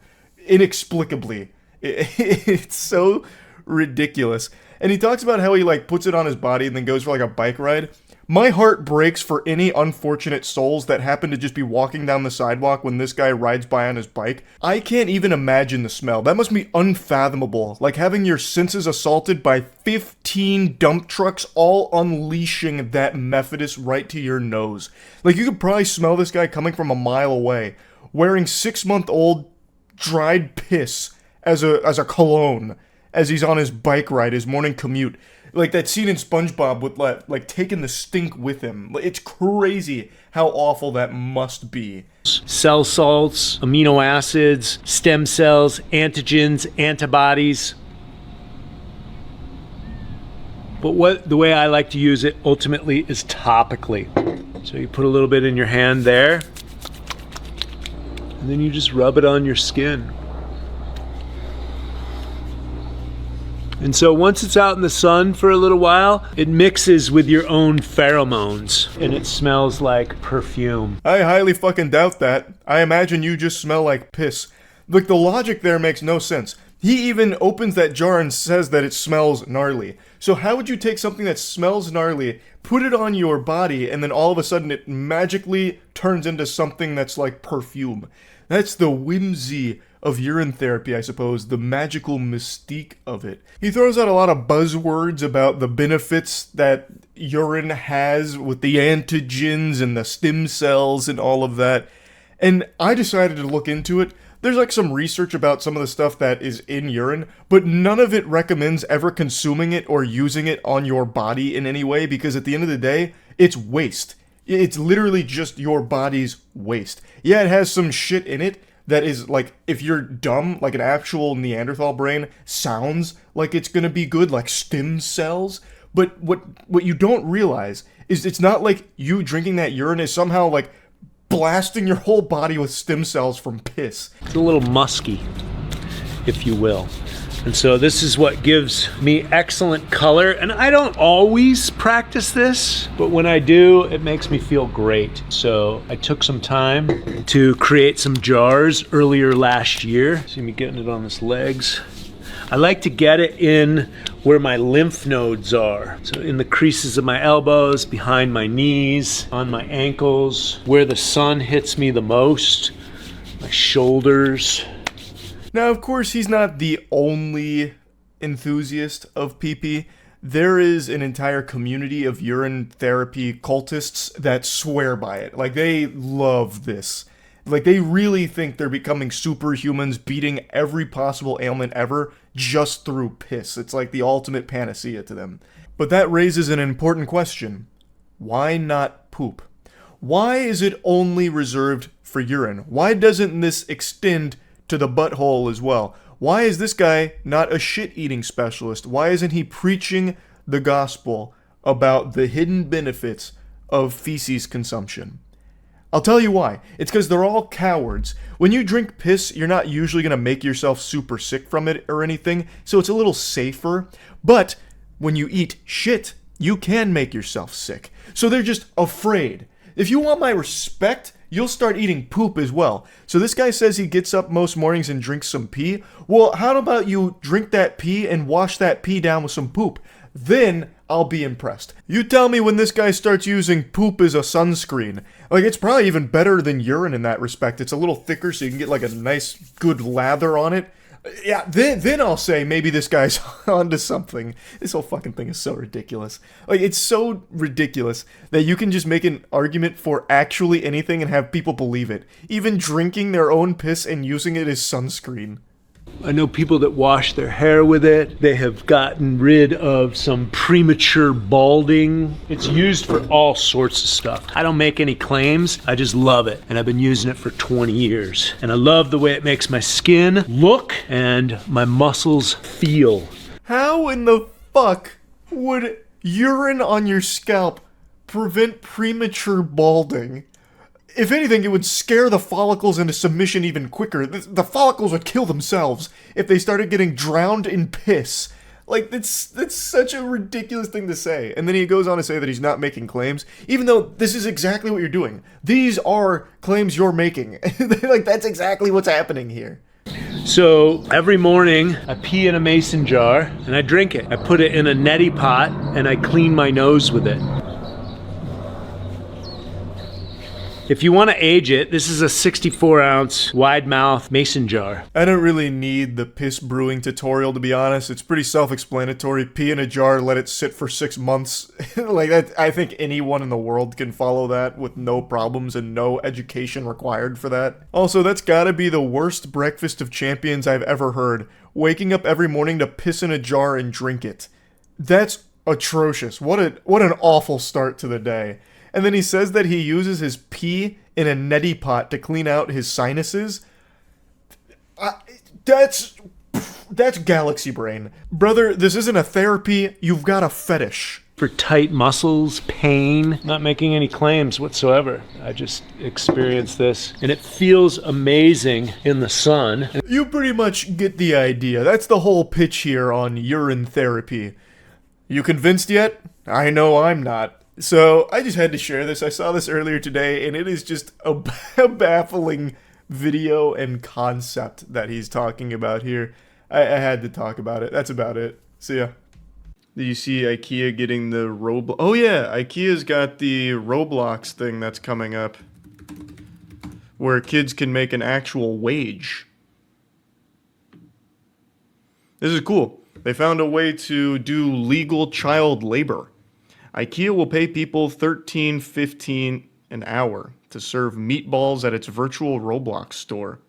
Inexplicably. It's so ridiculous. And he talks about how he like puts it on his body and then goes for like a bike ride. My heart breaks for any unfortunate souls that happen to just be walking down the sidewalk when this guy rides by on his bike. I can't even imagine the smell. That must be unfathomable. Like having your senses assaulted by 15 dump trucks all unleashing that Methodist right to your nose. Like you could probably smell this guy coming from a mile away, wearing 6-month-old dried piss as a cologne as he's on his bike ride, his morning commute. Like that scene in SpongeBob with like taking the stink with him. It's crazy how awful that must be. Cell salts, amino acids, stem cells, antigens, antibodies. But the way I like to use it ultimately is topically. So you put a little bit in your hand there, and then you just rub it on your skin. And so once it's out in the sun for a little while, it mixes with your own pheromones, and it smells like perfume. I highly fucking doubt that. I imagine you just smell like piss. Like, the logic there makes no sense. He even opens that jar and says that it smells gnarly. So how would you take something that smells gnarly, put it on your body, and then all of a sudden it magically turns into something that's like perfume? That's the whimsy of urine therapy, I suppose, the magical mystique of it. He throws out a lot of buzzwords about the benefits that urine has with the antigens and the stem cells and all of that, and I decided to look into it. There's like some research about some of the stuff that is in urine, but none of it recommends ever consuming it or using it on your body in any way, because at the end of the day, it's waste. It's literally just your body's waste. Yeah, it has some shit in it that is like, if you're dumb, like an actual Neanderthal brain, sounds like it's gonna be good, like stem cells. But what you don't realize is it's not like you drinking that urine is somehow like blasting your whole body with stem cells from piss. It's a little musky, if you will. And so this is what gives me excellent color. And I don't always practice this, but when I do, it makes me feel great. So I took some time to create some jars earlier last year. See me getting it on his legs. I like to get it in where my lymph nodes are. So in the creases of my elbows, behind my knees, on my ankles, where the sun hits me the most, my shoulders. Now, of course, he's not the only enthusiast of pee-pee. There is an entire community of urine therapy cultists that swear by it. Like, they love this. Like, they really think they're becoming superhumans, beating every possible ailment ever just through piss. It's like the ultimate panacea to them. But that raises an important question. Why not poop? Why is it only reserved for urine? Why doesn't this extend to the butthole as well? Why is this guy not a shit-eating specialist? Why isn't he preaching the gospel about the hidden benefits of feces consumption? I'll tell you why. It's because they're all cowards. When you drink piss, you're not usually going to make yourself super sick from it or anything, so it's a little safer. But when you eat shit, you can make yourself sick. So they're just afraid. If you want my respect, you'll start eating poop as well. So this guy says he gets up most mornings and drinks some pee. Well, how about you drink that pee and wash that pee down with some poop? Then I'll be impressed. You tell me when this guy starts using poop as a sunscreen. Like, it's probably even better than urine in that respect. It's a little thicker so you can get like a nice good lather on it. Yeah, then I'll say maybe this guy's onto something. This whole fucking thing is so ridiculous. Like, it's so ridiculous that you can just make an argument for actually anything and have people believe it. Even drinking their own piss and using it as sunscreen. I know people that wash their hair with it. They have gotten rid of some premature balding. It's used for all sorts of stuff. I don't make any claims. I just love it. And I've been using it for 20 years. And I love the way it makes my skin look and my muscles feel. How in the fuck would Urine on your scalp prevent premature balding. If anything, it would scare the follicles into submission even quicker. The follicles would kill themselves if they started getting drowned in piss. Like, that's such a ridiculous thing to say. And then he goes on to say that he's not making claims, even though this is exactly what you're doing. These are claims you're making. Like, that's exactly what's happening here. So every morning I pee in a mason jar and I drink it. I put it in a neti pot and I clean my nose with it. If you want to age it, this is a 64-ounce wide mouth mason jar. I don't really need the piss brewing tutorial, to be honest. It's pretty self-explanatory. Pee in a jar, let it sit for 6 months. Like that, I think anyone in the world can follow that with no problems and no education required for that. Also, that's gotta be the worst breakfast of champions I've ever heard. Waking up every morning to piss in a jar and drink it. That's atrocious. What an awful start to the day. And then he says that he uses his pee in a neti pot to clean out his sinuses. That's galaxy brain. Brother, this isn't a therapy, you've got a fetish. For tight muscles, pain, not making any claims whatsoever. I just experienced this and it feels amazing in the sun. You pretty much get the idea. That's the whole pitch here on urine therapy. You convinced yet? I know I'm not. So, I just had to share this. I saw this earlier today, and it is just a baffling video and concept that he's talking about here. I had to talk about it. That's about it. See ya. Did you see IKEA getting the Roblox? Oh yeah, IKEA's got the Roblox thing that's coming up, where kids can make an actual wage. This is cool. They found a way to do legal child labor. IKEA will pay people $13.15 an hour to serve meatballs at its virtual Roblox store.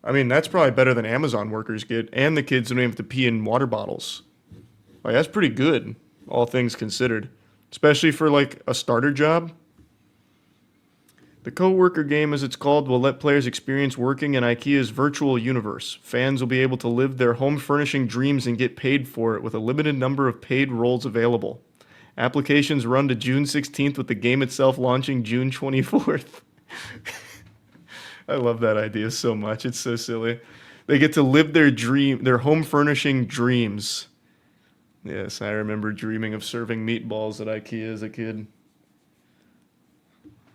I mean, that's probably better than Amazon workers get, and the kids don't even have to pee in water bottles. Like, that's pretty good, all things considered. Especially for, like, a starter job. The co-worker game, as it's called, will let players experience working in IKEA's virtual universe. Fans will be able to live their home furnishing dreams and get paid for it with a limited number of paid roles available. Applications run to June 16th with the game itself launching June 24th. I love that idea so much. It's so silly. They get to live their home furnishing dreams. Yes, I remember dreaming of serving meatballs at IKEA as a kid.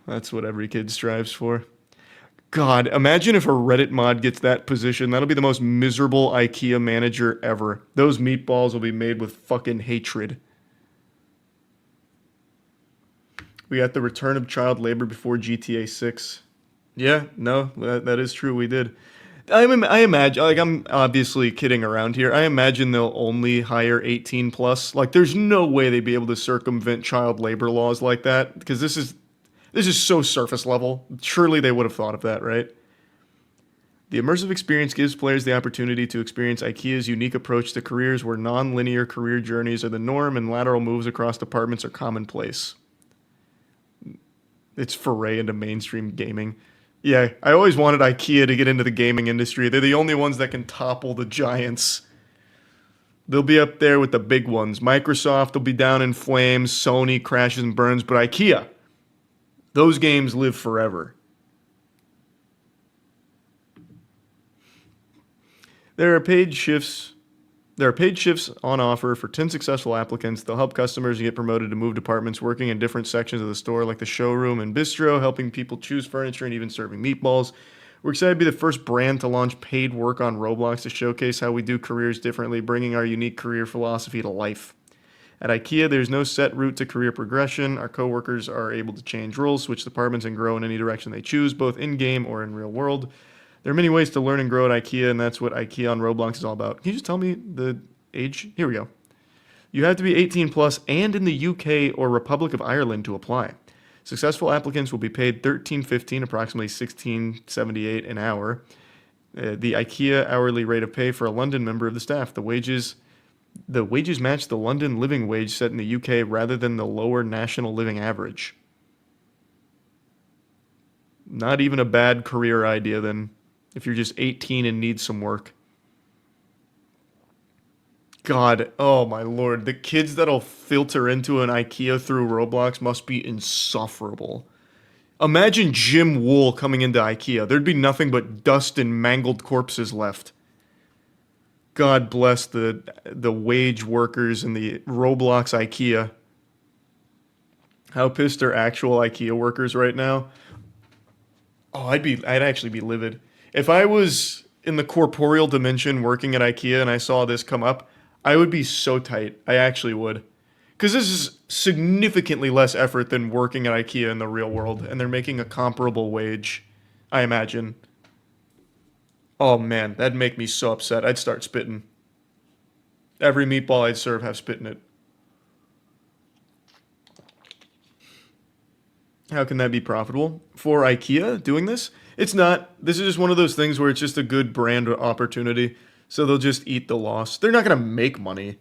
That's what every kid strives for. God, imagine if a Reddit mod gets that position. That'll be the most miserable IKEA manager ever. Those meatballs will be made with fucking hatred. We got the return of child labor before GTA 6. Yeah, no, that is true, we did. I imagine, like, I'm obviously kidding around here. I imagine they'll only hire 18 plus. Like, there's no way they'd be able to circumvent child labor laws like that, because this is so surface level. Surely they would have thought of that, right? The immersive experience gives players the opportunity to experience IKEA's unique approach to careers where non-linear career journeys are the norm and lateral moves across departments are commonplace. It's foray into mainstream gaming. Yeah, I always wanted IKEA to get into the gaming industry. They're the only ones that can topple the giants. They'll be up there with the big ones. Microsoft will be down in flames. Sony crashes and burns. But IKEA, those games live forever. There are paid shifts on offer for 10 successful applicants. They'll help customers get promoted to move departments, working in different sections of the store like the showroom and bistro, helping people choose furniture and even serving meatballs. We're excited to be the first brand to launch paid work on Roblox to showcase how we do careers differently, bringing our unique career philosophy to life. At IKEA, there's no set route to career progression. Our coworkers are able to change roles, switch departments, and grow in any direction they choose, both in-game or in real world. There are many ways to learn and grow at IKEA, and that's what IKEA on Roblox is all about. Can you just tell me the age? Here we go. You have to be 18 plus and in the UK or Republic of Ireland to apply. Successful applicants will be paid $13.15, approximately $16.78 an hour. The IKEA hourly rate of pay for a London member of the staff. The wages match the London living wage set in the UK rather than the lower national living average. Not even a bad career idea then, if you're just 18 and need some work. God, oh my lord. The kids that'll filter into an IKEA through Roblox must be insufferable. Imagine Jim Wool coming into IKEA. There'd be nothing but dust and mangled corpses left. God bless the wage workers in the Roblox IKEA. How pissed are actual IKEA workers right now? Oh, I'd actually be livid. If I was in the corporeal dimension working at IKEA and I saw this come up, I would be so tight. I actually would. Because this is significantly less effort than working at IKEA in the real world, and they're making a comparable wage, I imagine. Oh man, that'd make me so upset. I'd start spitting. Every meatball I'd serve have spit in it. How can that be profitable? For IKEA doing this? It's not. This is just one of those things where it's just a good brand opportunity, so they'll just eat the loss. They're not going to make money.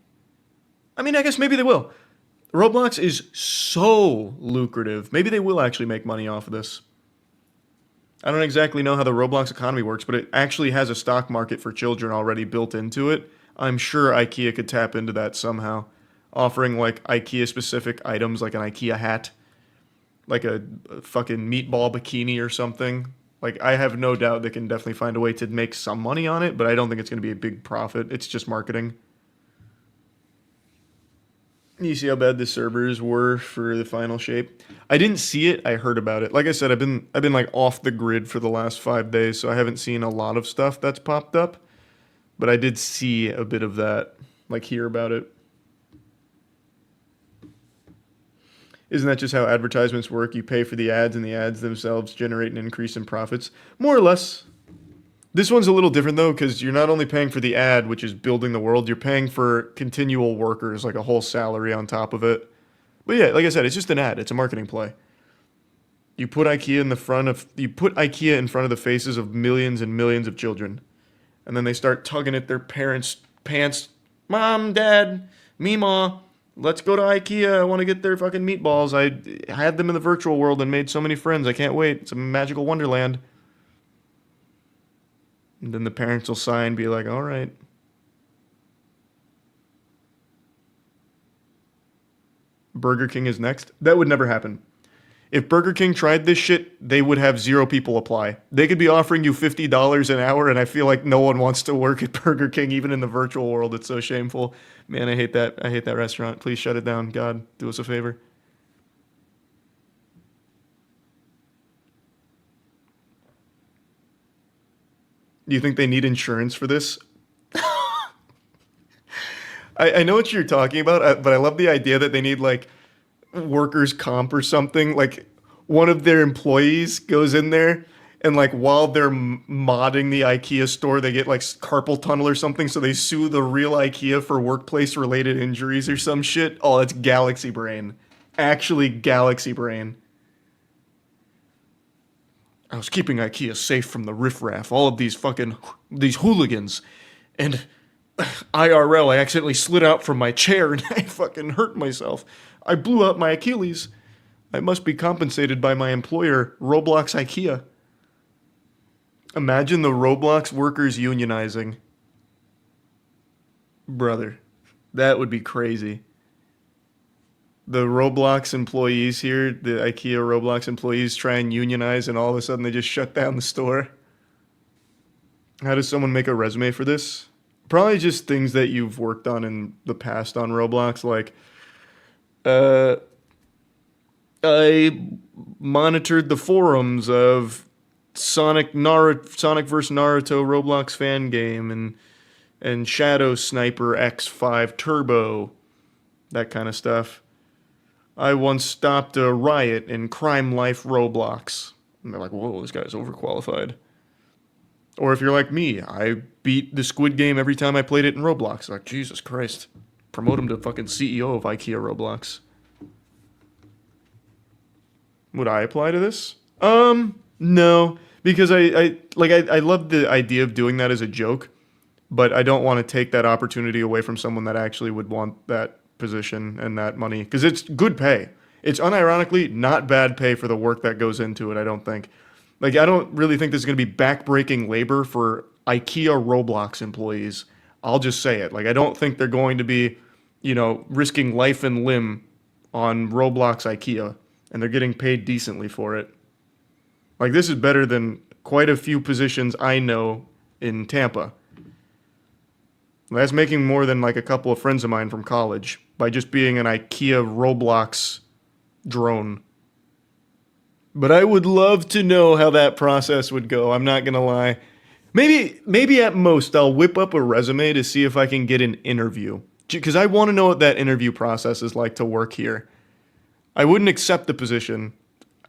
I mean, I guess maybe they will. Roblox is so lucrative. Maybe they will actually make money off of this. I don't exactly know how the Roblox economy works, but it actually has a stock market for children already built into it. I'm sure IKEA could tap into that somehow, offering like IKEA-specific items like an IKEA hat, like a fucking meatball bikini or something. Like, I have no doubt they can definitely find a way to make some money on it, but I don't think it's going to be a big profit. It's just marketing. You see how bad the servers were for the final shape? I didn't see it. I heard about it. Like I said, I've been like off the grid for the last 5 days, so I haven't seen a lot of stuff that's popped up. But I did see a bit of that, like hear about it. Isn't that just how advertisements work? You pay for the ads, and the ads themselves generate an increase in profits? More or less. This one's a little different, though, because you're not only paying for the ad, which is building the world, you're paying for continual workers, like a whole salary on top of it. But yeah, like I said, it's just an ad. It's a marketing play. You put IKEA in front of the faces of millions and millions of children. And then they start tugging at their parents' pants. Mom, Dad, Meemaw, let's go to IKEA. I want to get their fucking meatballs. I had them in the virtual world and made so many friends. I can't wait. It's a magical wonderland. And then the parents will sign, be like, all right. Burger King is next. That would never happen. If Burger King tried this shit, they would have 0 people apply. They could be offering you $50 an hour, and I feel like no one wants to work at Burger King, even in the virtual world. It's so shameful. Man, I hate that. I hate that restaurant. Please shut it down. God, do us a favor. Do you think they need insurance for this? I know what you're talking about, but I love the idea that they need, like, workers' comp or something. Like, one of their employees goes in there, and, like, while they're modding the IKEA store, they get, like, carpal tunnel or something, so they sue the real IKEA for workplace-related injuries or some shit. Oh, that's Galaxy Brain. Actually, Galaxy Brain. I was keeping IKEA safe from the riffraff, all of these hooligans, and IRL, I accidentally slid out from my chair and I fucking hurt myself. I blew out my Achilles. I must be compensated by my employer, Roblox IKEA. Imagine the Roblox workers unionizing. Brother, that would be crazy. The Roblox employees here, the IKEA Roblox employees try and unionize, and all of a sudden they just shut down the store. How does someone make a resume for this? Probably just things that you've worked on in the past on Roblox, like, I monitored the forums of Sonic vs. Naruto Roblox fan game and Shadow Sniper X5 Turbo, that kind of stuff. I once stopped a riot in Crime Life Roblox. And they're like, whoa, this guy's overqualified. Or if you're like me, I beat the Squid Game every time I played it in Roblox. Like, Jesus Christ. Promote him to fucking CEO of IKEA Roblox. Would I apply to this? No. Because I love the idea of doing that as a joke, but I don't want to take that opportunity away from someone that actually would want that position and that money. Because it's good pay. It's unironically not bad pay for the work that goes into it, I don't think. Like, I don't really think this is going to be backbreaking labor for IKEA Roblox employees. I'll just say it. Like, I don't think they're going to be, risking life and limb on Roblox IKEA, and they're getting paid decently for it. Like, this is better than quite a few positions I know in Tampa. That's making more than like a couple of friends of mine from college by just being an IKEA Roblox drone. But I would love to know how that process would go. I'm not gonna lie. Maybe at most I'll whip up a resume to see if I can get an interview. Because I want to know what that interview process is like to work here. I wouldn't accept the position.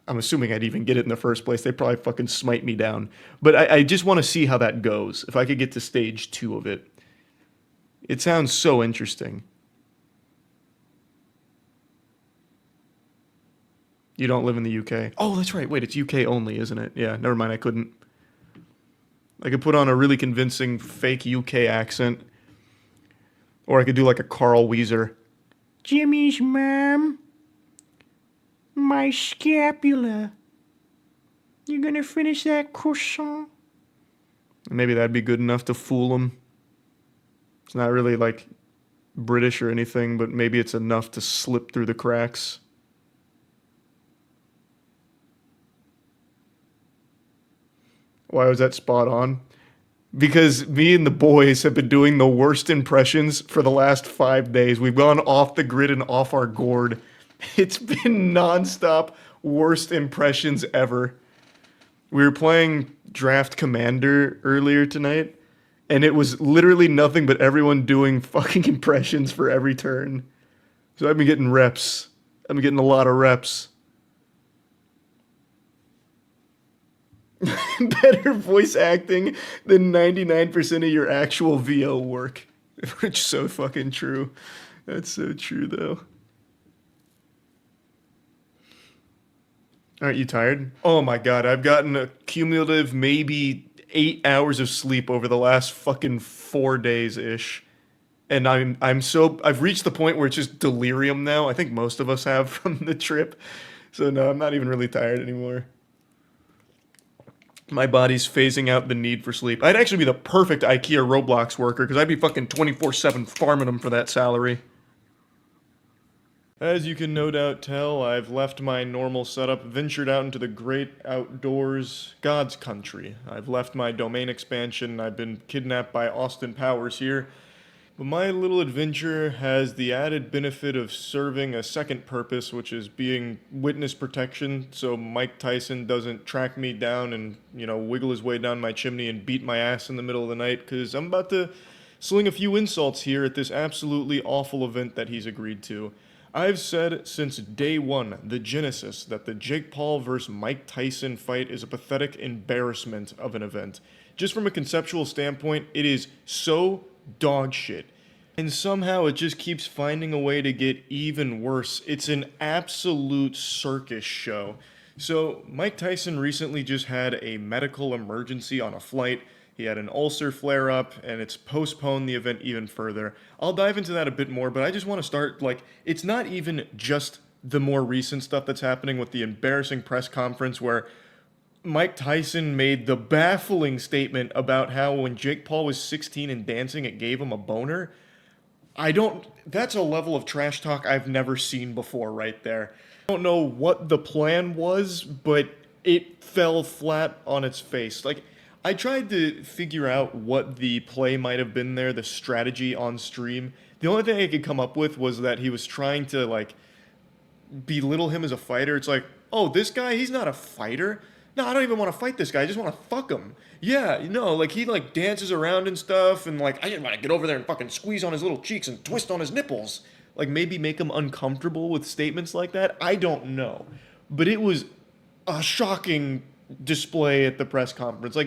I'm assuming I'd even get it in the first place. They'd probably fucking smite me down. But I just want to see how that goes. If I could get to stage 2 of it. It sounds so interesting. You don't live in the UK. Oh, that's right. Wait, it's UK only, isn't it? Yeah, never mind. I couldn't. I could put on a really convincing fake UK accent. Or I could do like a Carl Weezer. Jimmy's mom. My scapula. You gonna finish that croissant? Maybe that'd be good enough to fool him. It's not really like British or anything, but maybe it's enough to slip through the cracks. Why was that spot on? Because me and the boys have been doing the worst impressions for the last 5 days. We've gone off the grid and off our gourd. It's been nonstop worst impressions ever. We were playing Draft Commander earlier tonight, and it was literally nothing but everyone doing fucking impressions for every turn. So I've been getting reps. I've been getting a lot of reps. Better voice acting than 99% of your actual VO work. Which is so fucking true. That's so true, though. Aren't you tired? Oh my god, I've gotten a cumulative maybe 8 hours of sleep over the last fucking 4 days-ish. And I've reached the point where it's just delirium now. I think most of us have from the trip. So no, I'm not even really tired anymore. My body's phasing out the need for sleep. I'd actually be the perfect IKEA Roblox worker because I'd be fucking 24/7 farming them for that salary. As you can no doubt tell, I've left my normal setup, ventured out into the great outdoors, God's country. I've left my domain expansion, I've been kidnapped by Austin Powers here. But my little adventure has the added benefit of serving a second purpose, which is being witness protection, so Mike Tyson doesn't track me down and, wiggle his way down my chimney and beat my ass in the middle of the night, because I'm about to sling a few insults here at this absolutely awful event that he's agreed to. I've said since day one, the genesis, that the Jake Paul vs. Mike Tyson fight is a pathetic embarrassment of an event. Just from a conceptual standpoint, it is so dog shit. And somehow it just keeps finding a way to get even worse. It's an absolute circus show. So Mike Tyson recently just had a medical emergency on a flight. He had an ulcer flare up, and it's postponed the event even further. I'll dive into that a bit more, but I just want to start, it's not even just the more recent stuff that's happening with the embarrassing press conference where Mike Tyson made the baffling statement about how when Jake Paul was 16 and dancing, it gave him a boner. That's a level of trash talk I've never seen before right there. I don't know what the plan was, but it fell flat on its face. I tried to figure out what the play might have been there, the strategy on stream. The only thing I could come up with was that he was trying to, belittle him as a fighter. It's like, oh, this guy, he's not a fighter. No, I don't even want to fight this guy. I just want to fuck him. Yeah, he dances around and stuff, and I just want to get over there and fucking squeeze on his little cheeks and twist on his nipples. Maybe make him uncomfortable with statements like that. I don't know. But it was a shocking display at the press conference.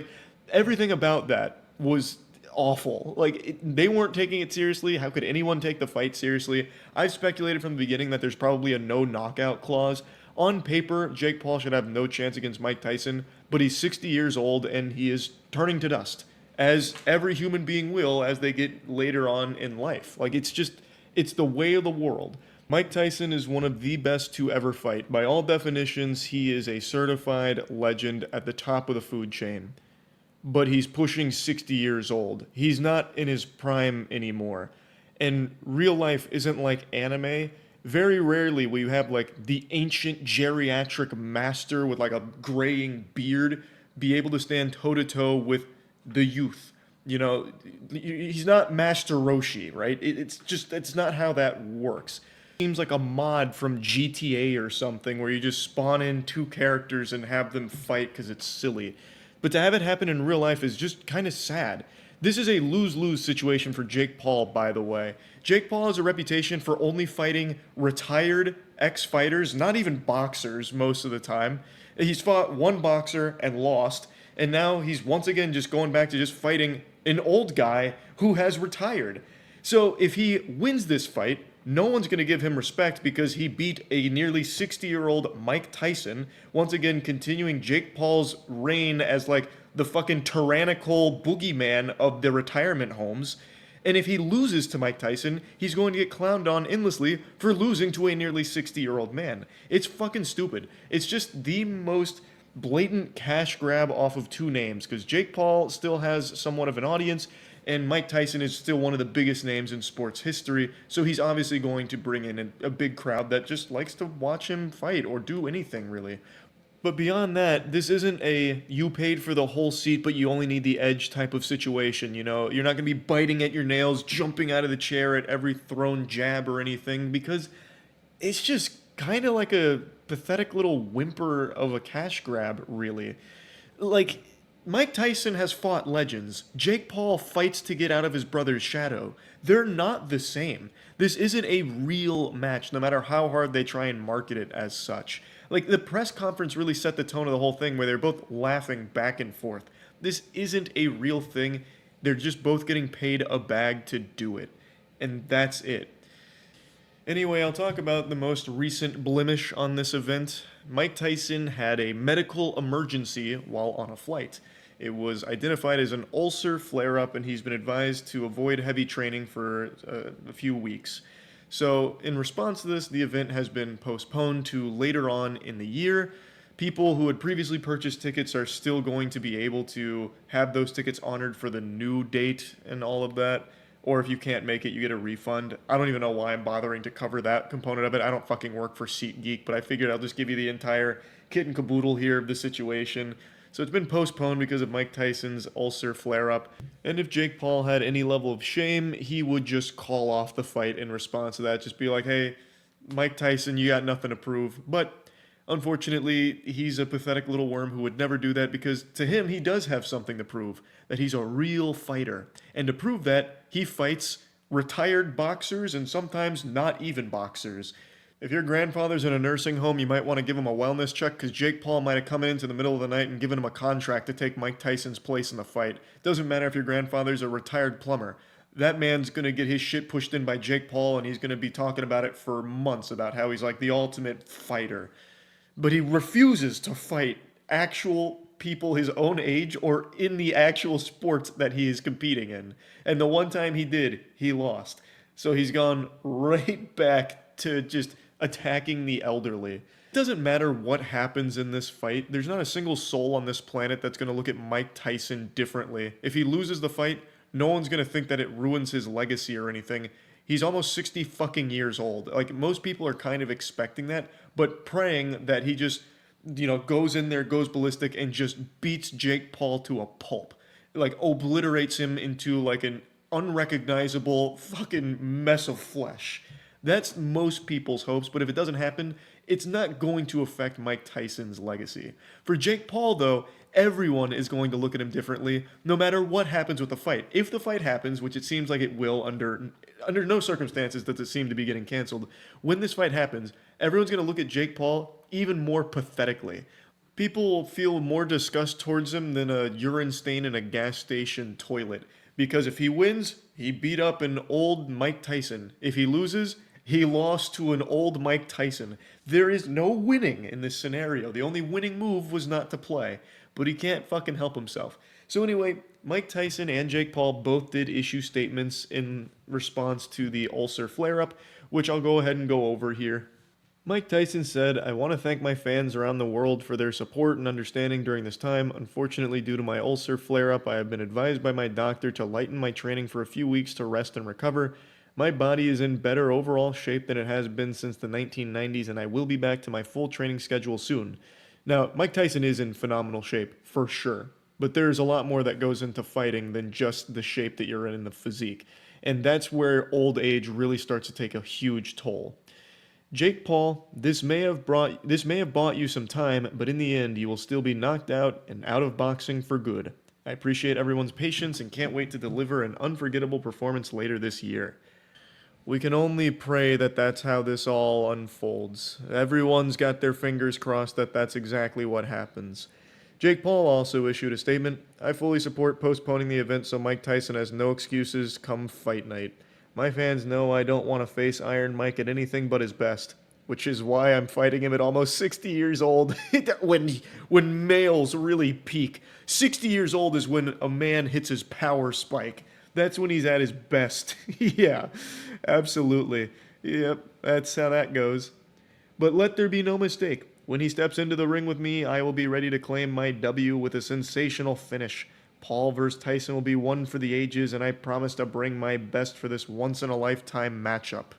Everything about that was awful. They weren't taking it seriously. How could anyone take the fight seriously? I've speculated from the beginning that there's probably a no knockout clause. On paper, Jake Paul should have no chance against Mike Tyson, but he's 60 years old and he is turning to dust, as every human being will as they get later on in life. It's the way of the world. Mike Tyson is one of the best to ever fight. By all definitions, he is a certified legend at the top of the food chain. but he's pushing 60 years old. He's not in his prime anymore. And real life isn't like anime. Very rarely will you have like the ancient geriatric master with like a graying beard be able to stand toe to toe with the youth. You know, he's not Master Roshi, right? It's not how that works. Seems like a mod from GTA or something where you just spawn in two characters and have them fight because it's silly. But to have it happen in real life is just kind of sad. This is a lose-lose situation for Jake Paul, by the way. Jake Paul has a reputation for only fighting retired ex-fighters, not even boxers most of the time. He's fought one boxer and lost, and now he's once again just going back to just fighting an old guy who has retired. So if he wins this fight, no one's going to give him respect because he beat a nearly 60-year-old Mike Tyson, once again continuing Jake Paul's reign as like the fucking tyrannical boogeyman of the retirement homes. And if he loses to Mike Tyson, he's going to get clowned on endlessly for losing to a nearly 60-year-old man. It's fucking stupid. It's just the most blatant cash grab off of two names, because Jake Paul still has somewhat of an audience, and Mike Tyson is still one of the biggest names in sports history, so he's obviously going to bring in a big crowd that just likes to watch him fight or do anything, really. But beyond that, this isn't a you paid for the whole seat but you only need the edge type of situation, you know? You're not going to be biting at your nails, jumping out of the chair at every thrown jab or anything, because it's just kind of like a pathetic little whimper of a cash grab, really. Like, Mike Tyson has fought legends. Jake Paul fights to get out of his brother's shadow. They're not the same. This isn't a real match, no matter how hard they try and market it as such. Like, the press conference really set the tone of the whole thing where they're both laughing back and forth. This isn't a real thing. They're just both getting paid a bag to do it. And that's it. Anyway, I'll talk about the most recent blemish on this event. Mike Tyson had a medical emergency while on a flight. It was identified as an ulcer flare-up, and he's been advised to avoid heavy training for a few weeks. So, in response to this, the event has been postponed to later on in the year. People who had previously purchased tickets are still going to be able to have those tickets honored for the new date and all of that. Or if you can't make it, you get a refund. I don't even know why I'm bothering to cover that component of it. I don't fucking work for SeatGeek, but I figured I'll just give you the entire kit and caboodle here of the situation. So it's been postponed because of Mike Tyson's ulcer flare-up. And if Jake Paul had any level of shame, he would just call off the fight in response to that. Just be like, hey, Mike Tyson, you got nothing to prove. But unfortunately, he's a pathetic little worm who would never do that, because to him, he does have something to prove, that he's a real fighter. And to prove that, he fights retired boxers and sometimes not even boxers. If your grandfather's in a nursing home, you might want to give him a wellness check, because Jake Paul might have come into the middle of the night and given him a contract to take Mike Tyson's place in the fight. Doesn't matter if your grandfather's a retired plumber. That man's going to get his shit pushed in by Jake Paul, and he's going to be talking about it for months, about how he's like the ultimate fighter. But he refuses to fight actual people his own age or in the actual sports that he is competing in. And the one time he did, he lost. So he's gone right back to just attacking the elderly. It doesn't matter what happens in this fight. There's not a single soul on this planet that's going to look at Mike Tyson differently. If he loses the fight, no one's going to think that it ruins his legacy or anything. He's almost 60 fucking years old. Like, most people are kind of expecting that, but praying that he just, goes in there, goes ballistic, and just beats Jake Paul to a pulp. Like, obliterates him into, like, an unrecognizable fucking mess of flesh. That's most people's hopes, but if it doesn't happen, it's not going to affect Mike Tyson's legacy. For Jake Paul, though, everyone is going to look at him differently, no matter what happens with the fight. If the fight happens, which it seems like it will, under no circumstances does it seem to be getting canceled. When this fight happens, everyone's going to look at Jake Paul even more pathetically. People will feel more disgust towards him than a urine stain in a gas station toilet. Because if he wins, he beat up an old Mike Tyson. If he loses, he lost to an old Mike Tyson. There is no winning in this scenario. The only winning move was not to play. But he can't fucking help himself. So anyway, Mike Tyson and Jake Paul both did issue statements in response to the ulcer flare-up, which I'll go ahead and go over here. Mike Tyson said, "I want to thank my fans around the world for their support and understanding during this time. Unfortunately, due to my ulcer flare-up, I have been advised by my doctor to lighten my training for a few weeks to rest and recover. My body is in better overall shape than it has been since the 1990s, and I will be back to my full training schedule soon." Now, Mike Tyson is in phenomenal shape, for sure. But there's a lot more that goes into fighting than just the shape that you're in the physique. And that's where old age really starts to take a huge toll. Jake Paul, this may have bought you some time, but in the end, you will still be knocked out and out of boxing for good. I appreciate everyone's patience and can't wait to deliver an unforgettable performance later this year. We can only pray that that's how this all unfolds. Everyone's got their fingers crossed that that's exactly what happens. Jake Paul also issued a statement. "I fully support postponing the event so Mike Tyson has no excuses come fight night. My fans know I don't want to face Iron Mike at anything but his best, which is why I'm fighting him at almost 60 years old when males really peak. 60 years old is when a man hits his power spike. That's when he's at his best." Yeah, absolutely. Yep, that's how that goes. But let there be no mistake. When he steps into the ring with me, I will be ready to claim my W with a sensational finish. Paul vs. Tyson will be one for the ages, and I promise to bring my best for this once-in-a-lifetime matchup.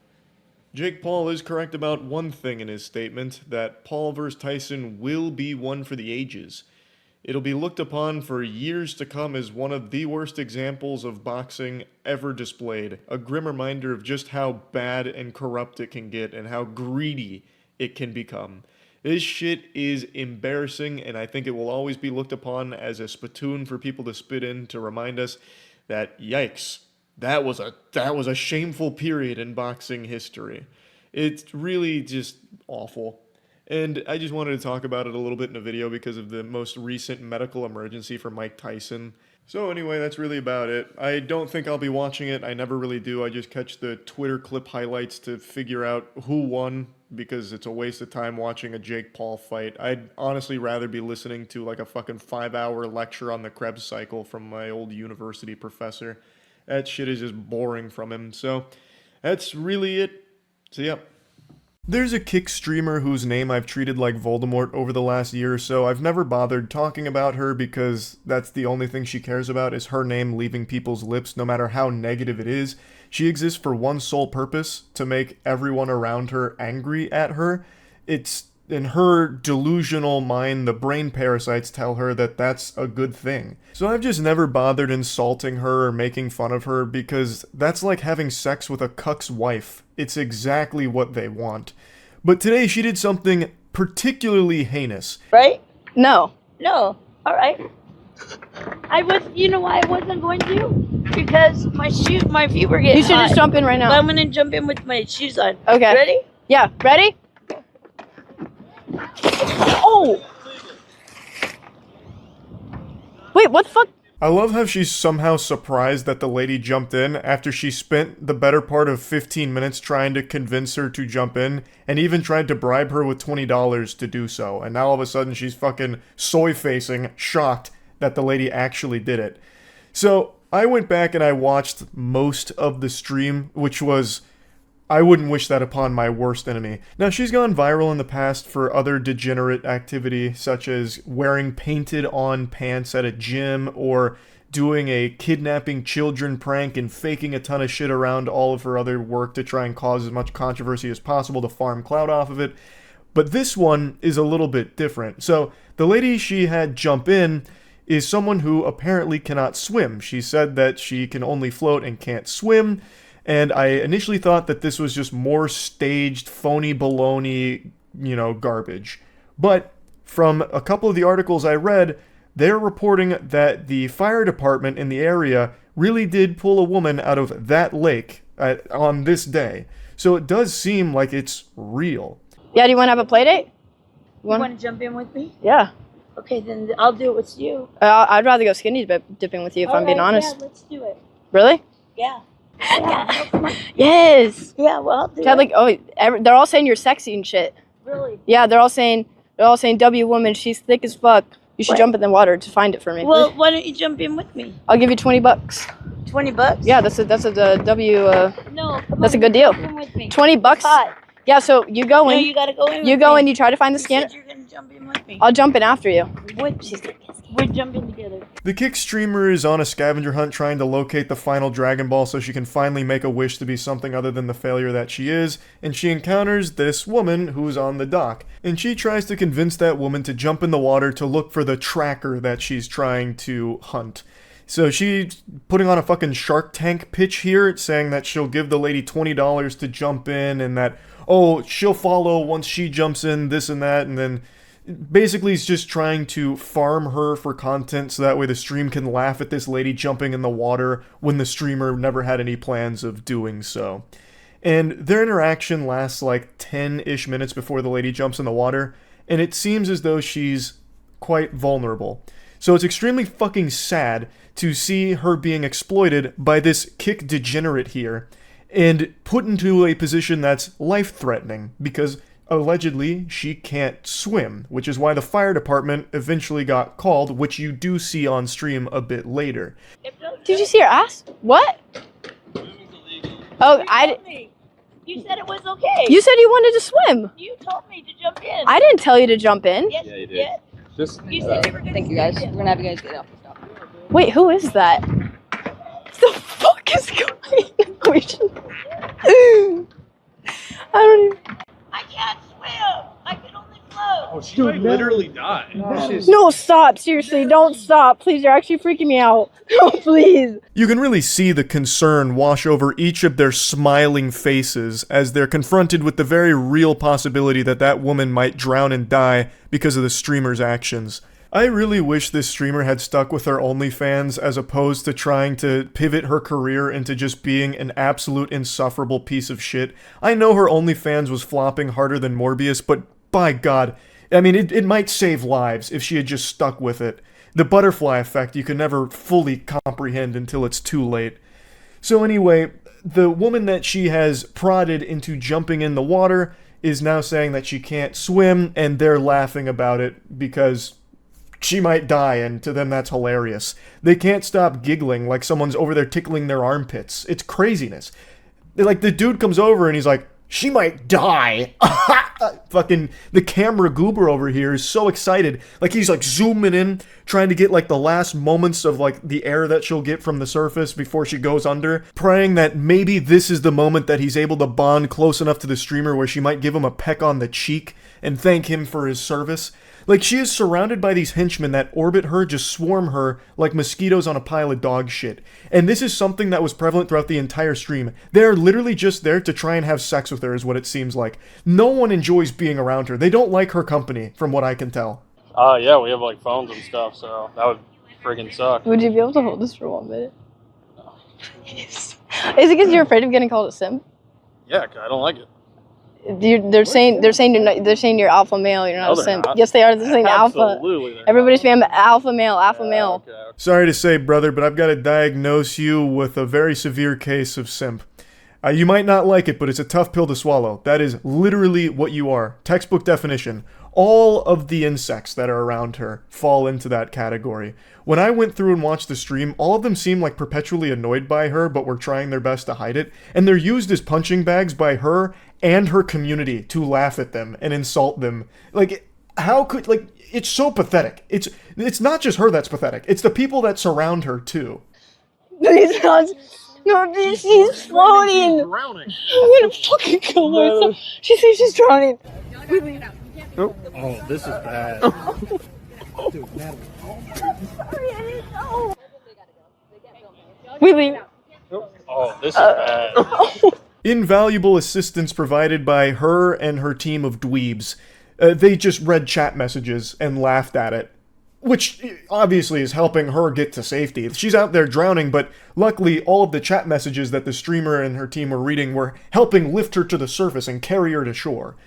Jake Paul is correct about one thing in his statement, that Paul vs. Tyson will be one for the ages. It'll be looked upon for years to come as one of the worst examples of boxing ever displayed, a grim reminder of just how bad and corrupt it can get and how greedy it can become. This shit is embarrassing, and I think it will always be looked upon as a spittoon for people to spit in to remind us that, yikes, that was a shameful period in boxing history. It's really just awful. And I just wanted to talk about it a little bit in a video because of the most recent medical emergency for Mike Tyson. So anyway, that's really about it. I don't think I'll be watching it. I never really do. I just catch the Twitter clip highlights to figure out who won, because it's a waste of time watching a Jake Paul fight. I'd honestly rather be listening to like a fucking 5-hour lecture on the Krebs cycle from my old university professor. That shit is just boring from him. So that's really it. So yep. There's a Kick streamer whose name I've treated like Voldemort over the last year or so. I've never bothered talking about her because that's the only thing she cares about is her name leaving people's lips, no matter how negative it is. She exists for one sole purpose, to make everyone around her angry at her. It's in her delusional mind, the brain parasites tell her that that's a good thing. So I've just never bothered insulting her or making fun of her because that's like having sex with a cuck's wife. It's exactly what they want. But today she did something particularly heinous. Right? No. No. All right. You know why I wasn't going to? Because my feet were getting You should hot. just jump in right now. But I'm gonna jump in with my shoes on. Okay. Ready? Yeah. Ready? Oh! Wait, what the fuck? I love how she's somehow surprised that the lady jumped in after she spent the better part of 15 minutes trying to convince her to jump in and even tried to bribe her with $20 to do so. And now all of a sudden she's fucking soy-facing, shocked that the lady actually did it. So I went back and I watched most of the stream, which was... I wouldn't wish that upon my worst enemy. Now, she's gone viral in the past for other degenerate activity, such as wearing painted-on pants at a gym, or doing a kidnapping children prank and faking a ton of shit around all of her other work to try and cause as much controversy as possible to farm clout off of it. But this one is a little bit different. So, the lady she had jump in is someone who apparently cannot swim. She said that she can only float and can't swim. And I initially thought that this was just more staged, phony baloney, garbage. But from a couple of the articles I read, they're reporting that the fire department in the area really did pull a woman out of that lake on this day. So it does seem like it's real. Yeah, do you want to have a play date? You want to jump in with me? Yeah. Okay, then I'll do it with you. I'd rather go skinny dipping with you if I'm being honest. Yeah, let's do it. Really? Yeah. Yeah, come on. Yes. Yeah, well, I'll do Yeah, it. they're all saying you're sexy and shit. Really? Yeah, they're all saying W woman, she's thick as fuck. You should jump in the water to find it for me. Well, why don't you jump in with me? I'll give you $20. $20? Yeah, that's a W. No, come that's on, a good deal. jump in with me. $20. Hot. Yeah, so you go in. No, you gotta go in. You with go me. in, you try to find the You scanner. said you're gonna jump in with me. I'll jump in after you. We're jumping together. The Kick streamer is on a scavenger hunt trying to locate the final Dragon Ball so she can finally make a wish to be something other than the failure that she is, and she encounters this woman who's on the dock. And she tries to convince that woman to jump in the water to look for the tracker that she's trying to hunt. So she's putting on a fucking Shark Tank pitch here, saying that she'll give the lady $20 to jump in, and that, oh, she'll follow once she jumps in, this and that, and then basically he's just trying to farm her for content so that way the stream can laugh at this lady jumping in the water when the streamer never had any plans of doing so. And their interaction lasts like 10-ish minutes before the lady jumps in the water, and it seems as though she's quite vulnerable. So it's extremely fucking sad to see her being exploited by this Kick degenerate here and put into a position that's life-threatening because allegedly she can't swim, which is why the fire department eventually got called, which you do see on stream a bit later. Did you see her ass? What? Oh, You said it was okay. You said you wanted to swim. You told me to jump in. I didn't tell you to jump in. Yes, you did. Just You said you were gonna thank you guys. We're gonna have you guys get off the stop. Wait, who is that? What the fuck is going on? I don't even... I can't swim. I can only float. Oh, she might literally die. No, stop. Seriously, don't stop. Please, you're actually freaking me out. No, please. You can really see the concern wash over each of their smiling faces as they're confronted with the very real possibility that that woman might drown and die because of the streamer's actions. I really wish this streamer had stuck with her OnlyFans as opposed to trying to pivot her career into just being an absolute insufferable piece of shit. I know her OnlyFans was flopping harder than Morbius, but by God, I mean, it might save lives if she had just stuck with it. The butterfly effect you can never fully comprehend until it's too late. So anyway, the woman that she has prodded into jumping in the water is now saying that she can't swim, and they're laughing about it because she might die, and to them that's hilarious. They can't stop giggling like someone's over there tickling their armpits. It's craziness. Like, the dude comes over and he's like, she might die. Fucking the camera goober over here is so excited. Like, he's like zooming in, trying to get like the last moments of like the air that she'll get from the surface before she goes under, praying that maybe this is the moment that he's able to bond close enough to the streamer where she might give him a peck on the cheek and thank him for his service. Like, she is surrounded by these henchmen that orbit her, just swarm her like mosquitoes on a pile of dog shit. And this is something that was prevalent throughout the entire stream. They're literally just there to try and have sex with her, is what it seems like. No one enjoys being around her. They don't like her company, from what I can tell. Yeah, we have like phones and stuff, so that would friggin' suck. Would you be able to hold this for 1 minute? Is it because you're afraid of getting called a simp? Yeah, 'cause I don't like it. They're saying you're alpha male. You're not No, a they're simp. not. Yes, they are. They're saying alpha. Absolutely, they're Everybody's saying alpha male, alpha male. Sorry to say, brother, but I've got to diagnose you with a very severe case of simp. You might not like it, but it's a tough pill to swallow. That is literally what you are. Textbook definition. All of the insects that are around her fall into that category. When I went through and watched the stream, all of them seemed like perpetually annoyed by her, but were trying their best to hide it. And they're used as punching bags by her and her community to laugh at them and insult them. Like, how could, like, it's so pathetic. It's not just her that's pathetic. It's the people that surround her, too. Please, God. No, she's floating. I'm gonna fucking kill myself. She says she's drowning. Oh, this is bad. We leave. Oh, this is bad. Invaluable assistance provided by her and her team of dweebs. They just read chat messages and laughed at it, which obviously is helping her get to safety. She's out there drowning, but luckily all of the chat messages that the streamer and her team were reading were helping lift her to the surface and carry her to shore.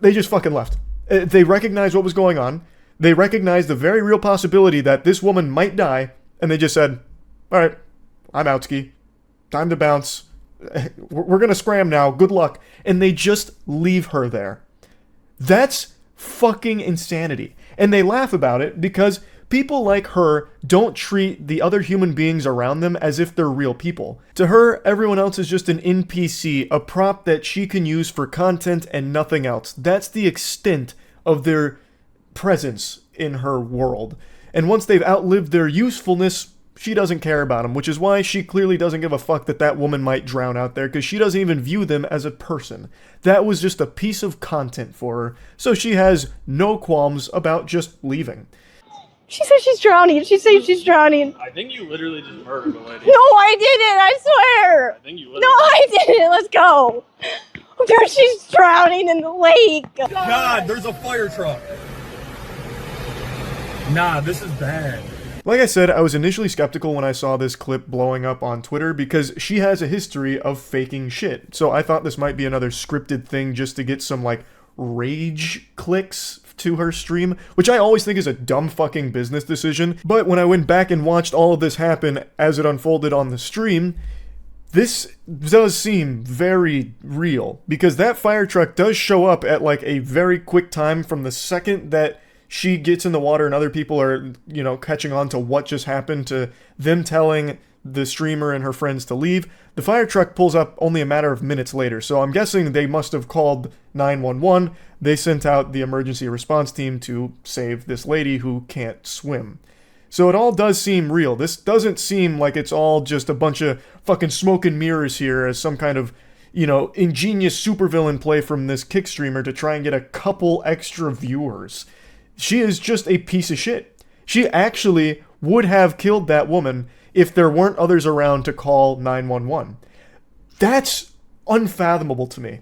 They just fucking left. They recognized what was going on. They recognized the very real possibility that this woman might die, and they just said, alright, I'm out, ski. Time to bounce. We're gonna scram now. Good luck. And they just leave her there. That's fucking insanity. And they laugh about it because People like her don't treat the other human beings around them as if they're real people. To her, everyone else is just an NPC, a prop that she can use for content and nothing else. That's the extent of their presence in her world. And once they've outlived their usefulness, she doesn't care about them, which is why she clearly doesn't give a fuck that that woman might drown out there, because she doesn't even view them as a person. That was just a piece of content for her, so she has no qualms about just leaving. She says she's drowning. She says she's drowning. I think you literally just murdered a lady. No, I didn't. I swear. I think you No, I didn't. Let's go. There, she's drowning in the lake. God, there's a fire truck. Nah, this is bad. Like I said, I was initially skeptical when I saw this clip blowing up on Twitter because she has a history of faking shit. So I thought this might be another scripted thing just to get some, like, rage clicks to her stream, which I always think is a dumb fucking business decision. But when I went back and watched all of this happen as it unfolded on the stream, this does seem very real, because that fire truck does show up at like a very quick time from the second that she gets in the water and other people are, you know, catching on to what just happened, to them telling the streamer and her friends to leave. The fire truck pulls up only a matter of minutes later, so I'm guessing they must have called 911. They sent out the emergency response team to save this lady who can't swim. So it all does seem real. This doesn't seem like it's all just a bunch of fucking smoke and mirrors here as some kind of, you know, ingenious supervillain play from this kick streamer to try and get a couple extra viewers. She is just a piece of shit. She actually would have killed that woman if there weren't others around to call 911. That's unfathomable to me.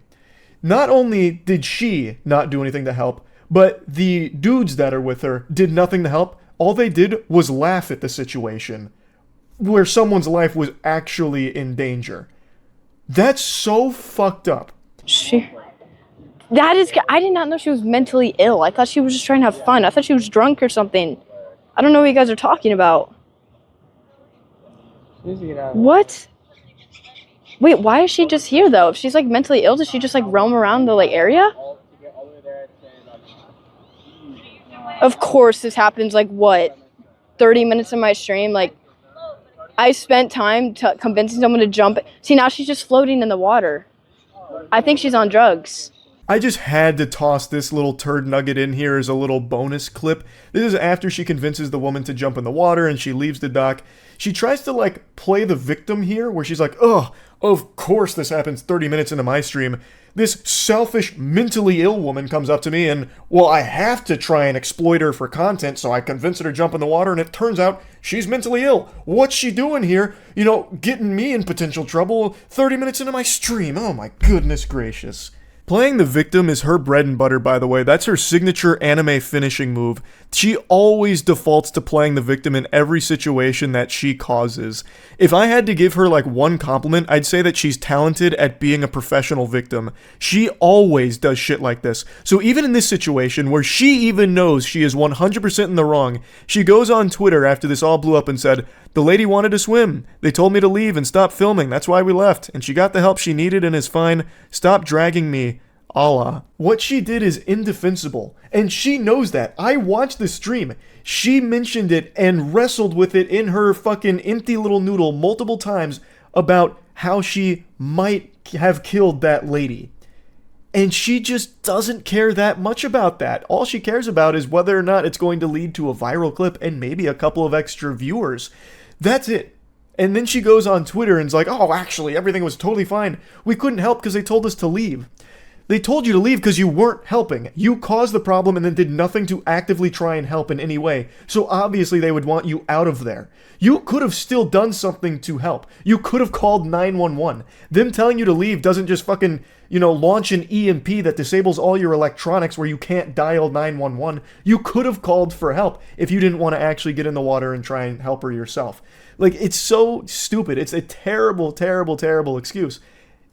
Not only did she not do anything to help, but the dudes that are with her did nothing to help. All they did was laugh at the situation where someone's life was actually in danger. That's so fucked up. That is, I did not know she was mentally ill. I thought she was just trying to have fun. I thought she was drunk or something. I don't know what you guys are talking about. What? Wait, why is she just here though? If she's like mentally ill, does she just like roam around the like area? Of course this happens like what? 30 minutes of my stream? Like, I spent time convincing someone to jump. See, now she's just floating in the water. I think she's on drugs. I just had to toss this little turd nugget in here as a little bonus clip. This is after she convinces the woman to jump in the water and she leaves the dock. She tries to like play the victim here where she's like, oh, of course this happens 30 minutes into my stream. This selfish, mentally ill woman comes up to me and, well, I have to try and exploit her for content, so I convince her to jump in the water, and it turns out she's mentally ill. What's she doing here? You know, getting me in potential trouble 30 minutes into my stream. Oh my goodness gracious. Playing the victim is her bread and butter, by the way. That's her signature anime finishing move. She always defaults to playing the victim in every situation that she causes. If I had to give her like one compliment, I'd say that she's talented at being a professional victim. She always does shit like this. So even in this situation, where she even knows she is 100% in the wrong, she goes on Twitter after this all blew up and said, "The lady wanted to swim. They told me to leave and stop filming. That's why we left. And she got the help she needed and is fine. Stop dragging me. Allah." What she did is indefensible, and she knows that. I watched the stream. She mentioned it and wrestled with it in her fucking empty little noodle multiple times about how she might have killed that lady. And she just doesn't care that much about that. All she cares about is whether or not it's going to lead to a viral clip and maybe a couple of extra viewers. That's it. And then she goes on Twitter and is like, oh, actually, everything was totally fine. We couldn't help because they told us to leave. They told you to leave because you weren't helping. You caused the problem and then did nothing to actively try and help in any way. So obviously they would want you out of there. You could have still done something to help. You could have called 911. Them telling you to leave doesn't just fucking, launch an EMP that disables all your electronics where you can't dial 911. You could have called for help if you didn't want to actually get in the water and try and help her yourself. Like, it's so stupid. It's a terrible, terrible, terrible excuse.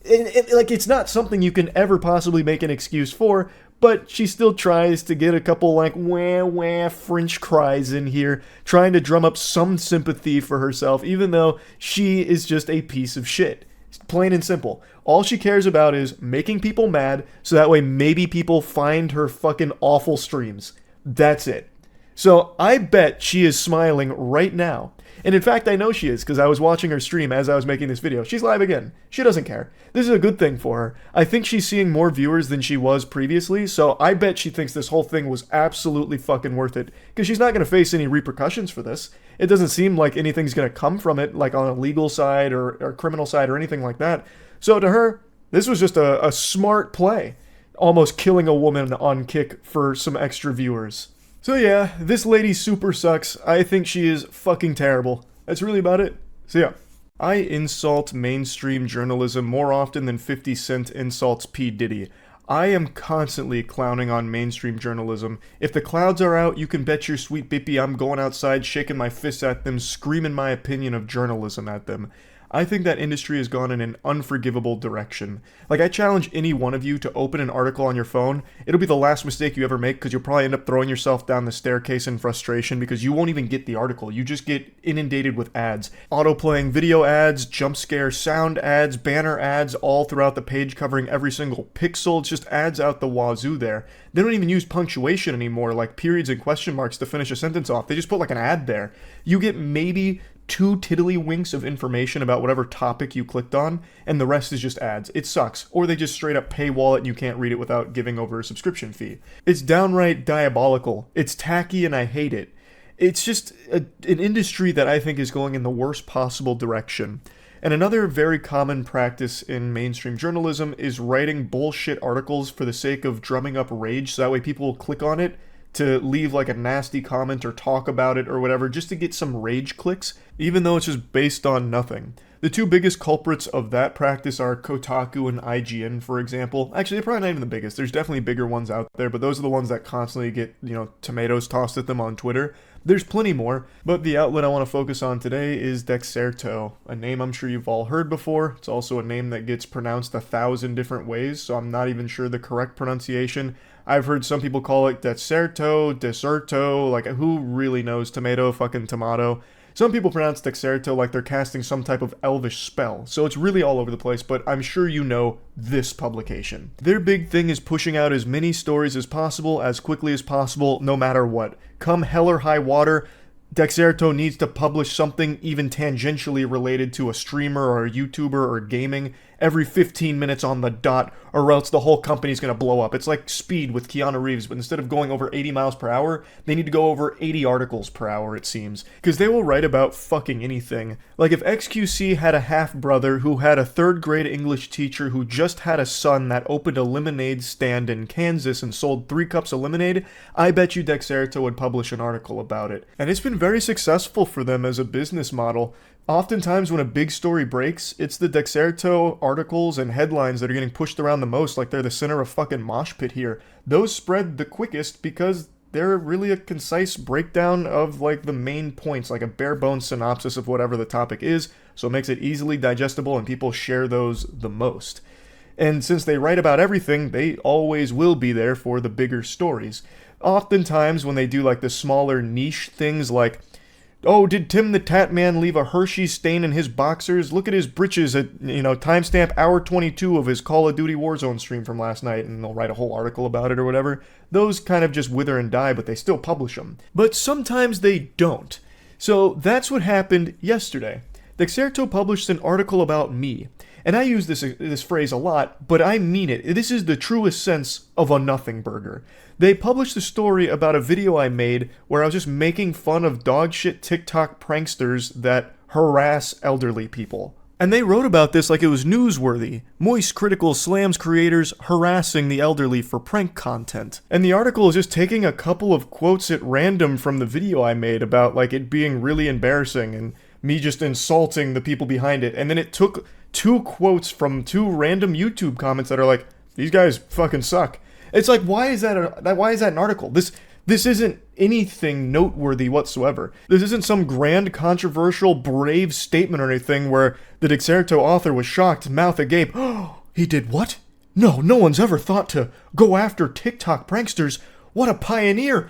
It's not something you can ever possibly make an excuse for, but she still tries to get a couple like wah French cries in here, trying to drum up some sympathy for herself, even though she is just a piece of shit. Plain and simple. All she cares about is making people mad, so that way maybe people find her fucking awful streams. That's it. So I bet she is smiling right now. And in fact, I know she is because I was watching her stream as I was making this video. She's live again. She doesn't care. This is a good thing for her. I think she's seeing more viewers than she was previously, so I bet she thinks this whole thing was absolutely fucking worth it because she's not going to face any repercussions for this. It doesn't seem like anything's going to come from it, like on a legal side or criminal side or anything like that. So to her, this was just a smart play. Almost killing a woman on Kick for some extra viewers. So yeah, this lady super sucks. I think she is fucking terrible. That's really about it. So yeah. I insult mainstream journalism more often than 50 Cent insults P. Diddy. I am constantly clowning on mainstream journalism. If the clouds are out, you can bet your sweet bippy I'm going outside shaking my fists at them, screaming my opinion of journalism at them. I think that industry has gone in an unforgivable direction. Like, I challenge any one of you to open an article on your phone. It'll be the last mistake you ever make because you'll probably end up throwing yourself down the staircase in frustration because you won't even get the article. You just get inundated with ads. Auto-playing video ads, jump scare sound ads, banner ads all throughout the page covering every single pixel. It's just ads out the wazoo there. They don't even use punctuation anymore, like periods and question marks to finish a sentence off. They just put like an ad there. You get maybe 2 tiddlywinks of information about whatever topic you clicked on, and the rest is just ads. It sucks. Or they just straight up paywall it and you can't read it without giving over a subscription fee. It's downright diabolical. It's tacky and I hate it. It's just an industry that I think is going in the worst possible direction. And another very common practice in mainstream journalism is writing bullshit articles for the sake of drumming up rage so that way people will click on it to leave like a nasty comment or talk about it or whatever just to get some rage clicks, even though it's just based on nothing. The 2 biggest culprits of that practice are Kotaku and IGN, for example. Actually, they're probably not even the biggest. There's definitely bigger ones out there, but those are the ones that constantly get, tomatoes tossed at them on Twitter. There's plenty more, but the outlet I want to focus on today is Dexerto, a name I'm sure you've all heard before. It's also a name that gets pronounced 1,000 different ways, so I'm not even sure the correct pronunciation. I've heard some people call it Deserto, like who really knows? Tomato, fucking tomato. Some people pronounce Dexerto like they're casting some type of elvish spell, so it's really all over the place, but I'm sure you know this publication. Their big thing is pushing out as many stories as possible, as quickly as possible, no matter what. Come hell or high water, Dexerto needs to publish something even tangentially related to a streamer or a YouTuber or gaming every 15 minutes on the dot, or else the whole company's gonna blow up. It's like Speed with Keanu Reeves, but instead of going over 80 miles per hour, they need to go over 80 articles per hour, it seems. Because they will write about fucking anything. Like if XQC had a half-brother who had a 3rd grade English teacher who just had a son that opened a lemonade stand in Kansas and sold 3 cups of lemonade, I bet you Dexerto would publish an article about it. And it's been very successful for them as a business model. Oftentimes when a big story breaks, it's the Dexerto articles and headlines that are getting pushed around the most, like they're the center of fucking mosh pit here. Those spread the quickest because they're really a concise breakdown of like the main points, like a bare bones synopsis of whatever the topic is, so it makes it easily digestible and people share those the most. And since they write about everything, they always will be there for the bigger stories. Oftentimes when they do like the smaller niche things like, oh, did Tim the Tat Man leave a Hershey stain in his boxers? Look at his britches at, timestamp hour 22 of his Call of Duty Warzone stream from last night, and they'll write a whole article about it or whatever. Those kind of just wither and die, but they still publish them. But sometimes they don't. So that's what happened yesterday. Dexerto published an article about me. And I use this phrase a lot, but I mean it. This is the truest sense of a nothing burger. They published a story about a video I made where I was just making fun of dogshit TikTok pranksters that harass elderly people. And they wrote about this like it was newsworthy. Moist Critikal slams creators harassing the elderly for prank content. And the article is just taking a couple of quotes at random from the video I made about like it being really embarrassing and me just insulting the people behind it. And then it took 2 quotes from 2 random YouTube comments that are like, these guys fucking suck. It's like, why is that an article? This isn't anything noteworthy whatsoever. This isn't some grand, controversial, brave statement or anything where the Dexerto author was shocked, mouth agape. Oh, he did what? No one's ever thought to go after TikTok pranksters. What a pioneer.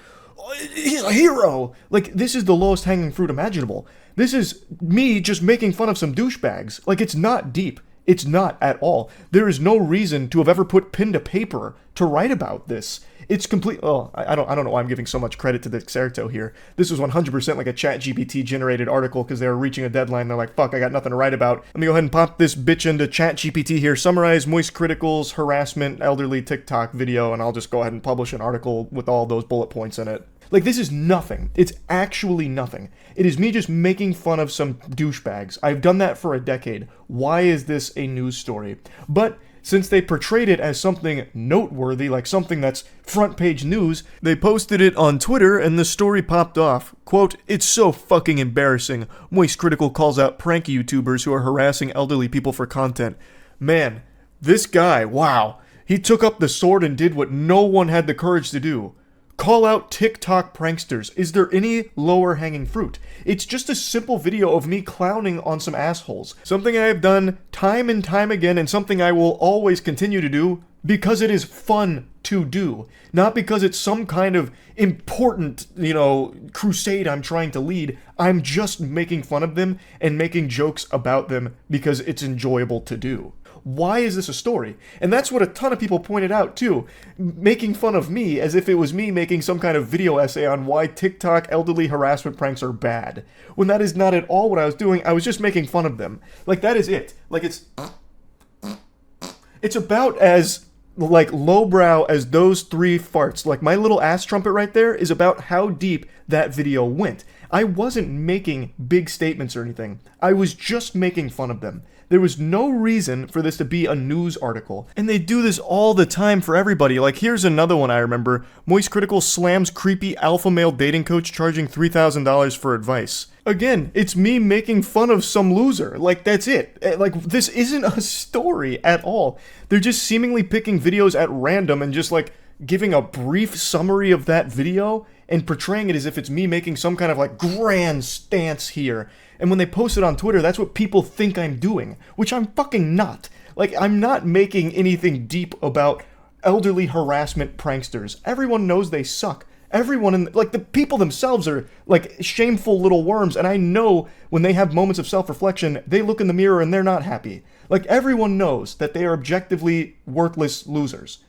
He's a hero. Like, this is the lowest hanging fruit imaginable. This is me just making fun of some douchebags. Like, it's not deep. It's not at all. There is no reason to have ever put pen to paper to write about this. It's complete. Oh, I don't know why I'm giving so much credit to the Xerto here. This was 100% like a ChatGPT generated article because they were reaching a deadline. They're like, fuck, I got nothing to write about. Let me go ahead and pop this bitch into ChatGPT here. Summarize Moist Critical's harassment elderly TikTok video, and I'll just go ahead and publish an article with all those bullet points in it. Like, this is nothing. It's actually nothing. It is me just making fun of some douchebags. I've done that for a decade. Why is this a news story? But since they portrayed it as something noteworthy, like something that's front page news, they posted it on Twitter and the story popped off. Quote, "It's so fucking embarrassing. Moist Critical calls out prank YouTubers who are harassing elderly people for content." Man, this guy, wow. He took up the sword and did what no one had the courage to do. Call out TikTok pranksters. Is there any lower hanging fruit? It's just a simple video of me clowning on some assholes. Something I have done time and time again and something I will always continue to do because it is fun to do. Not because it's some kind of important, crusade I'm trying to lead. I'm just making fun of them and making jokes about them because it's enjoyable to do. Why is this a story? And that's what a ton of people pointed out too, making fun of me as if it was me making some kind of video essay on why TikTok elderly harassment pranks are bad. When that is not at all what I was doing. I was just making fun of them. Like, that is it. Like, it's about as lowbrow as those three farts. Like, my little ass trumpet right there is about how deep that video went. I wasn't making big statements or anything. I was just making fun of them. There was no reason for this to be a news article. And they do this all the time for everybody. Like, here's another one I remember. Moist Critical slams creepy alpha male dating coach charging $3,000 for advice. Again, it's me making fun of some loser. Like, that's it. Like, this isn't a story at all. They're just seemingly picking videos at random and just, giving a brief summary of that video and portraying it as if it's me making some kind of, grand stance here. And when they post it on Twitter, that's what people think I'm doing, which I'm fucking not. I'm not making anything deep about elderly harassment pranksters. Everyone knows they suck. Everyone the people themselves are, shameful little worms, and I know when they have moments of self-reflection, they look in the mirror and they're not happy. Everyone knows that they are objectively worthless losers.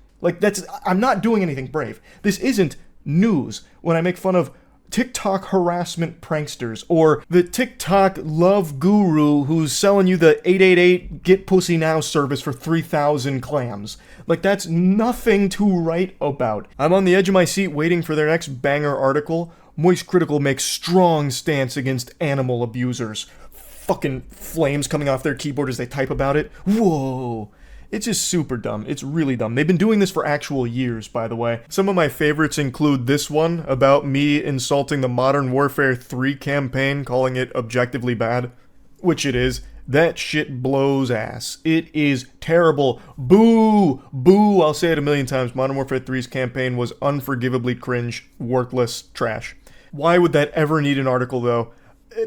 I'm not doing anything brave. This isn't news when I make fun of TikTok harassment pranksters, or the TikTok love guru who's selling you the 888 get pussy now service for 3,000 clams. That's nothing to write about. I'm on the edge of my seat waiting for their next banger article. Moist Critical makes strong stance against animal abusers. Fucking flames coming off their keyboard as they type about it. Whoa. It's just super dumb. It's really dumb. They've been doing this for actual years, by the way. Some of my favorites include this one about me insulting the Modern Warfare 3 campaign, calling it objectively bad, which it is. That shit blows ass. It is terrible. Boo! Boo! I'll say it a million times. Modern Warfare 3's campaign was unforgivably cringe, worthless trash. Why would that ever need an article, though?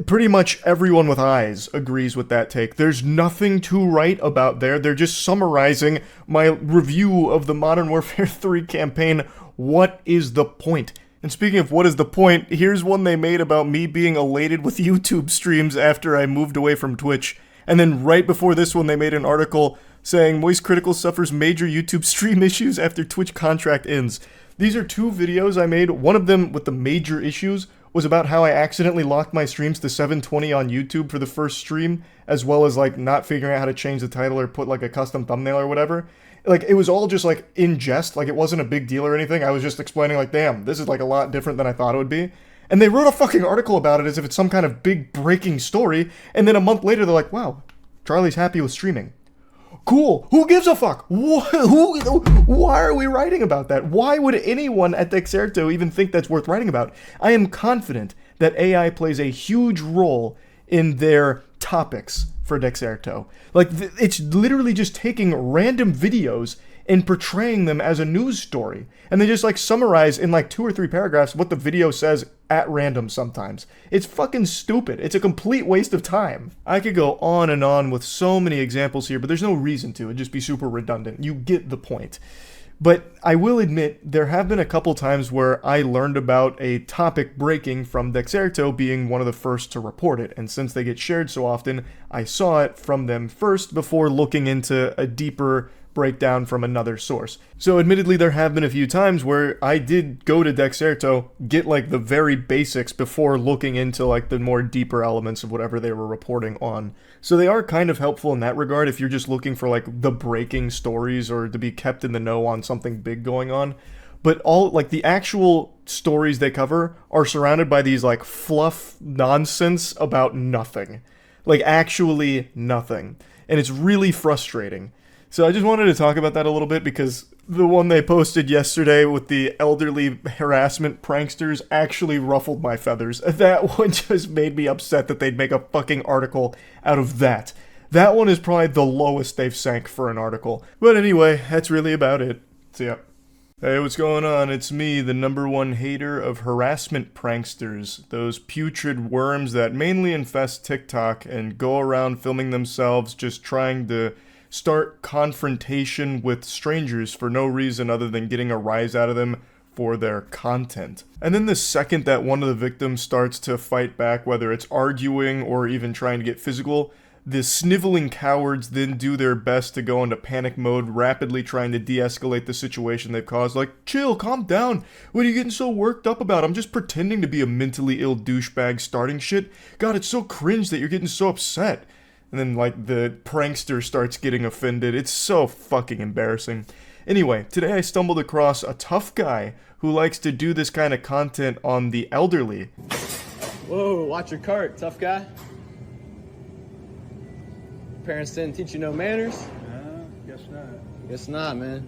Pretty much everyone with eyes agrees with that take. There's nothing to write about there. They're just summarizing my review of the Modern Warfare 3 campaign. What is the point? And speaking of what is the point, here's one they made about me being elated with YouTube streams after I moved away from Twitch. And then right before this one, they made an article saying Moist Critical suffers major YouTube stream issues after Twitch contract ends. These are two videos I made. One of them with the major issues was about how I accidentally locked my streams to 720 on YouTube for the first stream, as well as not figuring out how to change the title or put a custom thumbnail or whatever. It was all just in jest, it wasn't a big deal or anything. I was just explaining damn, this is a lot different than I thought it would be. And they wrote a fucking article about it as if it's some kind of big breaking story, and then a month later they're like, wow, Charlie's happy with streaming. Cool. Who gives a fuck? Why are we writing about that? Why would anyone at Xerto even think that's worth writing about? I am confident that AI plays a huge role in their topics for Xerto. It's literally just taking random videos and portraying them as a news story. And they just summarize in 2 or 3 paragraphs what the video says at random sometimes. It's fucking stupid. It's a complete waste of time. I could go on and on with so many examples here, but there's no reason to. It'd just be super redundant. You get the point. But I will admit, there have been a couple times where I learned about a topic breaking from Dexerto being one of the first to report it, and since they get shared so often, I saw it from them first before looking into a deeper breakdown from another source. So admittedly, there have been a few times where I did go to Dexerto, get like the very basics before looking into like the more deeper elements of whatever they were reporting on. So they are kind of helpful in that regard if you're just looking for like the breaking stories or to be kept in the know on something big going on. But all like the actual stories they cover are surrounded by these like fluff nonsense about nothing. Like actually nothing. And it's really frustrating. So I just wanted to talk about that a little bit because the one they posted yesterday with the elderly harassment pranksters actually ruffled my feathers. That one just made me upset that they'd make a fucking article out of that. That one is probably the lowest they've sank for an article. But anyway, that's really about it. So yeah. Hey, what's going on? It's me, the #1 hater of harassment pranksters. Those putrid worms that mainly infest TikTok and go around filming themselves just trying to start confrontation with strangers for no reason other than getting a rise out of them for their content. And then the second that one of the victims starts to fight back, whether it's arguing or even trying to get physical, the sniveling cowards then do their best to go into panic mode, rapidly trying to de-escalate the situation they've caused. Like, chill, calm down. What are you getting so worked up about? I'm just pretending to be a mentally ill douchebag starting shit. God, it's so cringe that you're getting so upset. And then, like, the prankster starts getting offended. It's so fucking embarrassing. Anyway, today I stumbled across a tough guy who likes to do this kind of content on the elderly. Whoa, watch your cart, tough guy. Parents didn't teach you no manners? No, guess not. Guess not, man.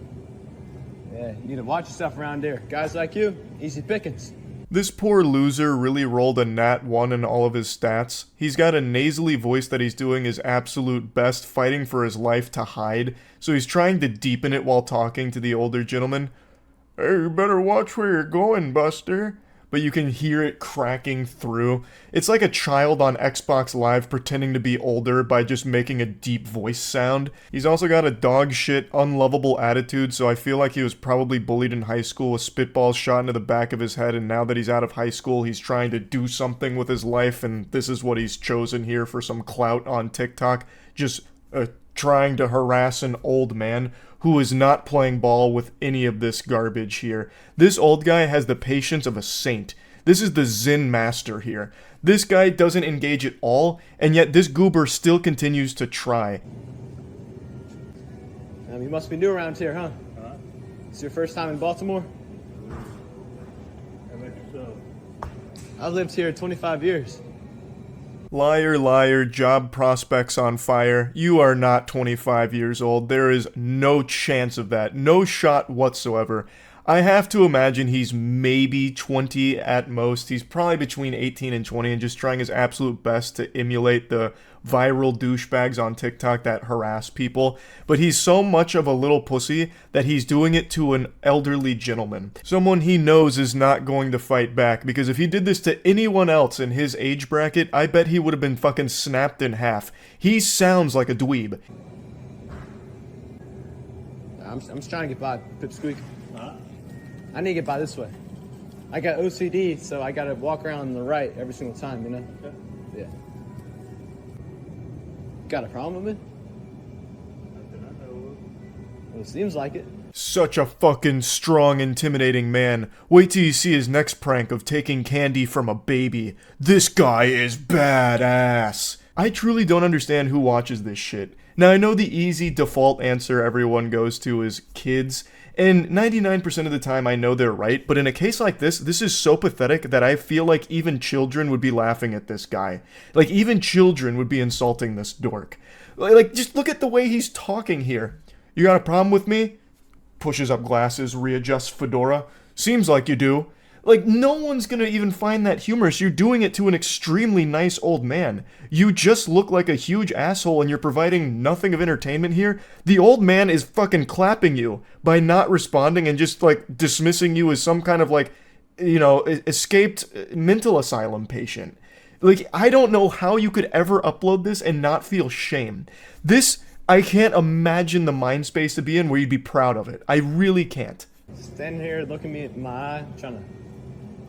Yeah, you need to watch yourself around here. Guys like you, easy pickings. This poor loser really rolled a nat 1 in all of his stats. He's got a nasally voice that he's doing his absolute best, fighting for his life to hide, so he's trying to deepen it while talking to the older gentleman. Hey, you better watch where you're going, Buster. But you can hear it cracking through. It's like a child on Xbox Live pretending to be older by just making a deep voice sound. He's also got a dog shit, unlovable attitude, so I feel like he was probably bullied in high school with spitballs shot into the back of his head, and now that he's out of high school, he's trying to do something with his life, and this is what he's chosen here for some clout on TikTok. Just trying to harass an old man who is not playing ball with any of this garbage here. This old guy has the patience of a saint. This is the Zen master here. This guy doesn't engage at all, and yet this goober still continues to try. You must be new around here, huh? It's your first time in Baltimore? How about yourself? I've lived here 25 years. Liar, liar, job prospects on fire. You are not 25 years old. There is no chance of that. No shot whatsoever. I have to imagine he's maybe 20 at most. He's probably between 18 and 20 and just trying his absolute best to emulate the viral douchebags on TikTok that harass people. But he's so much of a little pussy that he's doing it to an elderly gentleman. Someone he knows is not going to fight back, because if he did this to anyone else in his age bracket, I bet he would have been fucking snapped in half. He sounds like a dweeb. I'm just trying to get by, Pipsqueak. I need to get by this way. I got OCD, so I gotta walk around on the right every single time, you know? Yeah. Got a problem with me? Well, it seems like it. Such a fucking strong, intimidating man. Wait till you see his next prank of taking candy from a baby. This guy is badass. I truly don't understand who watches this shit. Now, I know the easy default answer everyone goes to is kids, and 99% of the time I know they're right, but in a case like this is so pathetic that I feel like even children would be laughing at this guy. Like, even children would be insulting this dork. Like, just look at the way he's talking here. You got a problem with me? Pushes up glasses, readjusts fedora. Seems like you do. Like, no one's gonna even find that humorous. You're doing it to an extremely nice old man. You just look like a huge asshole and you're providing nothing of entertainment here. The old man is fucking clapping you by not responding and just, like, dismissing you as some kind of, like, you know, escaped mental asylum patient. Like, I don't know how you could ever upload this and not feel shame. This I can't imagine the mind space to be in where you'd be proud of it. I really can't. Standing here looking me in my eye, trying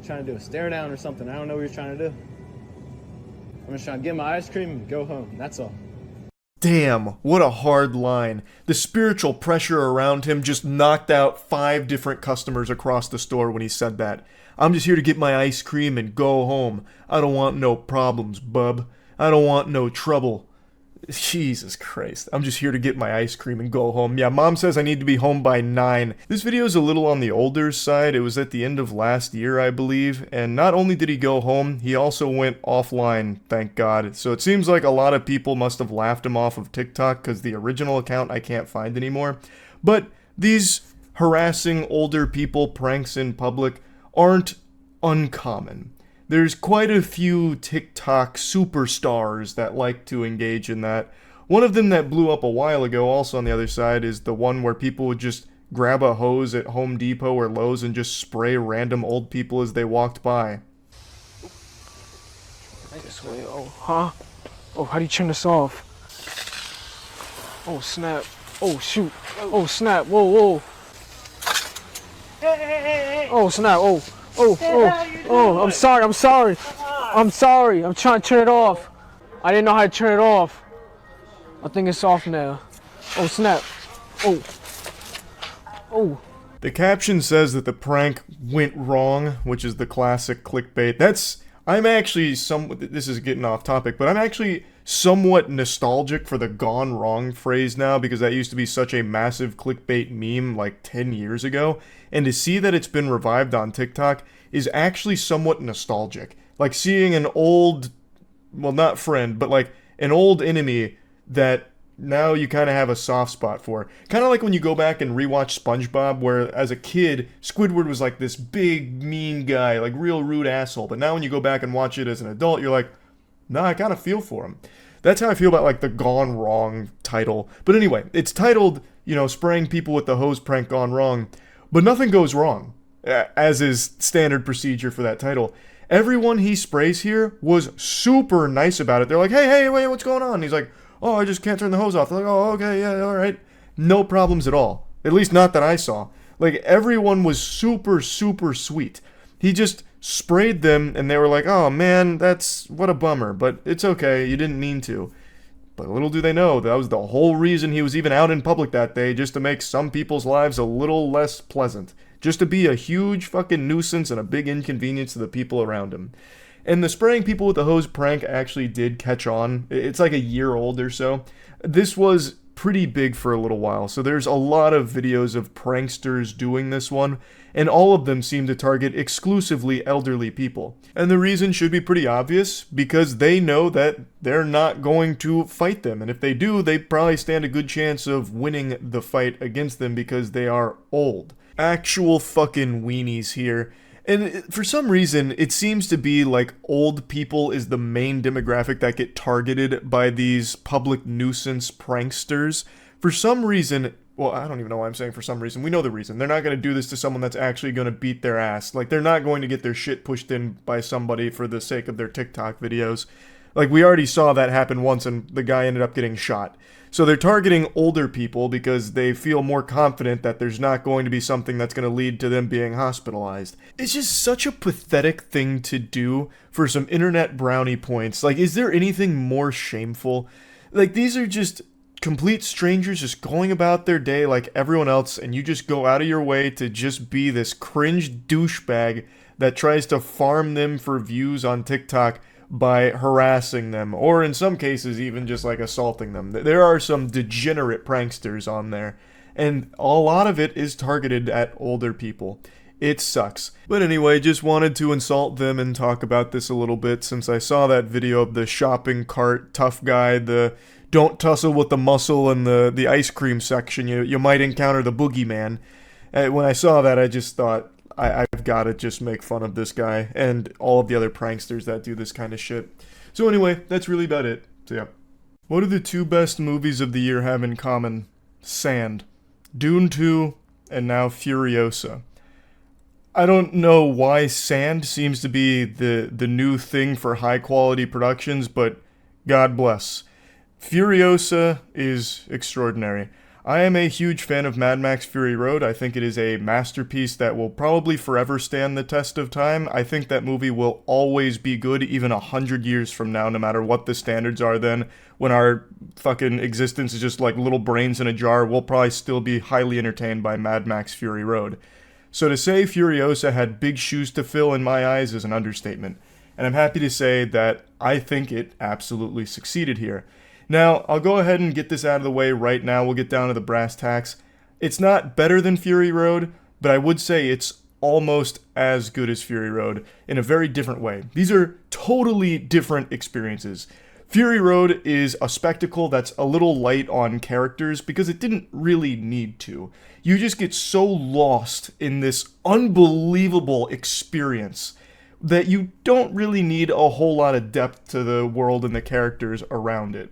to do a stare down or something. I don't know what you're trying to do. I'm just trying to get my ice cream and go home. That's all. Damn, what a hard line. The spiritual pressure around him just knocked out 5 different customers across the store when he said that. I'm just here to get my ice cream and go home. I don't want no problems, bub. I don't want no trouble. Jesus Christ. I'm just here to get my ice cream and go home. Yeah, mom says I need to be home by 9. This video is a little on the older side. It was at the end of last year, I believe. And not only did he go home, he also went offline, thank God. So it seems like a lot of people must have laughed him off of TikTok because the original account I can't find anymore. But these harassing older people pranks in public aren't uncommon. There's quite a few TikTok superstars that like to engage in that. One of them that blew up a while ago, also on the other side, is the one where people would just grab a hose at Home Depot or Lowe's and just spray random old people as they walked by. This way. Oh, huh? Oh, how do you turn this off? Oh, snap. Oh, shoot. Oh, snap. Whoa, whoa. Oh, snap. Oh. I'm sorry. I'm trying to turn it off. I didn't know how to turn it off. I think it's off now. Oh, snap. Oh. The caption says that the prank went wrong, which is the classic clickbait. This is getting off topic, but I'm actually somewhat nostalgic for the gone wrong phrase now because that used to be such a massive clickbait meme like 10 years ago. And to see that it's been revived on TikTok is actually somewhat nostalgic. Like seeing an old, well, not friend, but like an old enemy that now you kind of have a soft spot for. Kind of like when you go back and rewatch SpongeBob, where as a kid, Squidward was like this big, mean guy, like real rude asshole. But now when you go back and watch it as an adult, you're like, nah, I kind of feel for him. That's how I feel about like the Gone Wrong title. But anyway, it's titled, spraying people with the hose prank gone wrong. But nothing goes wrong, as is standard procedure for that title. Everyone he sprays here was super nice about it. They're like, hey, wait, what's going on? And he's like, oh, I just can't turn the hose off. They're like, oh, okay, yeah, all right. No problems at all. At least not that I saw. Like, everyone was super, super sweet. He just sprayed them, and they were like, oh, man, what a bummer. But it's okay, you didn't mean to. But little do they know, that was the whole reason he was even out in public that day, just to make some people's lives a little less pleasant. Just to be a huge fucking nuisance and a big inconvenience to the people around him. And the spraying people with the hose prank actually did catch on. It's like a year old or so. This was pretty big for a little while, so there's a lot of videos of pranksters doing this one, and all of them seem to target exclusively elderly people. And the reason should be pretty obvious, because they know that they're not going to fight them, and if they do, they probably stand a good chance of winning the fight against them because they are old. Actual fucking weenies here. And for some reason, it seems to be like old people is the main demographic that get targeted by these public nuisance pranksters. For some reason, well, I don't even know why I'm saying for some reason. We know the reason. They're not going to do this to someone that's actually going to beat their ass. Like, they're not going to get their shit pushed in by somebody for the sake of their TikTok videos. Like, we already saw that happen once and the guy ended up getting shot. So they're targeting older people because they feel more confident that there's not going to be something that's going to lead to them being hospitalized. It's just such a pathetic thing to do for some internet brownie points. Like, is there anything more shameful? Like, these are just complete strangers just going about their day like everyone else, and you just go out of your way to just be this cringe douchebag that tries to farm them for views on TikTok by harassing them, or in some cases even just like assaulting them. There are some degenerate pranksters on there, and a lot of it is targeted at older people. It sucks. But anyway, just wanted to insult them and talk about this a little bit since I saw that video of the shopping cart tough guy, the don't tussle with the muscle, and the ice cream section. You might encounter the boogeyman. When I saw that, I just thought, I've got to just make fun of this guy and all of the other pranksters that do this kind of shit. So anyway, that's really about it. So yeah. What do the 2 best movies of the year have in common? Sand. Dune 2, and now Furiosa. I don't know why sand seems to be the new thing for high quality productions, but God bless. Furiosa is extraordinary. I am a huge fan of Mad Max Fury Road. I think it is a masterpiece that will probably forever stand the test of time. I think that movie will always be good, even 100 years from now, no matter what the standards are then. When our fucking existence is just like little brains in a jar, we'll probably still be highly entertained by Mad Max Fury Road. So to say Furiosa had big shoes to fill in my eyes is an understatement. And I'm happy to say that I think it absolutely succeeded here. Now, I'll go ahead and get this out of the way right now. We'll get down to the brass tacks. It's not better than Fury Road, but I would say it's almost as good as Fury Road in a very different way. These are totally different experiences. Fury Road is a spectacle that's a little light on characters because it didn't really need to. You just get so lost in this unbelievable experience that you don't really need a whole lot of depth to the world and the characters around it.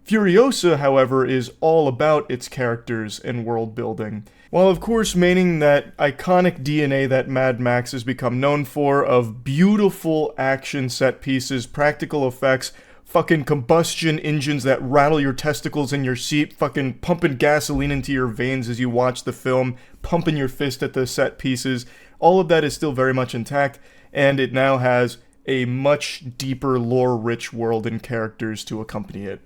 Furiosa, however, is all about its characters and world building, while of course maintaining that iconic DNA that Mad Max has become known for of beautiful action set pieces, practical effects, fucking combustion engines that rattle your testicles in your seat, fucking pumping gasoline into your veins as you watch the film, pumping your fist at the set pieces. All of that is still very much intact, and it now has a much deeper, lore-rich world and characters to accompany it.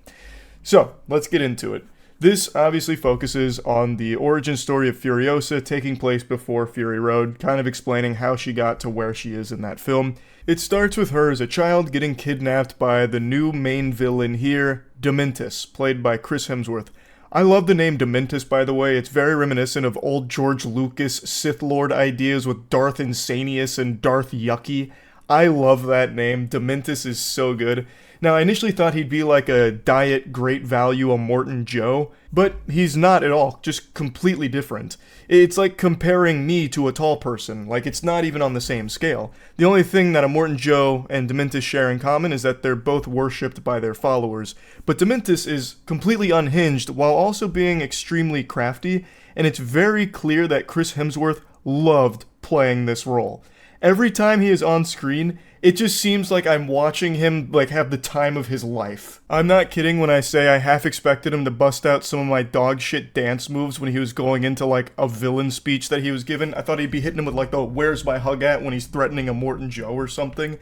So, let's get into it. This obviously focuses on the origin story of Furiosa taking place before Fury Road, kind of explaining how she got to where she is in that film. It starts with her as a child getting kidnapped by the new main villain here, Dementus, played by Chris Hemsworth. I love the name Dementus, by the way. It's very reminiscent of old George Lucas Sith Lord ideas with Darth Insanius and Darth Yucky. I love that name. Dementus is so good. Now, I initially thought he'd be like a diet great value Immortan Joe, but he's not at all, just completely different. It's like comparing me to a tall person, like it's not even on the same scale. The only thing that Immortan Joe and Dementus share in common is that they're both worshipped by their followers, but Dementus is completely unhinged while also being extremely crafty, and it's very clear that Chris Hemsworth loved playing this role. Every time he is on screen, it just seems like I'm watching him like have the time of his life. I'm not kidding when I say I half expected him to bust out some of my dog shit dance moves when he was going into like a villain speech that he was given. I thought he'd be hitting him with like the "Where's my hug at" when he's threatening Immortan Joe or something.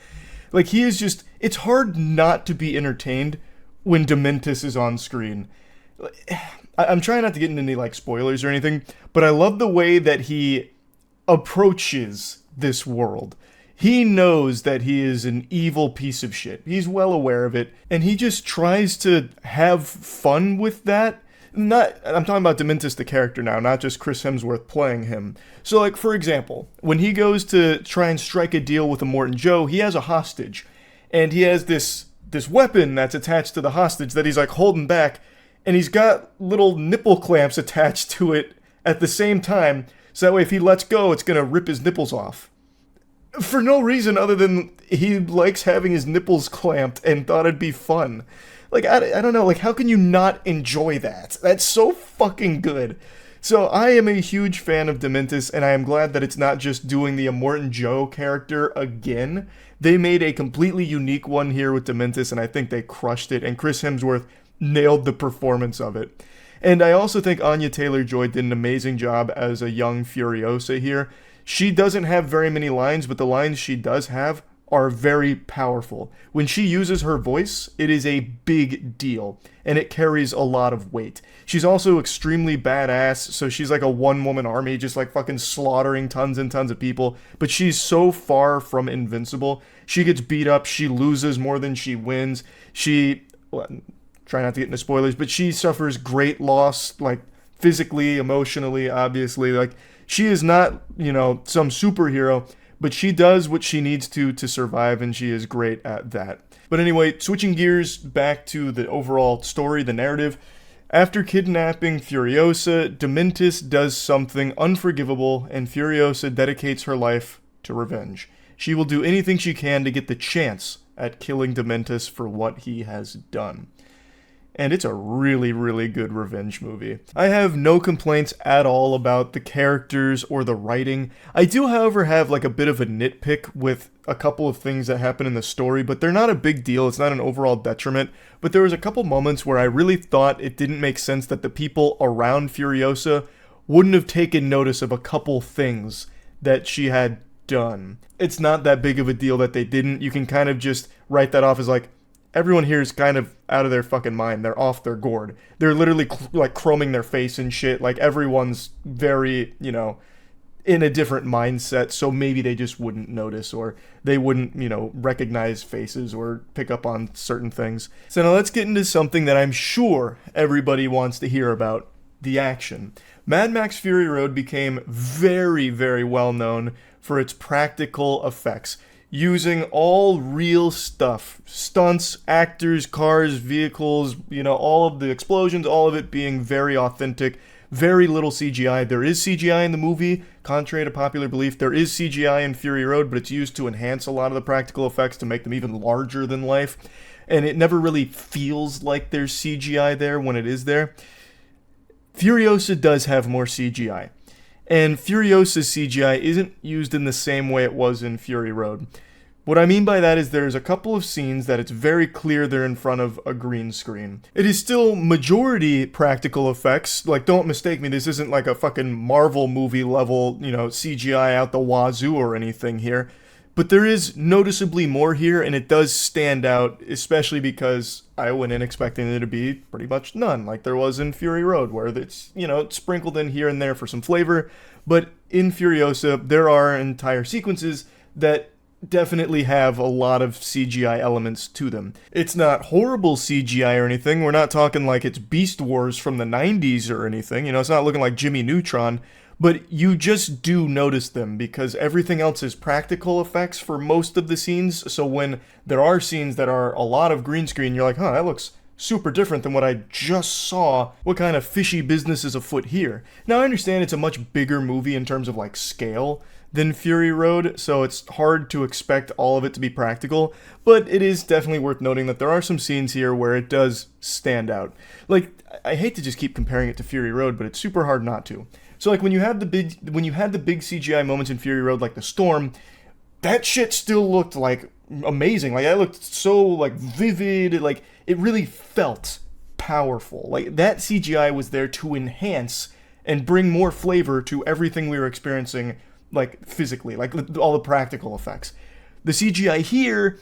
Like he is just, it's hard not to be entertained when Dementus is on screen. I'm trying not to get into any like spoilers or anything, but I love the way that he approaches this world. He knows that he is an evil piece of shit. He's well aware of it, and he just tries to have fun with that. I'm talking about Dementus the character now, not just Chris Hemsworth playing him. So like, for example, when he goes to try and strike a deal with Immortan Joe, he has a hostage, and he has this weapon that's attached to the hostage that he's like holding back, and he's got little nipple clamps attached to it at the same time, so that way if he lets go, it's gonna rip his nipples off. For no reason other than he likes having his nipples clamped and thought it'd be fun. Like, I don't know, like, how can you not enjoy that? That's so fucking good. So, I am a huge fan of Dementus, and I am glad that it's not just doing the Immortan Joe character again. They made a completely unique one here with Dementus, and I think they crushed it, and Chris Hemsworth nailed the performance of it. And I also think Anya Taylor-Joy did an amazing job as a young Furiosa here. She doesn't have very many lines, but the lines she does have are very powerful. When she uses her voice, it is a big deal, and it carries a lot of weight. She's also extremely badass, so she's like a one-woman army, just like fucking slaughtering tons and tons of people, but she's so far from invincible. She gets beat up, she loses more than she wins. Try not to get into spoilers, but she suffers great loss, like physically, emotionally, obviously. Like, she is not, some superhero, but she does what she needs to survive, and she is great at that. But anyway, switching gears back to the overall story, the narrative. After kidnapping Furiosa, Dementus does something unforgivable, and Furiosa dedicates her life to revenge. She will do anything she can to get the chance at killing Dementus for what he has done. and it's a really, really good revenge movie. I have no complaints at all about the characters or the writing. I do, however, have like a bit of a nitpick with a couple of things that happen in the story, but they're not a big deal. It's not an overall detriment. But there was a couple moments where I really thought it didn't make sense that the people around Furiosa wouldn't have taken notice of a couple things that she had done. It's not that big of a deal that they didn't. You can kind of just write that off as like, everyone here is kind of out of their fucking mind. They're off their gourd. They're literally like chroming their face and shit. Like everyone's very, you know, in a different mindset, so maybe they just wouldn't notice, or they wouldn't, you know, recognize faces or pick up on certain things. So now let's get into something that I'm sure everybody wants to hear about, the action. Mad Max Fury Road became very, very well known for its practical effects, using all real stuff, stunts, actors, cars, vehicles, you know, all of the explosions, all of it being very authentic. Very little CGI. There is CGI in the movie, contrary to popular belief. There is CGI in Fury Road, but it's used to enhance a lot of the practical effects to make them even larger than life. And it never really feels like there's CGI there when it is there. Furiosa does have more CGI. And Furiosa's CGI isn't used in the same way it was in Fury Road. What I mean by that is there's a couple of scenes that it's very clear they're in front of a green screen. It is still majority practical effects. Like, don't mistake me, this isn't like a fucking Marvel movie level, you know, CGI out the wazoo or anything here. But there is noticeably more here, and it does stand out, especially because I went in expecting there to be pretty much none, like there was in Fury Road, where it's, you know, sprinkled in here and there for some flavor. But in Furiosa, there are entire sequences that definitely have a lot of CGI elements to them. It's not horrible CGI or anything. We're not talking like it's Beast Wars from the 90s or anything. You know, it's not looking like Jimmy Neutron. But you just do notice them because everything else is practical effects for most of the scenes. So when there are scenes that are a lot of green screen, you're like, huh, that looks super different than what I just saw. What kind of fishy business is afoot here? Now, I understand it's a much bigger movie in terms of like scale than Fury Road, so it's hard to expect all of it to be practical, but it is definitely worth noting that there are some scenes here where it does stand out. Like, I hate to just keep comparing it to Fury Road, but it's super hard not to. So like when you had the big CGI moments in Fury Road, like the storm, that shit still looked like amazing. Like, that looked so like vivid, like it really felt powerful. Like, that CGI was there to enhance and bring more flavor to everything we were experiencing, like physically, like all the practical effects. The CGI here,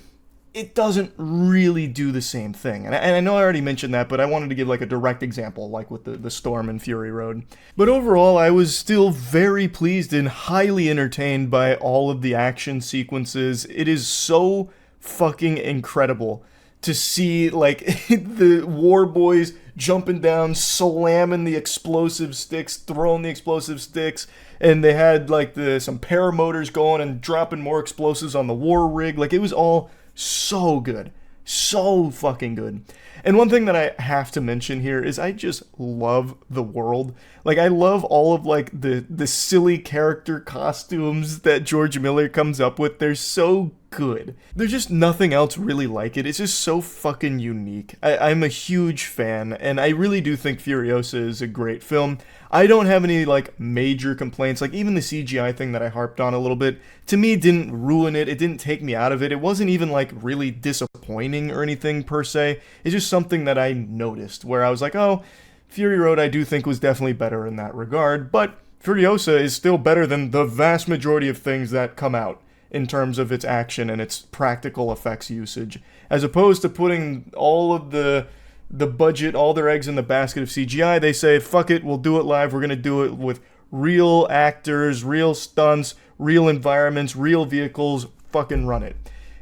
it doesn't really do the same thing. And I know I already mentioned that, but I wanted to give like a direct example, like with the storm in Fury Road. But overall, I was still very pleased and highly entertained by all of the action sequences. It is so fucking incredible to see like the war boys jumping down, slamming the explosive sticks, throwing the explosive sticks, and they had like some paramotors going and dropping more explosives on the war rig. Like, it was all so good. So fucking good. And one thing that I have to mention here is I just love the world. Like, I love all of like the silly character costumes that George Miller comes up with. They're so good. There's just nothing else really like it. It's just so fucking unique. I'm a huge fan, and I really do think Furiosa is a great film. I don't have any like major complaints. Like, even the CGI thing that I harped on a little bit, to me, didn't ruin it. It didn't take me out of it. It wasn't even like really disappointing or anything per se. It's just something that I noticed where I was like, oh, Fury Road I do think was definitely better in that regard, but Furiosa is still better than the vast majority of things that come out in terms of its action and its practical effects usage, as opposed to putting all of the budget, all their eggs in the basket of CGI. They say, fuck it, we'll do it live. We're going to do it with real actors, real stunts, real environments, real vehicles. Fucking run it.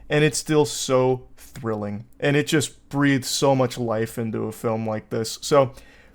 And it's still so thrilling. And it just breathes so much life into a film like this. So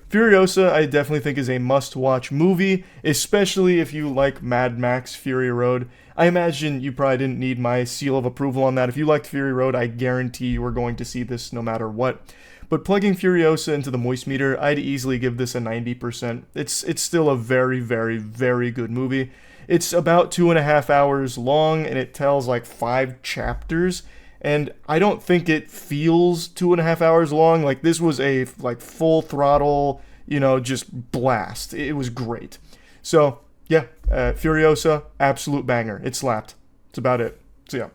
Furiosa, I definitely think, is a must-watch movie, especially if you like Mad Max Fury Road. I imagine you probably didn't need my seal of approval on that. If you liked Fury Road, I guarantee you are going to see this no matter what. But plugging Furiosa into the moist meter, I'd easily give this a 90%. It's still a very, very, very good movie. It's about 2.5 hours long, and it tells like 5 chapters. and I don't think it feels 2.5 hours long. Like, this was a like full throttle, just blast. It was great. So yeah, Furiosa, absolute banger. It slapped. That's about it. So yeah.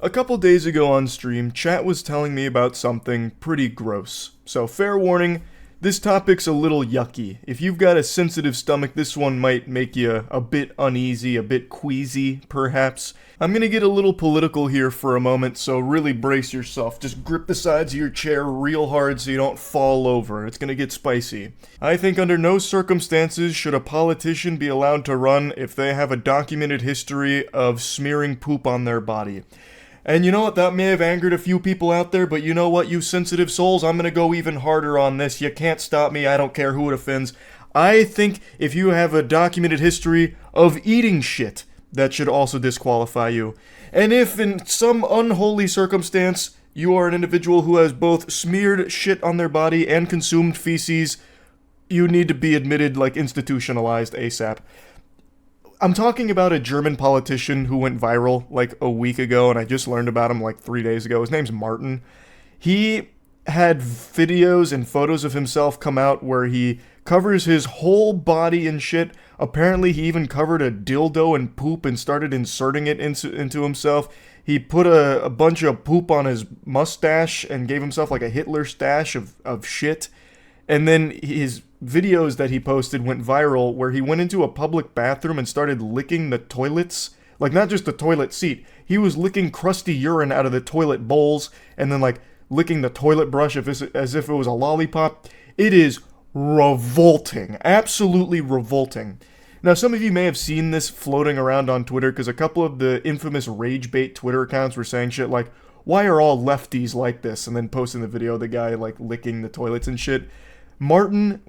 A couple days ago on stream, chat was telling me about something pretty gross. So fair warning, this topic's a little yucky. If you've got a sensitive stomach, this one might make you a bit uneasy, a bit queasy, perhaps. I'm gonna get a little political here for a moment, so really brace yourself. Just grip the sides of your chair real hard so you don't fall over. It's gonna get spicy. I think under no circumstances should a politician be allowed to run if they have a documented history of smearing poop on their body. And you know what, that may have angered a few people out there, but you know what, you sensitive souls, I'm gonna go even harder on this. You can't stop me, I don't care who it offends. I think if you have a documented history of eating shit, that should also disqualify you. And if in some unholy circumstance, you are an individual who has both smeared shit on their body and consumed feces, you need to be admitted, like institutionalized ASAP. I'm talking about a German politician who went viral like a week ago, and I just learned about him like 3 days ago. His name's Martin. He had videos and photos of himself come out where he covers his whole body in shit. Apparently, he even covered a dildo in poop and started inserting it into himself. He put a bunch of poop on his mustache and gave himself like a Hitler stash of shit. And then his videos that he posted went viral where he went into a public bathroom and started licking the toilets. Like, not just the toilet seat. He was licking crusty urine out of the toilet bowls and then, like, licking the toilet brush as if it was a lollipop. It is revolting. Absolutely revolting. Now, some of you may have seen this floating around on Twitter because a couple of the infamous rage bait Twitter accounts were saying shit like, why are all lefties like this? And then posting the video of the guy, like, licking the toilets and shit. Martin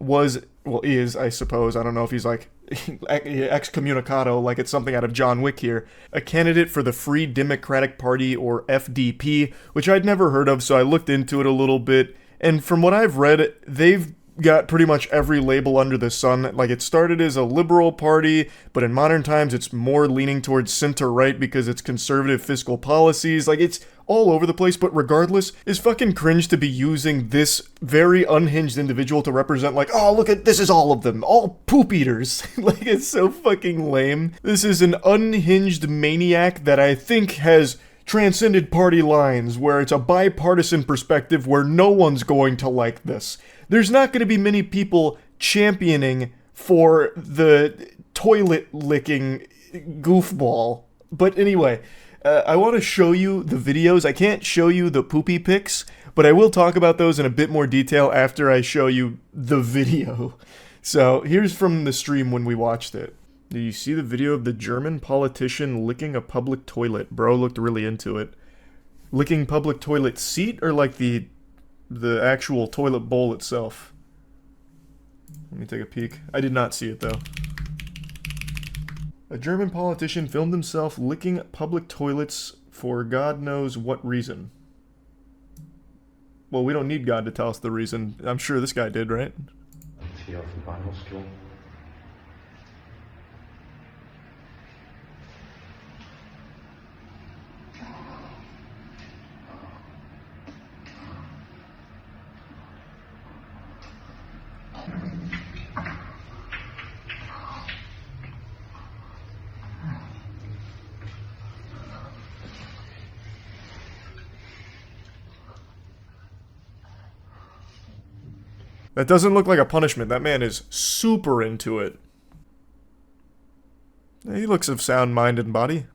is, I suppose, I don't know if he's like excommunicado, like it's something out of John Wick here, a candidate for the Free Democratic Party, or FDP, which I'd never heard of, so I looked into it a little bit, and from what I've read, they've got pretty much every label under the sun. Like, it started as a liberal party, but in modern times it's more leaning towards center-right because it's conservative fiscal policies. Like, it's all over the place, but regardless, it's fucking cringe to be using this very unhinged individual to represent, like, oh, look at, this is all of them, all poop eaters. Like, it's so fucking lame. This is an unhinged maniac that I think has transcended party lines, where it's a bipartisan perspective where no one's going to like this. There's not going to be many people championing for the toilet licking goofball. But anyway, I want to show you the videos. I can't show you the poopy pics, but I will talk about those in a bit more detail after I show you the video. So here's from the stream when we watched it. Do you see the video of the German politician licking a public toilet? Bro looked really into it. Licking public toilet seat, or like the actual toilet bowl itself? Let me take a peek. I did not see it though. A German politician filmed himself licking public toilets for God knows what reason. Well, we don't need God to tell us the reason. I'm sure this guy did, right? Hier auf dem Bahnhofsklo. That doesn't look like a punishment. That man is super into it. He looks of sound mind and body.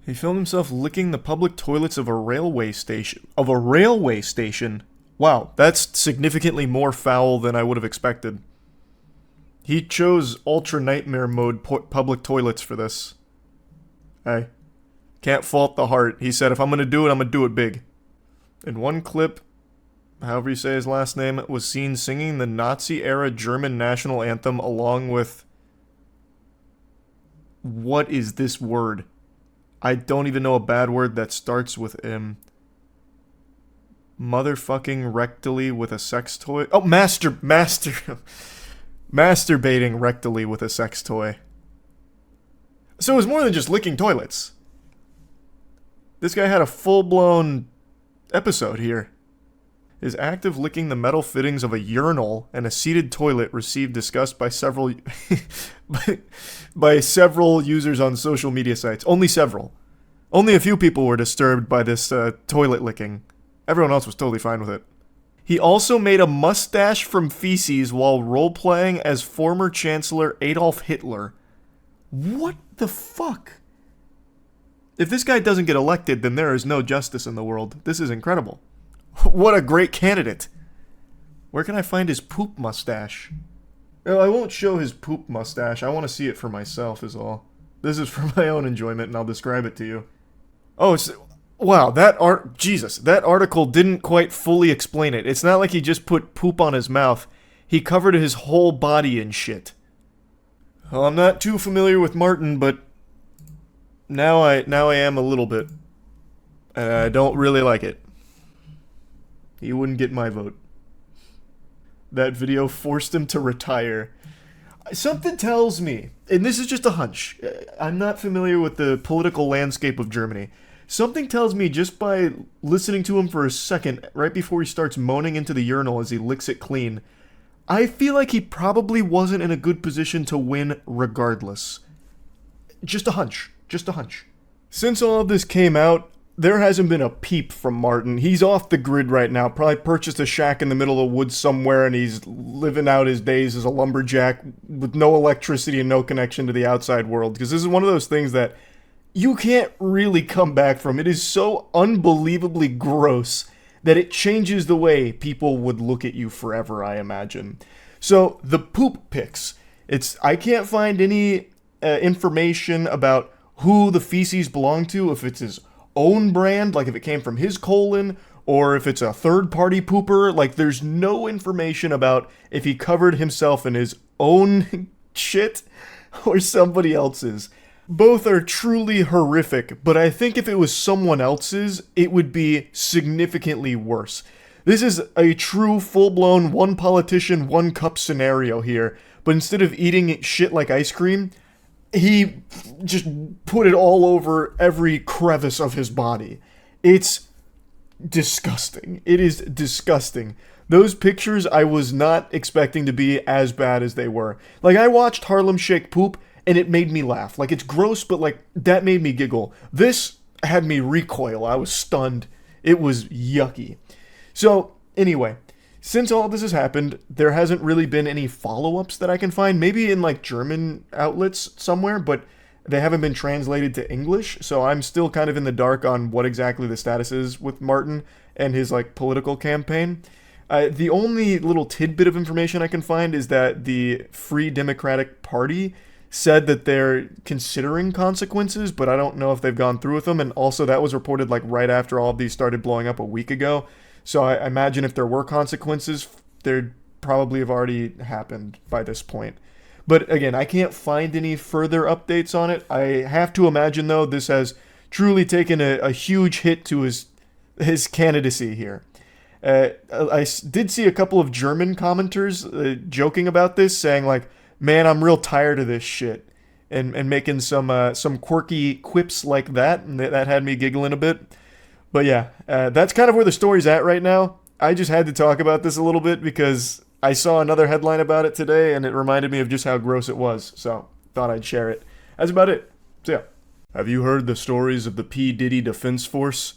He filmed himself licking the public toilets of a railway station. Of a railway station? Wow, that's significantly more foul than I would have expected. He chose Ultra Nightmare Mode public toilets for this. Hey, can't fault the heart. He said, if I'm gonna do it, I'm gonna do it big. In one clip, however you say his last name, was seen singing the Nazi-era German national anthem along with... What is this word? I don't even know a bad word that starts with M. Motherfucking rectally with a sex toy? Oh, masturbating rectally with a sex toy. So it was more than just licking toilets. This guy had a full-blown episode here. His act of licking the metal fittings of a urinal and a seated toilet received disgust by several by several users on social media sites. Only several. Only a few people were disturbed by this toilet licking. Everyone else was totally fine with it. He also made a mustache from feces while role-playing as former Chancellor Adolf Hitler. What the fuck? If this guy doesn't get elected, then there is no justice in the world. This is incredible. What a great candidate. Where can I find his poop mustache? Oh, I won't show his poop mustache. I want to see it for myself is all. This is for my own enjoyment, and I'll describe it to you. Oh, it's... Wow, that article didn't quite fully explain it. It's not like he just put poop on his mouth. He covered his whole body in shit. Well, I'm not too familiar with Martin, but now I am a little bit. And I don't really like it. He wouldn't get my vote. That video forced him to retire. Something tells me, and this is just a hunch, I'm not familiar with the political landscape of Germany. Something tells me just by listening to him for a second, right before he starts moaning into the urinal as he licks it clean, I feel like he probably wasn't in a good position to win regardless. Just a hunch. Just a hunch. Since all of this came out, there hasn't been a peep from Martin. He's off the grid right now. Probably purchased a shack in the middle of the woods somewhere, and he's living out his days as a lumberjack with no electricity and no connection to the outside world. Because this is one of those things that you can't really come back from. It is so unbelievably gross that it changes the way people would look at you forever, I imagine. So, the poop pics. I can't find any information about who the feces belong to, if it's his own brand, like if it came from his colon, or if it's a third-party pooper. Like, there's no information about if he covered himself in his own shit or somebody else's. Both are truly horrific, but I think if it was someone else's, it would be significantly worse. This is a true full-blown one politician, one cup scenario here, but instead of eating shit like ice cream, he just put it all over every crevice of his body. It's disgusting. It is disgusting. Those pictures I was not expecting to be as bad as they were. Like, I watched Harlem Shake poop, and it made me laugh. Like, it's gross, but, like, that made me giggle. This had me recoil. I was stunned. It was yucky. So, anyway, since all this has happened, there hasn't really been any follow-ups that I can find. Maybe in, like, German outlets somewhere, but they haven't been translated to English, so I'm still kind of in the dark on what exactly the status is with Martin and his, like, political campaign. The only little tidbit of information I can find is that the Free Democratic Party said that they're considering consequences, but I don't know if they've gone through with them, and also that was reported, like, right after all of these started blowing up a week ago. So I imagine if there were consequences, they'd probably have already happened by this point. But again, I can't find any further updates on it. I have to imagine, though, this has truly taken a huge hit to his candidacy here. I did see a couple of German commenters joking about this, saying, like, man, I'm real tired of this shit, and making some quirky quips like that, and that had me giggling a bit. But yeah, that's kind of where the story's at right now. I just had to talk about this a little bit because I saw another headline about it today, and it reminded me of just how gross it was, so thought I'd share it. That's about it. So yeah. Have you heard the stories of the P. Diddy Defense Force?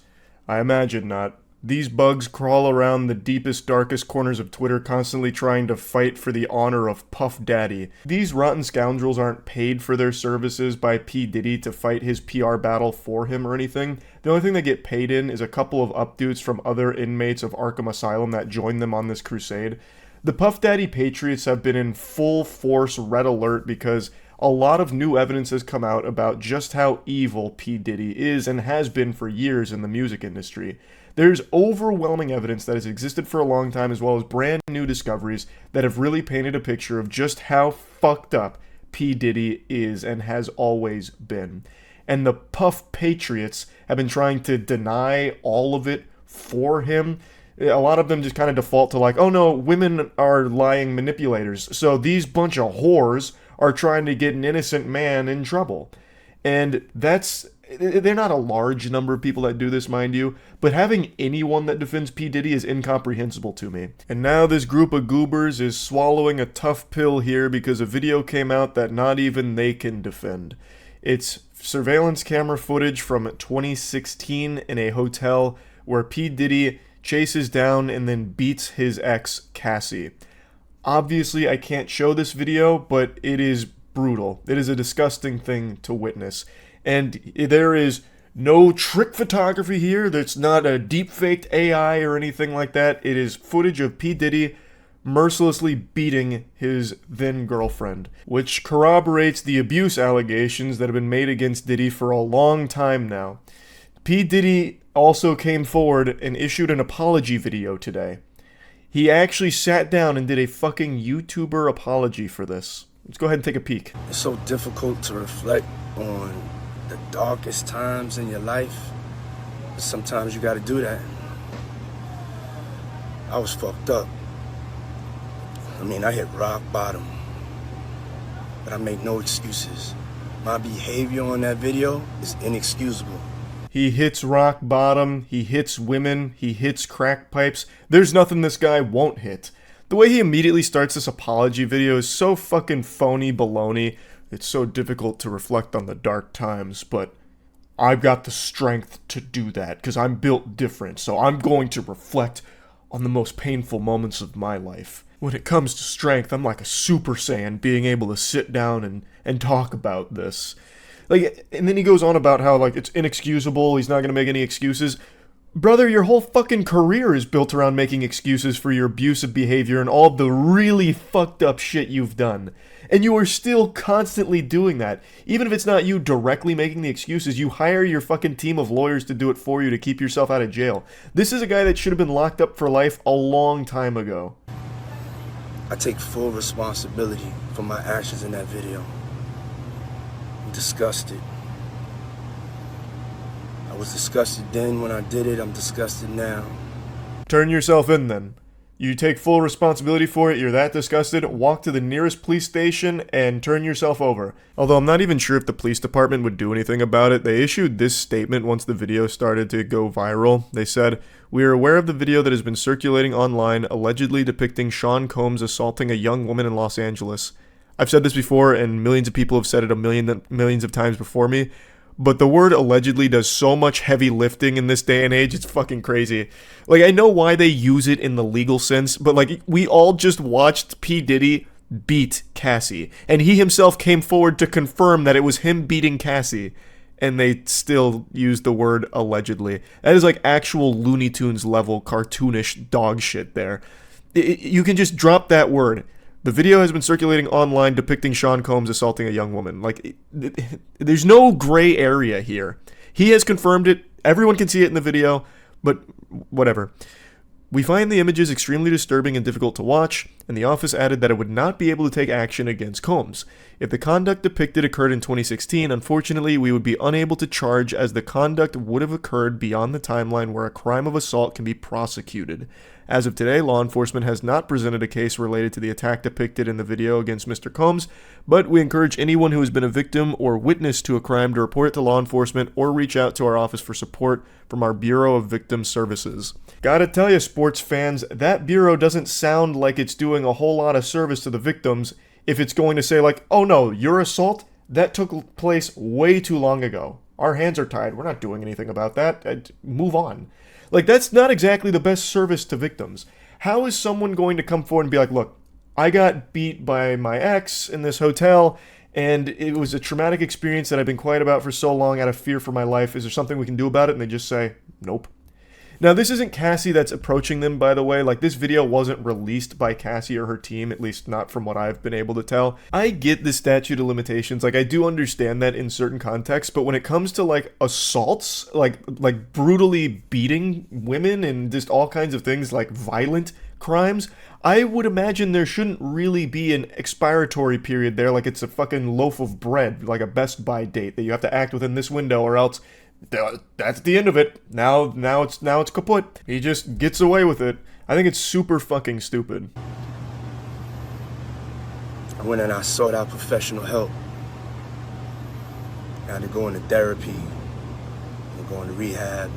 I imagine not. These bugs crawl around the deepest, darkest corners of Twitter, constantly trying to fight for the honor of Puff Daddy. These rotten scoundrels aren't paid for their services by P. Diddy to fight his PR battle for him or anything. The only thing they get paid in is a couple of updudes from other inmates of Arkham Asylum that join them on this crusade. The Puff Daddy Patriots have been in full force red alert because a lot of new evidence has come out about just how evil P. Diddy is and has been for years in the music industry. There's overwhelming evidence that has existed for a long time, as well as brand new discoveries that have really painted a picture of just how fucked up P. Diddy is and has always been. And the Puff Patriots have been trying to deny all of it for him. A lot of them just kind of default to like, oh no, women are lying manipulators, so these bunch of whores are trying to get an innocent man in trouble. And that's They're not a large number of people that do this, mind you, but having anyone that defends P. Diddy is incomprehensible to me. And now this group of goobers is swallowing a tough pill here because a video came out that not even they can defend. It's surveillance camera footage from 2016 in a hotel where P. Diddy chases down and then beats his ex, Cassie. Obviously, I can't show this video, but it is brutal. It is a disgusting thing to witness. And there is no trick photography here. There's not a deep-faked AI or anything like that. It is footage of P. Diddy mercilessly beating his then-girlfriend, which corroborates the abuse allegations that have been made against Diddy for a long time now. P. Diddy also came forward and issued an apology video today. He actually sat down and did a fucking YouTuber apology for this. Let's go ahead and take a peek. It's so difficult to reflect on the darkest times in your life. But sometimes you gotta do that. I was fucked up. I mean, I hit rock bottom. But I make no excuses. My behavior on that video is inexcusable. He hits rock bottom, he hits women, he hits crack pipes. There's nothing this guy won't hit. The way he immediately starts this apology video is so fucking phony baloney. It's so difficult to reflect on the dark times, but I've got the strength to do that because I'm built different, so I'm going to reflect on the most painful moments of my life. When it comes to strength, I'm like a Super Saiyan being able to sit down and talk about this. Like, and then he goes on about how, like, it's inexcusable, he's not gonna make any excuses. Brother, your whole fucking career is built around making excuses for your abusive behavior and all the really fucked up shit you've done. And you are still constantly doing that. Even if it's not you directly making the excuses, you hire your fucking team of lawyers to do it for you to keep yourself out of jail. This is a guy that should have been locked up for life a long time ago. I take full responsibility for my actions in that video. I'm disgusted. I was disgusted then when I did it, I'm disgusted now. Turn yourself in then. You take full responsibility for it, you're that disgusted, walk to the nearest police station and turn yourself over. Although I'm not even sure if the police department would do anything about it. They issued this statement once the video started to go viral. They said, "We are aware of the video that has been circulating online allegedly depicting Sean Combs assaulting a young woman in Los Angeles. I've said this before and millions of people have said it millions of times before me. But the word allegedly does so much heavy lifting in this day and age, it's fucking crazy. Like, I know why they use it in the legal sense, but like, we all just watched P. Diddy beat Cassie. And he himself came forward to confirm that it was him beating Cassie. And they still use the word allegedly. That is like actual Looney Tunes level cartoonish dog shit there. You can just drop that word. The video has been circulating online depicting Sean Combs assaulting a young woman. Like, there's no gray area here. He has confirmed it. Everyone can see it in the video, but whatever. We find the images extremely disturbing and difficult to watch, and the office added that it would not be able to take action against Combs. If the conduct depicted occurred in 2016, unfortunately, we would be unable to charge as the conduct would have occurred beyond the timeline where a crime of assault can be prosecuted. As of today, law enforcement has not presented a case related to the attack depicted in the video against Mr. Combs, but we encourage anyone who has been a victim or witness to a crime to report it to law enforcement or reach out to our office for support from our Bureau of Victim Services. Gotta tell you, sports fans, that bureau doesn't sound like it's doing a whole lot of service to the victims if it's going to say like, oh no, your assault, that took place way too long ago. Our hands are tied. We're not doing anything about that. Move on. Like, that's not exactly the best service to victims. How is someone going to come forward and be like, look, I got beat by my ex in this hotel, and it was a traumatic experience that I've been quiet about for so long out of fear for my life. Is there something we can do about it? And they just say, nope. Now, this isn't Cassie that's approaching them, by the way. Like, this video wasn't released by Cassie or her team, at least not from what I've been able to tell. I get the statute of limitations. Like, I do understand that in certain contexts, but when it comes to, like, assaults, like brutally beating women and just all kinds of things, like violent crimes, I would imagine there shouldn't really be an expiratory period there, like it's a fucking loaf of bread, like a Best Buy date that you have to act within this window or else that's the end of it. Now it's kaput. He just gets away with it. I think it's super fucking stupid. I went and I sought out professional help. I had to go into therapy, going to rehab.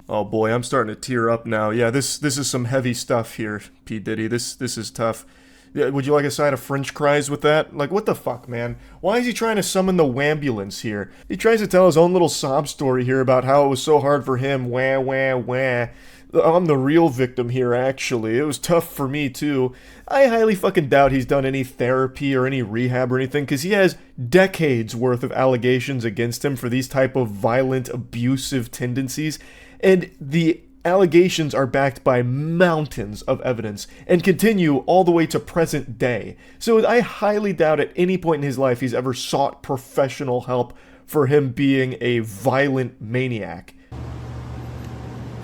Oh boy, I'm starting to tear up now. Yeah, this is some heavy stuff here, P. Diddy. This is tough. Yeah, would you like a side of French fries with that? Like, what the fuck, man? Why is he trying to summon the wambulance here? He tries to tell his own little sob story here about how it was so hard for him. Wah, wah, wah. I'm the real victim here, actually. It was tough for me, too. I highly fucking doubt he's done any therapy or any rehab or anything, because he has decades worth of allegations against him for these type of violent, abusive tendencies. And the allegations are backed by mountains of evidence and continue all the way to present day. So I highly doubt at any point in his life he's ever sought professional help for him being a violent maniac.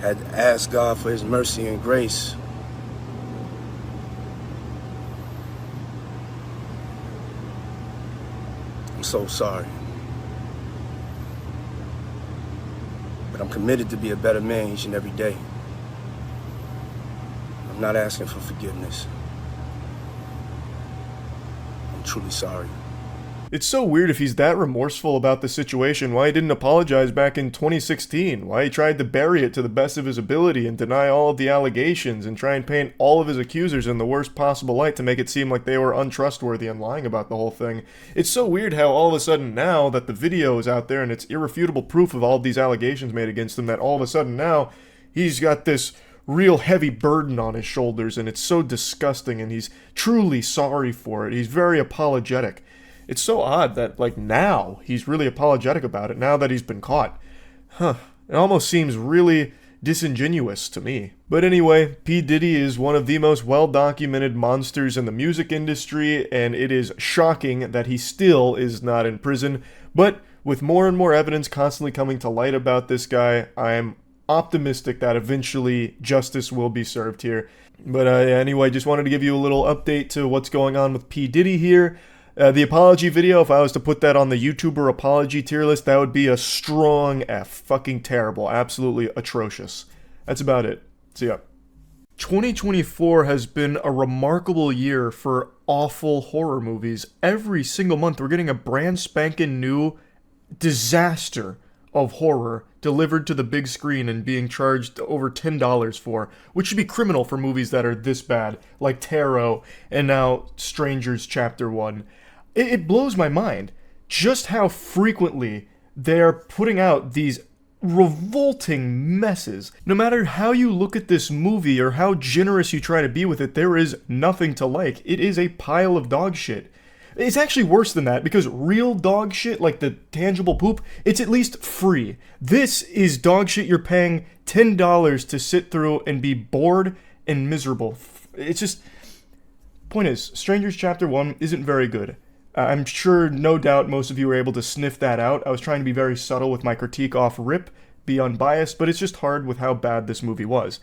Had to ask God for his mercy and grace. I'm so sorry. But I'm committed to be a better man each and every day. I'm not asking for forgiveness. I'm truly sorry. It's so weird if he's that remorseful about the situation, why he didn't apologize back in 2016, why he tried to bury it to the best of his ability and deny all of the allegations and try and paint all of his accusers in the worst possible light to make it seem like they were untrustworthy and lying about the whole thing. It's so weird how all of a sudden now that the video is out there and it's irrefutable proof of all of these allegations made against him, that all of a sudden now he's got this real heavy burden on his shoulders and it's so disgusting and he's truly sorry for it. He's very apologetic. It's so odd that, like, now he's really apologetic about it, now that he's been caught. Huh. It almost seems really disingenuous to me. But anyway, P. Diddy is one of the most well-documented monsters in the music industry, and it is shocking that he still is not in prison. But with more and more evidence constantly coming to light about this guy, I'm optimistic that eventually justice will be served here. But anyway, just wanted to give you a little update to what's going on with P. Diddy here. The apology video, if I was to put that on the YouTuber apology tier list, that would be a strong F. Fucking terrible. Absolutely atrocious. That's about it. See ya. 2024 has been a remarkable year for awful horror movies. Every single month we're getting a brand spanking new disaster of horror delivered to the big screen and being charged over $10 for, which should be criminal for movies that are this bad, like Tarot and now Strangers Chapter 1. It blows my mind just how frequently they're putting out these revolting messes. No matter how you look at this movie or how generous you try to be with it, there is nothing to like. It is a pile of dog shit. It's actually worse than that, because real dog shit, like the tangible poop, it's at least free. This is dog shit you're paying $10 to sit through and be bored and miserable. It's just... Point is, Strangers Chapter 1 isn't very good. I'm sure, no doubt, most of you were able to sniff that out. I was trying to be very subtle with my critique off rip, be unbiased, but it's just hard with how bad this movie was.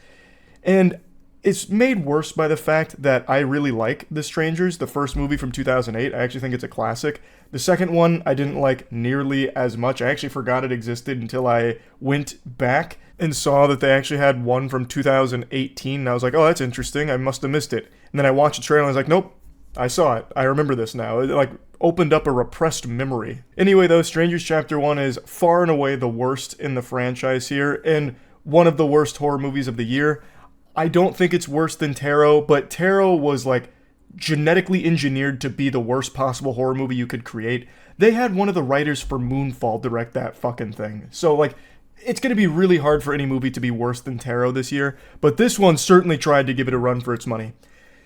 And it's made worse by the fact that I really like The Strangers, the first movie from 2008. I actually think it's a classic. The second one I didn't like nearly as much. I actually forgot it existed until I went back and saw that they actually had one from 2018. And I was like, oh, that's interesting. I must have missed it. And then I watched the trailer and I was like, nope, I saw it. I remember this now. It like opened up a repressed memory. Anyway, though, Strangers Chapter 1 is far and away the worst in the franchise here, and one of the worst horror movies of the year. I don't think it's worse than Tarot, but Tarot was like genetically engineered to be the worst possible horror movie you could create. They had one of the writers for Moonfall direct that fucking thing. So like, it's going to be really hard for any movie to be worse than Tarot this year, but this one certainly tried to give it a run for its money.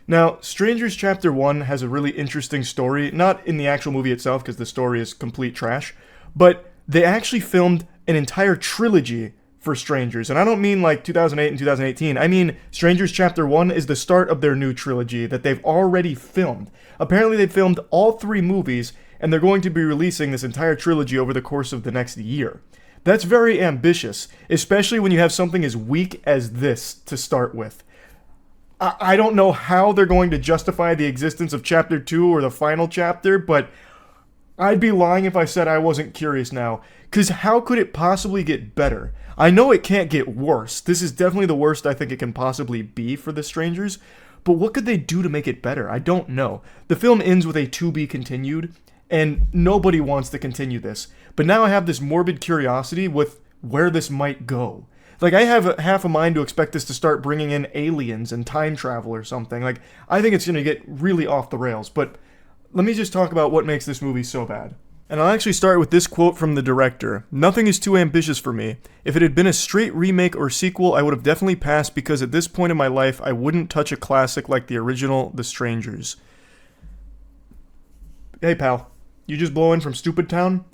Now, Strangers Chapter 1 has a really interesting story, not in the actual movie itself because the story is complete trash, but they actually filmed an entire trilogy for Strangers. And I don't mean like 2008 and 2018. I mean Strangers Chapter 1 is the start of their new trilogy that they've already filmed. Apparently they filmed all 3 movies and they're going to be releasing this entire trilogy over the course of the next year. That's very ambitious, especially when you have something as weak as this to start with. I don't know how they're going to justify the existence of Chapter 2 or the final chapter, but I'd be lying if I said I wasn't curious now. Because how could it possibly get better? I know it can't get worse. This is definitely the worst I think it can possibly be for The Strangers. But what could they do to make it better? I don't know. The film ends with a to be continued, and nobody wants to continue this. But now I have this morbid curiosity with where this might go. Like, I have half a mind to expect this to start bringing in aliens and time travel or something. Like, I think it's going to get really off the rails. But let me just talk about what makes this movie so bad. And I'll actually start with this quote from the director. "Nothing is too ambitious for me. If it had been a straight remake or sequel, I would have definitely passed because at this point in my life, I wouldn't touch a classic like the original The Strangers." Hey, pal. You just blow in from Stupid Town?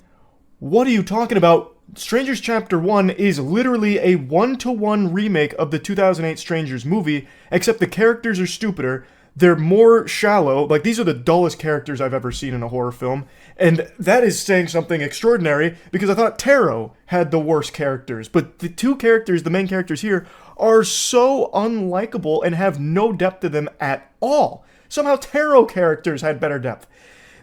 What are you talking about? Strangers Chapter 1 is literally a 1-to-1 remake of the 2008 Strangers movie, except the characters are stupider, they're more shallow, like these are the dullest characters I've ever seen in a horror film, and that is saying something extraordinary, because I thought Tarot had the worst characters, but the two characters, the main characters here, are so unlikable and have no depth to them at all. Somehow Tarot characters had better depth.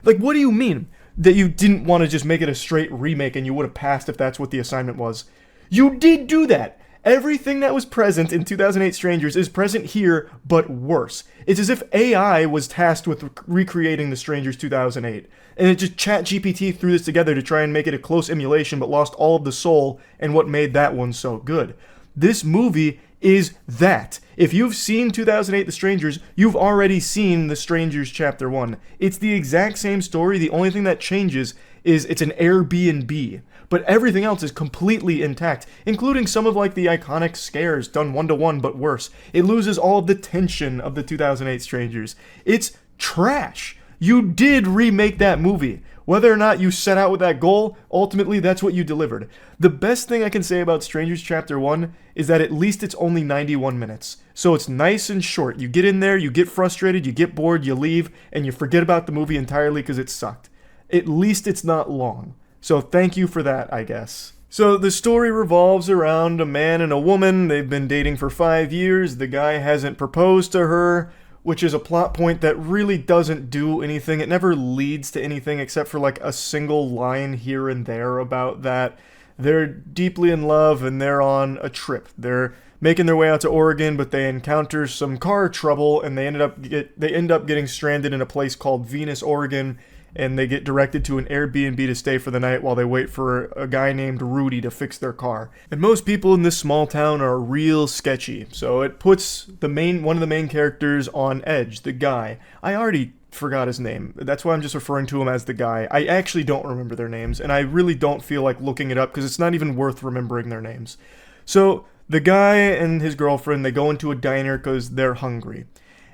Like, what do you mean? That you didn't want to just make it a straight remake and you would have passed if that's what the assignment was. You did do that! Everything that was present in 2008 Strangers is present here, but worse. It's as if AI was tasked with recreating the Strangers 2008, and it just ChatGPT threw this together to try and make it a close emulation, but lost all of the soul and what made that one so good. This movie is that. If you've seen 2008 The Strangers, you've already seen The Strangers Chapter 1. It's the exact same story, the only thing that changes is it's an Airbnb. But everything else is completely intact, including some of like the iconic scares done 1-to-1 but worse. It loses all of the tension of the 2008 Strangers. It's trash. You did remake that movie. Whether or not you set out with that goal, ultimately that's what you delivered. The best thing I can say about Strangers Chapter 1 is that at least it's only 91 minutes. So it's nice and short. You get in there, you get frustrated, you get bored, you leave, and you forget about the movie entirely because it sucked. At least it's not long. So thank you for that, I guess. So the story revolves around a man and a woman. They've been dating for 5 years. The guy hasn't proposed to her, which is a plot point that really doesn't do anything. It never leads to anything except for like a single line here and there about that. They're deeply in love and they're on a trip. They're making their way out to Oregon, but they encounter some car trouble and they end up getting stranded in a place called Venus, Oregon, and they get directed to an Airbnb to stay for the night while they wait for a guy named Rudy to fix their car. And most people in this small town are real sketchy, so it puts one of the main characters on edge, the guy. I already forgot his name. That's why I'm just referring to him as the guy. I actually don't remember their names, and I really don't feel like looking it up because it's not even worth remembering their names. So the guy and his girlfriend, they go into a diner because they're hungry.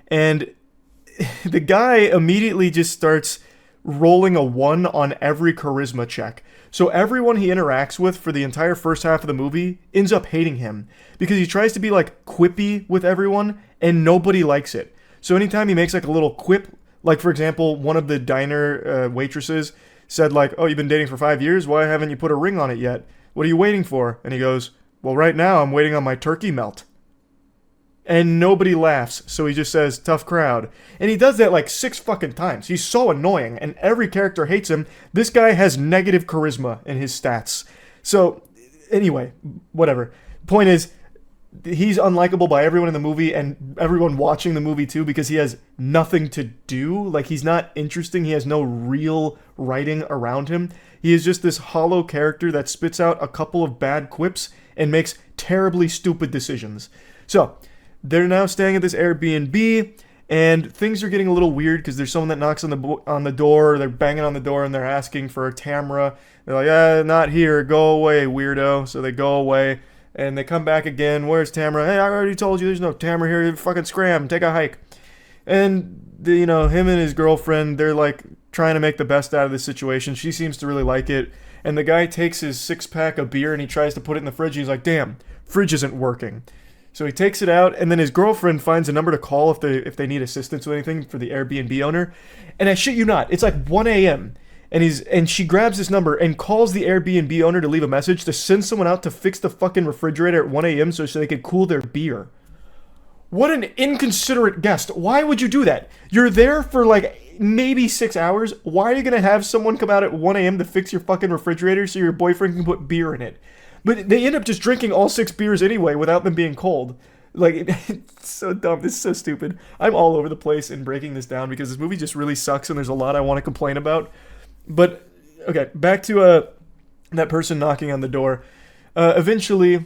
And the guy immediately just starts rolling a 1 on every charisma check. So everyone he interacts with for the entire first half of the movie ends up hating him because he tries to be like quippy with everyone and nobody likes it. So anytime he makes like a little quip, like for example, one of the diner waitresses said like, "Oh, you've been dating for 5 years? Why haven't you put a ring on it yet? What are you waiting for?" And he goes, "Well, right now I'm waiting on my turkey melt." And nobody laughs, so he just says, "Tough crowd." And he does that like 6 fucking times. He's so annoying, and every character hates him. This guy has negative charisma in his stats. So, anyway, whatever. Point is, he's unlikable by everyone in the movie, and everyone watching the movie too, because he has nothing to do. Like, he's not interesting. He has no real writing around him. He is just this hollow character that spits out a couple of bad quips and makes terribly stupid decisions. So, they're now staying at this Airbnb, and things are getting a little weird because there's someone that knocks on the door. They're banging on the door, and they're asking for Tamara. They're like, "Not here. Go away, weirdo." So they go away, and they come back again. "Where's Tamara?" "Hey, I already told you there's no Tamara here. Fucking scram. Take a hike." And, him and his girlfriend, they're like trying to make the best out of this situation. She seems to really like it. And the guy takes his 6-pack of beer, and he tries to put it in the fridge. He's like, "Damn, fridge isn't working." So he takes it out, and then his girlfriend finds a number to call if they need assistance with anything for the Airbnb owner. And I shit you not, it's like 1 a.m. And she grabs this number and calls the Airbnb owner to leave a message to send someone out to fix the fucking refrigerator at 1 a.m. so they could cool their beer. What an inconsiderate guest. Why would you do that? You're there for like maybe 6 hours. Why are you going to have someone come out at 1 a.m. to fix your fucking refrigerator so your boyfriend can put beer in it? But they end up just drinking all 6 beers anyway without them being cold. Like, it's so dumb. This is so stupid. I'm all over the place in breaking this down because this movie just really sucks and there's a lot I want to complain about. But, okay, back to that person knocking on the door. Eventually,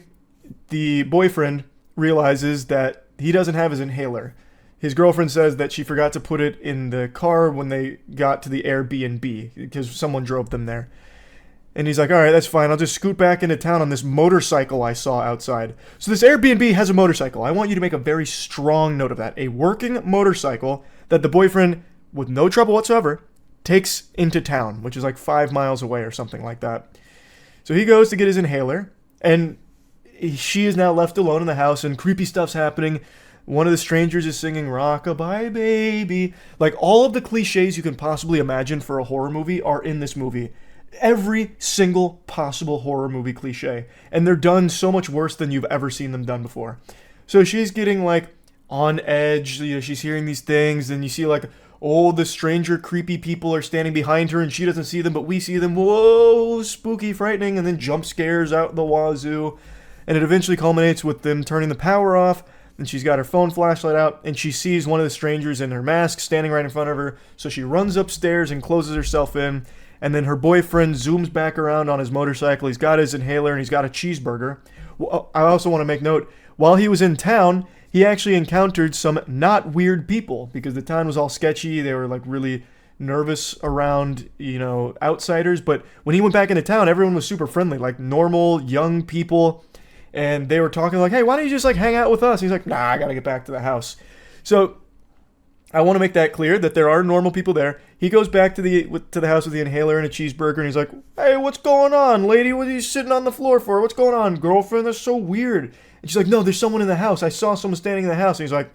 the boyfriend realizes that he doesn't have his inhaler. His girlfriend says that she forgot to put it in the car when they got to the Airbnb because someone drove them there. And he's like, all right, that's fine. I'll just scoot back into town on this motorcycle I saw outside. So this Airbnb has a motorcycle. I want you to make a very strong note of that. A working motorcycle that the boyfriend, with no trouble whatsoever, takes into town, which is like 5 miles away or something like that. So he goes to get his inhaler, and she is now left alone in the house, and creepy stuff's happening. One of the strangers is singing "Rockabye Baby." Like, all of the cliches you can possibly imagine for a horror movie are in this movie. Every single possible horror movie cliche. And they're done so much worse than you've ever seen them done before. So she's getting, like, on edge. You know, she's hearing these things, and you see, like, oh, the stranger creepy people are standing behind her, and she doesn't see them, but we see them. Whoa, spooky, frightening, and then jump scares out the wazoo. And it eventually culminates with them turning the power off, and she's got her phone flashlight out, and she sees one of the strangers in her mask standing right in front of her. So she runs upstairs and closes herself in, and then her boyfriend zooms back around on his motorcycle. He's got his inhaler, and he's got a cheeseburger. I also want to make note, while he was in town, he actually encountered some not weird people, because the town was all sketchy. They were like really nervous around, you know, outsiders. But when he went back into town, everyone was super friendly, like normal young people. And they were talking like, hey, why don't you just like hang out with us? He's like, nah, I gotta get back to the house. So I want to make that clear that there are normal people there. He goes back to the house with the inhaler and a cheeseburger, and he's like, hey, what's going on, lady? What are you sitting on the floor for? What's going on, girlfriend? That's so weird. And she's like, no, there's someone in the house. I saw someone standing in the house. And he's like,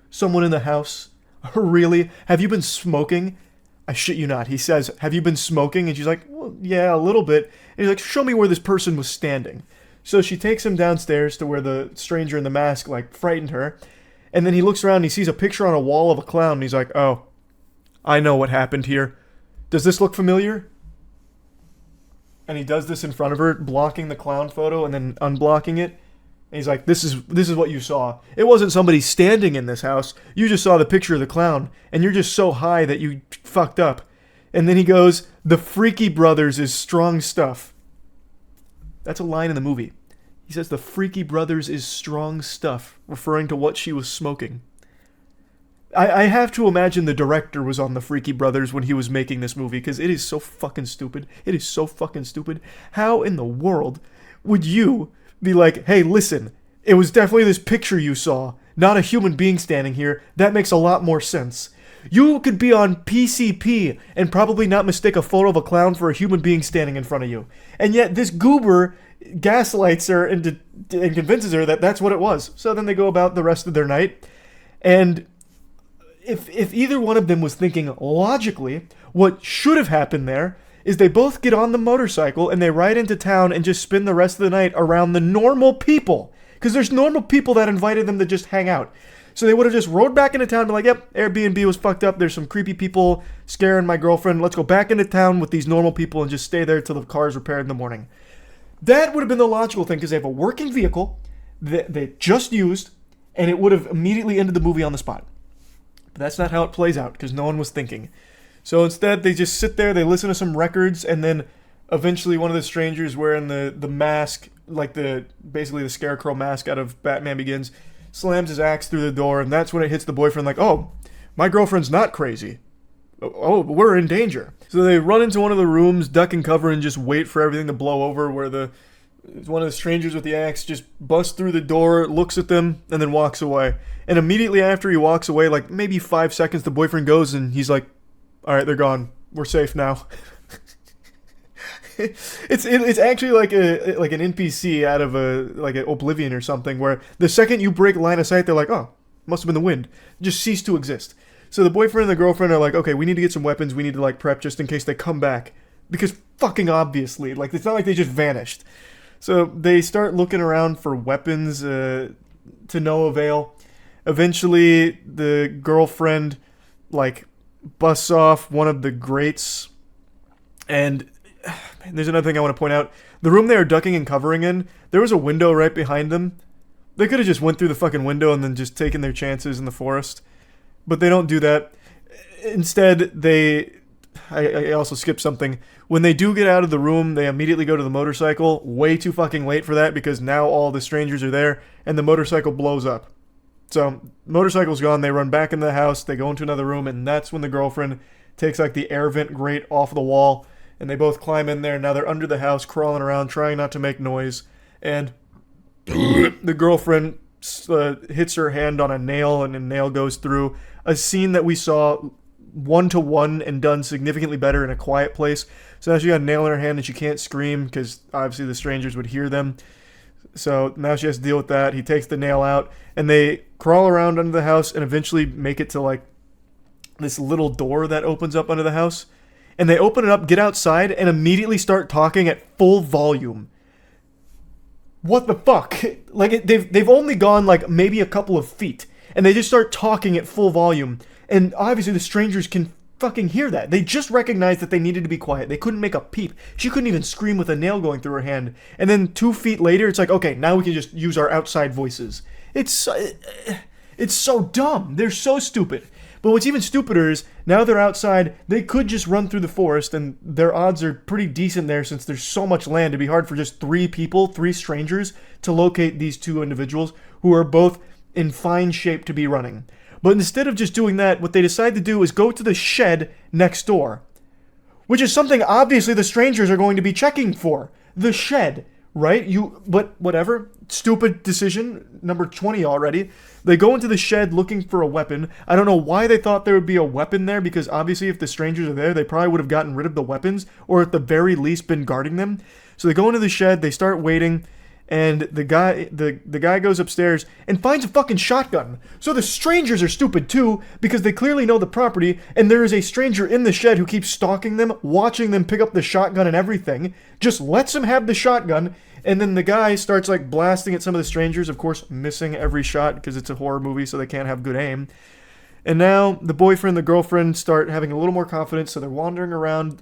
someone in the house? Really? Have you been smoking? I shit you not. He says, have you been smoking? And she's like, well, yeah, a little bit. And he's like, show me where this person was standing. So she takes him downstairs to where the stranger in the mask, like, frightened her. And then he looks around and he sees a picture on a wall of a clown. And he's like, oh, I know what happened here. Does this look familiar? And he does this in front of her, blocking the clown photo and then unblocking it. And he's like, this is what you saw. It wasn't somebody standing in this house. You just saw the picture of the clown. And you're just so high that you fucked up. And then he goes, the Freaky Brothers is strong stuff. That's a line in the movie. He says the Freaky Brothers is strong stuff, referring to what she was smoking. I have to imagine the director was on the Freaky Brothers when he was making this movie, because it is so fucking stupid. It is so fucking stupid. How in the world would you be like, hey, listen, it was definitely this picture you saw, not a human being standing here. That makes a lot more sense. You could be on PCP and probably not mistake a photo of a clown for a human being standing in front of you. And yet this goober gaslights her and convinces her that that's what it was. So then they go about the rest of their night. And if either one of them was thinking logically, what should have happened there is they both get on the motorcycle and they ride into town and just spend the rest of the night around the normal people. Because there's normal people that invited them to just hang out. So they would have just rode back into town and be like, yep, Airbnb was fucked up. There's some creepy people scaring my girlfriend. Let's go back into town with these normal people and just stay there till the car's repaired in the morning. That would have been the logical thing, because they have a working vehicle that they just used, and it would have immediately ended the movie on the spot. But that's not how it plays out, because no one was thinking. So instead, they just sit there, they listen to some records, and then eventually one of the strangers wearing the mask, like basically the scarecrow mask out of Batman Begins, slams his axe through the door, and that's when it hits the boyfriend like, oh, my girlfriend's not crazy. Oh, we're in danger. So they run into one of the rooms, duck and cover, and just wait for everything to blow over, where one of the strangers with the axe just busts through the door, looks at them, and then walks away. And immediately after he walks away, like maybe 5 seconds, the boyfriend goes and he's like, all right, they're gone. We're safe now. It's actually like an NPC out of like an Oblivion or something, where the second you break line of sight, they're like, oh, must have been the wind. Just cease to exist. So the boyfriend and the girlfriend are like, okay, we need to get some weapons. We need to like prep just in case they come back, because fucking obviously, like, it's not like they just vanished. So they start looking around for weapons to no avail. Eventually, the girlfriend like busts off one of the grates, and there's another thing I want to point out. The room they are ducking and covering in, there was a window right behind them. They could have just went through the fucking window and then just taken their chances in the forest. But they don't do that. Instead, they I also skipped something. When they do get out of the room, they immediately go to the motorcycle. Way too fucking late for that because now all the strangers are there and the motorcycle blows up. So, motorcycle's gone. They run back into the house. They go into another room, and that's when the girlfriend takes like the air vent grate off the wall, and they both climb in there. Now they're under the house, crawling around, trying not to make noise, and the girlfriend hits her hand on a nail, and a nail goes through. A scene that we saw 1-to-1 and done significantly better in A Quiet Place. So now she got a nail in her hand, and she can't scream because obviously the strangers would hear them. So now she has to deal with that. He takes the nail out, and they crawl around under the house and eventually make it to like this little door that opens up under the house. And they open it up, get outside, and immediately start talking at full volume. What the fuck? Like, they've only gone like maybe a couple of feet, and they just start talking at full volume. And obviously the strangers can fucking hear that. They just recognized that they needed to be quiet. They couldn't make a peep. She couldn't even scream with a nail going through her hand. And then 2 feet later, it's like, okay, now we can just use our outside voices. It's so dumb. They're so stupid. But what's even stupider is, now they're outside, they could just run through the forest, and their odds are pretty decent there since there's so much land. It'd be hard for just 3 people, 3 strangers, to locate these 2 individuals who are both in fine shape to be running. But instead of just doing that, what they decide to do is go to the shed next door. Which is something obviously the strangers are going to be checking for. The shed, right? But whatever. Stupid decision. Number 20 already. They go into the shed looking for a weapon. I don't know why they thought there would be a weapon there, because obviously if the strangers are there, they probably would have gotten rid of the weapons, or at the very least been guarding them. So they go into the shed, they start waiting, and the guy goes upstairs and finds a fucking shotgun. So the strangers are stupid too, because they clearly know the property, and there is a stranger in the shed who keeps stalking them, watching them pick up the shotgun and everything, just lets them have the shotgun, and then the guy starts like blasting at some of the strangers, of course missing every shot because it's a horror movie, so they can't have good aim. And now the boyfriend and the girlfriend start having a little more confidence, so they're wandering around,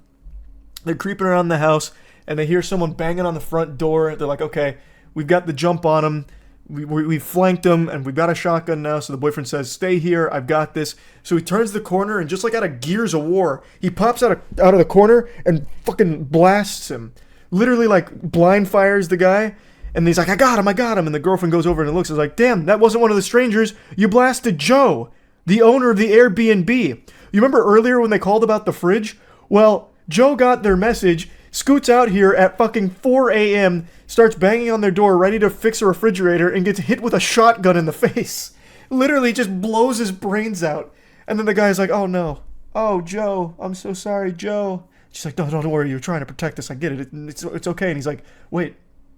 they're creeping around the house, and they hear someone banging on the front door. They're like, okay, we've got the jump on him. We've flanked him, and we've got a shotgun now. So the boyfriend says, stay here, I've got this. So he turns the corner, and just like out of Gears of War, he pops out of the corner and fucking blasts him. Literally, like, blind fires the guy. And he's like, I got him. And the girlfriend goes over and looks and is like, damn, that wasn't one of the strangers. You blasted Joe, the owner of the Airbnb. You remember earlier when they called about the fridge? Well, Joe got their message, scoots out here at fucking 4 a.m., starts banging on their door ready to fix a refrigerator, and gets hit with a shotgun in the face. Literally just blows his brains out. And then the guy's like, oh no. Oh, Joe, I'm so sorry, Joe. She's like, no, don't worry, you're trying to protect us, I get it. It's okay. And he's like, wait,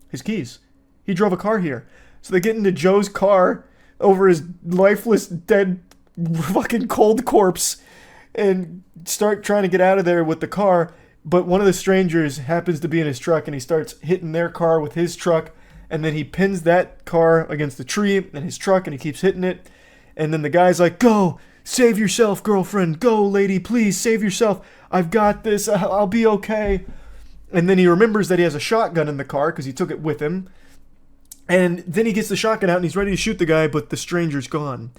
his keys. He drove a car here. So they get into Joe's car over his lifeless, dead, fucking cold corpse and start trying to get out of there with the car. But one of the strangers happens to be in his truck, and he starts hitting their car with his truck, and then he pins that car against the tree and his truck, and he keeps hitting it. And then the guy's like, go, save yourself, girlfriend. Go, lady, please, save yourself. I've got this. I'll be okay. And then he remembers that he has a shotgun in the car because he took it with him. And then he gets the shotgun out, and he's ready to shoot the guy, but the stranger's gone.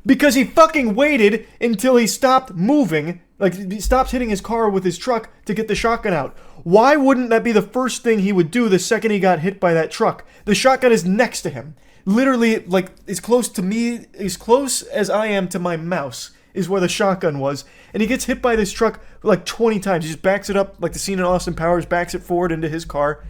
Because he fucking waited until he stopped moving, like he stops hitting his car with his truck to get the shotgun out. Why wouldn't that be the first thing he would do the second he got hit by that truck? The shotgun is next to him. Literally, like, as close to me, as close as I am to my mouse is where the shotgun was. And he gets hit by this truck like 20 times. He just backs it up, like the scene in Austin Powers, backs it forward into his car.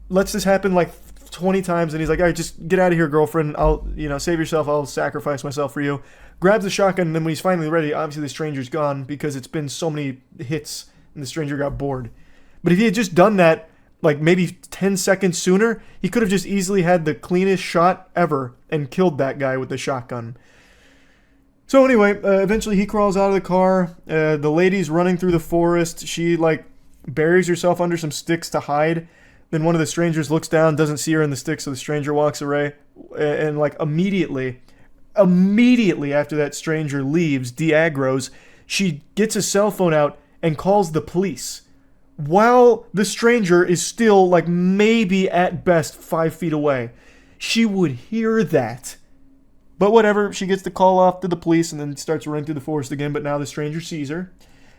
Lets this happen like 20 times, and he's like, all right, just get out of here, girlfriend. I'll, save yourself. I'll sacrifice myself for you. Grabs the shotgun, and then when he's finally ready, obviously the stranger's gone because it's been so many hits, and the stranger got bored. But if he had just done that, like maybe 10 seconds sooner, he could have just easily had the cleanest shot ever and killed that guy with the shotgun. So anyway, eventually he crawls out of the car. The lady's running through the forest. She, like, buries herself under some sticks to hide. Then one of the strangers looks down, doesn't see her in the sticks, so the stranger walks away. And like, immediately after that stranger leaves, de-aggroes, she gets a cell phone out and calls the police. While the stranger is still, like, maybe at best 5 feet away. She would hear that. But whatever, she gets the call off to the police and then starts running through the forest again, but now the stranger sees her.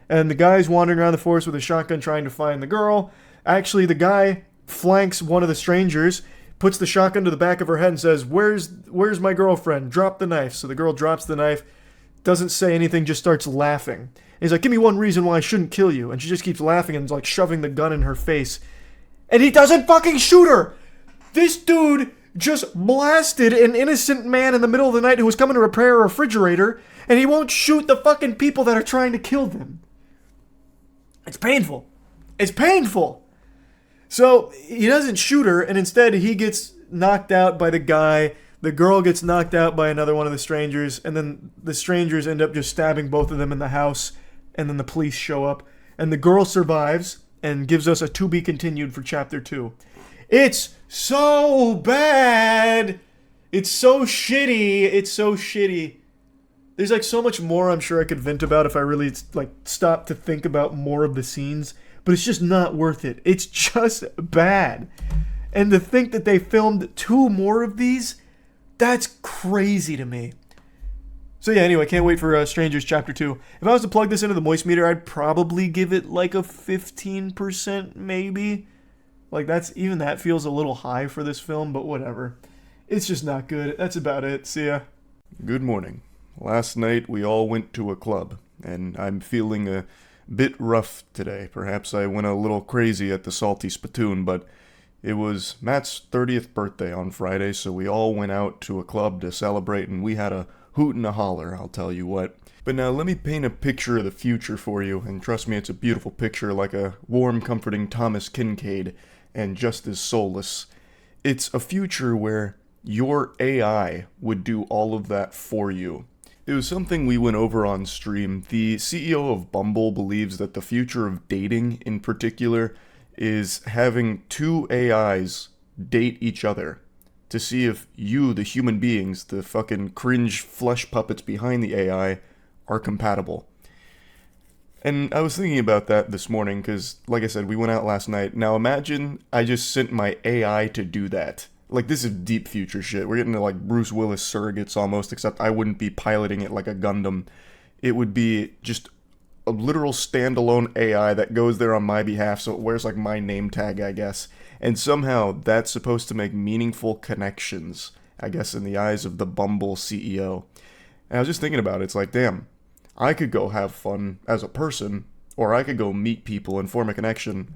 And the guy's wandering around the forest with a shotgun trying to find the girl. Actually, the guy flanks one of the strangers, puts the shotgun to the back of her head and says, where's my girlfriend? Drop the knife. So the girl drops the knife, doesn't say anything, just starts laughing. And he's like, give me one reason why I shouldn't kill you. And she just keeps laughing and is like shoving the gun in her face. And he doesn't fucking shoot her! This dude just blasted an innocent man in the middle of the night who was coming to repair a refrigerator, and he won't shoot the fucking people that are trying to kill them. It's painful. It's painful! So, he doesn't shoot her, and instead he gets knocked out by the guy. The girl gets knocked out by another one of the strangers, and then the strangers end up just stabbing both of them in the house, and then the police show up, and the girl survives and gives us a to be continued for chapter 2. It's so bad! It's so shitty! It's so shitty. There's like so much more I'm sure I could vent about if I really like stopped to think about more of the scenes, but it's just not worth it. It's just bad. And to think that they filmed 2 more of these, that's crazy to me. So yeah, anyway, can't wait for Strangers Chapter 2. If I was to plug this into the moist meter, I'd probably give it like a 15% maybe. Like even that feels a little high for this film, but whatever. It's just not good. That's about it. See ya. Good morning. Last night we all went to a club, and I'm feeling a bit rough today. Perhaps I went a little crazy at the salty spittoon, but it was Matt's 30th birthday on Friday, so we all went out to a club to celebrate, and we had a hoot and a holler, I'll tell you what. But now let me paint a picture of the future for you, and trust me, it's a beautiful picture, like a warm, comforting Thomas Kincaid, and just as soulless. It's a future where your AI would do all of that for you. It was something we went over on stream. The CEO of Bumble believes that the future of dating in particular is having 2 AIs date each other to see if you, the human beings, the fucking cringe flesh puppets behind the AI, are compatible. And I was thinking about that this morning because, like I said, we went out last night. Now imagine I just sent my AI to do that. Like, this is deep future shit. We're getting to, like, Bruce Willis surrogates almost, except I wouldn't be piloting it like a Gundam. It would be just a literal standalone AI that goes there on my behalf, so it wears, like, my name tag, I guess. And somehow that's supposed to make meaningful connections, I guess, in the eyes of the Bumble CEO. And I was just thinking about it. It's like, damn, I could go have fun as a person, or I could go meet people and form a connection,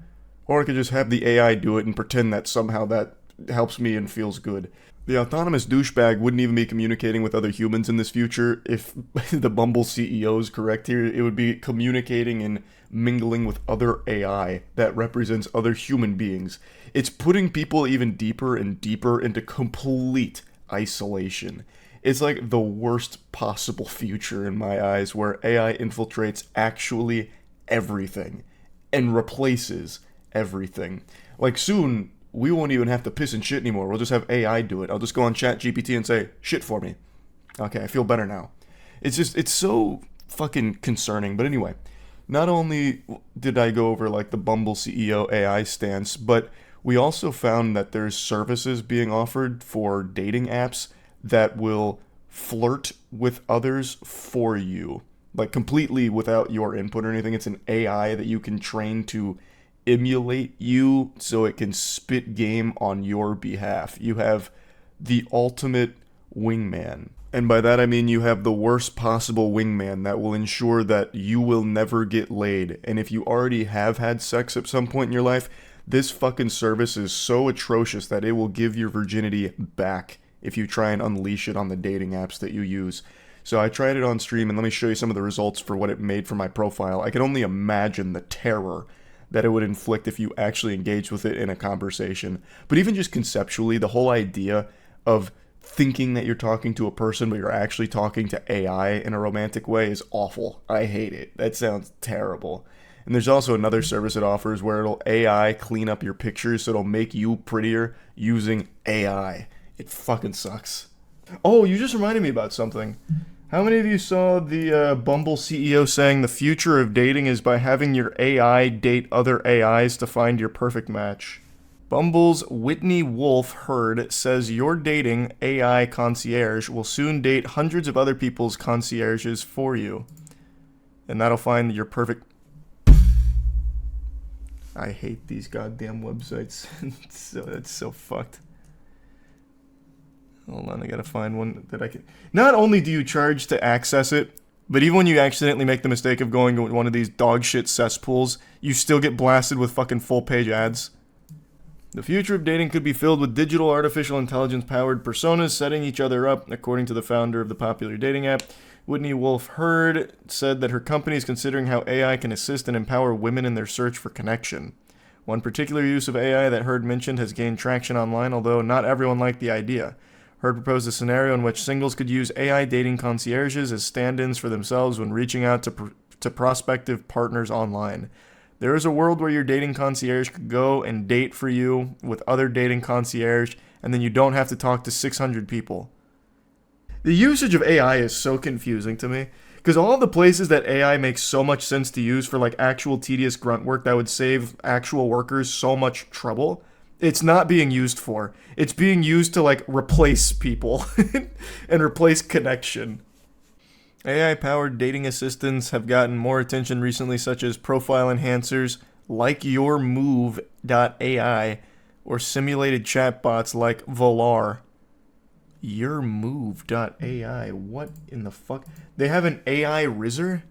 or I could just have the AI do it and pretend that somehow that helps me and feels good. The autonomous douchebag wouldn't even be communicating with other humans in this future. If the Bumble CEO is correct here, it would be communicating and mingling with other AI that represents other human beings. It's putting people even deeper and deeper into complete isolation. It's like the worst possible future in my eyes, where AI infiltrates actually everything and replaces everything. Like, soon we won't even have to piss and shit anymore. We'll just have AI do it. I'll just go on ChatGPT and say, shit for me. Okay, I feel better now. It's so fucking concerning. But anyway, not only did I go over like the Bumble CEO AI stance, but we also found that there's services being offered for dating apps that will flirt with others for you. Like, completely without your input or anything. It's an AI that you can train to emulate you so it can spit game on your behalf. You have the ultimate wingman. And by that I mean you have the worst possible wingman that will ensure that you will never get laid. And if you already have had sex at some point in your life, this fucking service is so atrocious that it will give your virginity back if you try and unleash it on the dating apps that you use. So I tried it on stream, and let me show you some of the results for what it made for my profile. I can only imagine the terror that it would inflict if you actually engaged with it in a conversation. But even just conceptually, the whole idea of thinking that you're talking to a person but you're actually talking to AI in a romantic way is awful. I hate it. That sounds terrible. And there's also another service it offers where it'll AI clean up your pictures, so it'll make you prettier using AI. It fucking sucks. Oh, you just reminded me about something. How many of you saw the Bumble CEO saying the future of dating is by having your AI date other AIs to find your perfect match? Bumble's Whitney Wolf Hurd says your dating AI concierge will soon date hundreds of other people's concierges for you. And that'll find your perfect I hate these goddamn websites. It's so fucked. Hold on, I gotta find one that I can... Not only do you charge to access it, but even when you accidentally make the mistake of going to one of these dog shit cesspools, you still get blasted with fucking full-page ads. The future of dating could be filled with digital artificial intelligence-powered personas setting each other up, according to the founder of the popular dating app. Whitney Wolfe Herd said that her company is considering how AI can assist and empower women in their search for connection. One particular use of AI that Herd mentioned has gained traction online, although not everyone liked the idea. Herd proposed a scenario in which singles could use AI dating concierges as stand-ins for themselves when reaching out to prospective partners online. There is a world where your dating concierge could go and date for you with other dating concierge, and then you don't have to talk to 600 people. The usage of AI is so confusing to me, because all the places that AI makes so much sense to use for like actual tedious grunt work that would save actual workers so much trouble, it's not being used for. It's being used to like replace people and replace connection. AI-powered dating assistants have gotten more attention recently, such as profile enhancers like YourMove.ai or simulated chatbots like Volar. YourMove.ai. What in the fuck? They have an AI Rizzer?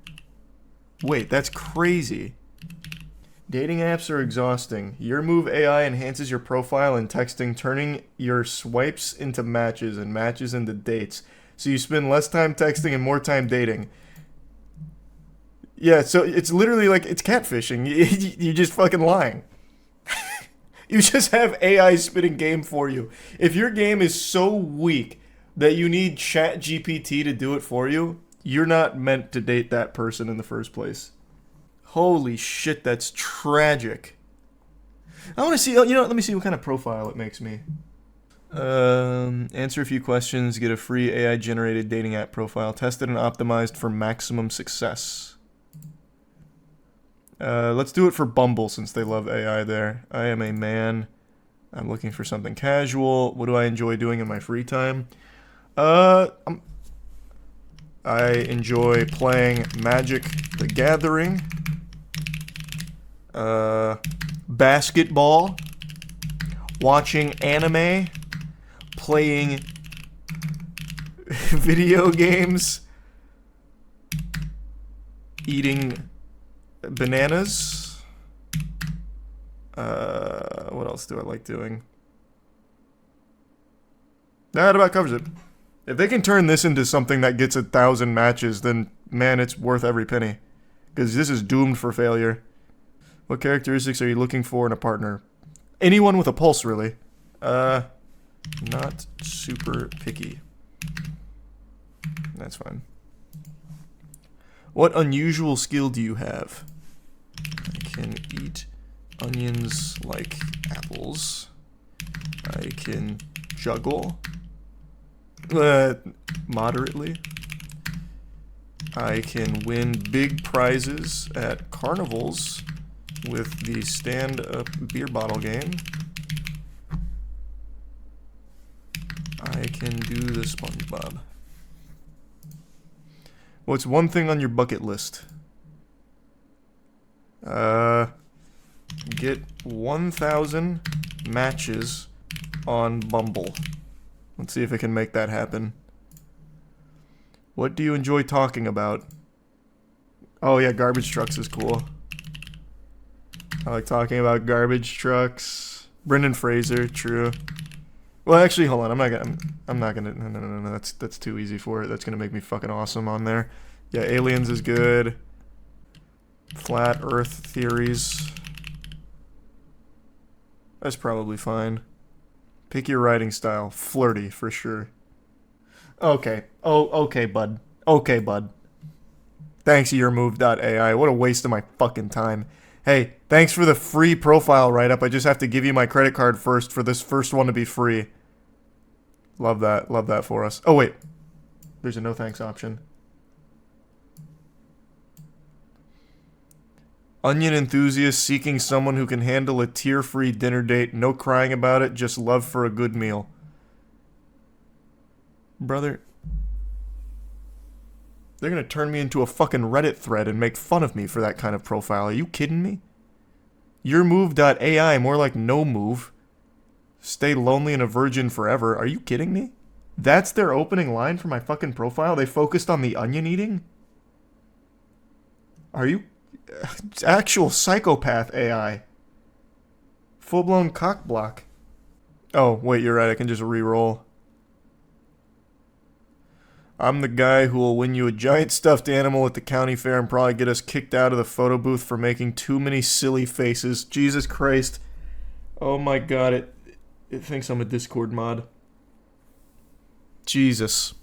Wait, that's crazy. Dating apps are exhausting. YourMove AI enhances your profile and texting, turning your swipes into matches and matches into dates. So you spend less time texting and more time dating. Yeah, so it's literally like, it's catfishing. You're just fucking lying. You just have AI spitting game for you. If your game is so weak that you need ChatGPT to do it for you, you're not meant to date that person in the first place. Holy shit, that's tragic. I want to see, let me see what kind of profile it makes me. Answer a few questions, get a free AI-generated dating app profile, tested and optimized for maximum success. Let's do it for Bumble since they love AI there. I am a man. I'm looking for something casual. What do I enjoy doing in my free time? I enjoy playing Magic the Gathering. Basketball. Watching anime. Playing video games. Eating bananas. What else do I like doing? That about covers it. If they can turn this into something that gets 1,000 matches, then man, it's worth every penny. Because this is doomed for failure. What characteristics are you looking for in a partner? Anyone with a pulse, really. Not super picky. That's fine. What unusual skill do you have? I can eat onions like apples. I can juggle. Moderately. I can win big prizes at carnivals with the stand-up beer bottle game. I can do the SpongeBob. What's one thing on your bucket list? Get 1,000 matches on Bumble. Let's see if I can make that happen. What do you enjoy talking about? Oh yeah, garbage trucks is cool. I like talking about garbage trucks. Brendan Fraser, true. Well, actually, hold on. I'm not gonna. No. That's too easy for it. That's gonna make me fucking awesome on there. Yeah, aliens is good. Flat Earth theories. That's probably fine. Pick your writing style. Flirty, for sure. Okay. Oh, okay, bud. Okay, bud. Thanks, YourMove.ai. What a waste of my fucking time. Hey, thanks for the free profile write-up. I just have to give you my credit card first for this first one to be free. Love that. Love that for us. Oh, wait. There's a no thanks option. Onion enthusiast seeking someone who can handle a tear-free dinner date. No crying about it, just love for a good meal. Brother, they're gonna turn me into a fucking Reddit thread and make fun of me for that kind of profile. Are you kidding me? Yourmove.ai, more like no move. Stay lonely and a virgin forever. Are you kidding me? That's their opening line for my fucking profile? They focused on the onion eating? Are you... Actual psychopath AI. Full-blown cock block. Oh, wait, you're right. I can just re-roll. I'm the guy who will win you a giant stuffed animal at the county fair and probably get us kicked out of the photo booth for making too many silly faces. Jesus Christ. Oh my god, it thinks I'm a Discord mod. Jesus.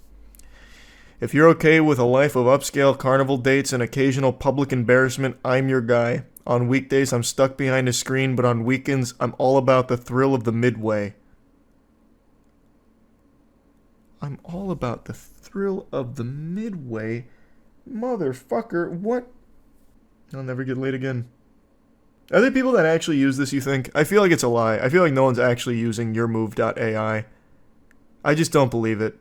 If you're okay with a life of upscale carnival dates and occasional public embarrassment, I'm your guy. On weekdays, I'm stuck behind a screen, but on weekends, I'm all about the thrill of the midway. I'm all about the thrill of the midway. Motherfucker, what? I'll never get laid again. Are there people that actually use this, you think? I feel like it's a lie. I feel like no one's actually using yourmove.ai. I just don't believe it.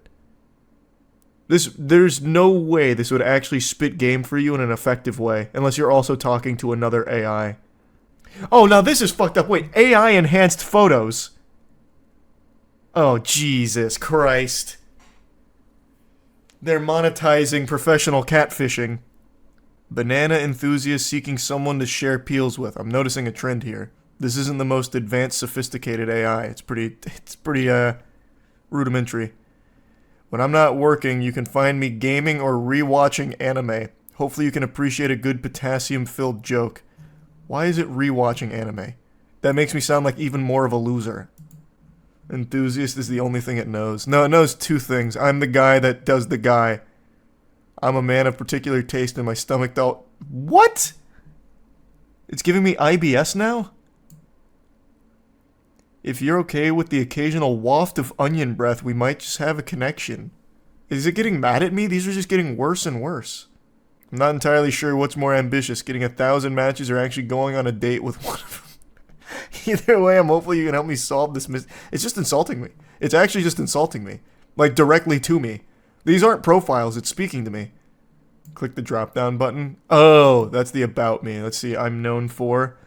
There's no way this would actually spit game for you in an effective way, unless you're also talking to another AI. Oh, now this is fucked up. Wait, AI enhanced photos. Oh, Jesus Christ. They're monetizing professional catfishing. Banana enthusiast seeking someone to share peels with. I'm noticing a trend here. This isn't the most advanced, sophisticated AI. It's pretty rudimentary. When I'm not working, you can find me gaming or rewatching anime. Hopefully you can appreciate a good potassium-filled joke. Why is it rewatching anime? That makes me sound like even more of a loser. Enthusiast is the only thing it knows. No, it knows two things. I'm the guy that does the guy. I'm a man of particular taste and my stomach don't... What? It's giving me IBS now? If you're okay with the occasional waft of onion breath, we might just have a connection. Is it getting mad at me? These are just getting worse and worse. I'm not entirely sure what's more ambitious, getting 1,000 matches or actually going on a date with one of them. Either way, hopefully you can help me solve this It's just insulting me. It's actually just insulting me. Like, directly to me. These aren't profiles, it's speaking to me. Click the drop-down button. Oh, that's the about me. Let's see, I'm known for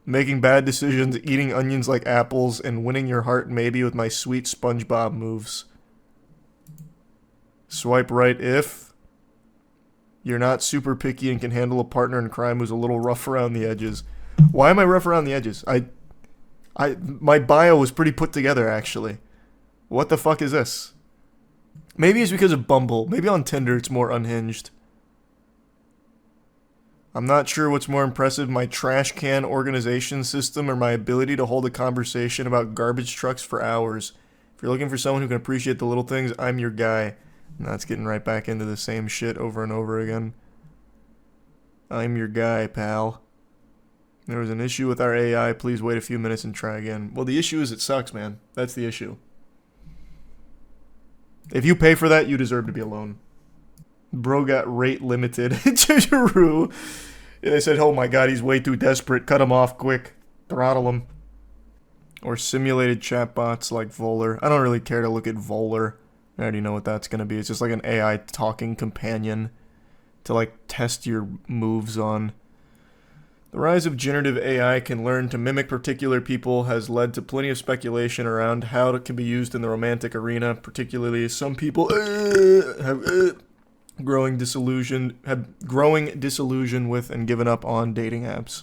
making bad decisions, eating onions like apples, and winning your heart maybe with my sweet SpongeBob moves. Swipe right if you're not super picky and can handle a partner in crime who's a little rough around the edges. Why am I rough around the edges? My bio was pretty put together, actually. What the fuck is this? Maybe it's because of Bumble. Maybe on Tinder it's more unhinged. I'm not sure what's more impressive, my trash can organization system or my ability to hold a conversation about garbage trucks for hours. If you're looking for someone who can appreciate the little things, I'm your guy. And that's getting right back into the same shit over and over again. I'm your guy, pal. There was an issue with our AI. Please wait a few minutes and try again. Well, the issue is it sucks, man. That's the issue. If you pay for that, you deserve to be alone. Bro got rate limited. Chichiru. They said, oh my god, he's way too desperate. Cut him off quick. Throttle him. Or simulated chatbots like Voller. I don't really care to look at Voller. I already know what that's going to be. It's just like an AI talking companion to like test your moves on. The rise of generative AI can learn to mimic particular people has led to plenty of speculation around how it can be used in the romantic arena. Particularly, some people have growing disillusion with and given up on dating apps.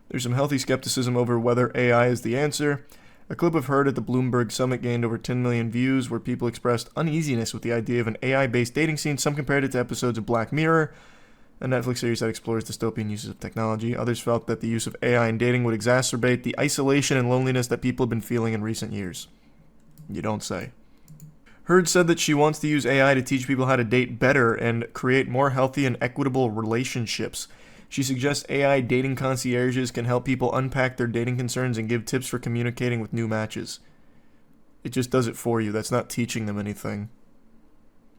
There's some healthy skepticism over whether AI is the answer. A clip I've heard at the Bloomberg Summit gained over 10 million views where people expressed uneasiness with the idea of an AI-based dating scene. Some compared it to episodes of Black Mirror, a Netflix series that explores dystopian uses of technology. Others felt that the use of AI in dating would exacerbate the isolation and loneliness that people have been feeling in recent years. You don't say. Heard said that she wants to use AI to teach people how to date better and create more healthy and equitable relationships. She suggests AI dating concierges can help people unpack their dating concerns and give tips for communicating with new matches. It just does it for you. That's not teaching them anything.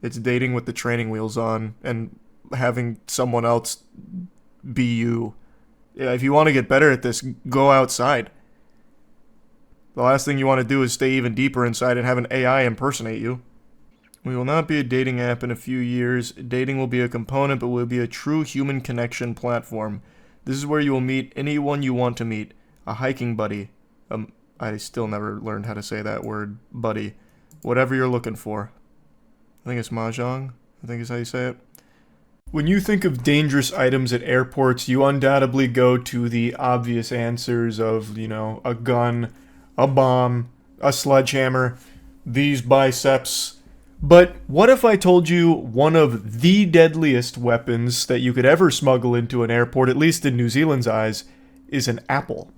It's dating with the training wheels on and having someone else be you. Yeah, if you want to get better at this, go outside. The last thing you want to do is stay even deeper inside and have an AI impersonate you. We will not be a dating app in a few years. Dating will be a component, but will be a true human connection platform. This is where you will meet anyone you want to meet. a hiking buddy. I still never learned how to say that word, buddy. Whatever you're looking for. I think it's mahjong, I think is how you say it. When you think of dangerous items at airports, you undoubtedly go to the obvious answers of, you know, a gun, a bomb, a sledgehammer, these biceps. But what if I told you one of the deadliest weapons that you could ever smuggle into an airport, at least in New Zealand's eyes, is an apple?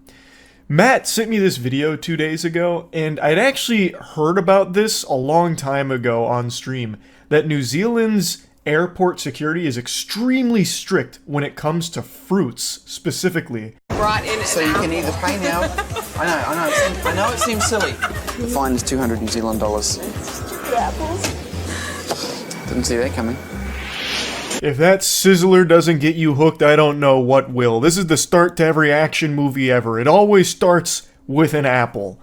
Matt sent me this video 2 days ago, and I'd actually heard about this a long time ago on stream, that New Zealand's airport security is extremely strict when it comes to fruits, specifically. Right in. So you can either pay now. I know it seems silly. The fine is 200 New Zealand dollars. Apples. Didn't see that coming. If that sizzler doesn't get you hooked, I don't know what will. This is the start to every action movie ever. It always starts with an apple.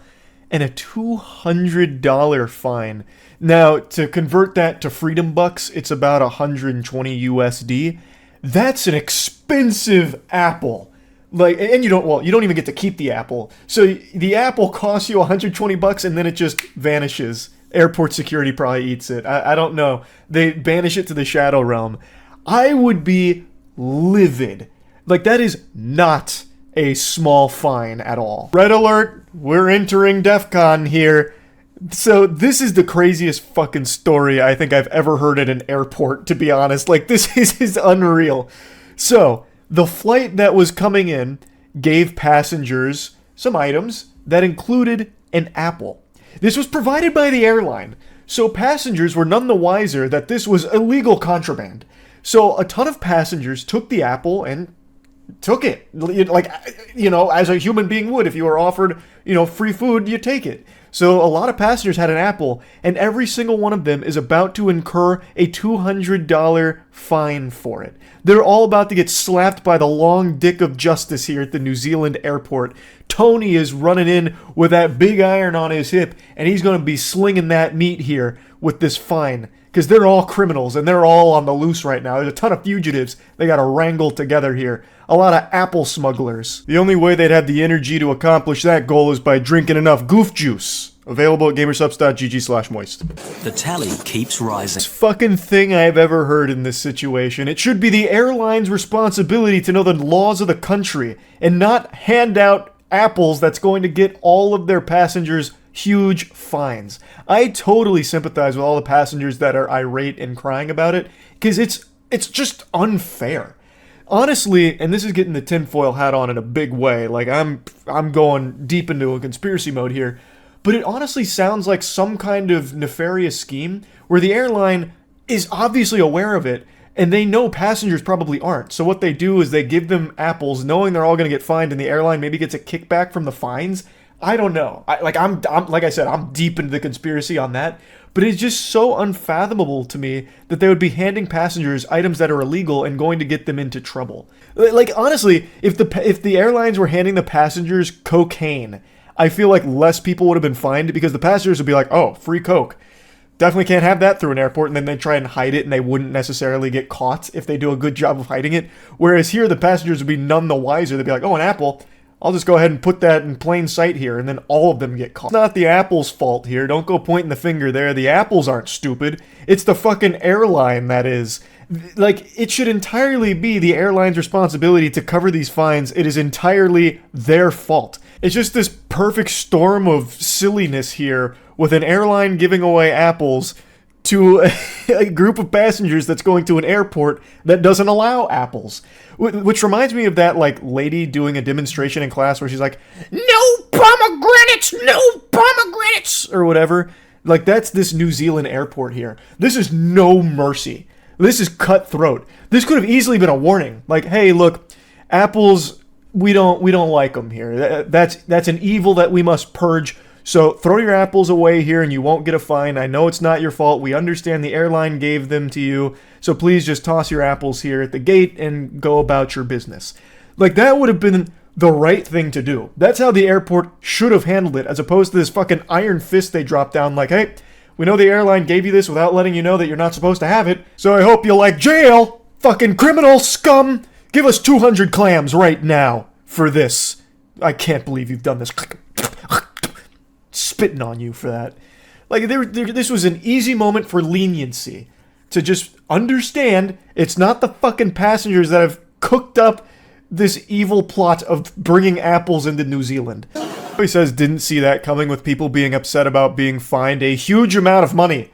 And a $200 fine. Now, to convert that to freedom bucks, it's about 120 USD. That's an expensive apple. Like, and you don't even get to keep the apple. So the apple costs you 120 bucks and then it just vanishes. Airport security probably eats it. I don't know. They banish it to the shadow realm. I would be livid. Like, that is not a small fine at all. Red alert, we're entering DEF CON here. So this is the craziest fucking story I think I've ever heard at an airport, to be honest. Like, this is unreal. So, the flight that was coming in gave passengers some items that included an apple. This was provided by the airline, so passengers were none the wiser that this was illegal contraband. So a ton of passengers took the apple and took it. Like, you know, as a human being would. If you were offered, you know, free food, you take it. So a lot of passengers had an apple, and every single one of them is about to incur a $200 fine for it. They're all about to get slapped by the long dick of justice here at the New Zealand airport. Tony is running in with that big iron on his hip, and he's going to be slinging that meat here with this fine. Because they're all criminals, and they're all on the loose right now. There's a ton of fugitives they got to wrangle together here. A lot of apple smugglers. The only way they'd have the energy to accomplish that goal is by drinking enough goof juice. Available at gamersubs.gg/moist. The tally keeps rising. Best fucking thing I've ever heard in this situation. It should be the airline's responsibility to know the laws of the country and not hand out apples that's going to get all of their passengers huge fines. I totally sympathize with all the passengers that are irate and crying about it, because it's just unfair. Honestly, and this is getting the tinfoil hat on in a big way, like I'm going deep into a conspiracy mode here, but it honestly sounds like some kind of nefarious scheme where the airline is obviously aware of it, and they know passengers probably aren't. So what they do is they give them apples, knowing they're all going to get fined, and the airline maybe gets a kickback from the fines. I don't know. I'm like I said, I'm deep into the conspiracy on that. But it's just so unfathomable to me that they would be handing passengers items that are illegal and going to get them into trouble. Like, honestly, if the airlines were handing the passengers cocaine, I feel like less people would have been fined, because the passengers would be like, oh, free coke. Definitely can't have that through an airport, and then they try and hide it, and they wouldn't necessarily get caught if they do a good job of hiding it. Whereas here, the passengers would be none the wiser. They'd be like, oh, an apple. I'll just go ahead and put that in plain sight here, and then all of them get caught. It's not the apple's fault here. Don't go pointing the finger there. The apples aren't stupid. It's the fucking airline that is. Like, it should entirely be the airline's responsibility to cover these fines. It is entirely their fault. It's just this perfect storm of silliness here, with an airline giving away apples to a group of passengers that's going to an airport that doesn't allow apples. Which reminds me of that, like, lady doing a demonstration in class where she's like, no pomegranates, no pomegranates, or whatever. Like, that's this New Zealand airport here. This is no mercy. This is cutthroat. This could have easily been a warning. Like, hey, look, apples, we don't like them here. That's an evil that we must purge. So throw your apples away here and you won't get a fine. I know it's not your fault. We understand the airline gave them to you. So please just toss your apples here at the gate and go about your business. Like, that would have been the right thing to do. That's how the airport should have handled it, as opposed to this fucking iron fist they dropped down like, hey, we know the airline gave you this without letting you know that you're not supposed to have it. So I hope you like jail, fucking criminal scum. Give us 200 clams right now for this. I can't believe you've done this. Spitting on you for that. Like, this was an easy moment for leniency. To just understand it's not the fucking passengers that have cooked up this evil plot of bringing apples into New Zealand. He says didn't see that coming with people being upset about being fined a huge amount of money.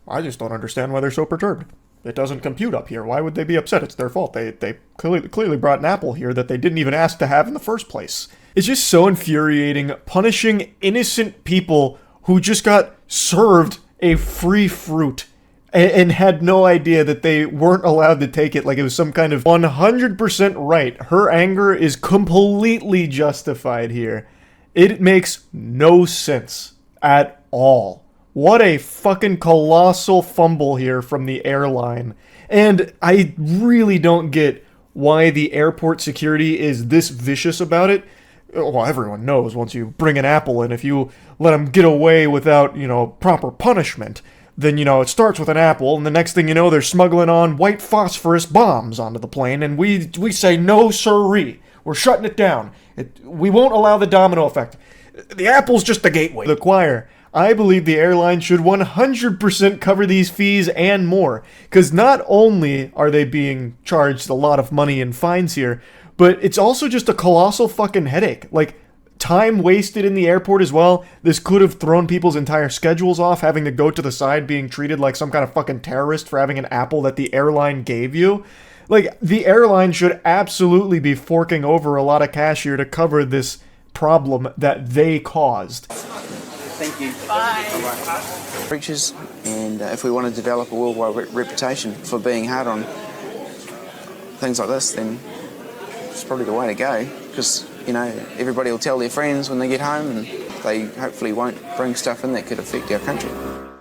I just don't understand why they're so perturbed. It doesn't compute up here. Why would they be upset? It's their fault. They clearly brought an apple here that they didn't even ask to have in the first place. It's just so infuriating, punishing innocent people who just got served a free fruit and had no idea that they weren't allowed to take it like it was some kind of 100% right. Her anger is completely justified here. It makes no sense at all. What a fucking colossal fumble here from the airline. And I really don't get why the airport security is this vicious about it. Well, everyone knows once you bring an apple in, if you let them get away without, proper punishment, then, it starts with an apple, and the next thing you know, they're smuggling on white phosphorus bombs onto the plane, and we say, no sirree. We're shutting it down. We won't allow the domino effect. The apple's just the gateway. The choir. I believe the airline should 100% cover these fees and more, because not only are they being charged a lot of money in fines here, but it's also just a colossal fucking headache. Like, time wasted in the airport as well. This could have thrown people's entire schedules off, having to go to the side being treated like some kind of fucking terrorist for having an apple that the airline gave you. Like, the airline should absolutely be forking over a lot of cash here to cover this problem that they caused. Thank you. Bye. Creatures, and if we want to develop a worldwide reputation for being hard on things like this, then it's probably the way to go, because everybody will tell their friends when they get home, and they hopefully won't bring stuff in that could affect our country.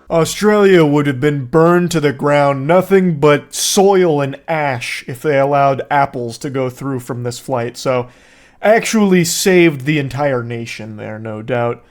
Australia would have been burned to the ground, nothing but soil and ash if they allowed apples to go through from this flight, so actually saved the entire nation there, no doubt.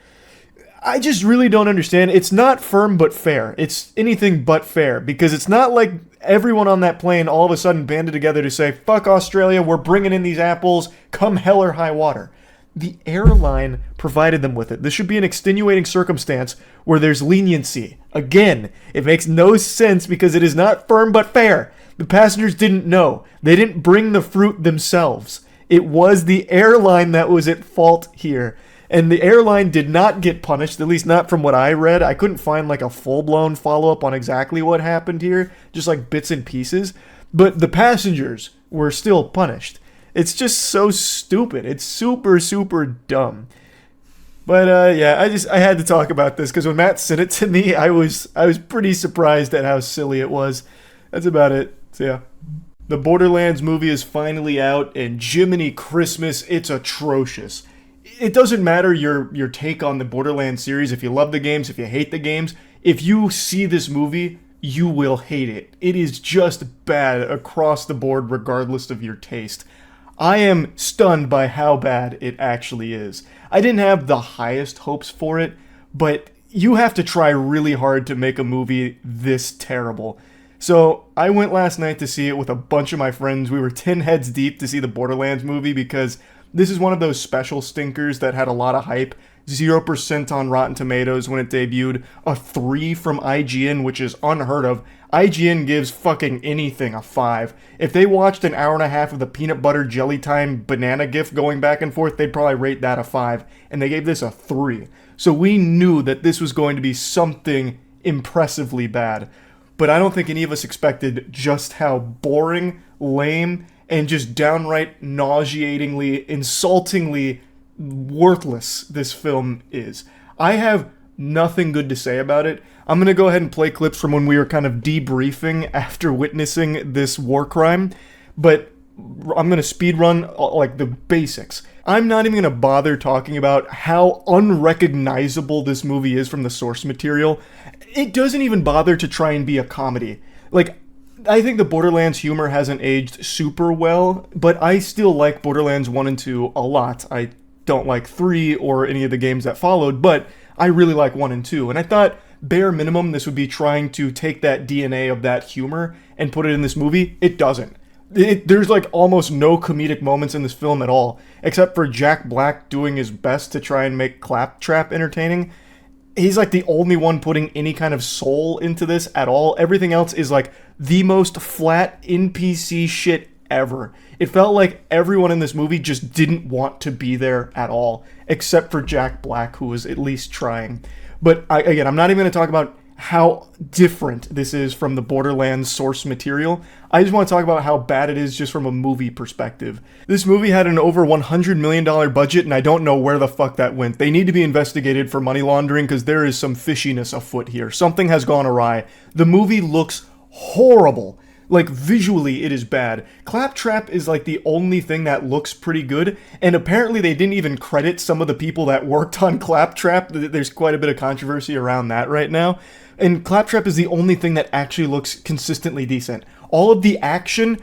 I just really don't understand. It's not firm but fair. It's anything but fair, because it's not like everyone on that plane all of a sudden banded together to say, fuck Australia, we're bringing in these apples, come hell or high water. The airline provided them with it. This should be an extenuating circumstance where there's leniency. Again, it makes no sense because it is not firm but fair. The passengers didn't know. They didn't bring the fruit themselves. It was the airline that was at fault here. And the airline did not get punished, at least not from what I read. I couldn't find like a full-blown follow-up on exactly what happened here, just like bits and pieces. But the passengers were still punished. It's just so stupid. It's super, super dumb. But yeah, I had to talk about this because when Matt sent it to me, I was pretty surprised at how silly it was. That's about it. So yeah. The Borderlands movie is finally out, and Jiminy Christmas, it's atrocious. It doesn't matter your take on the Borderlands series, if you love the games, if you hate the games. If you see this movie, you will hate it. It is just bad across the board regardless of your taste. I am stunned by how bad it actually is. I didn't have the highest hopes for it, but you have to try really hard to make a movie this terrible. So I went last night to see it with a bunch of my friends. We were 10 heads deep to see the Borderlands movie because this is one of those special stinkers that had a lot of hype. 0% on Rotten Tomatoes when it debuted. A 3 from IGN, which is unheard of. IGN gives fucking anything a 5. If they watched an hour and a half of the peanut butter jelly time banana gif going back and forth, they'd probably rate that a 5. And they gave this a 3. So we knew that this was going to be something impressively bad. But I don't think any of us expected just how boring, lame, and just downright nauseatingly, insultingly worthless this film is. I have nothing good to say about it. I'm going to go ahead and play clips from when we were kind of debriefing after witnessing this war crime, but I'm going to speedrun like the basics. I'm not even going to bother talking about how unrecognizable this movie is from the source material. It doesn't even bother to try and be a comedy. Like, I think the Borderlands humor hasn't aged super well, but I still like Borderlands 1 and 2 a lot. I don't like 3 or any of the games that followed, but I really like 1 and 2. And I thought, bare minimum, this would be trying to take that DNA of that humor and put it in this movie. It doesn't. There's like almost no comedic moments in this film at all, except for Jack Black doing his best to try and make Claptrap entertaining. He's like the only one putting any kind of soul into this at all. Everything else is like the most flat NPC shit ever. It felt like everyone in this movie just didn't want to be there at all, except for Jack Black, who was at least trying. But again, I'm not even going to talk about how different this is from the Borderlands source material. I just want to talk about how bad it is just from a movie perspective. This movie had an over $100 million budget, and I don't know where the fuck that went. They need to be investigated for money laundering because there is some fishiness afoot here. Something has gone awry. The movie looks horrible. Like, visually, it is bad. Claptrap is, like, the only thing that looks pretty good, and apparently they didn't even credit some of the people that worked on Claptrap. There's quite a bit of controversy around that right now. And Claptrap is the only thing that actually looks consistently decent. All of the action,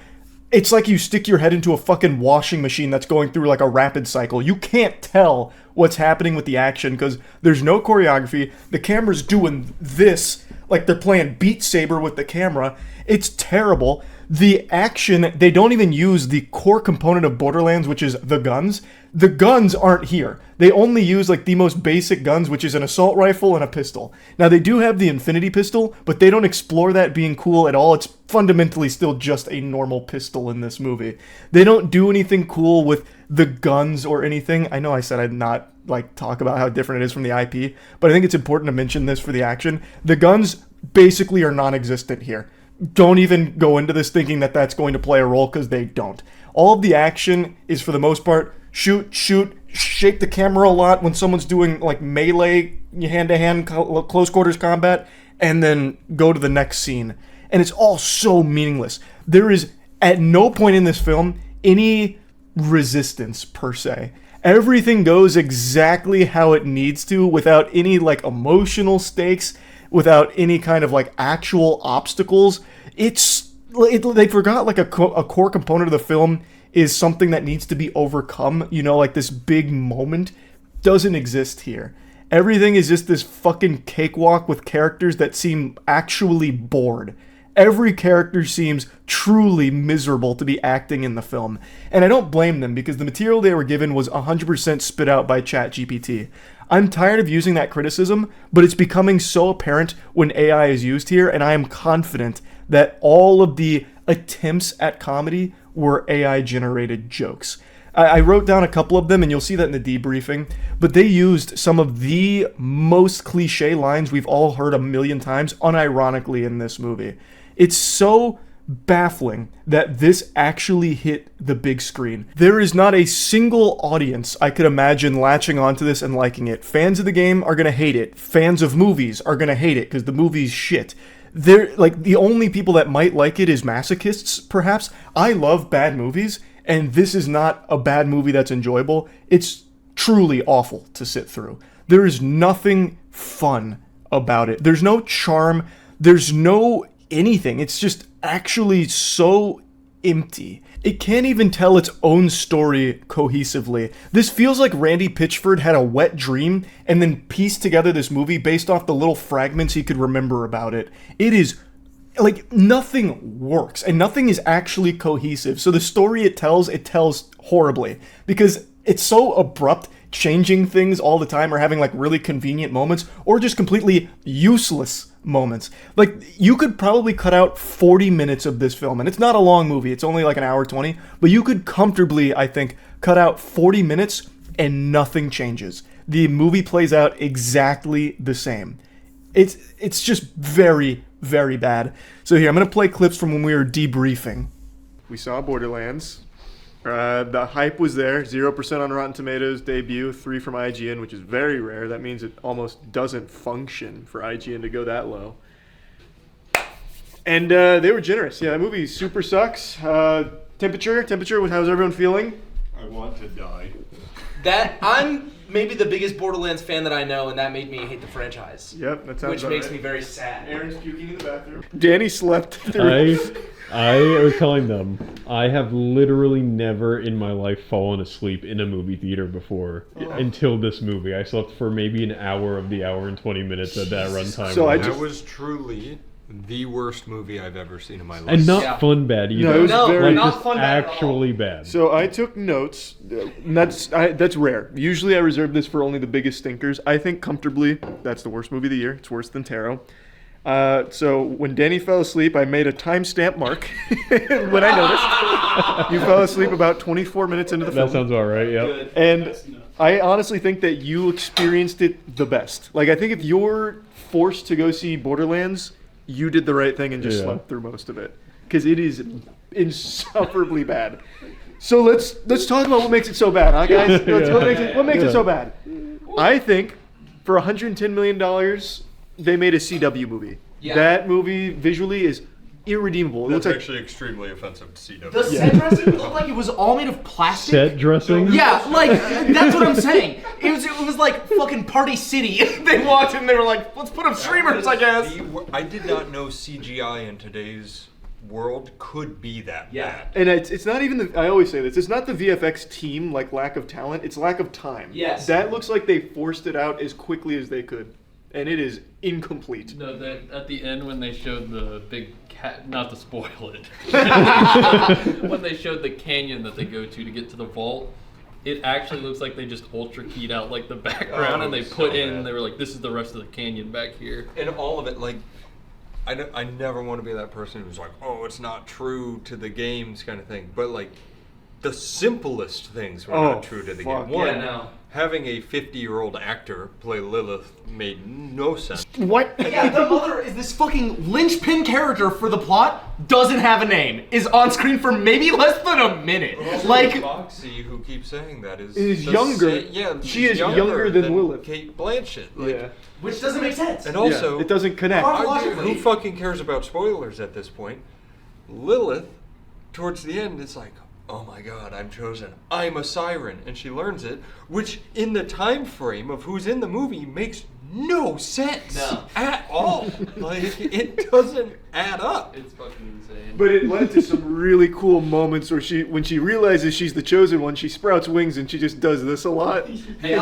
it's like you stick your head into a fucking washing machine that's going through, like, a rapid cycle. You can't tell what's happening with the action because there's no choreography. The camera's doing this, like they're playing Beat Saber with the camera. It's terrible. The action, they don't even use the core component of Borderlands, which is the guns. The guns aren't here. They only use like the most basic guns, which is an assault rifle and a pistol. Now they do have the infinity pistol, but they don't explore that being cool at all. It's fundamentally still just a normal pistol in this movie. They don't do anything cool with the guns or anything. I know I said I'd not like talk about how different it is from the IP, but I think it's important to mention this for the action. The guns basically are non-existent here. Don't even go into this thinking that that's going to play a role because they don't. All of the action is for the most part shoot, shake the camera a lot when someone's doing like melee, hand-to-hand, close quarters combat, and then go to the next scene. And it's all so meaningless. There is at no point in this film any resistance per se. Everything goes exactly how it needs to without any like emotional stakes, without any kind of like actual obstacles. They forgot like a core component of the film is something that needs to be overcome. You know, like this big moment doesn't exist here. Everything is just this fucking cakewalk with characters that seem actually bored. Every character seems truly miserable to be acting in the film. And I don't blame them because the material they were given was 100% spit out by ChatGPT. I'm tired of using that criticism, but it's becoming so apparent when AI is used here, and I am confident that all of the attempts at comedy were AI-generated jokes. I wrote down a couple of them, and you'll see that in the debriefing, but they used some of the most cliche lines we've all heard a million times unironically in this movie. It's so baffling that this actually hit the big screen. There is not a single audience I could imagine latching onto this and liking it. Fans of the game are gonna hate it. Fans of movies are gonna hate it because the movie's shit. They're like the only people that might like it is masochists, perhaps. I love bad movies, and this is not a bad movie that's enjoyable. It's truly awful to sit through. There is nothing fun about it. There's no charm. There's no anything. It's just actually so empty. It can't even tell its own story cohesively. This feels like Randy Pitchford had a wet dream and then pieced together this movie based off the little fragments he could remember about it. It is like nothing works and nothing is actually cohesive. So the story it tells horribly because it's so abrupt, changing things all the time or having like really convenient moments or just completely useless moments. Like you could probably cut out 40 minutes of this film, and it's not a long movie, it's only like an hour 20, but you could comfortably, I think, cut out 40 minutes and nothing changes. The movie plays out exactly the same. It's just very, very bad. So here, I'm gonna play clips from when we were debriefing. We saw Borderlands. The hype was there, 0% on Rotten Tomatoes debut, 3 from IGN, which is very rare. That means it almost doesn't function for IGN to go that low. And they were generous. Yeah, that movie super sucks. Temperature, how's everyone feeling? I want to die. I'm maybe the biggest Borderlands fan that I know, and that made me hate the franchise. Yep, that sounds which about makes right. me very sad. Aaron's puking in the bathroom. Danny slept through. I was telling them, I have literally never in my life fallen asleep in a movie theater before until this movie. I slept for maybe an hour of the hour and 20 minutes at that runtime. So that was truly the worst movie I've ever seen in my life. And not fun bad either. No, it was very like, not just fun bad at all. actually bad. So I took notes. And that's rare. Usually I reserve this for only the biggest stinkers. I think comfortably that's the worst movie of the year. It's worse than Tarot. So when Danny fell asleep, I made a timestamp mark when I noticed. You fell asleep about 24 minutes into the film. That sounds all right, yep. And I honestly think that you experienced it the best. Like, I think if you're forced to go see Borderlands, you did the right thing and just slept through most of it. Because it is insufferably bad. So let's talk about what makes it so bad, huh, guys? What makes it so bad? I think for $110 million, they made a CW movie. Yeah. That movie visually is irredeemable. It That's looks actually extremely offensive to CW. The set dressing looked like it was all made of plastic. Set dressing? Yeah, like, that's what I'm saying. It was like fucking Party City. They walked in and they were like, let's put up streamers, I guess. I did not know CGI in today's world could be that bad. And it's not even I always say this, it's not the VFX team, like lack of talent, it's lack of time. Yes. That looks like they forced it out as quickly as they could. And it is incomplete. No, at the end when they showed the big cat, not to spoil it, when they showed the canyon that they go to get to the vault, it actually looks like they just ultra keyed out like the background and they put in, they were like, this is the rest of the canyon back here. And all of it, like, I never want to be that person who's like, oh, it's not true to the games kind of thing. But, like, the simplest things were not true to the game. One, having a 50-year-old actor play Lilith made no sense. What? Yeah, the mother is this fucking linchpin character for the plot, doesn't have a name, is on screen for maybe less than a minute. Like, Foxy, who keeps saying that, is younger. She is younger than Lilith. Kate Blanchett. Like, which doesn't make sense. And also, it doesn't connect. Who fucking cares about spoilers at this point? Lilith, towards the end, it's like, oh my god, I'm chosen. I'm a siren. And she learns it, which in the time frame of who's in the movie makes no sense at all. Like, it doesn't add up. It's fucking insane. But it led to some really cool moments where when she realizes she's the chosen one, she sprouts wings and she just does this a lot.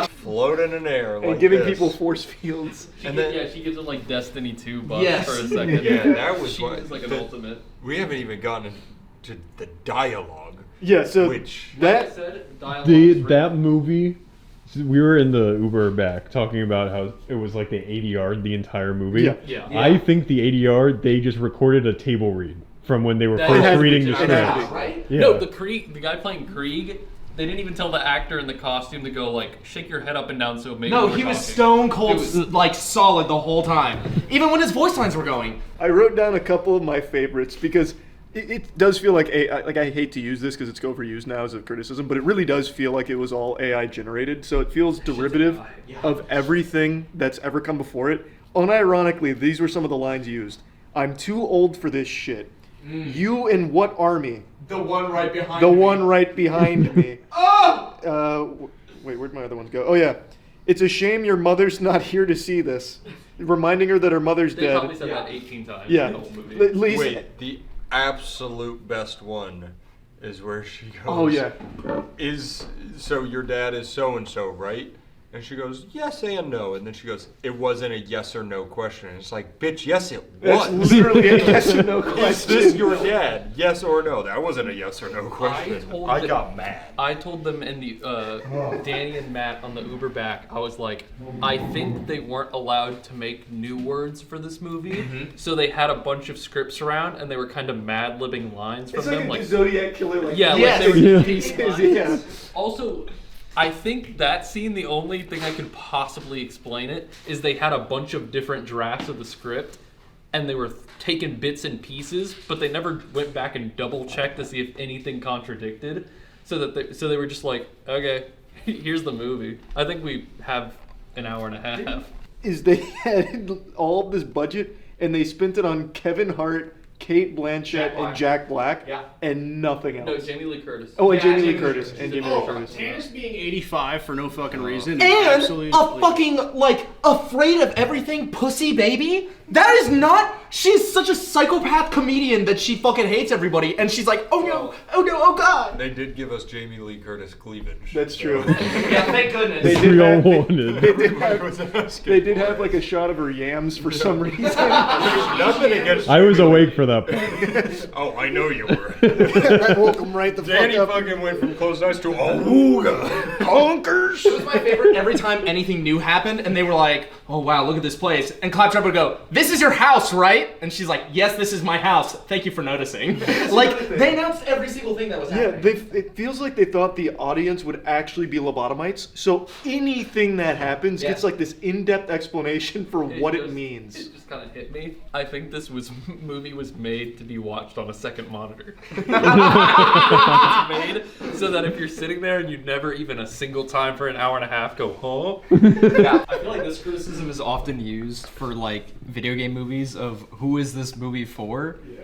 Floating in air like and giving this. people force fields. She gives them like Destiny 2 buffs for a second. Yeah, that was She's like an ultimate. We haven't even gotten into the dialogue. Yeah, so that movie, we were in the Uber back talking about how it was like the ADR the entire movie. Yeah. I think the ADR, they just recorded a table read from when they were first reading the script. Right? Yeah. No, the guy playing Krieg, they didn't even tell the actor in the costume to go like shake your head up and down so maybe. No, he was stone cold, like solid the whole time. Even when his voice lines were going. I wrote down a couple of my favorites because it does feel like I hate to use this because it's overused now as a criticism, but it really does feel like it was all AI generated. So it feels derivative of everything that's ever come before it. Unironically, these were some of the lines used. I'm too old for this shit. You in what army? The one right behind The me. one right behind me. Oh! Wait, where'd my other ones go? Oh yeah. It's a shame your mother's not here to see this. Reminding her that her mother's They dead. probably said that 18 times Yeah. in the whole movie. At least Wait, the absolute best one is where she goes, Oh, yeah. So your dad is so-and-so, right? And she goes, yes and no. And then she goes, it wasn't a yes or no question. And it's like, bitch, yes it was. That's literally a yes or no question. Is this your dad? Yes or no? That wasn't a yes or no question. I got mad. I told them in the Danny and Matt on the Uber back, I was like, I think they weren't allowed to make new words for this movie, so they had a bunch of scripts around and they were kind of mad-libbing lines from It's them. like a Zodiac killer. Like, yeah, yes. like they were Yeah. these lines. Yeah. Also, I think that scene, the only thing I could possibly explain it is they had a bunch of different drafts of the script and they were taking bits and pieces, but they never went back and double checked to see if anything contradicted. So they were just like, okay, here's the movie. I think we have an hour and a half. Is they had all of this budget and they spent it on Kevin Hart, Kate Blanchett, and Jack Black, and nothing else. No, Jamie Lee Curtis. Oh, and Jamie Lee Curtis. And Jamie Lee Curtis. Tannis being 85 for no fucking reason. And absolutely a fucking, like, afraid of everything pussy baby? That is not she's such a psychopath comedian that she fucking hates everybody, and she's like, oh no, oh god. They did give us Jamie Lee Curtis cleavage. That's true. Yeah, thank goodness. They did have like a shot of her yams for some reason. Nothing against. I was awake for that part. Oh, I know you were. I woke him right the Danny fuck up. fucking went from closed eyes to awooga. Conkers. It was my favorite every time anything new happened, and they were like, oh wow, look at this place. And Claptrap would go, this is your house, right? And she's like, yes, this is my house. Thank you for noticing. Like, they announced every single thing that was happening. Yeah, it feels like they thought the audience would actually be lobotomites, so anything that happens gets like this in-depth explanation for what it means. It just kind of hit me. I think this movie was made to be watched on a second monitor. It's made so that if you're sitting there and you never even a single time for an hour and a half go, huh? Yeah. I feel like this criticism is often used for like video game movies of who is this movie for? Yeah.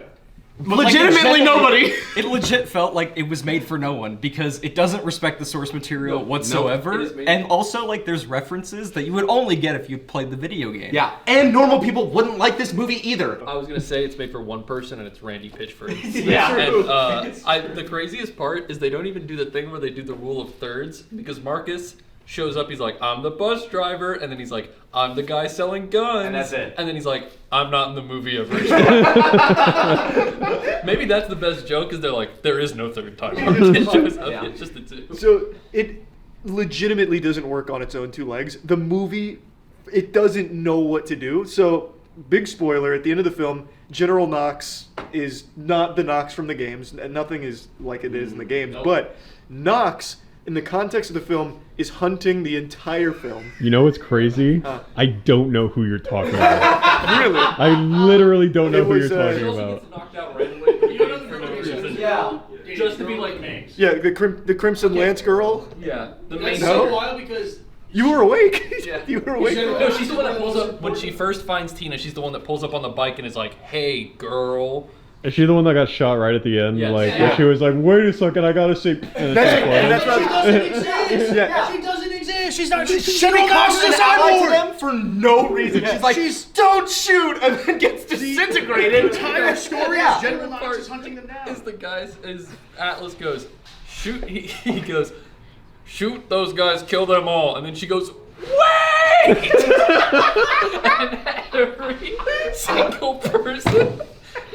Legitimately nobody. It legit felt like it was made for no one because it doesn't respect the source material whatsoever. And also like there's references that you would only get if you played the video game. Yeah, and normal people wouldn't like this movie either. I was gonna say it's made for one person and it's Randy Pitchford. Yeah. And the craziest part is they don't even do the thing where they do the rule of thirds because Marcus shows up, he's like, I'm the bus driver, and then he's like, I'm the guy selling guns. And that's it. And then he's like, I'm not in the movie ever. Maybe that's the best joke, because they're like, there is no third time. It shows up, it's just the two. So it legitimately doesn't work on its own two legs. The movie, it doesn't know what to do. So, big spoiler, at the end of the film, General Knox is not the Knox from the games, and nothing is like it is in the games, but Knox, in the context of the film, is hunting the entire film. You know what's crazy? I don't know who you're talking about. Really? I literally don't know who you're talking He also about. gets knocked out right away, but you don't know for no reason. Yeah. Just to be like names. Yeah, the Crimson Lance girl. Yeah. The That's main so wild because You were awake. Yeah. You were awake. No, she's the one that pulls up when she first finds Tina. She's the one that pulls up on the bike and is like, "Hey, girl." Is she the one that got shot right at the end? Yes. Like, Yeah. where she was like, wait a second, I gotta say. That's she doesn't exist. Yeah. She doesn't exist. She's not. She General becomes Knox an is ally to cyborg. them for no reason. She's like, don't shoot, and then gets disintegrated. The entire story Yeah. is General Knox is hunting them down. Is the guys? Is Atlas goes, shoot? He goes, shoot those guys, kill them all, and then she goes, wait! And every single person.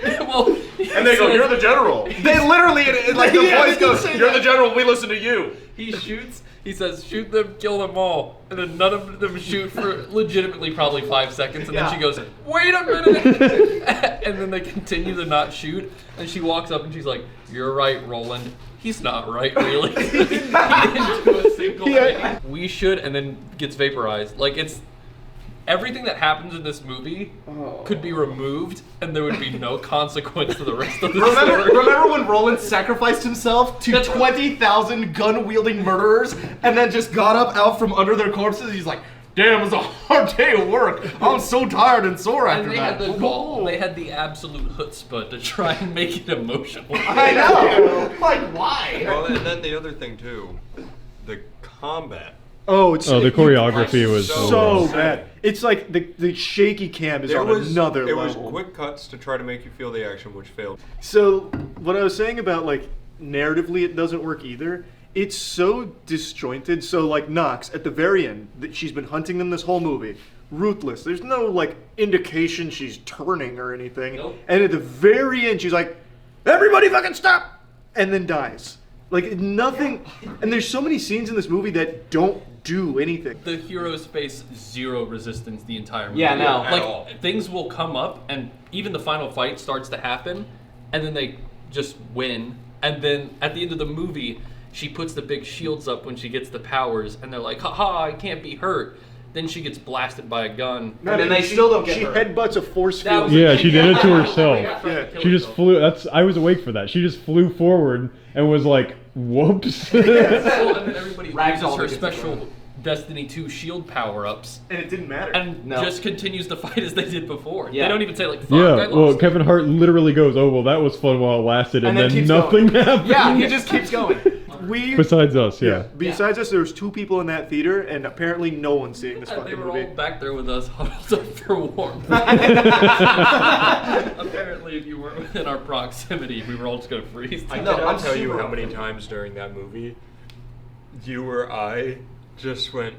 Well, And they go, you're the general. They literally, like the Yeah, voice they goes, say you're the general, we listen to you. He shoots. He says, shoot them, kill them all. And then none of them shoot for legitimately probably 5 seconds. And then she goes, wait a minute. And then they continue to not shoot. And she walks up and she's like, you're right, Roland. He's not right, really. He didn't do a single thing. We should, and then gets vaporized. Like, it's... Everything that happens in this movie could be removed, and there would be no consequence to the rest of the story. Remember when Roland sacrificed himself to 20,000 gun-wielding murderers, and then just got up out from under their corpses? He's like, damn, it was a hard day of work. I'm so tired and sore after And they that. had the goal. They had the absolute chutzpah to try and make it emotional. I know. Like, why? Well, and then the other thing too, the combat. Oh, the choreography was so bad. It's like the shaky cam is on another It level. was quick cuts to try to make you feel the action, which failed. So what I was saying about like narratively, it doesn't work either. It's so disjointed. So like Knox at the very end, that she's been hunting them this whole movie, ruthless. There's no like indication she's turning or anything. Nope. And at the very end, she's like, "Everybody, fucking stop!" and then dies. Like nothing. And there's so many scenes in this movie that don't do anything. The heroes face zero resistance the entire movie. Yeah, no. Like, things will come up, and even the final fight starts to happen, and then they just win. And then at the end of the movie, she puts the big shields up when she gets the powers, and they're like, haha, I can't be hurt. Then she gets blasted by a gun. And then they still don't get She hurt. headbutts a force That field. was Yeah, she did it to herself. Yeah. She just flew. I was awake for that. She just flew forward and was like, "Whoops." Well, and then everybody Rags uses all her against the special Destiny 2 shield power-ups. And it didn't matter. And just continues to fight as they did before. Yeah. They don't even say like, fuck, Yeah. I Well, lost. Kevin Hart literally goes, "Oh well, that was fun while it lasted," and then keeps nothing going. happened. Yeah, he just keeps going. Besides us, yeah. Besides us, there was 2 people in that theater, and apparently no one's seeing this They fucking were movie. all back there with us, huddled up for warmth. Apparently, if you weren't within our proximity, we were all just gonna freeze. I cannot tell you how many times during that movie you or I just went.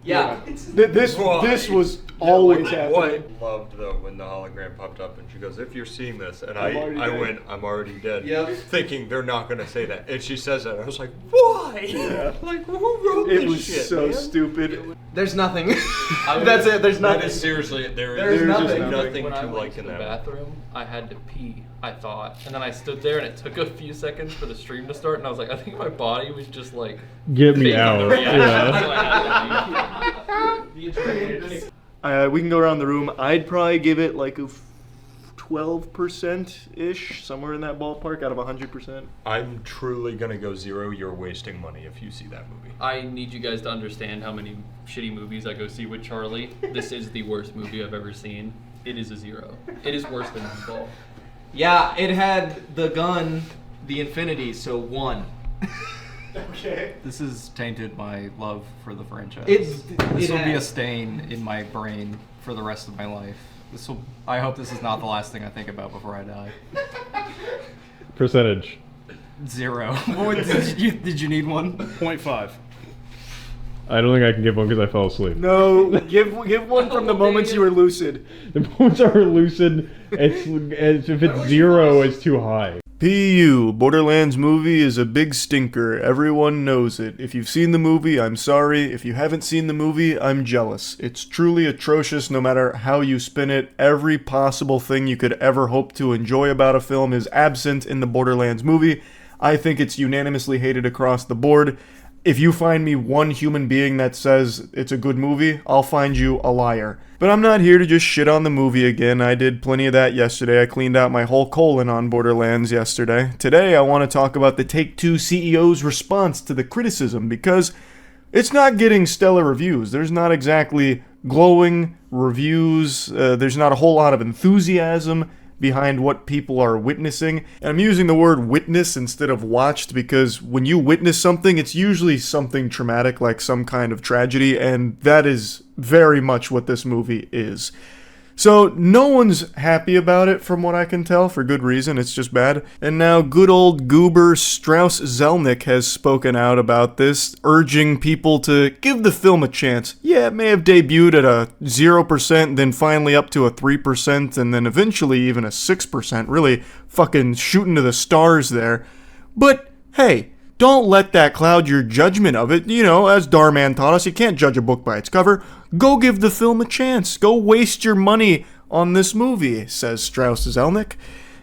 Yeah. This was always happening. What loved though when the hologram popped up and she goes, "If you're seeing this," and I went, "I'm already dead," thinking they're not gonna say that, and she says that, and I was like, "Why? Yeah. Like who wrote this It was shit, so man? stupid. There's nothing. That's it. There's nothing. That is seriously There's there's nothing. nothing When I to went like to in the that. bathroom, I had to pee, I thought. And then I stood there and it took a few seconds for the stream to start, and I was like, I think my body was just like... Get me faking the out. reaction, Yeah. so I had to leave. We can go around the room. I'd probably give it like a 12%-ish, somewhere in that ballpark, out of 100%. I'm truly gonna go 0. You're wasting money if you see that movie. I need you guys to understand how many shitty movies I go see with Charlie. This is the worst movie I've ever seen. It is a 0. It is worse than Moonfall. Yeah, it had the gun, the infinity, so 1. Okay. This has tainted my love for the franchise. This This will be a stain in my brain for the rest of my life. I hope this is not the last thing I think about before I die. Percentage. 0. Did you need one? 0.5. I don't think I can give one because I fell asleep. No, give one from the moments you were lucid. The moments are lucid. If it's 0, it's too high. PU, Borderlands movie is a big stinker. Everyone knows it. If you've seen the movie, I'm sorry. If you haven't seen the movie, I'm jealous. It's truly atrocious no matter how you spin it. Every possible thing you could ever hope to enjoy about a film is absent in the Borderlands movie. I think it's unanimously hated across the board. If you find me one human being that says it's a good movie, I'll find you a liar. But I'm not here to just shit on the movie again. I did plenty of that yesterday. I cleaned out my whole colon on Borderlands yesterday. Today, I want to talk about the Take-Two CEO's response to the criticism, because it's not getting stellar reviews. There's not exactly glowing reviews. There's not a whole lot of enthusiasm behind what people are witnessing. And I'm using the word witness instead of watched because when you witness something, it's usually something traumatic, like some kind of tragedy, and that is very much what this movie is. So no one's happy about it from what I can tell, for good reason, it's just bad. And now good old goober Strauss Zelnick has spoken out about this, urging people to give the film a chance. Yeah, it may have debuted at a 0%, then finally up to a 3%, and then eventually even a 6%, really fucking shooting to the stars there. But hey, don't let that cloud your judgment of it. You know, as Darman taught us, you can't judge a book by its cover. Go give the film a chance. Go waste your money on this movie, says Strauss Zelnick.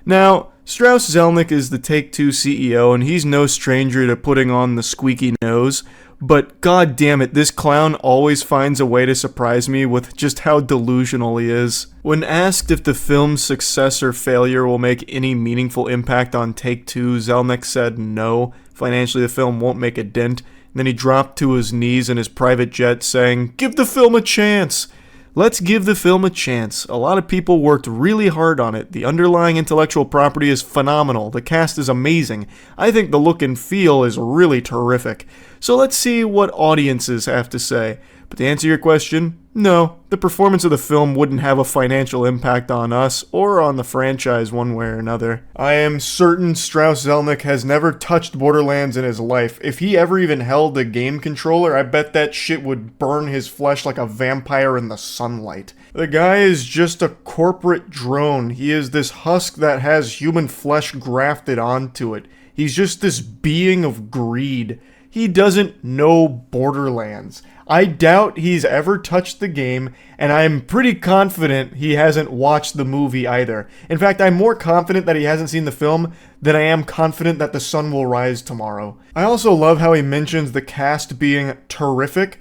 Now, Strauss Zelnick is the Take-Two CEO, and he's no stranger to putting on the squeaky nose. But god damn it, this clown always finds a way to surprise me with just how delusional he is. When asked if the film's success or failure will make any meaningful impact on Take-Two, Zelnick said no. Financially, the film won't make a dent. And then he dropped to his knees in his private jet saying, "Give the film a chance." Let's give the film a chance. A lot of people worked really hard on it. The underlying intellectual property is phenomenal. The cast is amazing. I think the look and feel is really terrific. So let's see what audiences have to say. But to answer your question, no, the performance of the film wouldn't have a financial impact on us or on the franchise one way or another. I am certain Strauss Zelnick has never touched Borderlands in his life. If he ever even held a game controller, I bet that shit would burn his flesh like a vampire in the sunlight. The guy is just a corporate drone. He is this husk that has human flesh grafted onto it. He's just this being of greed. He doesn't know Borderlands. I doubt he's ever touched the game, and I'm pretty confident he hasn't watched the movie either. In fact, I'm more confident that he hasn't seen the film than I am confident that the sun will rise tomorrow. I also love how he mentions the cast being terrific.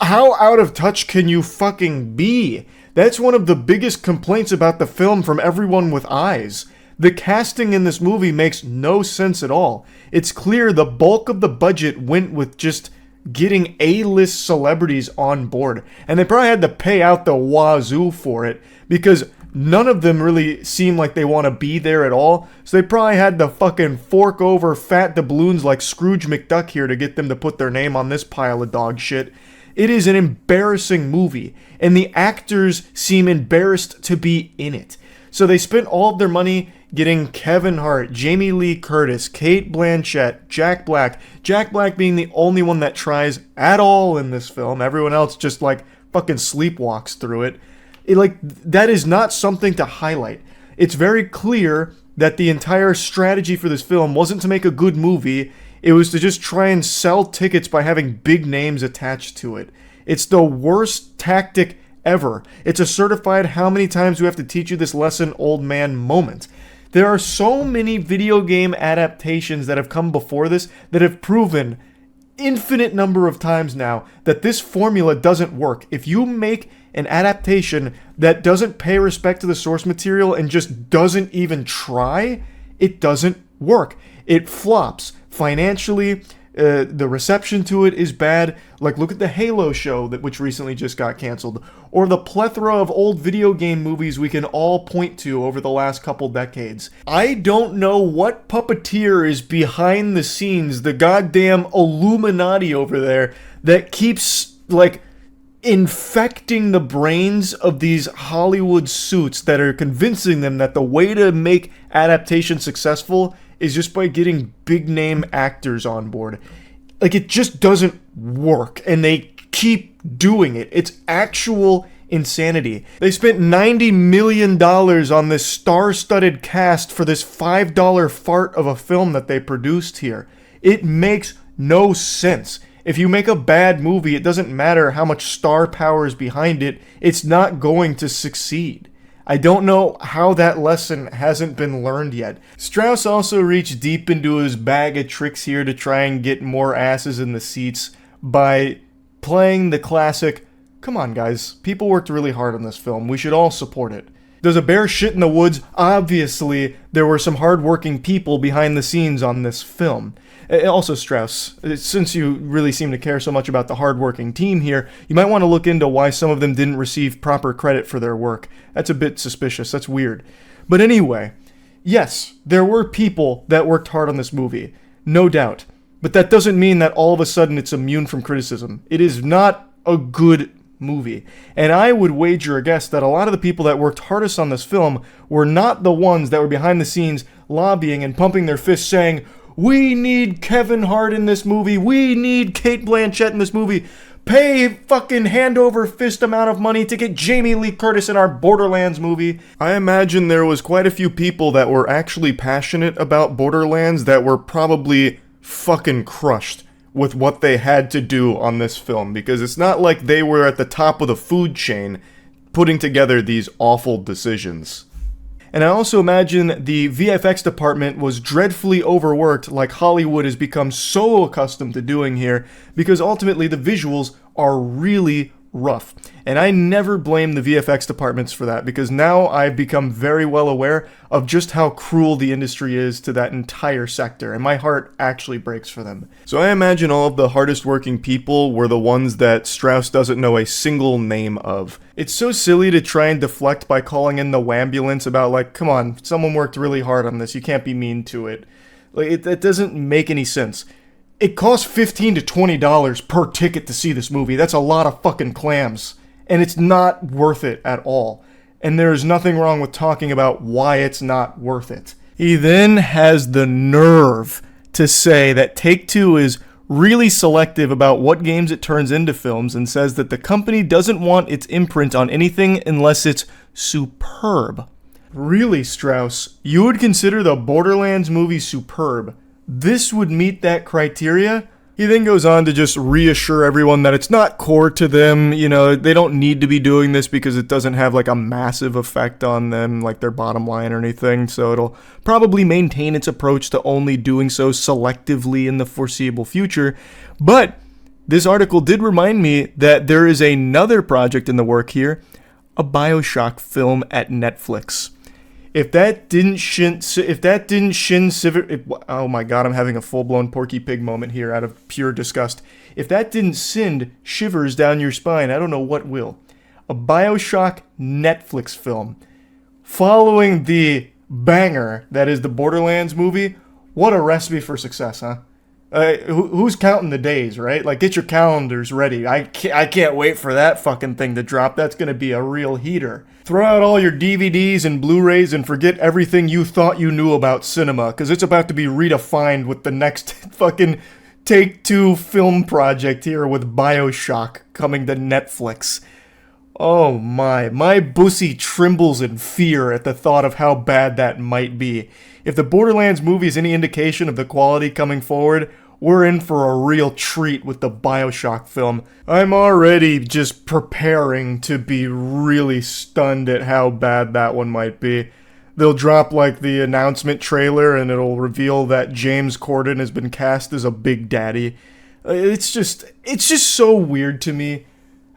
How out of touch can you fucking be? That's one of the biggest complaints about the film from everyone with eyes. The casting in this movie makes no sense at all. It's clear the bulk of the budget went with just getting A-list celebrities on board. And they probably had to pay out the wazoo for it, because none of them really seem like they want to be there at all. So they probably had to fucking fork over fat doubloons like Scrooge McDuck here to get them to put their name on this pile of dog shit. It is an embarrassing movie, and the actors seem embarrassed to be in it. So they spent all of their money getting Kevin Hart, Jamie Lee Curtis, Cate Blanchett, Jack Black. Jack Black being the only one that tries at all in this film. Everyone else just like fucking sleepwalks through it. That is not something to highlight. It's very clear that the entire strategy for this film wasn't to make a good movie. It was to just try and sell tickets by having big names attached to it. It's the worst tactic ever. It's a certified how many times we have to teach you this lesson, old man moment. There are so many video game adaptations that have come before this that have proven infinite number of times now that this formula doesn't work. If you make an adaptation that doesn't pay respect to the source material and just doesn't even try, it doesn't work. It flops financially. The reception to it is bad. Like, look at the Halo show which recently just got canceled, or the plethora of old video game movies we can all point to over the last couple decades. I don't know what puppeteer is behind the scenes, the goddamn Illuminati over there, that keeps, like, infecting the brains of these Hollywood suits that are convincing them that the way to make adaptation successful is just by getting big name actors on board. Like, it just doesn't work, and they keep doing it. It's actual insanity. They spent $90 million on this star-studded cast for this $5 fart of a film that they produced here. It makes no sense. If you make a bad movie, it doesn't matter how much star power is behind it, it's not going to succeed. I don't know how that lesson hasn't been learned yet. Strauss also reached deep into his bag of tricks here to try and get more asses in the seats by playing the classic, come on guys, people worked really hard on this film, we should all support it. Does a bear shit in the woods? Obviously, there were some hardworking people behind the scenes on this film. Also, Strauss, since you really seem to care so much about the hardworking team here, you might want to look into why some of them didn't receive proper credit for their work. That's a bit suspicious, that's weird. But anyway, yes, there were people that worked hard on this movie, no doubt. But that doesn't mean that all of a sudden it's immune from criticism. It is not a good movie. And I would wager a guess that a lot of the people that worked hardest on this film were not the ones that were behind the scenes lobbying and pumping their fists saying, we need Kevin Hart in this movie, we need Cate Blanchett in this movie, pay fucking hand over fist amount of money to get Jamie Lee Curtis in our Borderlands movie. I imagine there was quite a few people that were actually passionate about Borderlands that were probably fucking crushed with what they had to do on this film, because it's not like they were at the top of the food chain putting together these awful decisions. And I also imagine the VFX department was dreadfully overworked, like Hollywood has become so accustomed to doing here, because ultimately the visuals are really rough. And I never blame the VFX departments for that, because now I've become very well aware of just how cruel the industry is to that entire sector, and my heart actually breaks for them. So I imagine all of the hardest working people were the ones that Strauss doesn't know a single name of. It's so silly to try and deflect by calling in the wambulance about, like, come on, someone worked really hard on this, you can't be mean to it. Like, it doesn't make any sense. It costs $15 to $20 per ticket to see this movie. That's a lot of fucking clams. And it's not worth it at all. And there's nothing wrong with talking about why it's not worth it. He then has the nerve to say that Take-Two is really selective about what games it turns into films, and says that the company doesn't want its imprint on anything unless it's superb. Really, Strauss? You would consider the Borderlands movie superb? This would meet that criteria? He then goes on to just reassure everyone that it's not core to them, you know, they don't need to be doing this because it doesn't have like a massive effect on them, like their bottom line or anything, so it'll probably maintain its approach to only doing so selectively in the foreseeable future. But this article did remind me that there is another project in the work here, a BioShock film at Netflix. If that didn't oh my god, I'm having a full-blown Porky Pig moment here out of pure disgust. If that didn't send shivers down your spine, I don't know what will. A BioShock Netflix film. following the banger that is the Borderlands movie, what a recipe for success, huh? Who's counting the days, right? Like, get your calendars ready. I can't wait for that fucking thing to drop. That's gonna be a real heater. Throw out all your DVDs and Blu-rays and forget everything you thought you knew about cinema, because it's about to be redefined with the next fucking Take-Two film project here with BioShock coming to Netflix. Oh my bussy trembles in fear at the thought of how bad that might be. If the Borderlands movie is any indication of the quality coming forward, we're in for a real treat with the BioShock film. I'm already just preparing to be really stunned at how bad that one might be. They'll drop like the announcement trailer and it'll reveal that James Corden has been cast as a Big Daddy. It's just so weird to me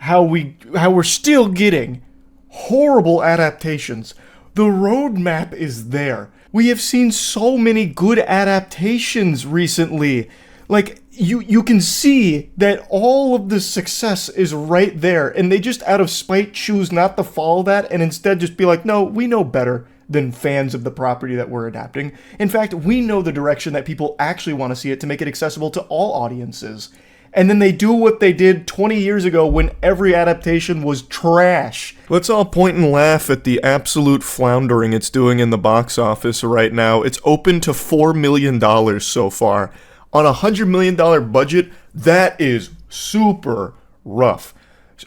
how we're still getting horrible adaptations. The roadmap is there. We have seen so many good adaptations recently. Like, you can see that all of the success is right there, and they just out of spite choose not to follow that and instead just be like, no, we know better than fans of the property that we're adapting. In fact, we know the direction that people actually want to see it to make it accessible to all audiences. And then they do what they did 20 years ago when every adaptation was trash. Let's all point and laugh at the absolute floundering it's doing in the box office right now. It's open to $4 million so far. On a $100 million budget, that is super rough.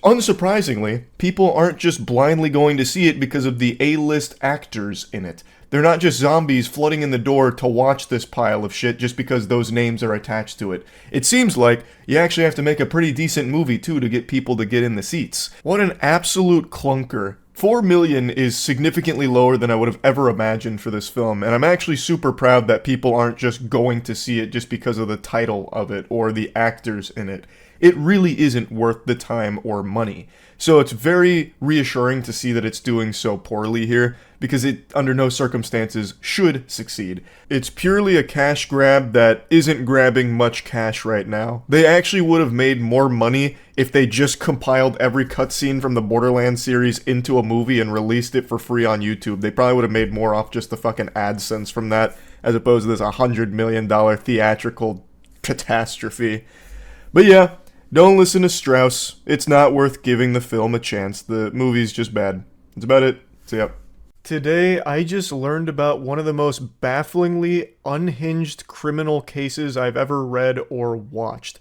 Unsurprisingly, people aren't just blindly going to see it because of the A-list actors in it. They're not just zombies flooding in the door to watch this pile of shit just because those names are attached to it. It seems like you actually have to make a pretty decent movie too to get people to get in the seats. What an absolute clunker. 4 million is significantly lower than I would have ever imagined for this film, and I'm actually super proud that people aren't just going to see it just because of the title of it or the actors in it. It really isn't worth the time or money. So it's very reassuring to see that it's doing so poorly here, because it, under no circumstances, should succeed. It's purely a cash grab that isn't grabbing much cash right now. They actually would have made more money if they just compiled every cutscene from the Borderlands series into a movie and released it for free on YouTube. They probably would have made more off just the fucking AdSense from that, as opposed to this $100 million theatrical catastrophe. But yeah, don't listen to Strauss. It's not worth giving the film a chance. The movie's just bad. That's about it. See ya. Today, I just learned about one of the most bafflingly unhinged criminal cases I've ever read or watched.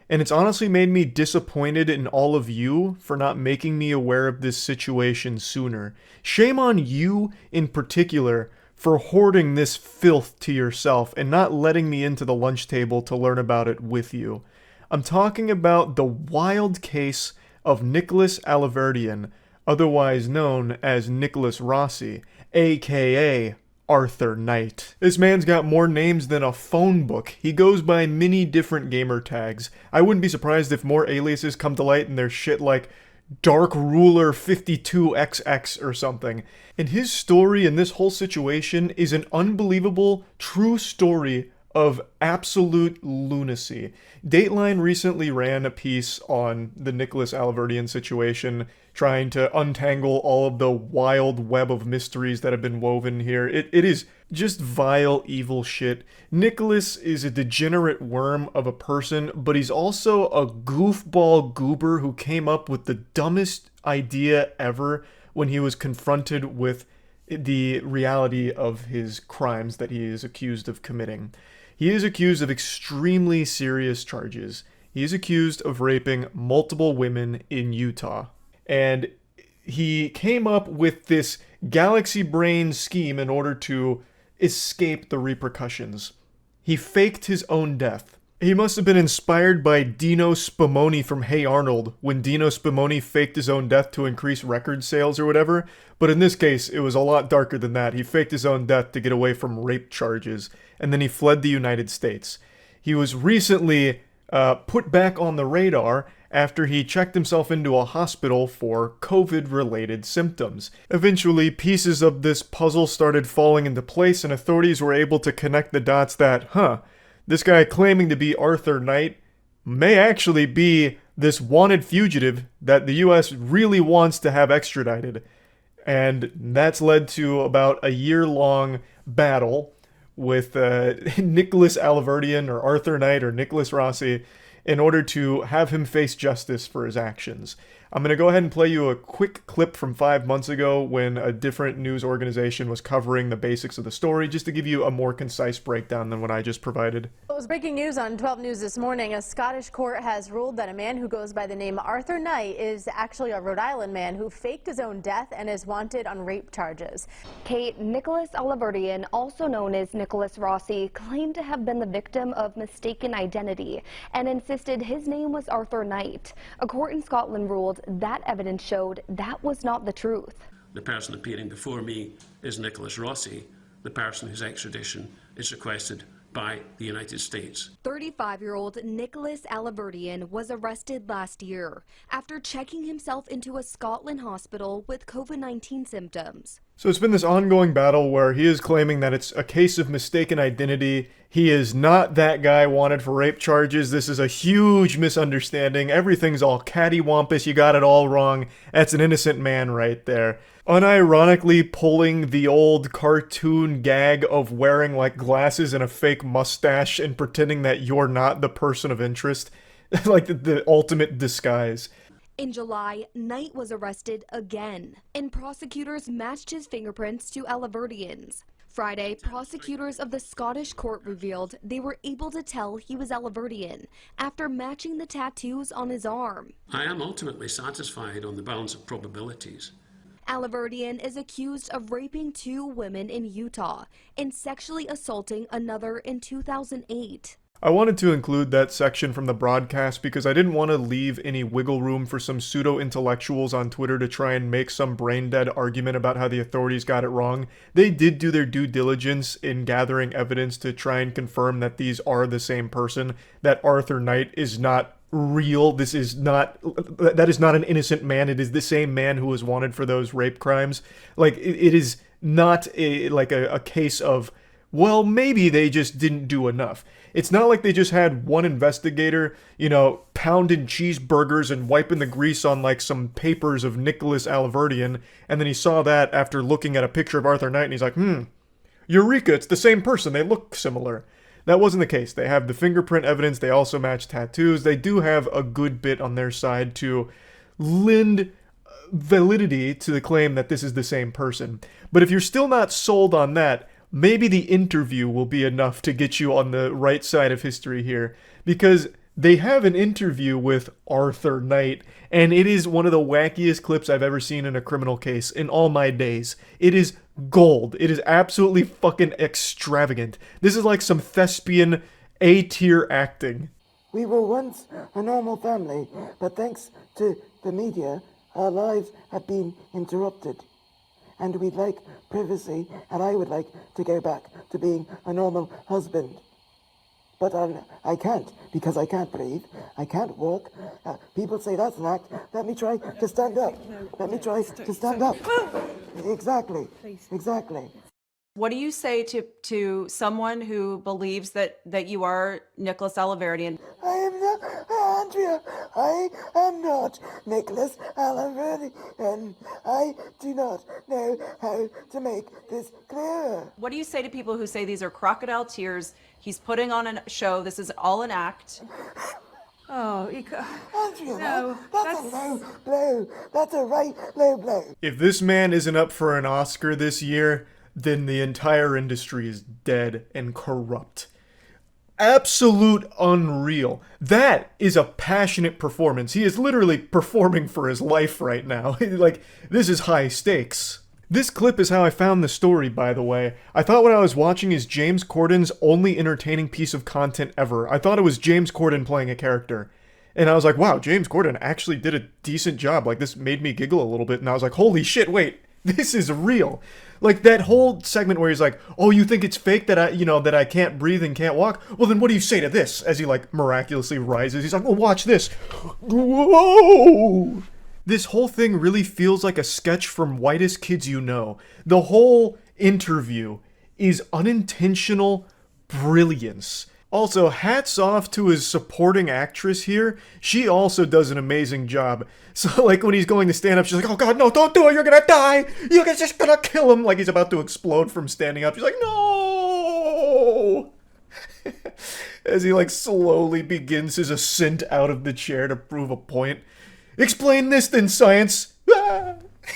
And it's honestly made me disappointed in all of you for not making me aware of this situation sooner. Shame on you in particular for hoarding this filth to yourself and not letting me into the lunch table to learn about it with you. I'm talking about the wild case of Nicholas Alaverdian, otherwise known as Nicholas Rossi, aka Arthur Knight. This man's got more names than a phone book. He goes by many different gamer tags. I wouldn't be surprised if more aliases come to light and there's shit like Dark Ruler 52XX or something. And his story in this whole situation is an unbelievable, true story of absolute lunacy. Dateline recently ran a piece on the Nicholas Alaverdian situation, trying to untangle all of the wild web of mysteries that have been woven here. It is just vile, evil shit. Nicholas is a degenerate worm of a person, but he's also a goofball goober who came up with the dumbest idea ever when he was confronted with the reality of his crimes that he is accused of committing. He is accused of extremely serious charges. He is accused of raping multiple women in Utah. And he came up with this galaxy brain scheme in order to escape the repercussions. He faked his own death. He must have been inspired by Dino Spumoni from Hey Arnold, when Dino Spumoni faked his own death to increase record sales or whatever. But in this case, it was a lot darker than that. He faked his own death to get away from rape charges, and then he fled the United States. He was recently put back on the radar after he checked himself into a hospital for COVID-related symptoms. Eventually, pieces of this puzzle started falling into place, and authorities were able to connect the dots that, this guy claiming to be Arthur Knight may actually be this wanted fugitive that the US really wants to have extradited. And that's led to about a year-long battle with Nicholas Alaverdian or Arthur Knight or Nicholas Rossi in order to have him face justice for his actions. I'm going to go ahead and play you a quick clip from 5 months ago when a different news organization was covering the basics of the story, just to give you a more concise breakdown than what I just provided. It was breaking news on 12 News this morning. A Scottish court has ruled that a man who goes by the name Arthur Knight is actually a Rhode Island man who faked his own death and is wanted on rape charges. Kate, Nicholas Alaverdian, also known as Nicholas Rossi, claimed to have been the victim of mistaken identity and insisted his name was Arthur Knight. A court in Scotland ruled that evidence showed that was not the truth. The person appearing before me is Nicholas Rossi, the person whose extradition is requested by the United States. 35-year-old Nicholas Alaverdian was arrested last year after checking himself into a Scotland hospital with COVID-19 symptoms. So it's been this ongoing battle where he is claiming that it's a case of mistaken identity. He is not that guy wanted for rape charges. This is a huge misunderstanding. Everything's all cattywampus. You got it all wrong. That's an innocent man right there. Unironically pulling the old cartoon gag of wearing like glasses and a fake mustache and pretending that you're not the person of interest. Like the ultimate disguise. In July, Knight was arrested again, and prosecutors matched his fingerprints to Alaverdian's. Friday, prosecutors of the Scottish court revealed they were able to tell he was Alaverdian after matching the tattoos on his arm. I am ultimately satisfied on the balance of probabilities. Alaverdian is accused of raping 2 women in Utah and sexually assaulting another in 2008. I wanted to include that section from the broadcast because I didn't want to leave any wiggle room for some pseudo-intellectuals on Twitter to try and make some brain-dead argument about how the authorities got it wrong. They did do their due diligence in gathering evidence to try and confirm that these are the same person, that Arthur Knight is not real. That is not an innocent man. It is the same man who was wanted for those rape crimes. Like, it is not a case of, well, maybe they just didn't do enough. It's not like they just had one investigator, pounding cheeseburgers and wiping the grease on like some papers of Nicholas Alaverdian, and then he saw that after looking at a picture of Arthur Knight and he's like, Eureka, it's the same person, they look similar. That wasn't the case. They have the fingerprint evidence, they also match tattoos, they do have a good bit on their side to lend validity to the claim that this is the same person. But if you're still not sold on that, maybe the interview will be enough to get you on the right side of history here, because they have an interview with Arthur Knight, and it is one of the wackiest clips I've ever seen in a criminal case in all my days. It is gold. It is absolutely fucking extravagant. This is like some thespian A-tier acting. We were once a normal family, but thanks to the media, our lives have been interrupted. And we'd like privacy, and I would like to go back to being a normal husband. But I can't, because I can't breathe, I can't walk. People say that's an act. Let me try to stand up. Let me try to stand up. Exactly, exactly. What do you say to someone who believes that you are Nicholas Alaverdian? I am not, Andrea, I am not Nicholas Alaverdian. I do not know how to make this clear. What do you say to people who say these are crocodile tears? He's putting on a show. This is all an act. Oh, Andrea, no, that's a low blow. That's a right low blow. If this man isn't up for an Oscar this year, then the entire industry is dead and corrupt. Absolute unreal. That is a passionate performance. He is literally performing for his life right now. Like, this is high stakes. This clip is how I found the story, by the way. I thought what I was watching is James Corden's only entertaining piece of content ever. I thought it was James Corden playing a character. And I was like, wow, James Corden actually did a decent job. Like, this made me giggle a little bit, and I was like, holy shit, wait. This is real. Like that whole segment where he's like, oh, you think it's fake that I can't breathe and can't walk? Well, then what do you say to this? As he like miraculously rises. He's like, well, watch this. Whoa! This whole thing really feels like a sketch from Whitest Kids You Know. The whole interview is unintentional brilliance. Also, hats off to his supporting actress here. She also does an amazing job. So, like, when he's going to stand up, she's like, oh god, no, don't do it, you're gonna die! You're just gonna kill him! Like he's about to explode from standing up. She's like, no! As he, like, slowly begins his ascent out of the chair to prove a point. Explain this then, science! Ah!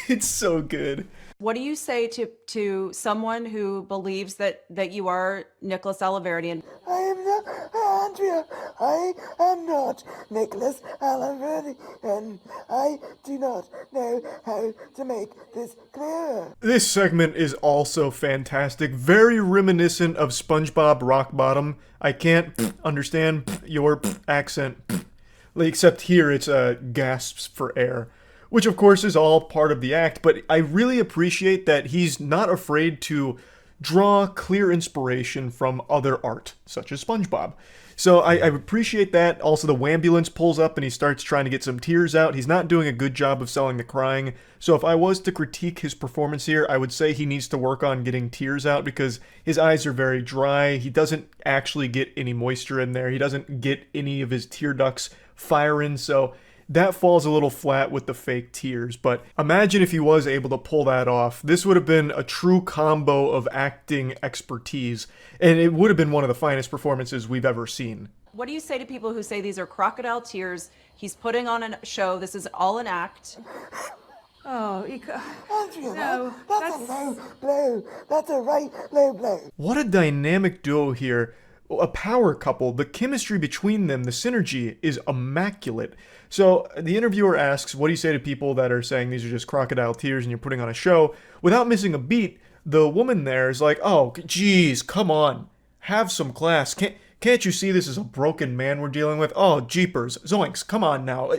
It's so good. What do you say to someone who believes that you are Nicholas Alaverdian? I am not Andrea. I am not Nicholas Alaverdi, and I do not know how to make this clear. This segment is also fantastic, very reminiscent of SpongeBob Rockbottom. I can't understand your accent, except here it's gasps for air. Which, of course, is all part of the act, but I really appreciate that he's not afraid to draw clear inspiration from other art, such as SpongeBob. So I appreciate that. Also, the Wambulance pulls up and he starts trying to get some tears out. He's not doing a good job of selling the crying. So if I was to critique his performance here, I would say he needs to work on getting tears out because his eyes are very dry. He doesn't actually get any moisture in there. He doesn't get any of his tear ducts firing, so that falls a little flat with the fake tears, but imagine if he was able to pull that off. This would have been a true combo of acting expertise, and it would have been one of the finest performances we've ever seen. What do you say to people who say these are crocodile tears? He's putting on a show. This is all an act. Oh, Andrea, no, that's a low blow. That's a right low blow. What a dynamic duo here. A power couple. The chemistry between them, the synergy, is immaculate. So the interviewer asks, what do you say to people that are saying these are just crocodile tears and you're putting on a show? Without missing a beat, the woman there is like, oh, geez, come on. Have some class. Can't you see this is a broken man we're dealing with? Oh, jeepers. Zoinks, come on now.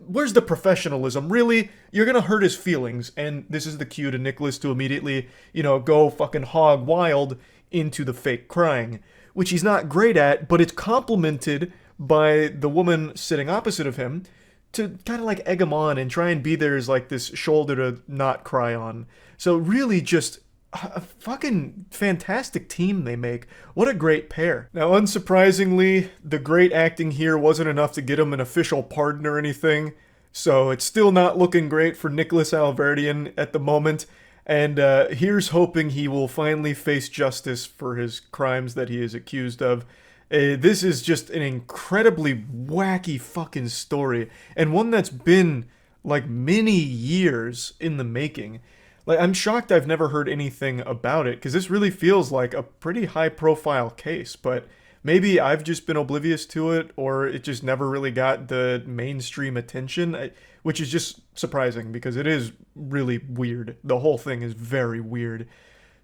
Where's the professionalism? Really? You're gonna hurt his feelings. And this is the cue to Nicholas to immediately, go fucking hog wild into the fake crying, which he's not great at, but it's complemented by the woman sitting opposite of him to kind of like egg him on and try and be there as like this shoulder to not cry on. So really just a fucking fantastic team they make. What a great pair. Now, unsurprisingly, the great acting here wasn't enough to get him an official pardon or anything, so it's still not looking great for Nicholas Alverdian at the moment. And here's hoping he will finally face justice for his crimes that he is accused of. This is just an incredibly wacky fucking story, and one that's been, like, many years in the making. Like, I'm shocked I've never heard anything about it, because this really feels like a pretty high-profile case, but maybe I've just been oblivious to it, or it just never really got the mainstream attention, which is just surprising, because it is really weird. The whole thing is very weird.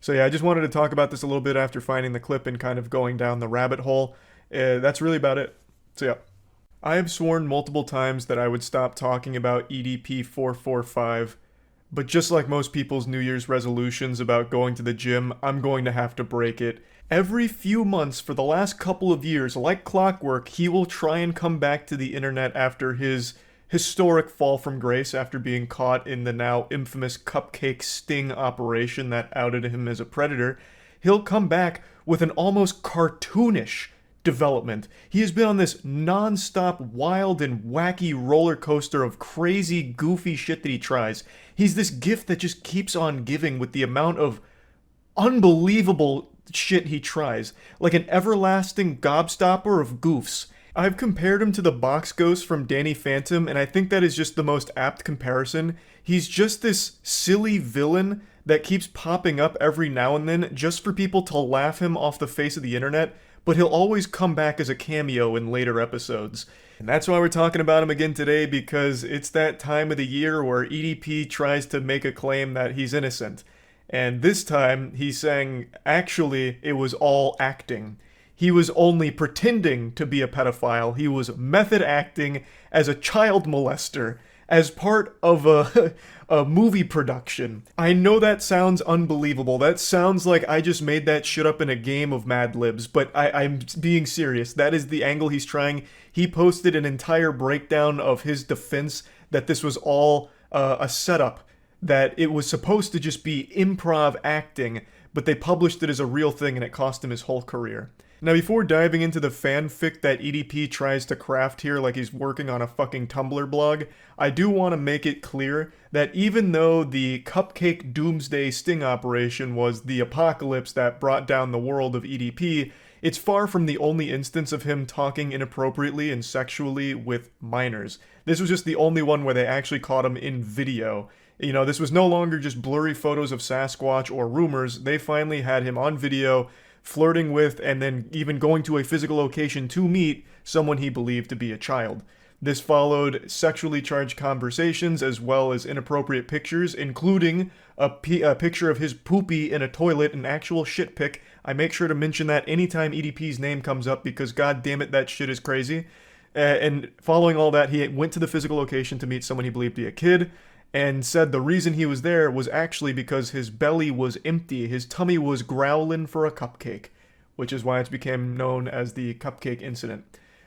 So yeah, I just wanted to talk about this a little bit after finding the clip and kind of going down the rabbit hole. That's really about it. So yeah. I have sworn multiple times that I would stop talking about EDP 445, but just like most people's New Year's resolutions about going to the gym, I'm going to have to break it. Every few months for the last couple of years, like clockwork, he will try and come back to the internet after his historic fall from grace after being caught in the now infamous cupcake sting operation that outed him as a predator. He'll come back with an almost cartoonish development. He has been on this non-stop wild and wacky roller coaster of crazy, goofy shit that he tries. He's this gift that just keeps on giving with the amount of unbelievable shit he tries. Like an everlasting gobstopper of goofs. I've compared him to the box ghost from Danny Phantom, and I think that is just the most apt comparison. He's just this silly villain that keeps popping up every now and then just for people to laugh him off the face of the internet, but he'll always come back as a cameo in later episodes. And that's why we're talking about him again today, because it's that time of the year where EDP tries to make a claim that he's innocent. And this time, he's saying, actually, it was all acting. He was only pretending to be a pedophile. He was method acting as a child molester, as part of a movie production. I know that sounds unbelievable. That sounds like I just made that shit up in a game of Mad Libs, but I'm being serious. That is the angle he's trying. He posted an entire breakdown of his defense that this was all a setup that it was supposed to just be improv acting, but they published it as a real thing and it cost him his whole career. Now, before diving into the fanfic that EDP tries to craft here like he's working on a fucking Tumblr blog, I do want to make it clear that even though the Cupcake Doomsday sting operation was the apocalypse that brought down the world of EDP, it's far from the only instance of him talking inappropriately and sexually with minors. This was just the only one where they actually caught him in video. You know, this was no longer just blurry photos of Sasquatch or rumors. They finally had him on video flirting with and then even going to a physical location to meet someone he believed to be a child. This followed sexually charged conversations as well as inappropriate pictures, including a picture of his poopy in a toilet, an actual shit pic. I make sure to mention that anytime EDP's name comes up because god damn it, that shit is crazy. And following all that, he went to the physical location to meet someone he believed to be a kid, and said the reason he was there was actually because his belly was empty, his tummy was growling for a cupcake, which is why it's became known as the Cupcake Incident.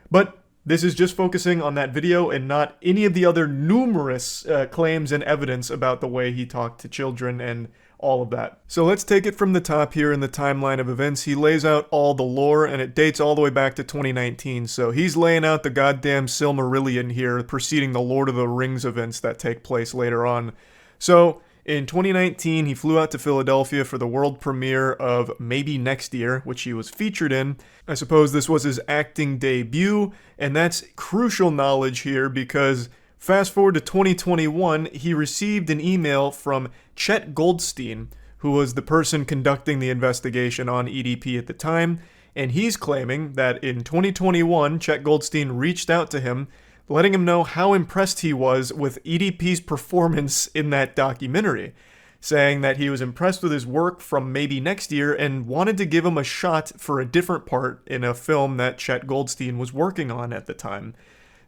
But this is just focusing on that video and not any of the other numerous claims and evidence about the way he talked to children and all of that. So let's take it from the top here in the timeline of events. He lays out all the lore, and it dates all the way back to 2019. So he's laying out the goddamn Silmarillion here, preceding the Lord of the Rings events that take place later on. So in 2019, he flew out to Philadelphia for the world premiere of Maybe Next Year, which he was featured in. I suppose this was his acting debut, and that's crucial knowledge here because fast forward to 2021, he received an email from Chet Goldstein, who was the person conducting the investigation on EDP at the time, and he's claiming that in 2021, Chet Goldstein reached out to him, letting him know how impressed he was with EDP's performance in that documentary, saying that he was impressed with his work from Maybe Next Year and wanted to give him a shot for a different part in a film that Chet Goldstein was working on at the time.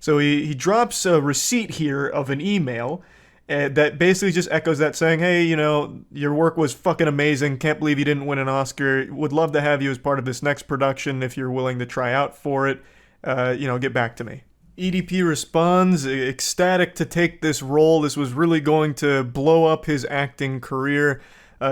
So he drops a receipt here of an email that basically just echoes that, saying, hey, you know, your work was fucking amazing, can't believe you didn't win an Oscar, would love to have you as part of this next production if you're willing to try out for it, get back to me. EDP responds, ecstatic to take this role. This was really going to blow up his acting career.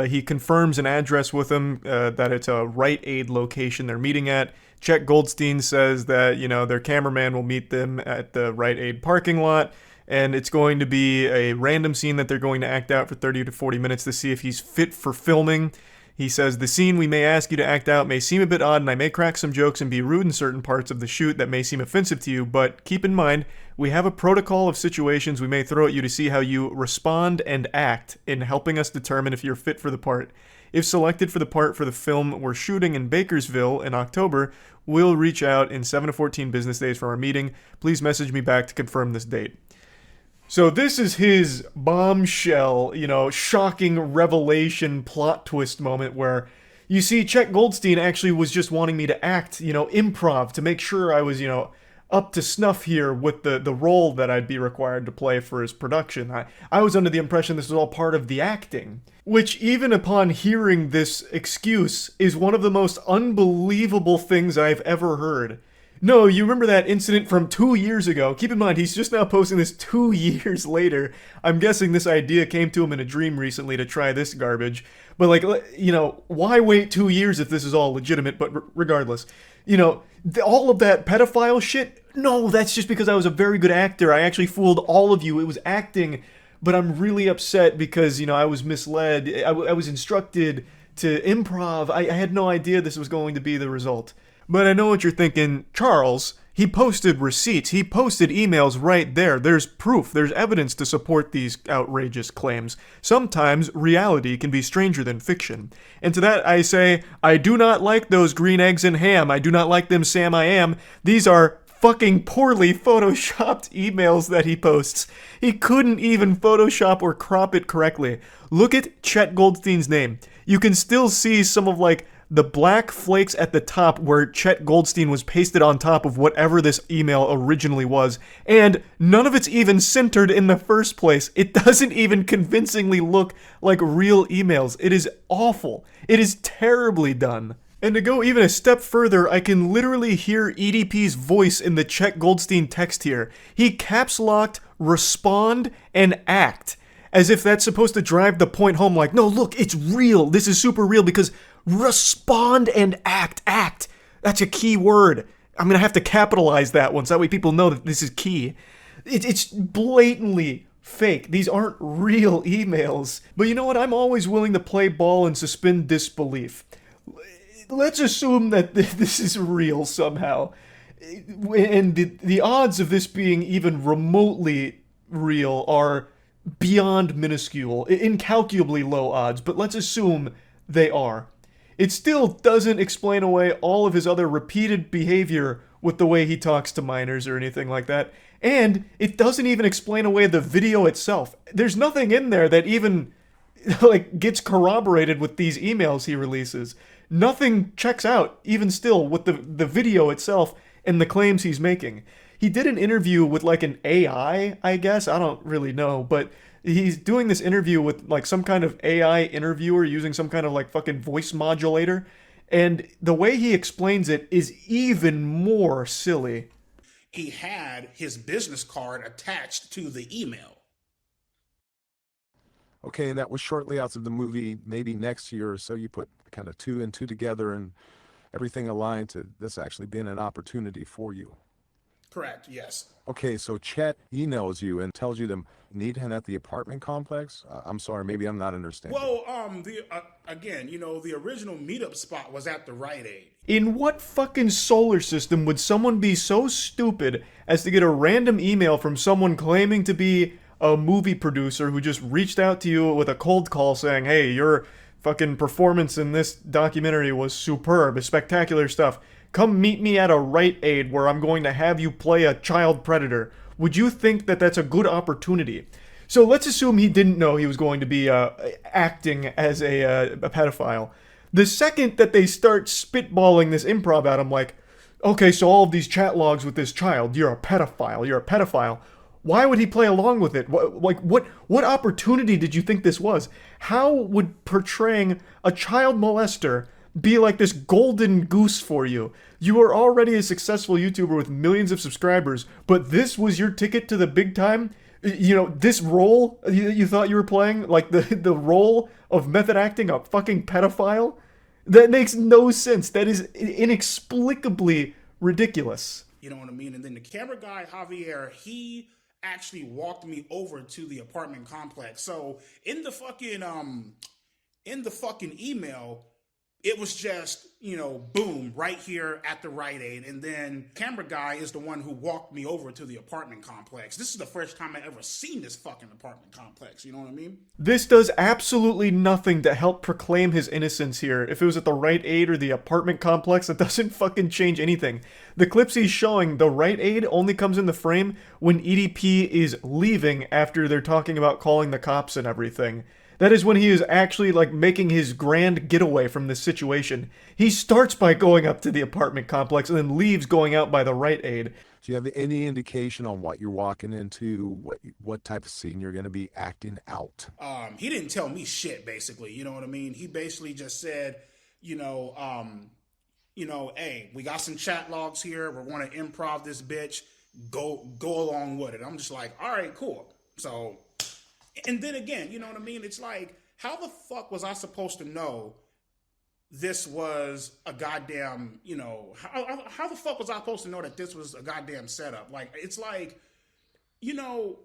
He confirms an address with him, that it's a Rite Aid location they're meeting at. Chet Goldstein says that, their cameraman will meet them at the Rite Aid parking lot, and it's going to be a random scene that they're going to act out for 30 to 40 minutes to see if he's fit for filming. He says, the scene we may ask you to act out may seem a bit odd, and I may crack some jokes and be rude in certain parts of the shoot that may seem offensive to you, but keep in mind, we have a protocol of situations we may throw at you to see how you respond and act in helping us determine if you're fit for the part. If selected for the part for the film we're shooting in Bakersville in October, we'll reach out in 7 to 14 business days for our meeting. Please message me back to confirm this date. So this is his bombshell, shocking revelation plot twist moment where you see Chet Goldstein actually was just wanting me to act, improv to make sure I was, up to snuff here with the role that I'd be required to play for his production. I was under the impression this was all part of the acting, which even upon hearing this excuse is one of the most unbelievable things I've ever heard. No, you remember that incident from 2 years ago. Keep in mind, he's just now posting this 2 years later. I'm guessing this idea came to him in a dream recently to try this garbage. But, why wait 2 years if this is all legitimate? But regardless, all of that pedophile shit, no, that's just because I was a very good actor. I actually fooled all of you. It was acting, but I'm really upset because, I was misled. I was instructed to improv. I had no idea this was going to be the result. But I know what you're thinking, Charles, he posted receipts, he posted emails right there. There's proof, there's evidence to support these outrageous claims. Sometimes reality can be stranger than fiction. And to that I say, I do not like those green eggs and ham. I do not like them, Sam I am. These are fucking poorly photoshopped emails that he posts. He couldn't even Photoshop or crop it correctly. Look at Chet Goldstein's name. You can still see some of the black flakes at the top where Chet Goldstein was pasted on top of whatever this email originally was, and none of it's even centered in the first place. It doesn't even convincingly look like real emails. It is awful. It is terribly done. And to go even a step further, I can literally hear EDP's voice in the Chet Goldstein text here. He caps locked respond and act, As if that's supposed to drive the point home, like, no, look, it's real. This is super real because respond and act. Act. That's a key word. I'm going to have to capitalize that one so that way people know that this is key. It's blatantly fake. These aren't real emails. But you know what? I'm always willing to play ball and suspend disbelief. Let's assume that this is real somehow. And the odds of this being even remotely real are beyond minuscule, incalculably low odds, but let's assume they are. It still doesn't explain away all of his other repeated behavior with the way he talks to minors or anything like that. And it doesn't even explain away the video itself. There's nothing in there that even like gets corroborated with these emails he releases. Nothing checks out, even still, with the video itself and the claims he's making. He did an interview with like an AI, I guess. I don't really know, but he's doing this interview with like some kind of AI interviewer using some kind of like fucking voice modulator. And the way he explains it is even more silly. He had his business card attached to the email. Okay, and that was shortly after the movie, maybe next year or so. You put kind of 2 and 2 together and everything aligned to this actually being an opportunity for you. Correct, yes. Okay, so Chet emails you and tells you to meet him at the apartment complex? I'm sorry, maybe I'm not understanding. Well, again, you know, the original meetup spot was at the Rite Aid. In what fucking solar system would someone be so stupid as to get a random email from someone claiming to be a movie producer who just reached out to you with a cold call saying, hey, your fucking performance in this documentary was superb, spectacular stuff. Come meet me at a Rite Aid where I'm going to have you play a child predator. Would you think that that's a good opportunity? So let's assume he didn't know he was going to be acting as a pedophile. The second that they start spitballing this improv at him, like, okay, so all of these chat logs with this child, you're a pedophile. Why would he play along with it? What opportunity did you think this was? How would portraying a child molester be like this golden goose for you? You are already a successful YouTuber with millions of subscribers, but this was your ticket to the big time? You know, this role you thought you were playing, like the role of method acting a fucking pedophile? That makes no sense. That is inexplicably ridiculous. You know what I mean? And then the camera guy, Javier, he actually walked me over to the apartment complex. So in the fucking email, it was just, you know, boom, right here at the Rite Aid. And then camera guy is the one who walked me over to the apartment complex. This is the first time I ever seen this fucking apartment complex. You know what I mean? This does absolutely nothing to help proclaim his innocence here. If it was at the Rite Aid or the apartment complex, it doesn't fucking change anything. The clips he's showing, the Rite Aid only comes in the frame when EDP is leaving after they're talking about calling the cops and everything. That is when he is actually, like, making his grand getaway from this situation. He starts by going up to the apartment complex and then leaves going out by the Rite Aid. Do you have any indication on what you're walking into, what type of scene you're going to be acting out? He didn't tell me shit, basically. You know what I mean? He basically just said, hey, we got some chat logs here. We're going to improv this bitch. Go along with it. I'm just like, all right, cool. So... And then again, you know what I mean? It's like, how the fuck was I supposed to know this was a goddamn, you know, how the fuck was I supposed to know that this was a goddamn setup? Like, it's like, you know,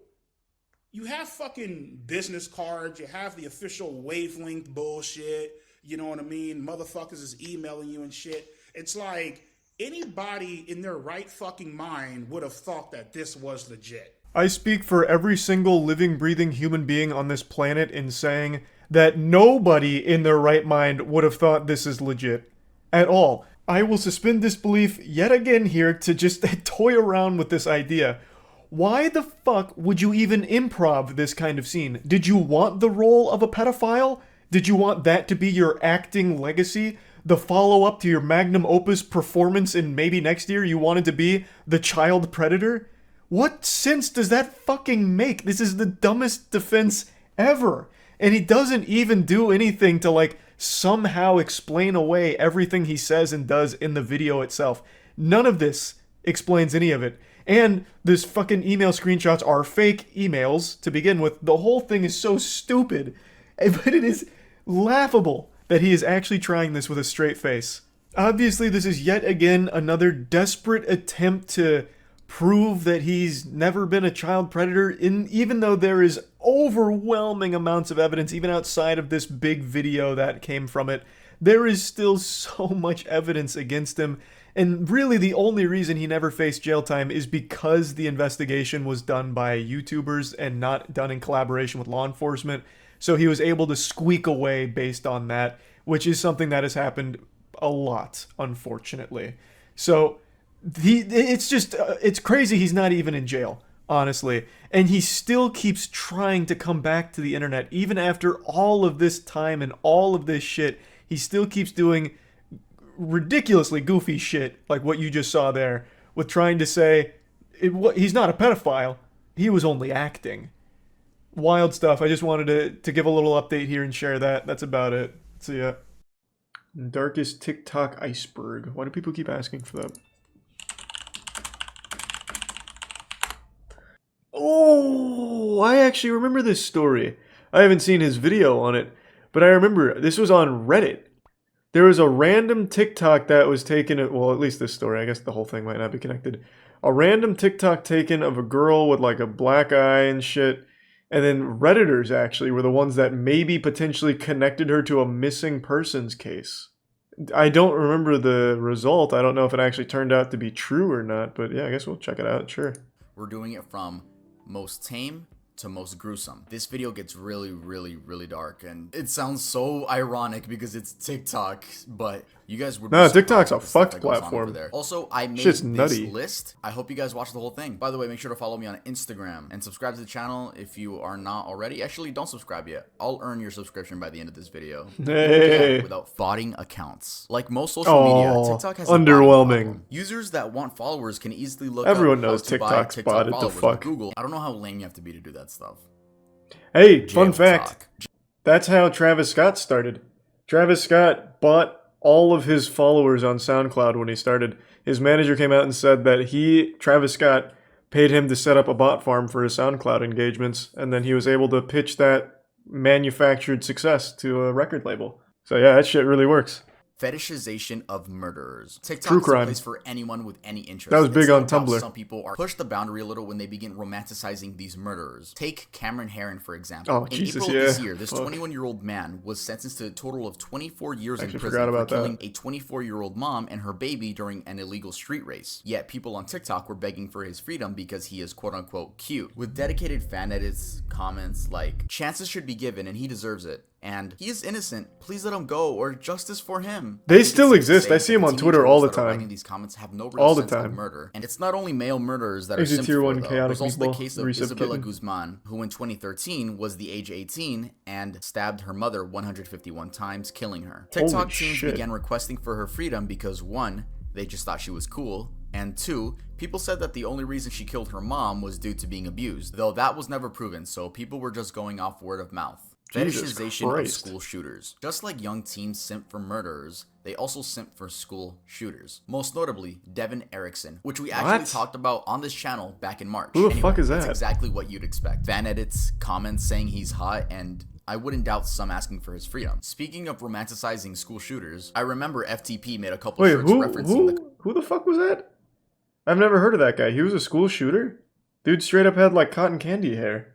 you have fucking business cards, you have the official wavelength bullshit, you know what I mean? Motherfuckers is emailing you and shit. It's like, anybody in their right fucking mind would have thought that this was legit. I speak for every single living, breathing human being on this planet in saying that nobody in their right mind would have thought this is legit. At all. I will suspend disbelief yet again here to just toy around with this idea. Why the fuck would you even improv this kind of scene? Did you want the role of a pedophile? Did you want that to be your acting legacy? The follow-up to your magnum opus performance in maybe next year you wanted to be the child predator? What sense does that fucking make? This is the dumbest defense ever. And he doesn't even do anything to, like, somehow explain away everything he says and does in the video itself. None of this explains any of it. And this fucking email screenshots are fake emails to begin with. The whole thing is so stupid. But it is laughable that he is actually trying this with a straight face. Obviously, this is yet again another desperate attempt to prove that he's never been a child predator, even though there is overwhelming amounts of evidence, even outside of this big video that came from it. There is still so much evidence against him. And really the only reason he never faced jail time is because the investigation was done by YouTubers and not done in collaboration with law enforcement. So he was able to squeak away based on that, which is something that has happened a lot, unfortunately. So it's crazy he's not even in jail, honestly. And he still keeps trying to come back to the internet. Even after all of this time and all of this shit, he still keeps doing ridiculously goofy shit like what you just saw there, with trying to say he's not a pedophile, he was only acting. Wild stuff. I just wanted to give a little update here and share that. That's about it. See ya. Darkest TikTok iceberg. Why do people keep asking for that? Oh, I actually remember this story. I haven't seen his video on it, but I remember this was on Reddit. There was a random TikTok that was taken, well, at least this story, I guess the whole thing might not be connected. A random TikTok taken of a girl with like a black eye and shit, and then Redditors actually were the ones that maybe potentially connected her to a missing persons case. I don't remember the result. I don't know if it actually turned out to be true or not, but yeah, I guess we'll check it out, sure. We're doing it from most tame to most gruesome. This video gets really, really, really dark, and it sounds so ironic because it's TikTok, but you guys would be No, surprised TikTok's a at the stuff fucked that goes on platform. over there. Also, I made Shit's this nutty. list. I hope you guys watch the whole thing. By the way, make sure to follow me on Instagram and subscribe to the channel if you are not already. Actually, don't subscribe yet. I'll earn your subscription by the end of this video. Hey. Without botting accounts. Like most social media, Oh, TikTok has a botting underwhelming. problem. Users that want followers can easily look Everyone up how knows to buy TikTok's TikTok botted the followers on fuck. Google. I don't know how lame you have to be to do that stuff. Hey, fun Jail fact. talk. That's how Travis Scott started. Travis Scott bought all of his followers on SoundCloud when he started. His manager came out and said that Travis Scott, paid him to set up a bot farm for his SoundCloud engagements, and then he was able to pitch that manufactured success to a record label. So yeah, that shit really works. Fetishization of murderers. TikTok True is a crime. place for anyone with any interest. That was big It's on not how Tumblr. Some people are push the boundary a little when they begin romanticizing these murderers. Take Cameron Herron, for example. Oh, In Jesus, April yeah. of this year, this Fuck. 21-year-old man was sentenced to a total of 24 years in Actually prison forgot for about that. killing a 24-year-old mom and her baby during an illegal street race. Yet people on TikTok were begging for his freedom because he is quote-unquote cute. With dedicated fan edits, comments like, "Chances should be given and he deserves it," and "He is innocent, please let him go," or "Justice for him." They I think still it's safe to exist. say I see 'em that on the Twitter all the teenagers that are time. writing these comments have no real All the sense of time. murder. And it's not only male murderers that are Actually, simped tier for, one though. chaotic There's also the people. case of Resub Isabella kitten. Guzman, who in 2013 was the age 18 and stabbed her mother 151 times, killing her. TikTok Holy teens shit. began requesting for her freedom because 1, they just thought she was cool, and 2, people said that the only reason she killed her mom was due to being abused, though that was never proven, so people were just going off word of mouth. Jesus Fetishization of Christ. school shooters. Just like young teens simp for murderers, they also simp for school shooters. Most notably, Devin Erickson, which we actually What? talked about on this channel back in March. Who the fuck is That's that? exactly what you'd expect. Fan edits, comments saying he's hot, and I wouldn't doubt some asking for his freedom. Speaking of romanticizing school shooters, I remember FTP made a couple Wait, shirts referencing the who the fuck was that? I've never heard of that guy. He was a school shooter? Dude straight up had like cotton candy hair.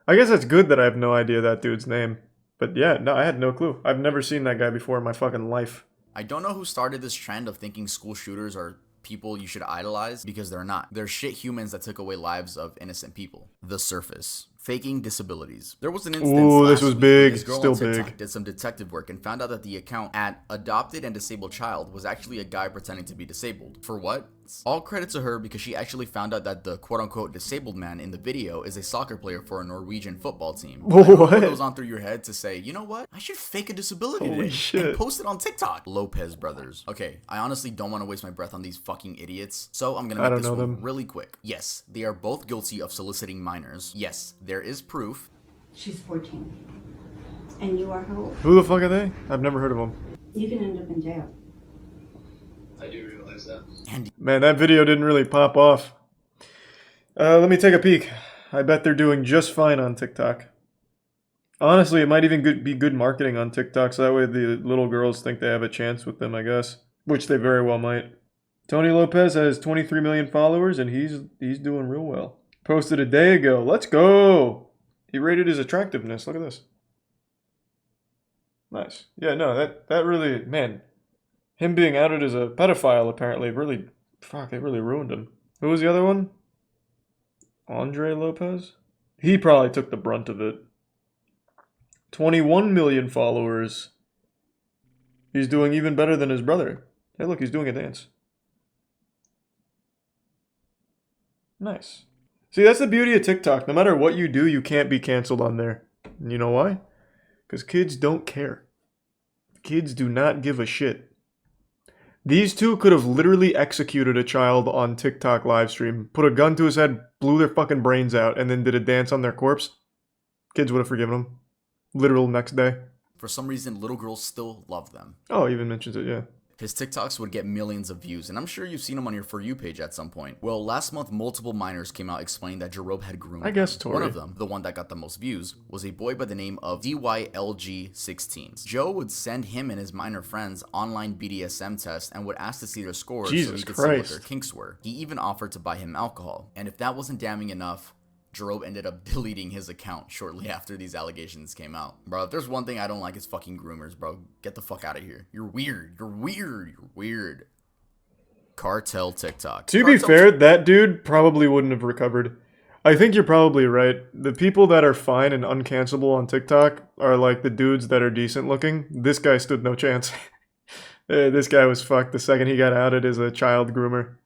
I guess that's good that I have no idea that dude's name. But yeah, no, I had no clue. I've never seen that guy before in my fucking life. I don't know who started this trend of thinking school shooters are people you should idolize, because they're not. They're shit humans that took away lives of innocent people. The surface. Faking disabilities. There was an instance Ooh, this last was week where big. this girl Still on TikTok big. did some detective work and found out that the account at Adopted and Disabled Child was actually a guy pretending to be disabled. For what? All credit to her, because she actually found out that the quote-unquote disabled man in the video is a soccer player for a Norwegian football team. I don't know What? goes on through your head to say, you know what? I should fake a disability Holy today shit. and post it on TikTok. Lopez brothers. Okay, I honestly don't want to waste my breath on these fucking idiots, so I'm gonna I make don't this know one them. really quick. Yes, they are both guilty of soliciting minors. Yes, there is proof. She's 14. And you are how old? Who the fuck are they? I've never heard of them. You can end up in jail. I do realize that. And Man, that video didn't really pop off. Let me take a peek. I bet they're doing just fine on TikTok. Honestly, it might even be good marketing on TikTok, so that way the little girls think they have a chance with them, I guess. Which they very well might. Tony Lopez has 23 million followers, and he's doing real well. Posted a day ago. Let's go! He rated his attractiveness. Look at this. Nice. Yeah, no, that really, man, him being outed as a pedophile apparently really, it really ruined him. Who was the other one? Andre Lopez? He probably took the brunt of it. 21 million followers. He's doing even better than his brother. Hey, look, he's doing a dance. Nice. See, that's the beauty of TikTok. No matter what you do, you can't be canceled on there. And you know why? Because kids don't care. Kids do not give a shit. These two could have literally executed a child on TikTok livestream, put a gun to his head, blew their fucking brains out, and then did a dance on their corpse. Kids would have forgiven them. Literal next day. For some reason, little girls still love them. Oh, he even mentions it, yeah. His TikToks would get millions of views, and I'm sure you've seen them on your For You page at some point. Well, last month, multiple minors came out explaining that Jarob had groomed I guess, them. Tori. One of them, the one that got the most views, was a boy by the name of DYLG16. Joe would send him and his minor friends online BDSM tests and would ask to see their scores so Jesus he could see what Christ. their kinks were. He even offered to buy him alcohol. And if that wasn't damning enough, Jarob ended up deleting his account shortly after these allegations came out. Bro, if there's one thing I don't like, it's fucking groomers, bro. Get the fuck out of here. You're weird. You're weird. You're weird. Cartel TikTok. To be fair, that dude probably wouldn't have recovered. I think you're probably right. The people that are fine and uncancelable on TikTok are like the dudes that are decent looking. This guy stood no chance. This guy was fucked the second he got outed as a child groomer.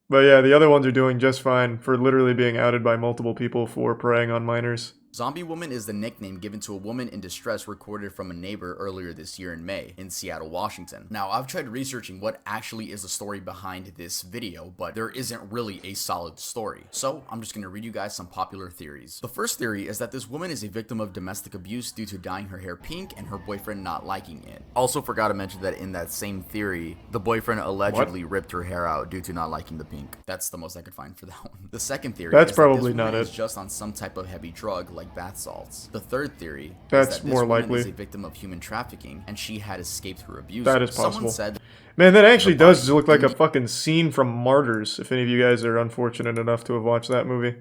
But yeah, the other ones are doing just fine for literally being outed by multiple people for preying on minors. Zombie Woman is the nickname given to a woman in distress recorded from a neighbor earlier this year in May in Seattle, Washington. Now, I've tried researching what actually is the story behind this video, but there isn't really a solid story. So, I'm just gonna read you guys some popular theories. The first theory is that this woman is a victim of domestic abuse due to dyeing her hair pink and her boyfriend not liking it. Also forgot to mention that in that same theory, the boyfriend allegedly ripped her hair out due to not liking the pink. That's the most I could find for that one. The second theory That's is probably that this woman not is it. just on some type of heavy drug like bath salts. The third theory That's is that this more woman likely. is a victim of human trafficking and she had escaped her abuse. That is Someone possible. said Man, that actually does look like a fucking scene from Martyrs, if any of you guys are unfortunate enough to have watched that movie.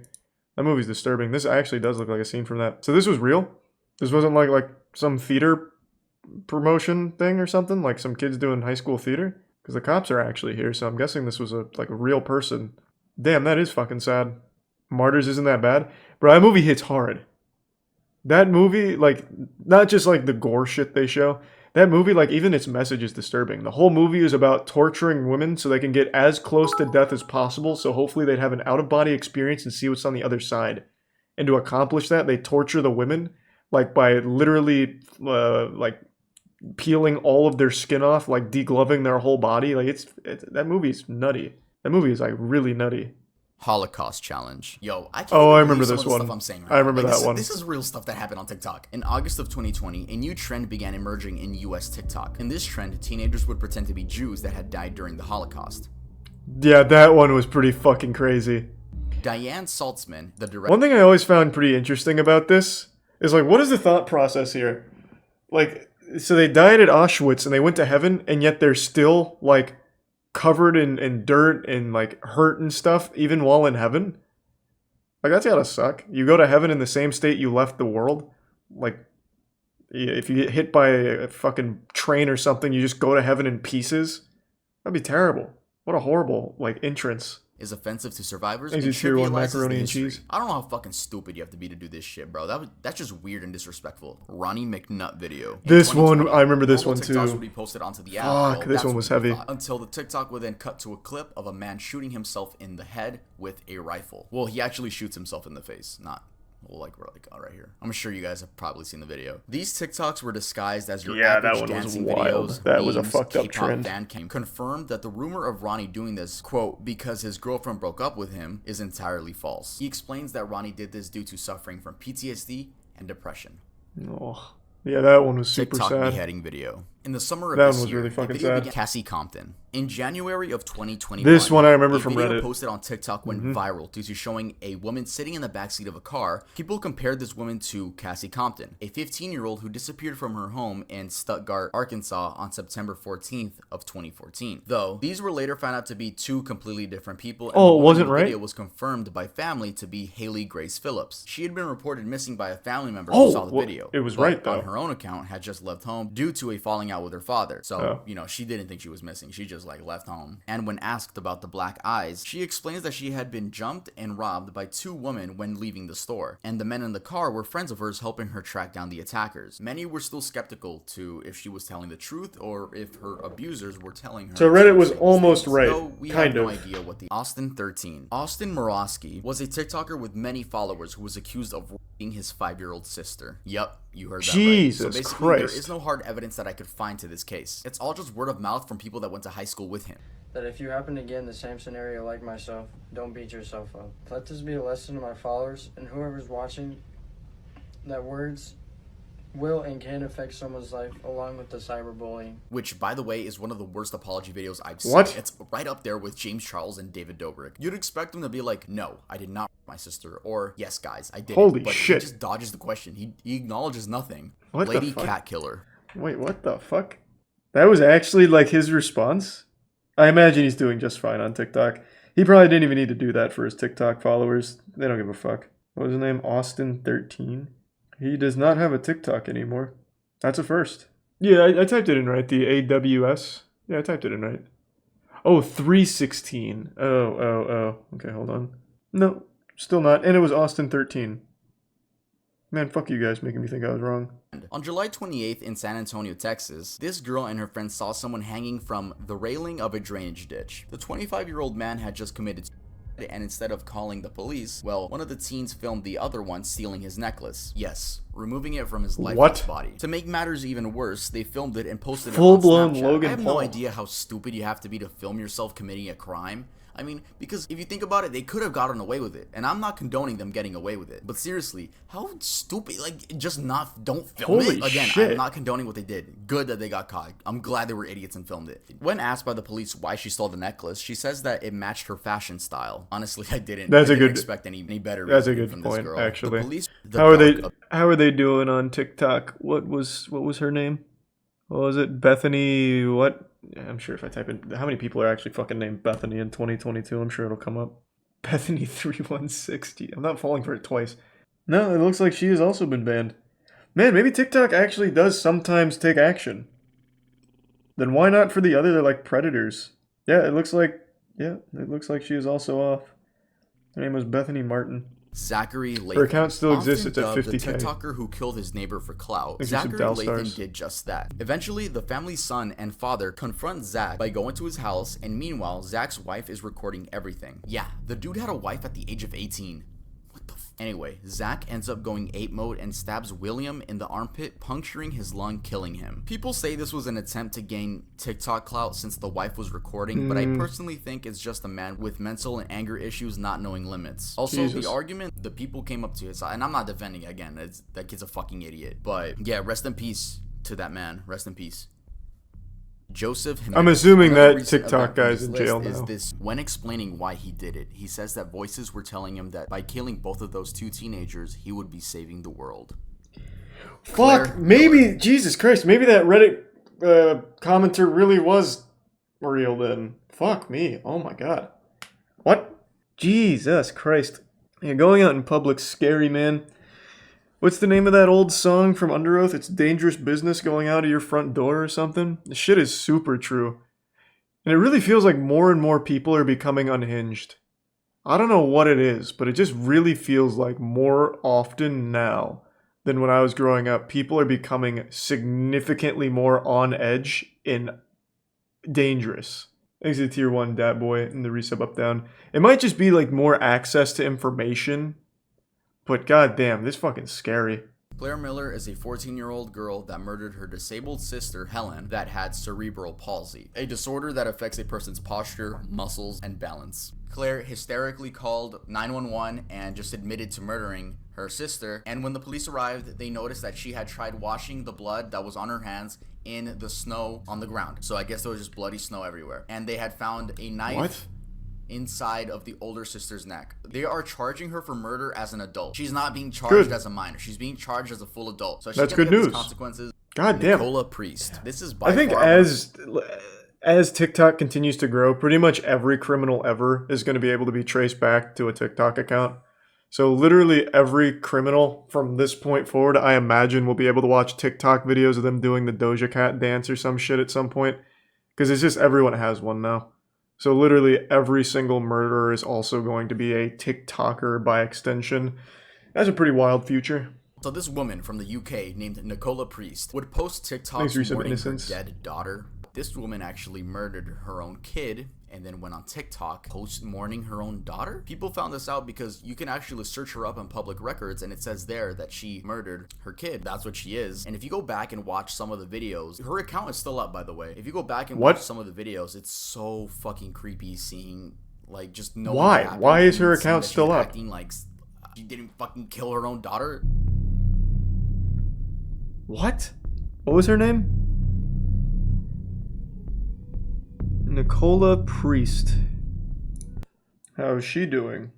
That movie's disturbing. This actually does look like a scene from that. So this was real? This wasn't like some theater promotion thing or something? Like some kids doing high school theater? Because the cops are actually here, so I'm guessing this was a real person. Damn, that is fucking sad. Martyrs isn't that bad? Bro, that movie hits hard. That movie, like, not just like the gore shit they show. That movie, like, even its message is disturbing. The whole movie is about torturing women so they can get as close to death as possible, so hopefully they'd have an out-of-body experience and see what's on the other side. And to accomplish that, they torture the women, like, by literally, like, peeling all of their skin off, like, degloving their whole body. Like, that movie's nutty. That movie is, like, really nutty. Holocaust challenge. Yo, I can't Oh, I even remember believe some this of the one. stuff I'm saying right I remember now. that one. This is real stuff that happened on TikTok. In August of 2020, a new trend began emerging in US TikTok. In this trend, teenagers would pretend to be Jews that had died during the Holocaust. Yeah, that one was pretty fucking crazy. Diane Saltzman, the director. One thing I always found pretty interesting about this is, like, what is the thought process here? Like, so they died at Auschwitz and they went to heaven, and yet they're still, like, covered in dirt and, like, hurt and stuff, even while in heaven? Like, that's gotta suck. You go to heaven in the same state you left the world. Like, if you get hit by a fucking train or something, you just go to heaven in pieces? That'd be terrible. What a horrible, like, entrance. Is offensive to survivors Is and it tier one trivializes the macaroni and history. cheese? I don't know how fucking stupid you have to be to do this shit, bro. That's just weird and disrespectful. Ronnie McNutt video. In This one, 2020, I remember this normal one too. TikToks would be posted onto the app. Fuck, Well, this that's one what was we heavy. thought. Until the TikTok would then cut to a clip of a man shooting himself in the head with a rifle. Well, he actually shoots himself in the face, not like right here. I'm sure you guys have probably seen the video. These TikToks were disguised as your Yeah, that average one was dancing wild. videos. That was a memes, fucked up K-pop trend. fan cam confirmed that the rumor of Ronnie doing this, quote, because his girlfriend broke up with him, is entirely false. He explains that Ronnie did this due to suffering from PTSD and depression. Oh, yeah, that one was super TikTok sad. beheading video. In the summer of That this one was year, really the fucking video sad. began Cassie Compton. In January of 2021, This one I remember a from video Reddit. posted on TikTok went viral due to showing a woman sitting in the backseat of a car. People compared this woman to Cassie Compton, a 15-year-old who disappeared from her home in Stuttgart, Arkansas on September 14th of 2014. Though, these were later found out to be two completely different people, and Oh, the it woman wasn't in the right? video was confirmed by family to be Haley Grace Phillips. She had been reported missing by a family member Oh, who saw the well, video. it was but right, though. on her own account, had just left home due to a falling out with her father. So, Oh. you know, she didn't think she was missing. She just like left home. And when asked about the black eyes, she explains that she had been jumped and robbed by two women when leaving the store. And the men in the car were friends of hers helping her track down the attackers. Many were still skeptical to if she was telling the truth or if her abusers were telling her. So she Reddit was saying these almost things. right, Though we kind have no of. idea what the Austin 13. Austin Morosky was a TikToker with many followers who was accused of raping his 5-year-old sister. Yep, you heard that right. Jesus So basically, there Christ. is no hard evidence that I could find to this case. It's all just word of mouth from people that went to high school with him. That if you happen to get in the same scenario like myself, don't beat yourself up. Let this be a lesson to my followers and whoever's watching, that words will and can affect someone's life along with the cyberbullying. Which, by the way, is one of the worst apology videos I've seen. What? It's right up there with James Charles and David Dobrik. You'd expect them to be like, no, I did not rape my sister, or yes, guys, I did. Holy but shit. He just dodges the question. He acknowledges nothing. What the Lady fuck? Cat Killer. Wait, what the fuck? That was actually like his response? I imagine he's doing just fine on TikTok. He probably didn't even need to do that for his TikTok followers. They don't give a fuck. What was his name? Austin13? He does not have a TikTok anymore. That's a first. Yeah, I typed it in right. The AWS. Yeah, I typed it in right. Oh, 316. Oh. Okay, hold on. No, still not. And it was Austin13. Man, fuck you guys making me think I was wrong. On July 28th in San Antonio, Texas, this girl and her friend saw someone hanging from the railing of a drainage ditch. The 25-year-old man had just committed suicide, and instead of calling the police, well, one of the teens filmed the other one stealing his necklace. Yes, removing it from his lifeless body. To make matters even worse, they filmed it and posted it on Full-blown Snapchat. Logan I have Paul. no idea how stupid you have to be to film yourself committing a crime. I mean, because if you think about it, they could have gotten away with it. And I'm not condoning them getting away with it. But seriously, how stupid, like, just don't film Holy it? Again, shit. I'm not condoning what they did. Good that they got caught. I'm glad they were idiots and filmed it. When asked by the police why she stole the necklace, she says that it matched her fashion style. Honestly, I didn't. That's I a didn't good. expect any better That's a reasoning good from this point, girl. actually. The police, How are they doing on TikTok? What was her name? What was it? Bethany? What? Yeah, I'm sure if I type in how many people are actually fucking named Bethany in 2022, I'm sure it'll come up. Bethany 3160. I'm not falling for it twice. No, it looks like she has also been banned. Man, maybe TikTok actually does sometimes take action. Then why not for the other? They're like predators. Yeah, it looks like she is also off. Her name was Bethany Martin. Zachary Lathan. Her account still exists. Often It's at dubbed 50K. The TikToker who killed his neighbor for clout. Thanks for some Zachary Dell Lathan stars. did just that. Eventually, the family's son and father confront Zach by going to his house, and meanwhile, Zach's wife is recording everything. Yeah, the dude had a wife at the age of 18. Anyway, Zach ends up going ape mode and stabs William in the armpit, puncturing his lung, killing him. People say this was an attempt to gain TikTok clout since the wife was recording, but I personally think it's just a man with mental and anger issues not knowing limits. Also, Jesus. the argument, the people came up to his side, and I'm not defending, again, that kid's a fucking idiot. But yeah, rest in peace to that man. Rest in peace. Joseph Jimenez. I'm assuming Another that recent TikTok event from guy's this in jail list is now. this. When explaining why he did it, he says that voices were telling him that by killing both of those two teenagers, he would be saving the world. Fuck, maybe, Jesus Christ, maybe that Reddit commenter really was real then. Fuck me, oh my god. What? Jesus Christ. Yeah, going out in public's scary, man. What's the name of that old song from Under Oath? It's Dangerous Business Going Out of Your Front Door or something? The shit is super true. And it really feels like more and more people are becoming unhinged. I don't know what it is, but it just really feels like more often now than when I was growing up, people are becoming significantly more on edge and dangerous. Thanks to Tier 1 Dat Boy and the resub up down. It might just be like more access to information, but goddamn, this fucking scary. Claire Miller is a 14-year-old girl that murdered her disabled sister, Helen, that had cerebral palsy, a disorder that affects a person's posture, muscles, and balance. Claire hysterically called 911 and just admitted to murdering her sister. And when the police arrived, they noticed that she had tried washing the blood that was on her hands in the snow on the ground. So I guess there was just bloody snow everywhere. And they had found a knife inside of the older sister's neck. They are charging her for murder as an adult. She's not being charged as a minor. She's being charged as a full adult. So That's good news. Consequences. God damn. Nicola Priest. This is by I think far as TikTok continues to grow, pretty much every criminal ever is going to be able to be traced back to a TikTok account. So literally every criminal from this point forward, I imagine, will be able to watch TikTok videos of them doing the Doja Cat dance or some shit at some point. Because it's just everyone has one now. So literally every single murderer is also going to be a TikToker by extension. That's a pretty wild future. So this woman from the UK named Nicola Priest would post TikToks mourning her dead daughter. This woman actually murdered her own kid and then went on TikTok post mourning her own daughter. People found this out because you can actually search her up on public records and it says there that she murdered her kid. That's what she is. And if you go back and watch some of the videos, her account is still up, by the way. If you go back and watch some of the videos, it's so fucking creepy seeing like just no. Why is her account still up? Acting like she didn't fucking kill her own daughter. What? What was her name? Nicola Priest. How is she doing?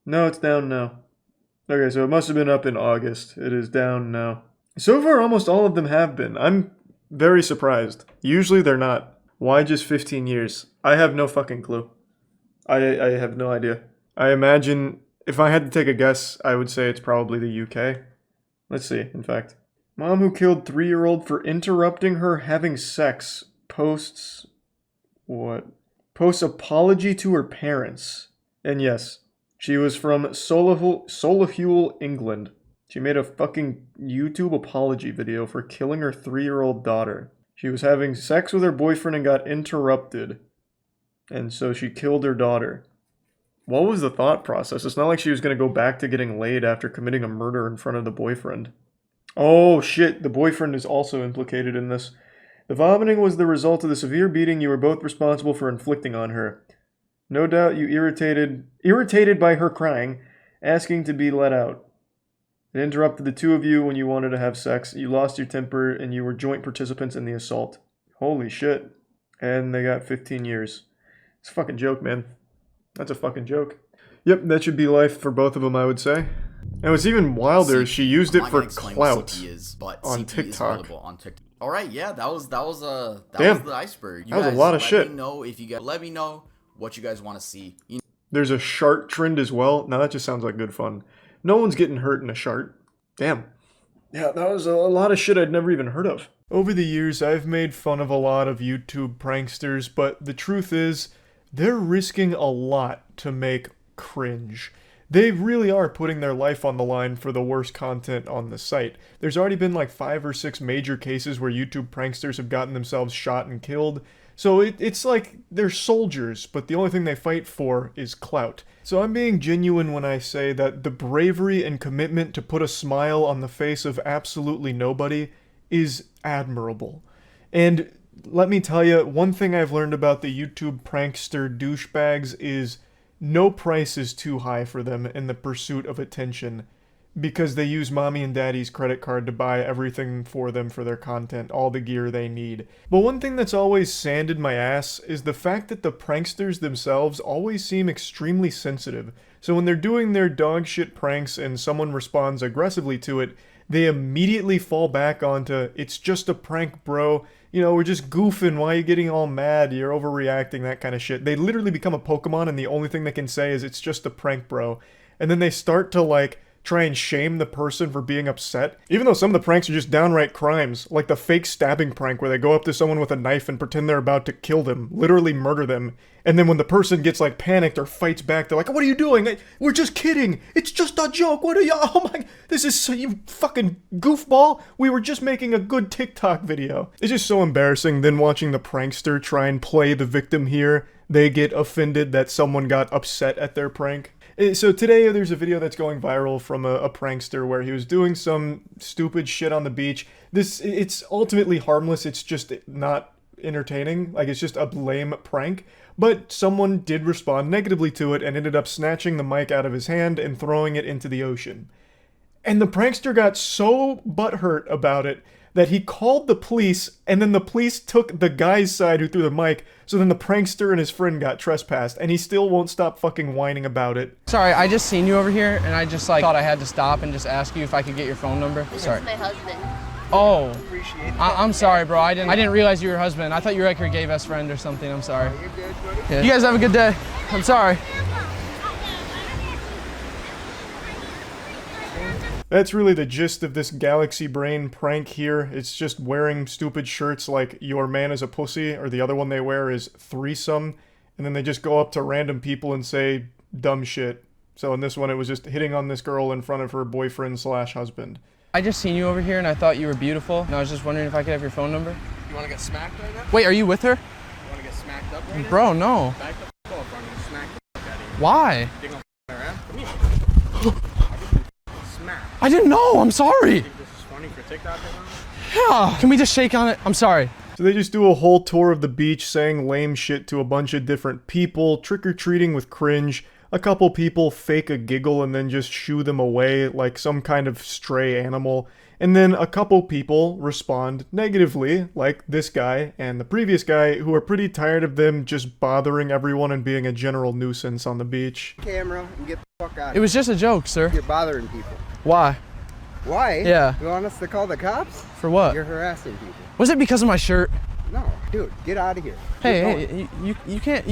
No, it's down now. Okay, so it must have been up in August. It is down now. So far, almost all of them have been. I'm very surprised. Usually they're not. Why just 15 years? I have no fucking clue. I have no idea. I imagine, if I had to take a guess, I would say it's probably the UK. Let's see, in fact. Mom who killed 3-year-old for interrupting her having sex posts... What? Posts apology to her parents. And yes, she was from Solihull, England. She made a fucking YouTube apology video for killing her 3-year-old daughter. She was having sex with her boyfriend and got interrupted. And so she killed her daughter. What was the thought process? It's not like she was going to go back to getting laid after committing a murder in front of the boyfriend. Oh shit, the boyfriend is also implicated in this. The vomiting was the result of the severe beating you were both responsible for inflicting on her. No doubt you irritated by her crying, asking to be let out. It interrupted the two of you when you wanted to have sex. You lost your temper and you were joint participants in the assault. Holy shit. And they got 15 years. It's a fucking joke, man. That's a fucking joke. Yep, that should be life for both of them, I would say. And what's even wilder, she used it for clout on TikTok. All right, yeah, that was the iceberg. That was a lot of shit. Let me know what you guys want to see. There's a shart trend as well. Now that just sounds like good fun. No one's getting hurt in a shart. Damn. Yeah, that was a lot of shit I'd never even heard of. Over the years, I've made fun of a lot of YouTube pranksters, but the truth is, they're risking a lot to make cringe. They really are putting their life on the line for the worst content on the site. There's already been like 5 or 6 major cases where YouTube pranksters have gotten themselves shot and killed. So it's like they're soldiers, but the only thing they fight for is clout. So I'm being genuine when I say that the bravery and commitment to put a smile on the face of absolutely nobody is admirable. And let me tell you, one thing I've learned about the YouTube prankster douchebags is no price is too high for them in the pursuit of attention, because they use mommy and daddy's credit card to buy everything for them for their content, all the gear they need. But one thing that's always sanded my ass is the fact that the pranksters themselves always seem extremely sensitive. So when they're doing their dog shit pranks and someone responds aggressively to it, they immediately fall back onto, it's just a prank, bro. You know, we're just goofing. Why are you getting all mad? You're overreacting, that kind of shit. They literally become a Pokemon and the only thing they can say is, it's just a prank, bro. And then they start to, like, try and shame the person for being upset. Even though some of the pranks are just downright crimes, like the fake stabbing prank where they go up to someone with a knife and pretend they're about to kill them, literally murder them. And then when the person gets like panicked or fights back, they're like, what are you doing? We're just kidding. It's just a joke. What are you? Oh my, this is so, you fucking goofball. We were just making a good TikTok video. It's just so embarrassing. Then watching the prankster try and play the victim here, they get offended that someone got upset at their prank. So today there's a video that's going viral from a prankster where he was doing some stupid shit on the beach. It's ultimately harmless. It's just not entertaining. Like, it's just a lame prank. But someone did respond negatively to it and ended up snatching the mic out of his hand and throwing it into the ocean. And the prankster got so butthurt about it that he called the police, and then the police took the guy's side who threw the mic, so then the prankster and his friend got trespassed, and he still won't stop fucking whining about it. Sorry, I just seen you over here, and I just thought I had to stop and just ask you if I could get your phone number. Sorry. That's my husband. Oh, I'm sorry, bro. I didn't realize you were your husband. I thought you were like your gay best friend or something. I'm sorry. You're good, buddy. Yeah. You guys have a good day. I'm sorry. That's really the gist of this Galaxy Brain prank here. It's just wearing stupid shirts like "Your man is a pussy," or the other one they wear is "Threesome," and then they just go up to random people and say dumb shit. So in this one, it was just hitting on this girl in front of her boyfriend/husband. I just seen you over here, and I thought you were beautiful, and I was just wondering if I could have your phone number. You want to get smacked right now? Wait, are you with her? You want to get smacked up right now? Bro, no. Back the fuck up, I'm going to smack the fuck out of you. Why? You gonna f around? Come here. Smack. I didn't know. I'm sorry. You think this is funny for TikTok or not? Yeah. Can we just shake on it? I'm sorry. So they just do a whole tour of the beach saying lame shit to a bunch of different people, trick-or-treating with cringe. A couple people fake a giggle and then just shoo them away like some kind of stray animal. And then a couple people respond negatively, like this guy and the previous guy, who are pretty tired of them just bothering everyone and being a general nuisance on the beach. Camera and get the fuck out. It was just a joke, sir. You're bothering people. Why? Why? Yeah. You want us to call the cops? For what? You're harassing people. Was it because of my shirt? No, dude, get out of here. Hey, you can't.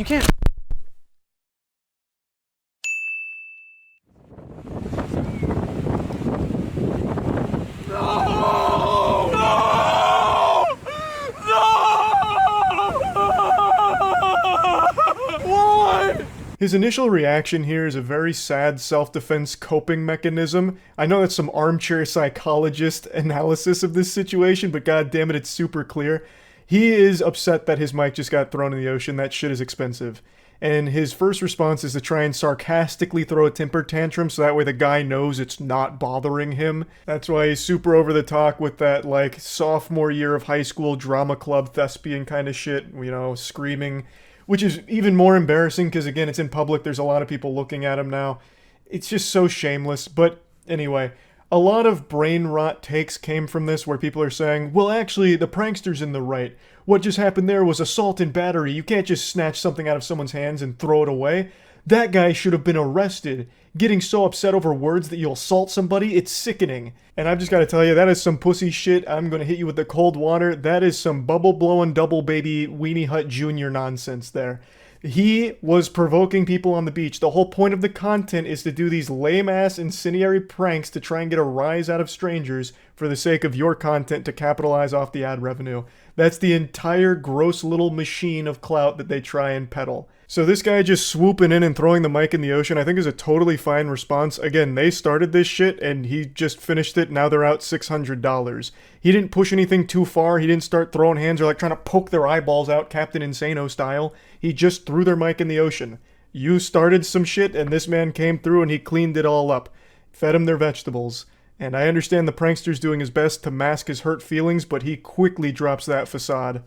His initial reaction here is a very sad self-defense coping mechanism. I know that's some armchair psychologist analysis of this situation, but god damn it, it's super clear. He is upset that his mic just got thrown in the ocean. That shit is expensive. And his first response is to try and sarcastically throw a temper tantrum so that way the guy knows it's not bothering him. That's why he's super over the top with that, like, sophomore year of high school drama club thespian kind of shit, you know, screaming. Which is even more embarrassing because, again, it's in public. There's a lot of people looking at him now. It's just so shameless. But anyway, a lot of brain rot takes came from this where people are saying, well, actually, the prankster's in the right. What just happened there was assault and battery. You can't just snatch something out of someone's hands and throw it away. That guy should have been arrested. Getting so upset over words that you'll assault somebody, it's sickening. And I've just got to tell you, that is some pussy shit. I'm going to hit you with the cold water. That is some bubble-blowing double baby Weenie Hut Jr. nonsense there. He was provoking people on the beach. The whole point of the content is to do these lame-ass incendiary pranks to try and get a rise out of strangers for the sake of your content to capitalize off the ad revenue. That's the entire gross little machine of clout that they try and peddle. So this guy just swooping in and throwing the mic in the ocean, I think is a totally fine response. Again, they started this shit and he just finished it. Now they're out $600. He didn't push anything too far. He didn't start throwing hands or like trying to poke their eyeballs out Captain Insano style. He just threw their mic in the ocean. You started some shit and this man came through and he cleaned it all up. Fed them their vegetables. And I understand the prankster's doing his best to mask his hurt feelings, but he quickly drops that facade.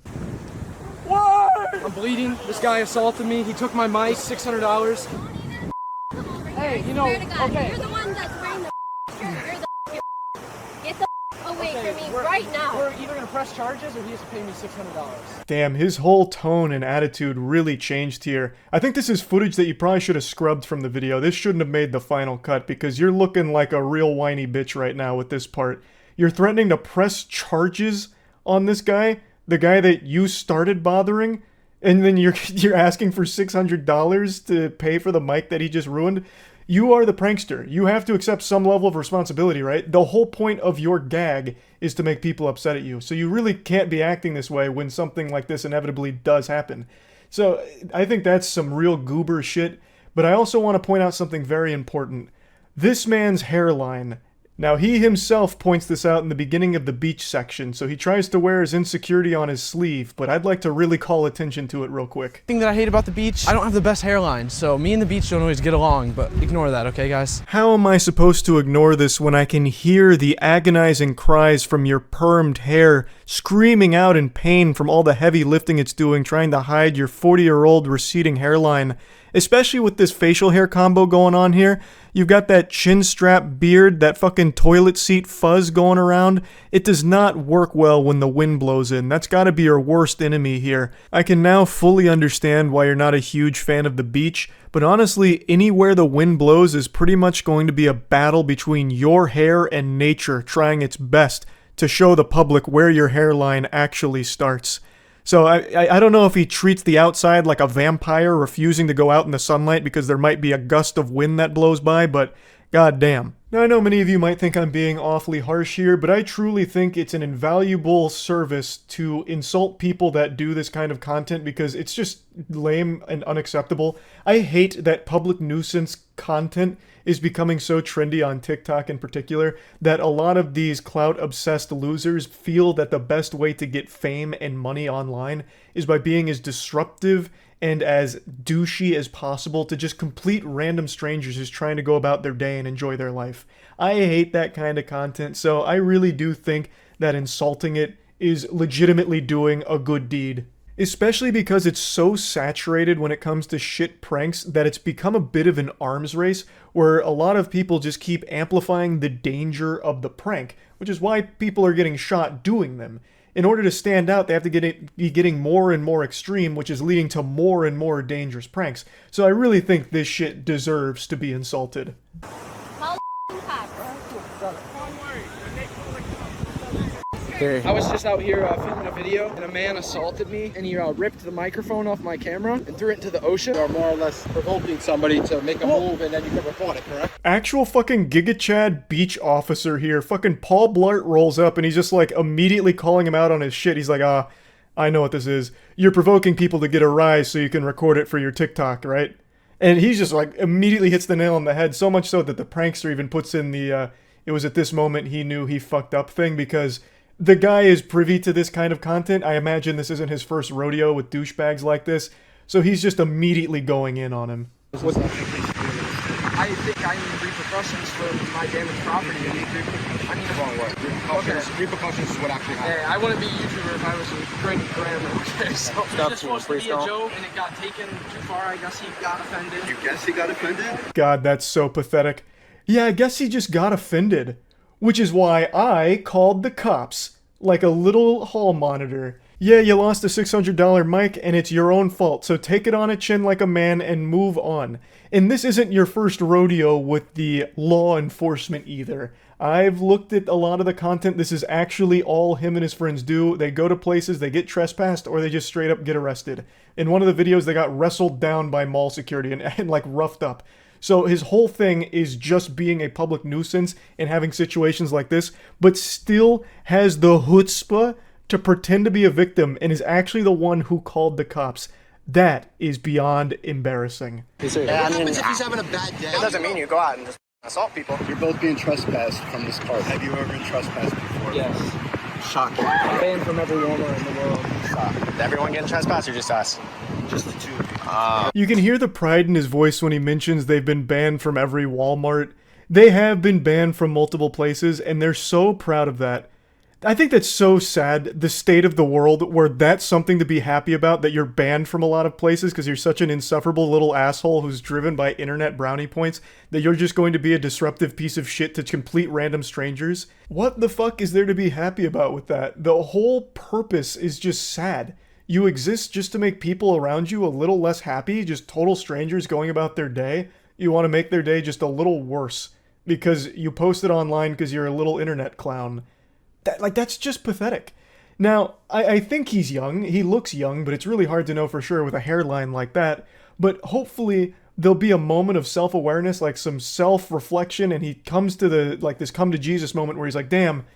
I'm bleeding. This guy assaulted me. He took my mic, $600. Hey, you know, okay. You're the one that's wearing the You're the Get the away from me right now. We're either going to press charges or he has to pay me $600. Damn, his whole tone and attitude really changed here. I think this is footage that you probably should have scrubbed from the video. This shouldn't have made the final cut because you're looking like a real whiny bitch right now with this part. You're threatening to press charges on this guy, the guy that you started bothering, and then you're asking for $600 to pay for the mic that he just ruined. You are the prankster. You have to accept some level of responsibility, right? The whole point of your gag is to make people upset at you. So you really can't be acting this way when something like this inevitably does happen. So I think that's some real goober shit. But I also want to point out something very important. This man's hairline Now, he himself points this out in the beginning of the beach section, so he tries to wear his insecurity on his sleeve, but I'd like to really call attention to it real quick. Thing that I hate about the beach, I don't have the best hairline, so me and the beach don't always get along, but ignore that, okay, guys? How am I supposed to ignore this when I can hear the agonizing cries from your permed hair screaming out in pain from all the heavy lifting it's doing trying to hide your 40-year-old receding hairline? Especially with this facial hair combo going on here. You've got that chin strap beard, that fucking toilet seat fuzz going around. It does not work well when the wind blows in. That's gotta be your worst enemy here. I can now fully understand why you're not a huge fan of the beach, but honestly, anywhere the wind blows is pretty much going to be a battle between your hair and nature trying its best to show the public where your hairline actually starts. So I don't know if he treats the outside like a vampire refusing to go out in the sunlight because there might be a gust of wind that blows by, but goddamn. Now, I know many of you might think I'm being awfully harsh here, but I truly think it's an invaluable service to insult people that do this kind of content because it's just lame and unacceptable. I hate that public nuisance content is becoming so trendy on TikTok in particular that a lot of these clout-obsessed losers feel that the best way to get fame and money online is by being as disruptive and as douchey as possible to just complete random strangers who's trying to go about their day and enjoy their life. I hate that kind of content, so I really do think that insulting it is legitimately doing a good deed. Especially because it's so saturated when it comes to shit pranks that it's become a bit of an arms race where a lot of people just keep amplifying the danger of the prank, which is why people are getting shot doing them. In order to stand out, they have to be getting more and more extreme, which is leading to more and more dangerous pranks. So I really think this shit deserves to be insulted. I was just out here filming a video, and a man assaulted me, and he ripped the microphone off my camera and threw it into the ocean. Or more or less provoking somebody to make a move, and then you can report it, correct? Actual fucking Giga Chad beach officer here. Fucking Paul Blart rolls up, and he's just like immediately calling him out on his shit. He's like, I know what this is. You're provoking people to get a rise so you can record it for your TikTok, right? And he's just like immediately hits the nail on the head, so much so that the prankster even puts in the, it was at this moment he knew he fucked up thing because the guy is privy to this kind of content. I imagine this isn't his first rodeo with douchebags like this, so he's just immediately going in on him. I think I need repercussions for my damaged property. I need the wrong word. Repercussions is what actually happened. Yeah, I wouldn't be a YouTuber if I was a great grammar. Okay, so it was just supposed to be a joke, and it got taken too far. I guess he got offended. You guess he got offended? God, that's so pathetic. Yeah, I guess he just got offended. Which is why I called the cops, like a little hall monitor. Yeah, you lost a $600 mic and it's your own fault, so take it on a chin like a man and move on. And this isn't your first rodeo with the law enforcement either. I've looked at a lot of the content. This is actually all him and his friends do. They go to places, they get trespassed, or they just straight up get arrested. In one of the videos, they got wrestled down by mall security and like roughed up. So his whole thing is just being a public nuisance and having situations like this, but still has the chutzpah to pretend to be a victim and is actually the one who called the cops. That is beyond embarrassing. Yeah, what happens if he's having a bad day? It doesn't mean you go out and just assault people. You're both being trespassed from this park. Have you ever been trespassed before? Yes. Shocking. I'm banned from every Walmart in the world. Is everyone getting trespassed or just us? Just the two of you. You can hear the pride in his voice when he mentions they've been banned from every Walmart. They have been banned from multiple places, and they're so proud of that. I think that's so sad, the state of the world, where that's something to be happy about, that you're banned from a lot of places because you're such an insufferable little asshole who's driven by internet brownie points, that you're just going to be a disruptive piece of shit to complete random strangers. What the fuck is there to be happy about with that? The whole purpose is just sad. You exist just to make people around you a little less happy, just total strangers going about their day. You want to make their day just a little worse because you post it online because you're a little internet clown. That's just pathetic. Now, I think he's young. He looks young, but it's really hard to know for sure with a hairline like that. But hopefully there'll be a moment of self-awareness, like some self-reflection, and he comes to this come to Jesus moment where he's like, damn,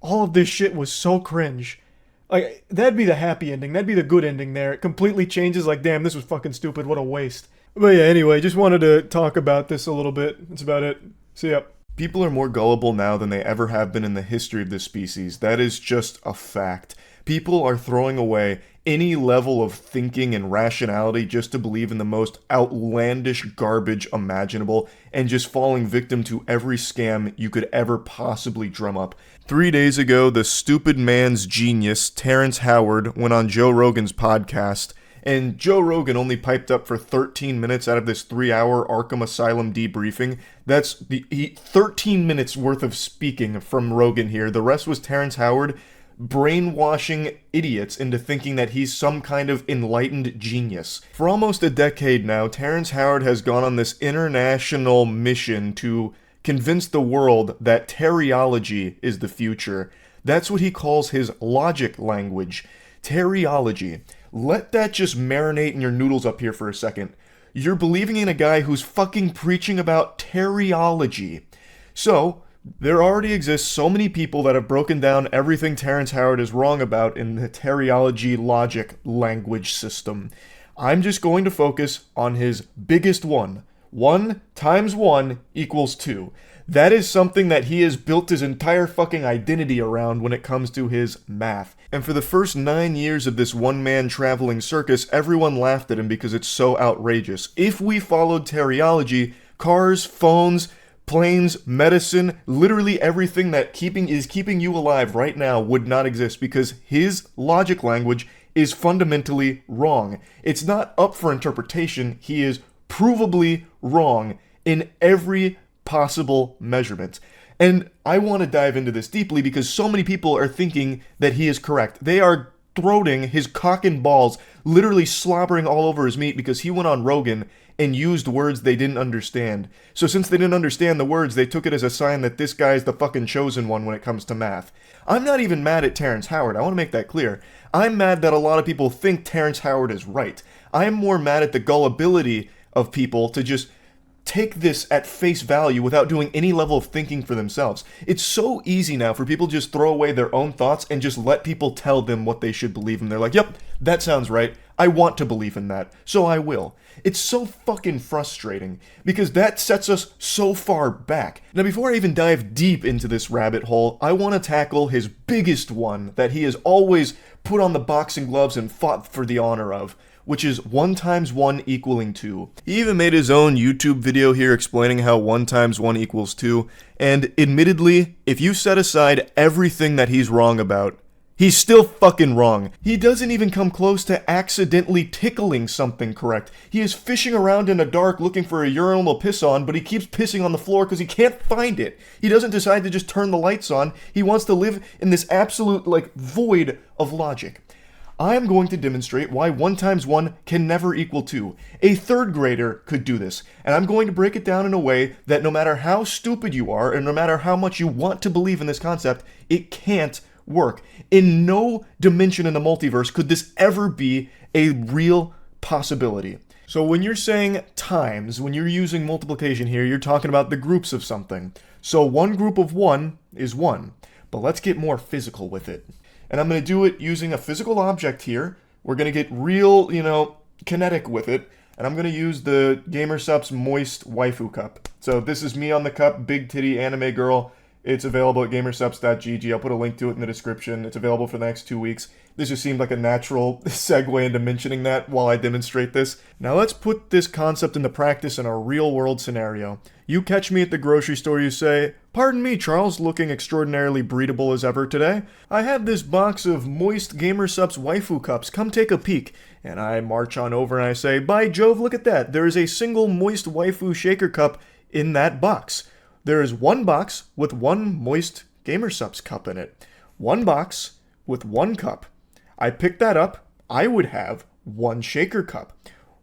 all of this shit was so cringe. Like, that'd be the happy ending. That'd be the good ending there. It completely changes, like, damn, this was fucking stupid. What a waste. But yeah, anyway, just wanted to talk about this a little bit. That's about it. See ya. People are more gullible now than they ever have been in the history of this species. That is just a fact. People are throwing away any level of thinking and rationality just to believe in the most outlandish garbage imaginable and just falling victim to every scam you could ever possibly drum up. 3 days ago, the stupid man's genius, Terrence Howard, went on Joe Rogan's podcast, and Joe Rogan only piped up for 13 minutes out of this 3-hour Arkham Asylum debriefing. That's 13 minutes worth of speaking from Rogan here. The rest was Terrence Howard brainwashing idiots into thinking that he's some kind of enlightened genius. For almost a decade now, Terrence Howard has gone on this international mission to convince the world that teriology is the future. That's what he calls his logic language. Teriology. Let that just marinate in your noodles up here for a second. You're believing in a guy who's fucking preaching about teriology. So, there already exists so many people that have broken down everything Terrence Howard is wrong about in the teriology logic language system. I'm just going to focus on his biggest one. 1 times 1 equals 2. That is something that he has built his entire fucking identity around when it comes to his math. And for the first 9 years of this one-man traveling circus, everyone laughed at him because it's so outrageous. If we followed teriology, cars, phones, planes, medicine, literally everything that is keeping you alive right now would not exist because his logic language is fundamentally wrong. It's not up for interpretation. He is provably wrong in every possible measurement. And I want to dive into this deeply because so many people are thinking that he is correct. They are throating his cock and balls, literally slobbering all over his meat because he went on Rogan and used words they didn't understand. So since they didn't understand the words, they took it as a sign that this guy's the fucking chosen one when it comes to math. I'm not even mad at Terrence Howard. I want to make that clear. I'm mad that a lot of people think Terrence Howard is right. I'm more mad at the gullibility of people to just take this at face value without doing any level of thinking for themselves. It's so easy now for people to just throw away their own thoughts and just let people tell them what they should believe in. They're like, yep, that sounds right. I want to believe in that, so I will. It's so fucking frustrating because that sets us so far back. Now, before I even dive deep into this rabbit hole, I want to tackle his biggest one that he has always put on the boxing gloves and fought for the honor of, which is 1 times 1 equaling 2. He even made his own YouTube video here explaining how 1 times 1 equals 2, and admittedly, if you set aside everything that he's wrong about, he's still fucking wrong. He doesn't even come close to accidentally tickling something correct. He is fishing around in the dark looking for a urinal to piss on, but he keeps pissing on the floor because he can't find it. He doesn't decide to just turn the lights on. He wants to live in this absolute, void of logic. I'm going to demonstrate why 1 times 1 can never equal 2. A 3rd grader could do this, and I'm going to break it down in a way that no matter how stupid you are, and no matter how much you want to believe in this concept, it can't work. In no dimension in the multiverse could this ever be a real possibility. So when you're saying times, when you're using multiplication here, you're talking about the groups of something. So 1 group of 1 is 1, but let's get more physical with it. And I'm going to do it using a physical object here. We're going to get real, kinetic with it. And I'm going to use the GamerSupps Moist Waifu Cup. So this is me on the cup, big titty anime girl. It's available at gamersupps.gg. I'll put a link to it in the description. It's available for the next 2 weeks. This just seemed like a natural segue into mentioning that while I demonstrate this. Now let's put this concept into practice in a real-world scenario. You catch me at the grocery store, you say, "Pardon me, Charles, looking extraordinarily breedable as ever today. I have this box of moist GamerSupps waifu cups. Come take a peek." And I march on over and I say, "By Jove, look at that. There is a single moist waifu shaker cup in that box. There is 1 box with 1 moist GamerSupps cup in it. 1 box with 1 cup. I pick that up, I would have 1 shaker cup.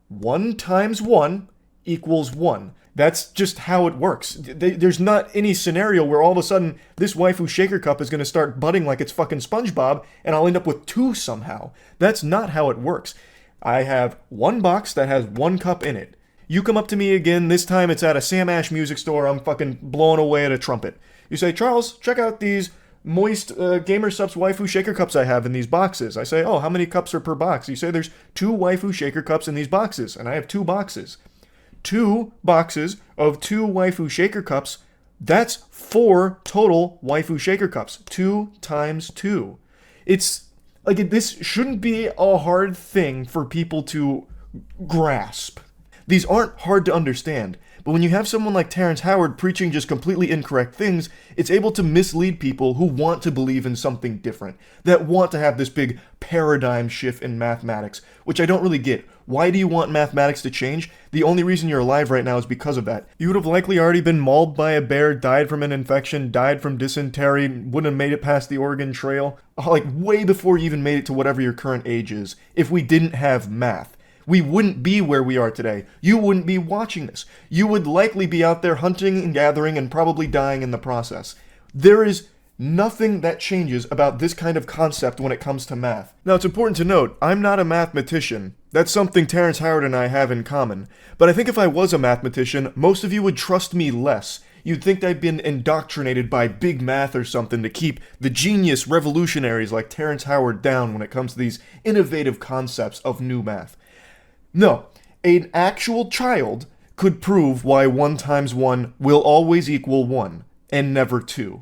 1 times 1 equals 1. That's just how it works. There's not any scenario where all of a sudden this waifu shaker cup is going to start budding like it's fucking SpongeBob and I'll end up with 2 somehow. That's not how it works. I have 1 box that has 1 cup in it. You come up to me again, this time it's at a Sam Ash music store, I'm fucking blowing away at a trumpet. You say, "Charles, check out these moist GamerSupps waifu shaker cups I have in these boxes." I say, "Oh, how many cups are per box?" You say, "There's 2 waifu shaker cups in these boxes," and I have 2 boxes. 2 boxes of 2 waifu shaker cups, That's 4 total waifu shaker cups. 2 times 2. It's like, this shouldn't be a hard thing for people to grasp. These aren't hard to understand, but when you have someone like Terrence Howard preaching just completely incorrect things, it's able to mislead people who want to believe in something different, that want to have this big paradigm shift in mathematics, which I don't really get. Why do you want mathematics to change? The only reason you're alive right now is because of that. You would have likely already been mauled by a bear, died from an infection, died from dysentery, wouldn't have made it past the Oregon Trail, like way before you even made it to whatever your current age is, if we didn't have math. We wouldn't be where we are today. You wouldn't be watching this. You would likely be out there hunting and gathering and probably dying in the process. There is nothing that changes about this kind of concept when it comes to math. Now, it's important to note, I'm not a mathematician. That's something Terrence Howard and I have in common. But I think if I was a mathematician, most of you would trust me less. You'd think I'd been indoctrinated by big math or something to keep the genius revolutionaries like Terrence Howard down when it comes to these innovative concepts of new math. No, an actual child could prove why 1 times 1 will always equal 1, and never 2.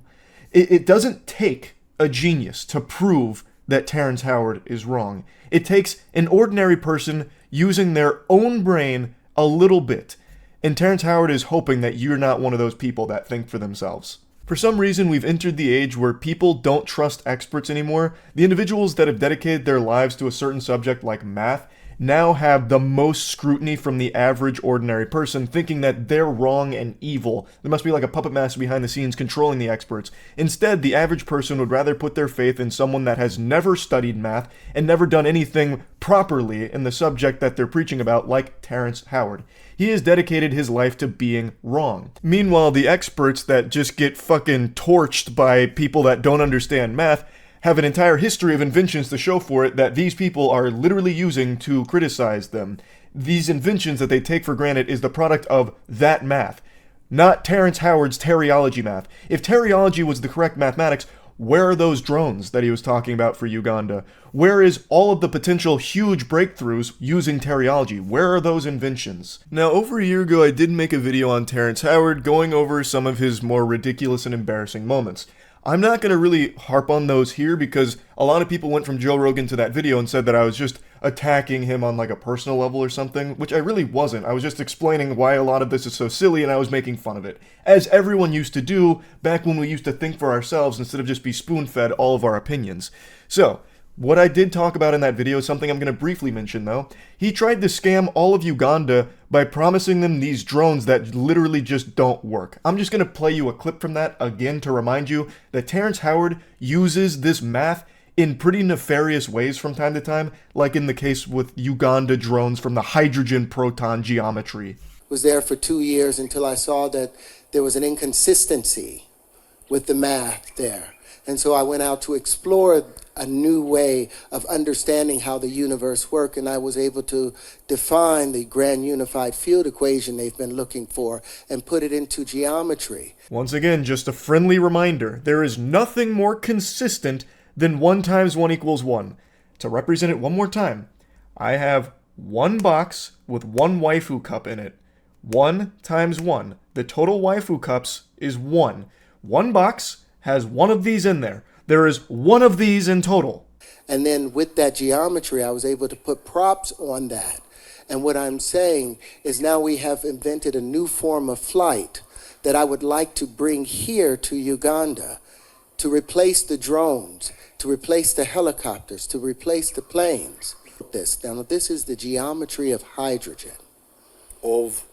It doesn't take a genius to prove that Terrence Howard is wrong. It takes an ordinary person using their own brain a little bit, and Terrence Howard is hoping that you're not one of those people that think for themselves. For some reason, we've entered the age where people don't trust experts anymore. The individuals that have dedicated their lives to a certain subject like math now have the most scrutiny from the average ordinary person, thinking that they're wrong and evil. There must be like a puppet master behind the scenes controlling the experts. Instead, the average person would rather put their faith in someone that has never studied math and never done anything properly in the subject that they're preaching about, like Terrence Howard. He has dedicated his life to being wrong. Meanwhile, the experts that just get fucking torched by people that don't understand math have an entire history of inventions to show for it that these people are literally using to criticize them. These inventions that they take for granted is the product of that math, not Terrence Howard's teriology math. If teriology was the correct mathematics, where are those drones that he was talking about for Uganda? Where is all of the potential huge breakthroughs using teriology? Where are those inventions? Now, over a year ago, I did make a video on Terrence Howard going over some of his more ridiculous and embarrassing moments. I'm not going to really harp on those here because a lot of people went from Joe Rogan to that video and said that I was just attacking him on like a personal level or something, which I really wasn't. I was just explaining why a lot of this is so silly and I was making fun of it, as everyone used to do back when we used to think for ourselves instead of just be spoon-fed all of our opinions. So, what I did talk about in that video is something I'm going to briefly mention though. He tried to scam all of Uganda by promising them these drones that literally just don't work. I'm just going to play you a clip from that again to remind you that Terrence Howard uses this math in pretty nefarious ways from time to time, like in the case with Uganda drones from the hydrogen proton geometry. Was there for 2 years until I saw that there was an inconsistency with the math there. And so I went out to explore a new way of understanding how the universe works, and I was able to define the grand unified field equation they've been looking for and put it into geometry. Once again, just a friendly reminder, there is nothing more consistent than 1 times 1 equals 1. To represent it one more time, I have one box with one waifu cup in it. 1 times 1. The total waifu cups is 1. One box has one of these in there. There is one of these in total. And then with that geometry, I was able to put props on that. And what I'm saying is now we have invented a new form of flight that I would like to bring here to Uganda to replace the drones, to replace the helicopters, to replace the planes. Now, this is the geometry of hydrogen. Of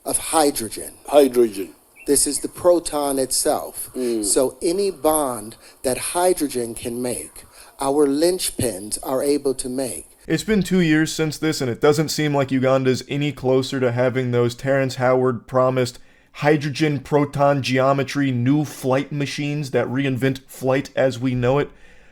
hydrogen. Hydrogen. This is the proton itself. So any bond that hydrogen can make, our linchpins are able to make. It's been 2 years since this, and it doesn't seem like Uganda's any closer to having those Terrence Howard promised hydrogen proton geometry new flight machines that reinvent flight as we know it.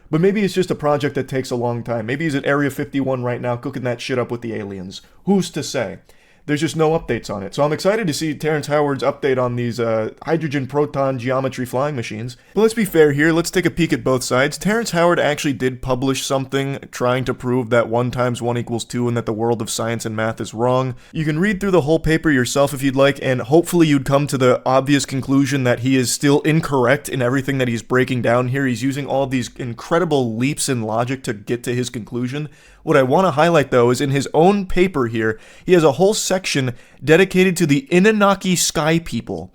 But maybe it's just a project that takes a long time. Maybe he's at Area 51 right now cooking that shit up with the aliens. Who's to say? There's just no updates on it. So I'm excited to see Terrence Howard's update on these hydrogen proton geometry flying machines. But let's be fair here. Let's take a peek at both sides. Terrence Howard actually did publish something trying to prove that 1 × 1 = 2 and that the world of science and math is wrong. You can read through the whole paper yourself if you'd like, and hopefully you'd come to the obvious conclusion that he is still incorrect in everything that he's breaking down here. He's using all these incredible leaps in logic to get to his conclusion. What I want to highlight, though, is in his own paper here, he has a whole section dedicated to the Anunnaki Sky People.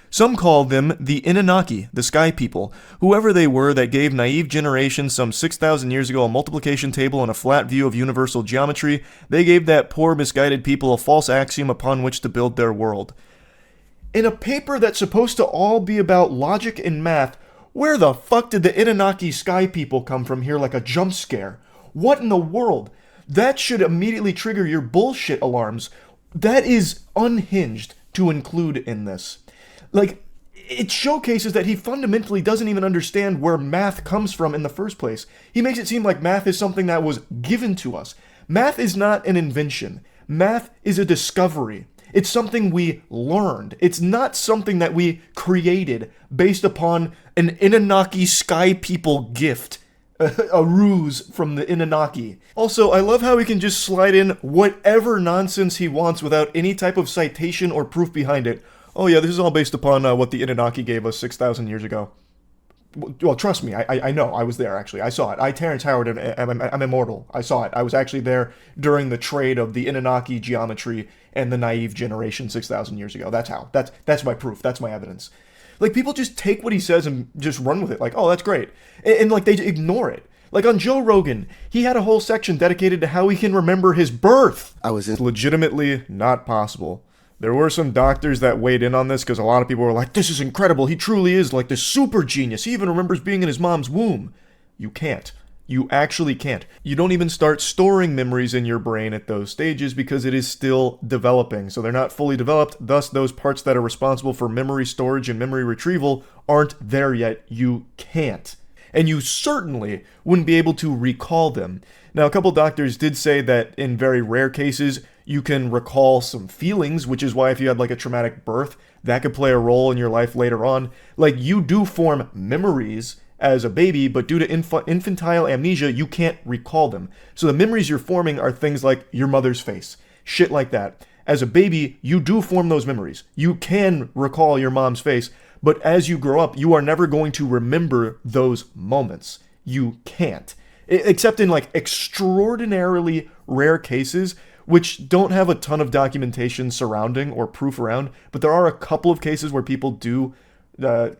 Some call them the Anunnaki, the Sky People, whoever they were that gave naive generations some 6,000 years ago a multiplication table and a flat view of universal geometry. They gave that poor, misguided people a false axiom upon which to build their world. In a paper that's supposed to all be about logic and math, where the fuck did the Anunnaki Sky People come from here like a jump scare? What in the world? That should immediately trigger your bullshit alarms. That is unhinged to include in this. Like, it showcases that he fundamentally doesn't even understand where math comes from in the first place. He makes it seem like math is something that was given to us. Math is not an invention. Math is a discovery. It's something we learned. It's not something that we created based upon an Anunnaki Sky People gift. A ruse from the Anunnaki. Also, I love how he can just slide in whatever nonsense he wants without any type of citation or proof behind it. Oh yeah, this is all based upon what the Anunnaki gave us 6,000 years ago. Well, trust me, I know. I was there, actually. I saw it. Terrence Howard, I'm immortal. I saw it. I was actually there during the trade of the Anunnaki geometry and the naive generation 6,000 years ago. That's how. That's my proof. That's my evidence. Like, people just take what he says and just run with it. Like, oh, that's great. And like, they ignore it. Like, on Joe Rogan, he had a whole section dedicated to how he can remember his birth. It's legitimately not possible. There were some doctors that weighed in on this because a lot of people were like, this is incredible. He truly is like this super genius. He even remembers being in his mom's womb. You can't. You actually can't. You don't even start storing memories in your brain at those stages because it is still developing. So they're not fully developed. Thus, those parts that are responsible for memory storage and memory retrieval aren't there yet. You can't. And you certainly wouldn't be able to recall them. Now, a couple doctors did say that in very rare cases, you can recall some feelings, which is why if you had like a traumatic birth, that could play a role in your life later on. Like, you do form memories as a baby, but due to infantile amnesia, you can't recall them. So the memories you're forming are things like your mother's face, shit like that. As a baby, you do form those memories. You can recall your mom's face, but as you grow up, you are never going to remember those moments. You can't. Except in like extraordinarily rare cases, which don't have a ton of documentation surrounding or proof around, but there are a couple of cases where people do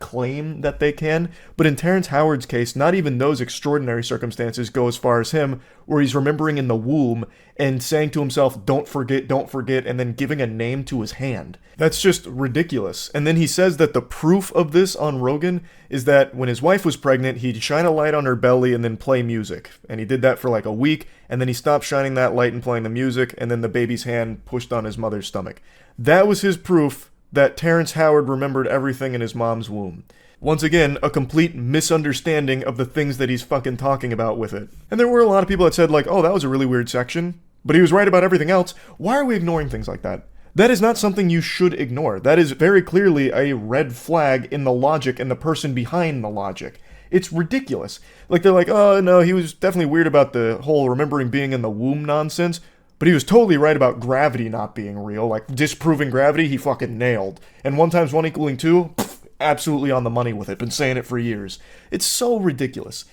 claim that they can. But in Terrence Howard's case, not even those extraordinary circumstances go as far as him, where he's remembering in the womb and saying to himself, don't forget, and then giving a name to his hand. That's just ridiculous. And then he says that the proof of this on Rogan is that when his wife was pregnant, he'd shine a light on her belly and then play music. And he did that for like a week, and then he stopped shining that light and playing the music, and then the baby's hand pushed on his mother's stomach. That was his proof that Terrence Howard remembered everything in his mom's womb. Once again, a complete misunderstanding of the things that he's fucking talking about with it. And there were a lot of people that said like, oh, that was a really weird section, but he was right about everything else. Why are we ignoring things like that? That is not something you should ignore. That is very clearly a red flag in the logic and the person behind the logic. It's ridiculous. Like, they're like, oh, no, he was definitely weird about the whole remembering being in the womb nonsense. But he was totally right about gravity not being real. Like, disproving gravity, he fucking nailed. And 1 × 1 = 2, absolutely on the money with it. Been saying it for years. It's so ridiculous.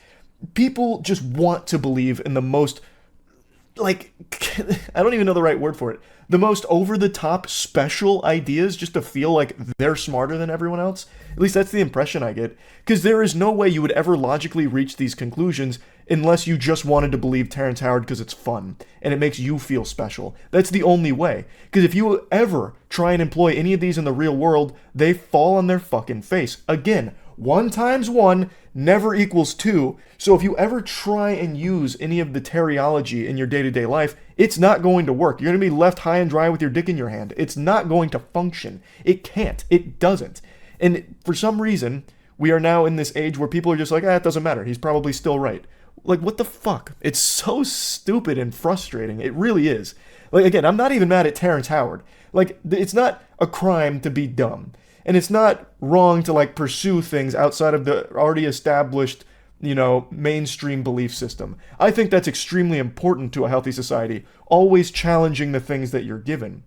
People just want to believe in the most, like, I don't even know the right word for it. The most over-the-top special ideas just to feel like they're smarter than everyone else. At least that's the impression I get. Because there is no way you would ever logically reach these conclusions unless you just wanted to believe Terrence Howard because it's fun and it makes you feel special. That's the only way. Because if you ever try and employ any of these in the real world, they fall on their fucking face. Again, 1 × 1 never equals 2. So if you ever try and use any of the teriology in your day-to-day life, it's not going to work. You're going to be left high and dry with your dick in your hand. It's not going to function. It can't. It doesn't. And for some reason, we are now in this age where people are just like, it doesn't matter. He's probably still right. Like, what the fuck? It's so stupid and frustrating. It really is. Like, again, I'm not even mad at Terrence Howard. Like, it's not a crime to be dumb. And it's not wrong to, like, pursue things outside of the already established, you know, mainstream belief system. I think that's extremely important to a healthy society, always challenging the things that you're given.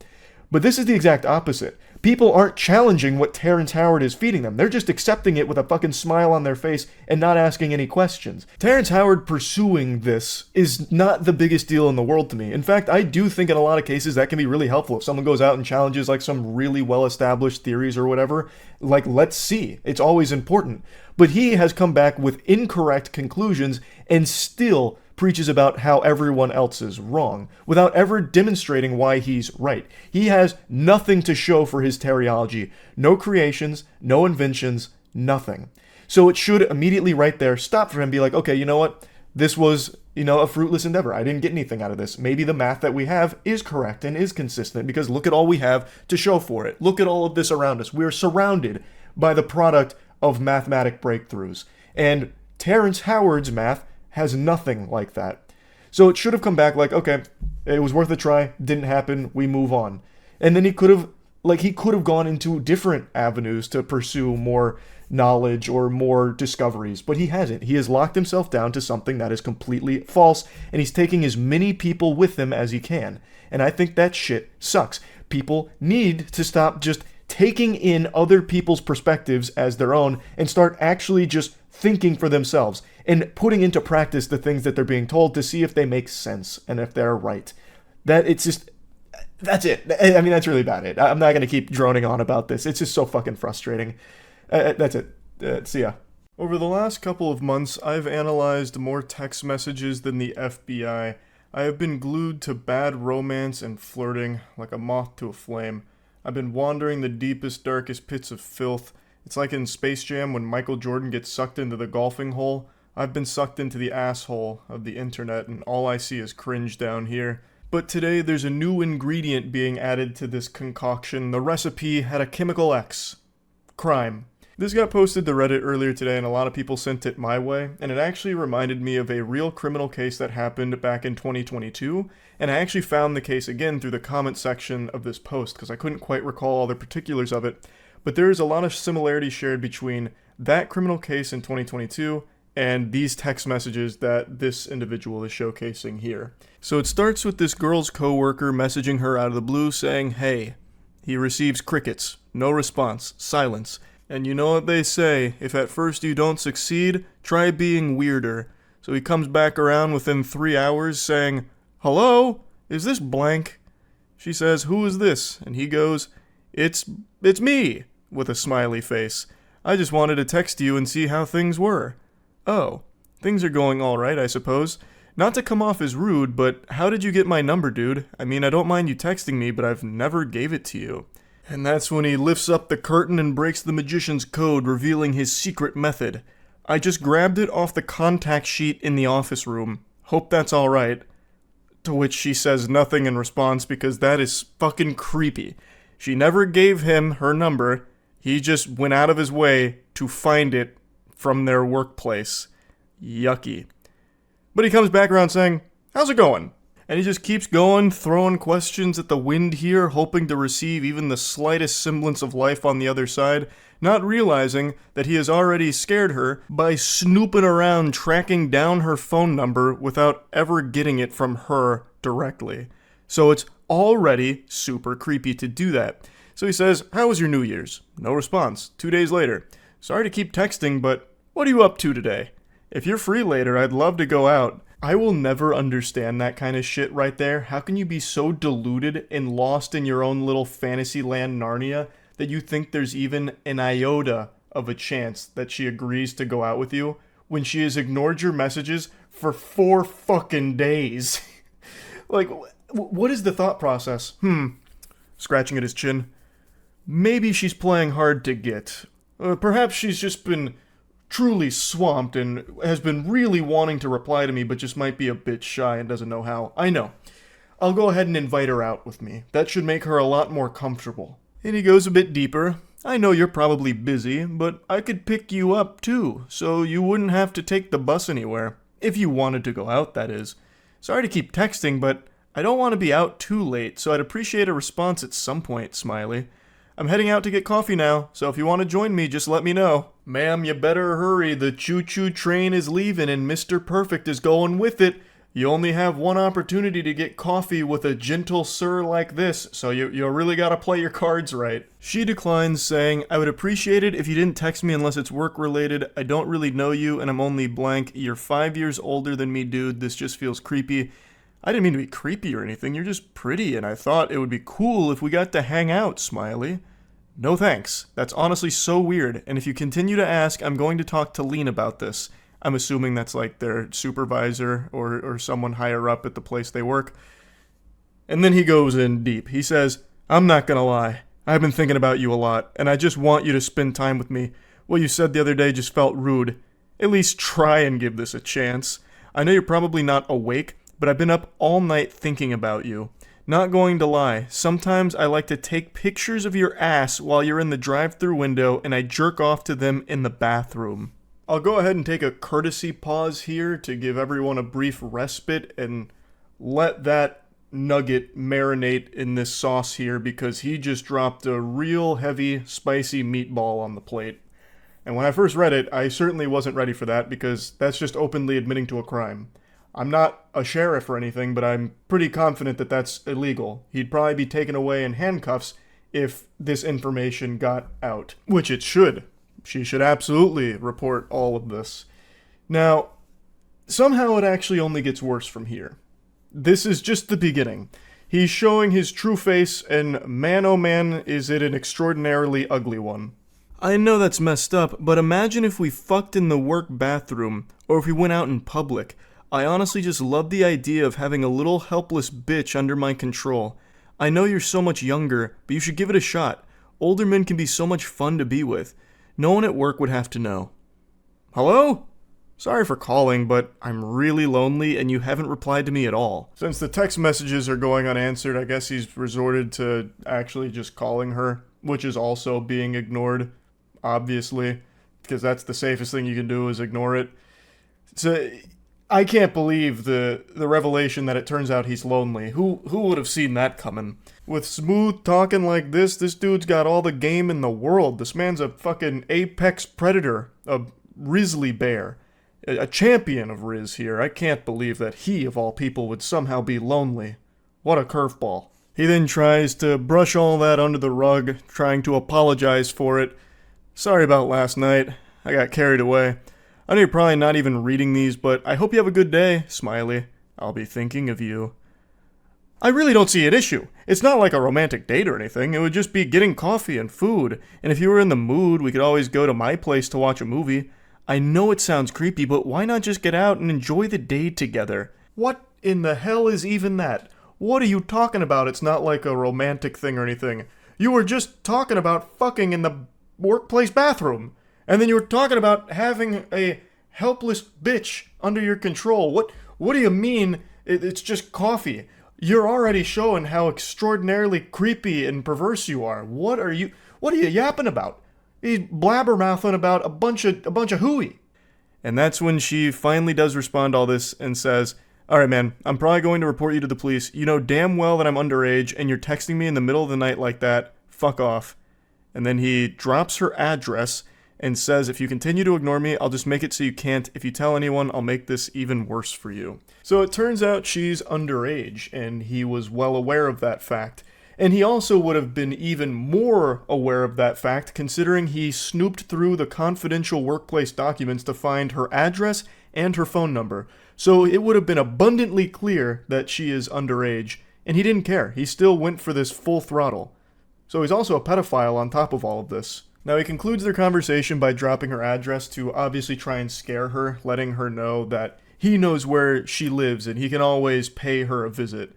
But this is the exact opposite. People aren't challenging what Terrence Howard is feeding them. They're just accepting it with a fucking smile on their face and not asking any questions. Terrence Howard pursuing this is not the biggest deal in the world to me. In fact, I do think in a lot of cases that can be really helpful. If someone goes out and challenges like some really well-established theories or whatever, like, let's see. It's always important. But he has come back with incorrect conclusions and still preaches about how everyone else is wrong, without ever demonstrating why he's right. He has nothing to show for his teriology. No creations, no inventions, nothing. So it should immediately right there stop for him and be like, okay, you know what? This was, you know, a fruitless endeavor. I didn't get anything out of this. Maybe the math that we have is correct and is consistent, because look at all we have to show for it. Look at all of this around us. We're surrounded by the product of mathematic breakthroughs. And Terrence Howard's math has nothing like that. So it should have come back like, okay, it was worth a try, didn't happen, we move on. And then he could have gone into different avenues to pursue more knowledge or more discoveries, but he hasn't. He has locked himself down to something that is completely false, and he's taking as many people with him as he can. And I think that shit sucks. People need to stop just taking in other people's perspectives as their own and start actually just thinking for themselves and putting into practice the things that they're being told to see if they make sense and if they're right. That's it. I mean, that's really about it. I'm not going to keep droning on about this. It's just so fucking frustrating. That's it. See ya. Over the last couple of months, I've analyzed more text messages than the FBI. I have been glued to bad romance and flirting like a moth to a flame. I've been wandering the deepest, darkest pits of filth. It's like in Space Jam when Michael Jordan gets sucked into the golfing hole. I've been sucked into the asshole of the internet, and all I see is cringe down here. But today there's a new ingredient being added to this concoction. The recipe had a chemical X. Crime. This got posted to Reddit earlier today, and a lot of people sent it my way, and it actually reminded me of a real criminal case that happened back in 2022, and I actually found the case again through the comment section of this post, because I couldn't quite recall all the particulars of it. But there is a lot of similarities shared between that criminal case in 2022 and these text messages that this individual is showcasing here. So it starts with this girl's coworker messaging her out of the blue saying, "Hey." He receives crickets, no response, silence. And you know what they say, if at first you don't succeed, try being weirder. So he comes back around within 3 hours saying, "Hello? Is this blank?" She says, "Who is this?" And he goes, It's me," with a smiley face. "I just wanted to text you and see how things were." "Oh, things are going alright, I suppose. Not to come off as rude, but how did you get my number, dude? I mean, I don't mind you texting me, but I've never gave it to you." And that's when he lifts up the curtain and breaks the magician's code, revealing his secret method. "I just grabbed it off the contact sheet in the office room. Hope that's alright." To which she says nothing in response because that is fucking creepy. She never gave him her number. He just went out of his way to find it from their workplace. Yucky. But he comes back around saying, "How's it going?" And he just keeps going, throwing questions at the wind here, hoping to receive even the slightest semblance of life on the other side, not realizing that he has already scared her by snooping around tracking down her phone number without ever getting it from her directly. So it's already super creepy to do that. So he says, "How was your New Year's?" No response. 2 days later. "Sorry to keep texting, but what are you up to today? If you're free later, I'd love to go out." I will never understand that kind of shit right there. How can you be so deluded and lost in your own little fantasy land Narnia that you think there's even an iota of a chance that she agrees to go out with you when she has ignored your messages for 4 fucking days? Like, what is the thought process? Scratching at his chin. Maybe she's playing hard to get. Perhaps she's just been truly swamped and has been really wanting to reply to me but just might be a bit shy and doesn't know how. I know. I'll go ahead and invite her out with me. That should make her a lot more comfortable. And he goes a bit deeper. "I know you're probably busy, but I could pick you up too, so you wouldn't have to take the bus anywhere. If you wanted to go out, that is. Sorry to keep texting, but I don't want to be out too late, so I'd appreciate a response at some point, smiley. I'm heading out to get coffee now, so if you want to join me, just let me know. Ma'am, you better hurry. The choo-choo train is leaving and Mr. Perfect is going with it. You only have one opportunity to get coffee with a gentle sir like this, so you really gotta play your cards right. She declines, saying, I would appreciate it if you didn't text me unless it's work-related. I don't really know you, and I'm only blank. You're 5 years older than me, dude. This just feels creepy. I didn't mean to be creepy or anything. You're just pretty, and I thought it would be cool if we got to hang out, smiley. No thanks. That's honestly so weird, and if you continue to ask, I'm going to talk to Lean about this. I'm assuming that's like their supervisor or someone higher up at the place they work. And then he goes in deep. He says, I'm not gonna lie. I've been thinking about you a lot, and I just want you to spend time with me. What you said the other day just felt rude. At least try and give this a chance. I know you're probably not awake, but I've been up all night thinking about you. Not going to lie, sometimes I like to take pictures of your ass while you're in the drive-thru window and I jerk off to them in the bathroom. I'll go ahead and take a courtesy pause here to give everyone a brief respite and let that nugget marinate in this sauce here because he just dropped a real heavy, spicy meatball on the plate. And when I first read it, I certainly wasn't ready for that because that's just openly admitting to a crime. I'm not a sheriff or anything, but I'm pretty confident that that's illegal. He'd probably be taken away in handcuffs if this information got out, which it should. She should absolutely report all of this. Now, somehow it actually only gets worse from here. This is just the beginning. He's showing his true face, and man oh man, is it an extraordinarily ugly one. I know that's messed up, but imagine if we fucked in the work bathroom, or if we went out in public. I honestly just love the idea of having a little helpless bitch under my control. I know you're so much younger, but you should give it a shot. Older men can be so much fun to be with. No one at work would have to know. Hello? Sorry for calling, but I'm really lonely and you haven't replied to me at all. Since the text messages are going unanswered, I guess he's resorted to actually just calling her, which is also being ignored, obviously, because that's the safest thing you can do is ignore it. So I can't believe the revelation that it turns out he's lonely. Who would have seen that coming? With smooth talking like this dude's got all the game in the world. This man's a fucking apex predator, a grizzly bear, a champion of Riz here. I can't believe that he, of all people, would somehow be lonely. What a curveball. He then tries to brush all that under the rug, trying to apologize for it. Sorry about last night. I got carried away. I know you're probably not even reading these, but I hope you have a good day, smiley. I'll be thinking of you. I really don't see an issue. It's not like a romantic date or anything. It would just be getting coffee and food. And if you were in the mood, we could always go to my place to watch a movie. I know it sounds creepy, but why not just get out and enjoy the day together? What in the hell is even that? What are you talking about? It's not like a romantic thing or anything. You were just talking about fucking in the workplace bathroom. And then you were talking about having a helpless bitch under your control. What do you mean it's just coffee? You're already showing how extraordinarily creepy and perverse you are. What are you yapping about? He's blabbermouthing about a bunch of hooey. And that's when she finally does respond to all this and says, alright man, I'm probably going to report you to the police. You know damn well that I'm underage and you're texting me in the middle of the night like that. Fuck off. And then he drops her address and says, if you continue to ignore me, I'll just make it so you can't. If you tell anyone, I'll make this even worse for you. So it turns out she's underage, and he was well aware of that fact. And he also would have been even more aware of that fact, considering he snooped through the confidential workplace documents to find her address and her phone number. So it would have been abundantly clear that she is underage, and he didn't care. He still went for this full throttle. So he's also a pedophile on top of all of this. Now, he concludes their conversation by dropping her address to obviously try and scare her, letting her know that he knows where she lives and he can always pay her a visit.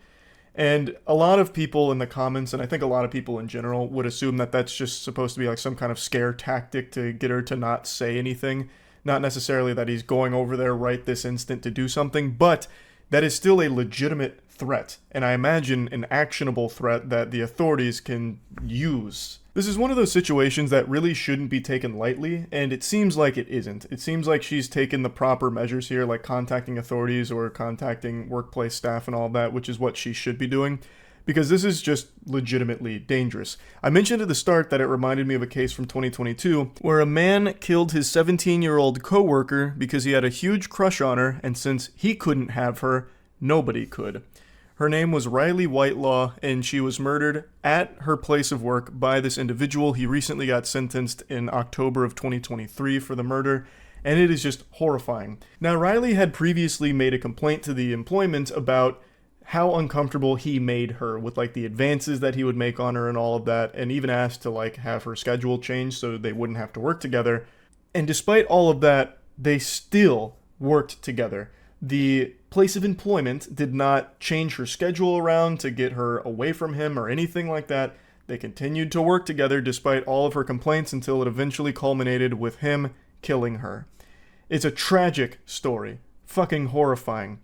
And a lot of people in the comments, and I think a lot of people in general, would assume that that's just supposed to be like some kind of scare tactic to get her to not say anything. Not necessarily that he's going over there right this instant to do something, but that is still a legitimate threat. And I imagine an actionable threat that the authorities can use. This is one of those situations that really shouldn't be taken lightly, and it seems like it isn't. It seems like she's taken the proper measures here, like contacting authorities or contacting workplace staff and all that, which is what she should be doing, because this is just legitimately dangerous. I mentioned at the start that it reminded me of a case from 2022, where a man killed his 17-year-old coworker because he had a huge crush on her, and since he couldn't have her, nobody could. Her name was Riley Whitelaw, and she was murdered at her place of work by this individual. He recently got sentenced in October of 2023 for the murder, and it is just horrifying. Now, Riley had previously made a complaint to the employment about how uncomfortable he made her with like the advances that he would make on her and all of that, and even asked to like have her schedule changed so they wouldn't have to work together. And despite all of that, they still worked together. The place of employment did not change her schedule around to get her away from him or anything like that. They continued to work together despite all of her complaints until it eventually culminated with him killing her. It's a tragic story. Fucking horrifying.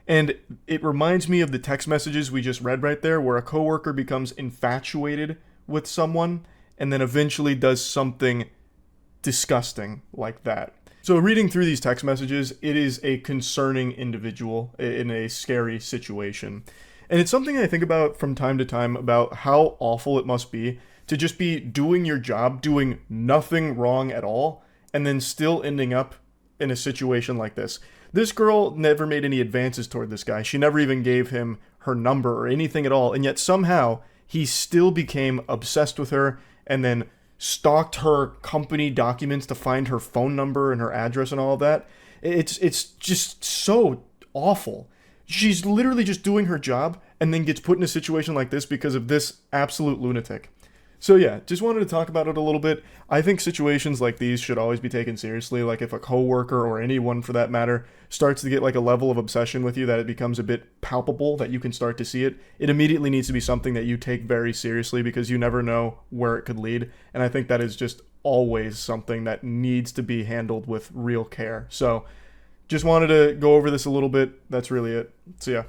And it reminds me of the text messages we just read right there, where a coworker becomes infatuated with someone and then eventually does something disgusting like that. So reading through these text messages, it is a concerning individual in a scary situation. And it's something I think about from time to time about how awful it must be to just be doing your job, doing nothing wrong at all, and then still ending up in a situation like this. This girl never made any advances toward this guy. She never even gave him her number or anything at all. And yet somehow he still became obsessed with her and then stalked her company documents to find her phone number and her address and all of that. It's just so awful. She's literally just doing her job and then gets put in a situation like this because of this absolute lunatic. So yeah, just wanted to talk about it a little bit. I think situations like these should always be taken seriously. Like if a coworker or anyone for that matter starts to get like a level of obsession with you that it becomes a bit palpable, that you can start to see it, it immediately needs to be something that you take very seriously because you never know where it could lead. And I think that is just always something that needs to be handled with real care. So just wanted to go over this a little bit. That's really it. So yeah.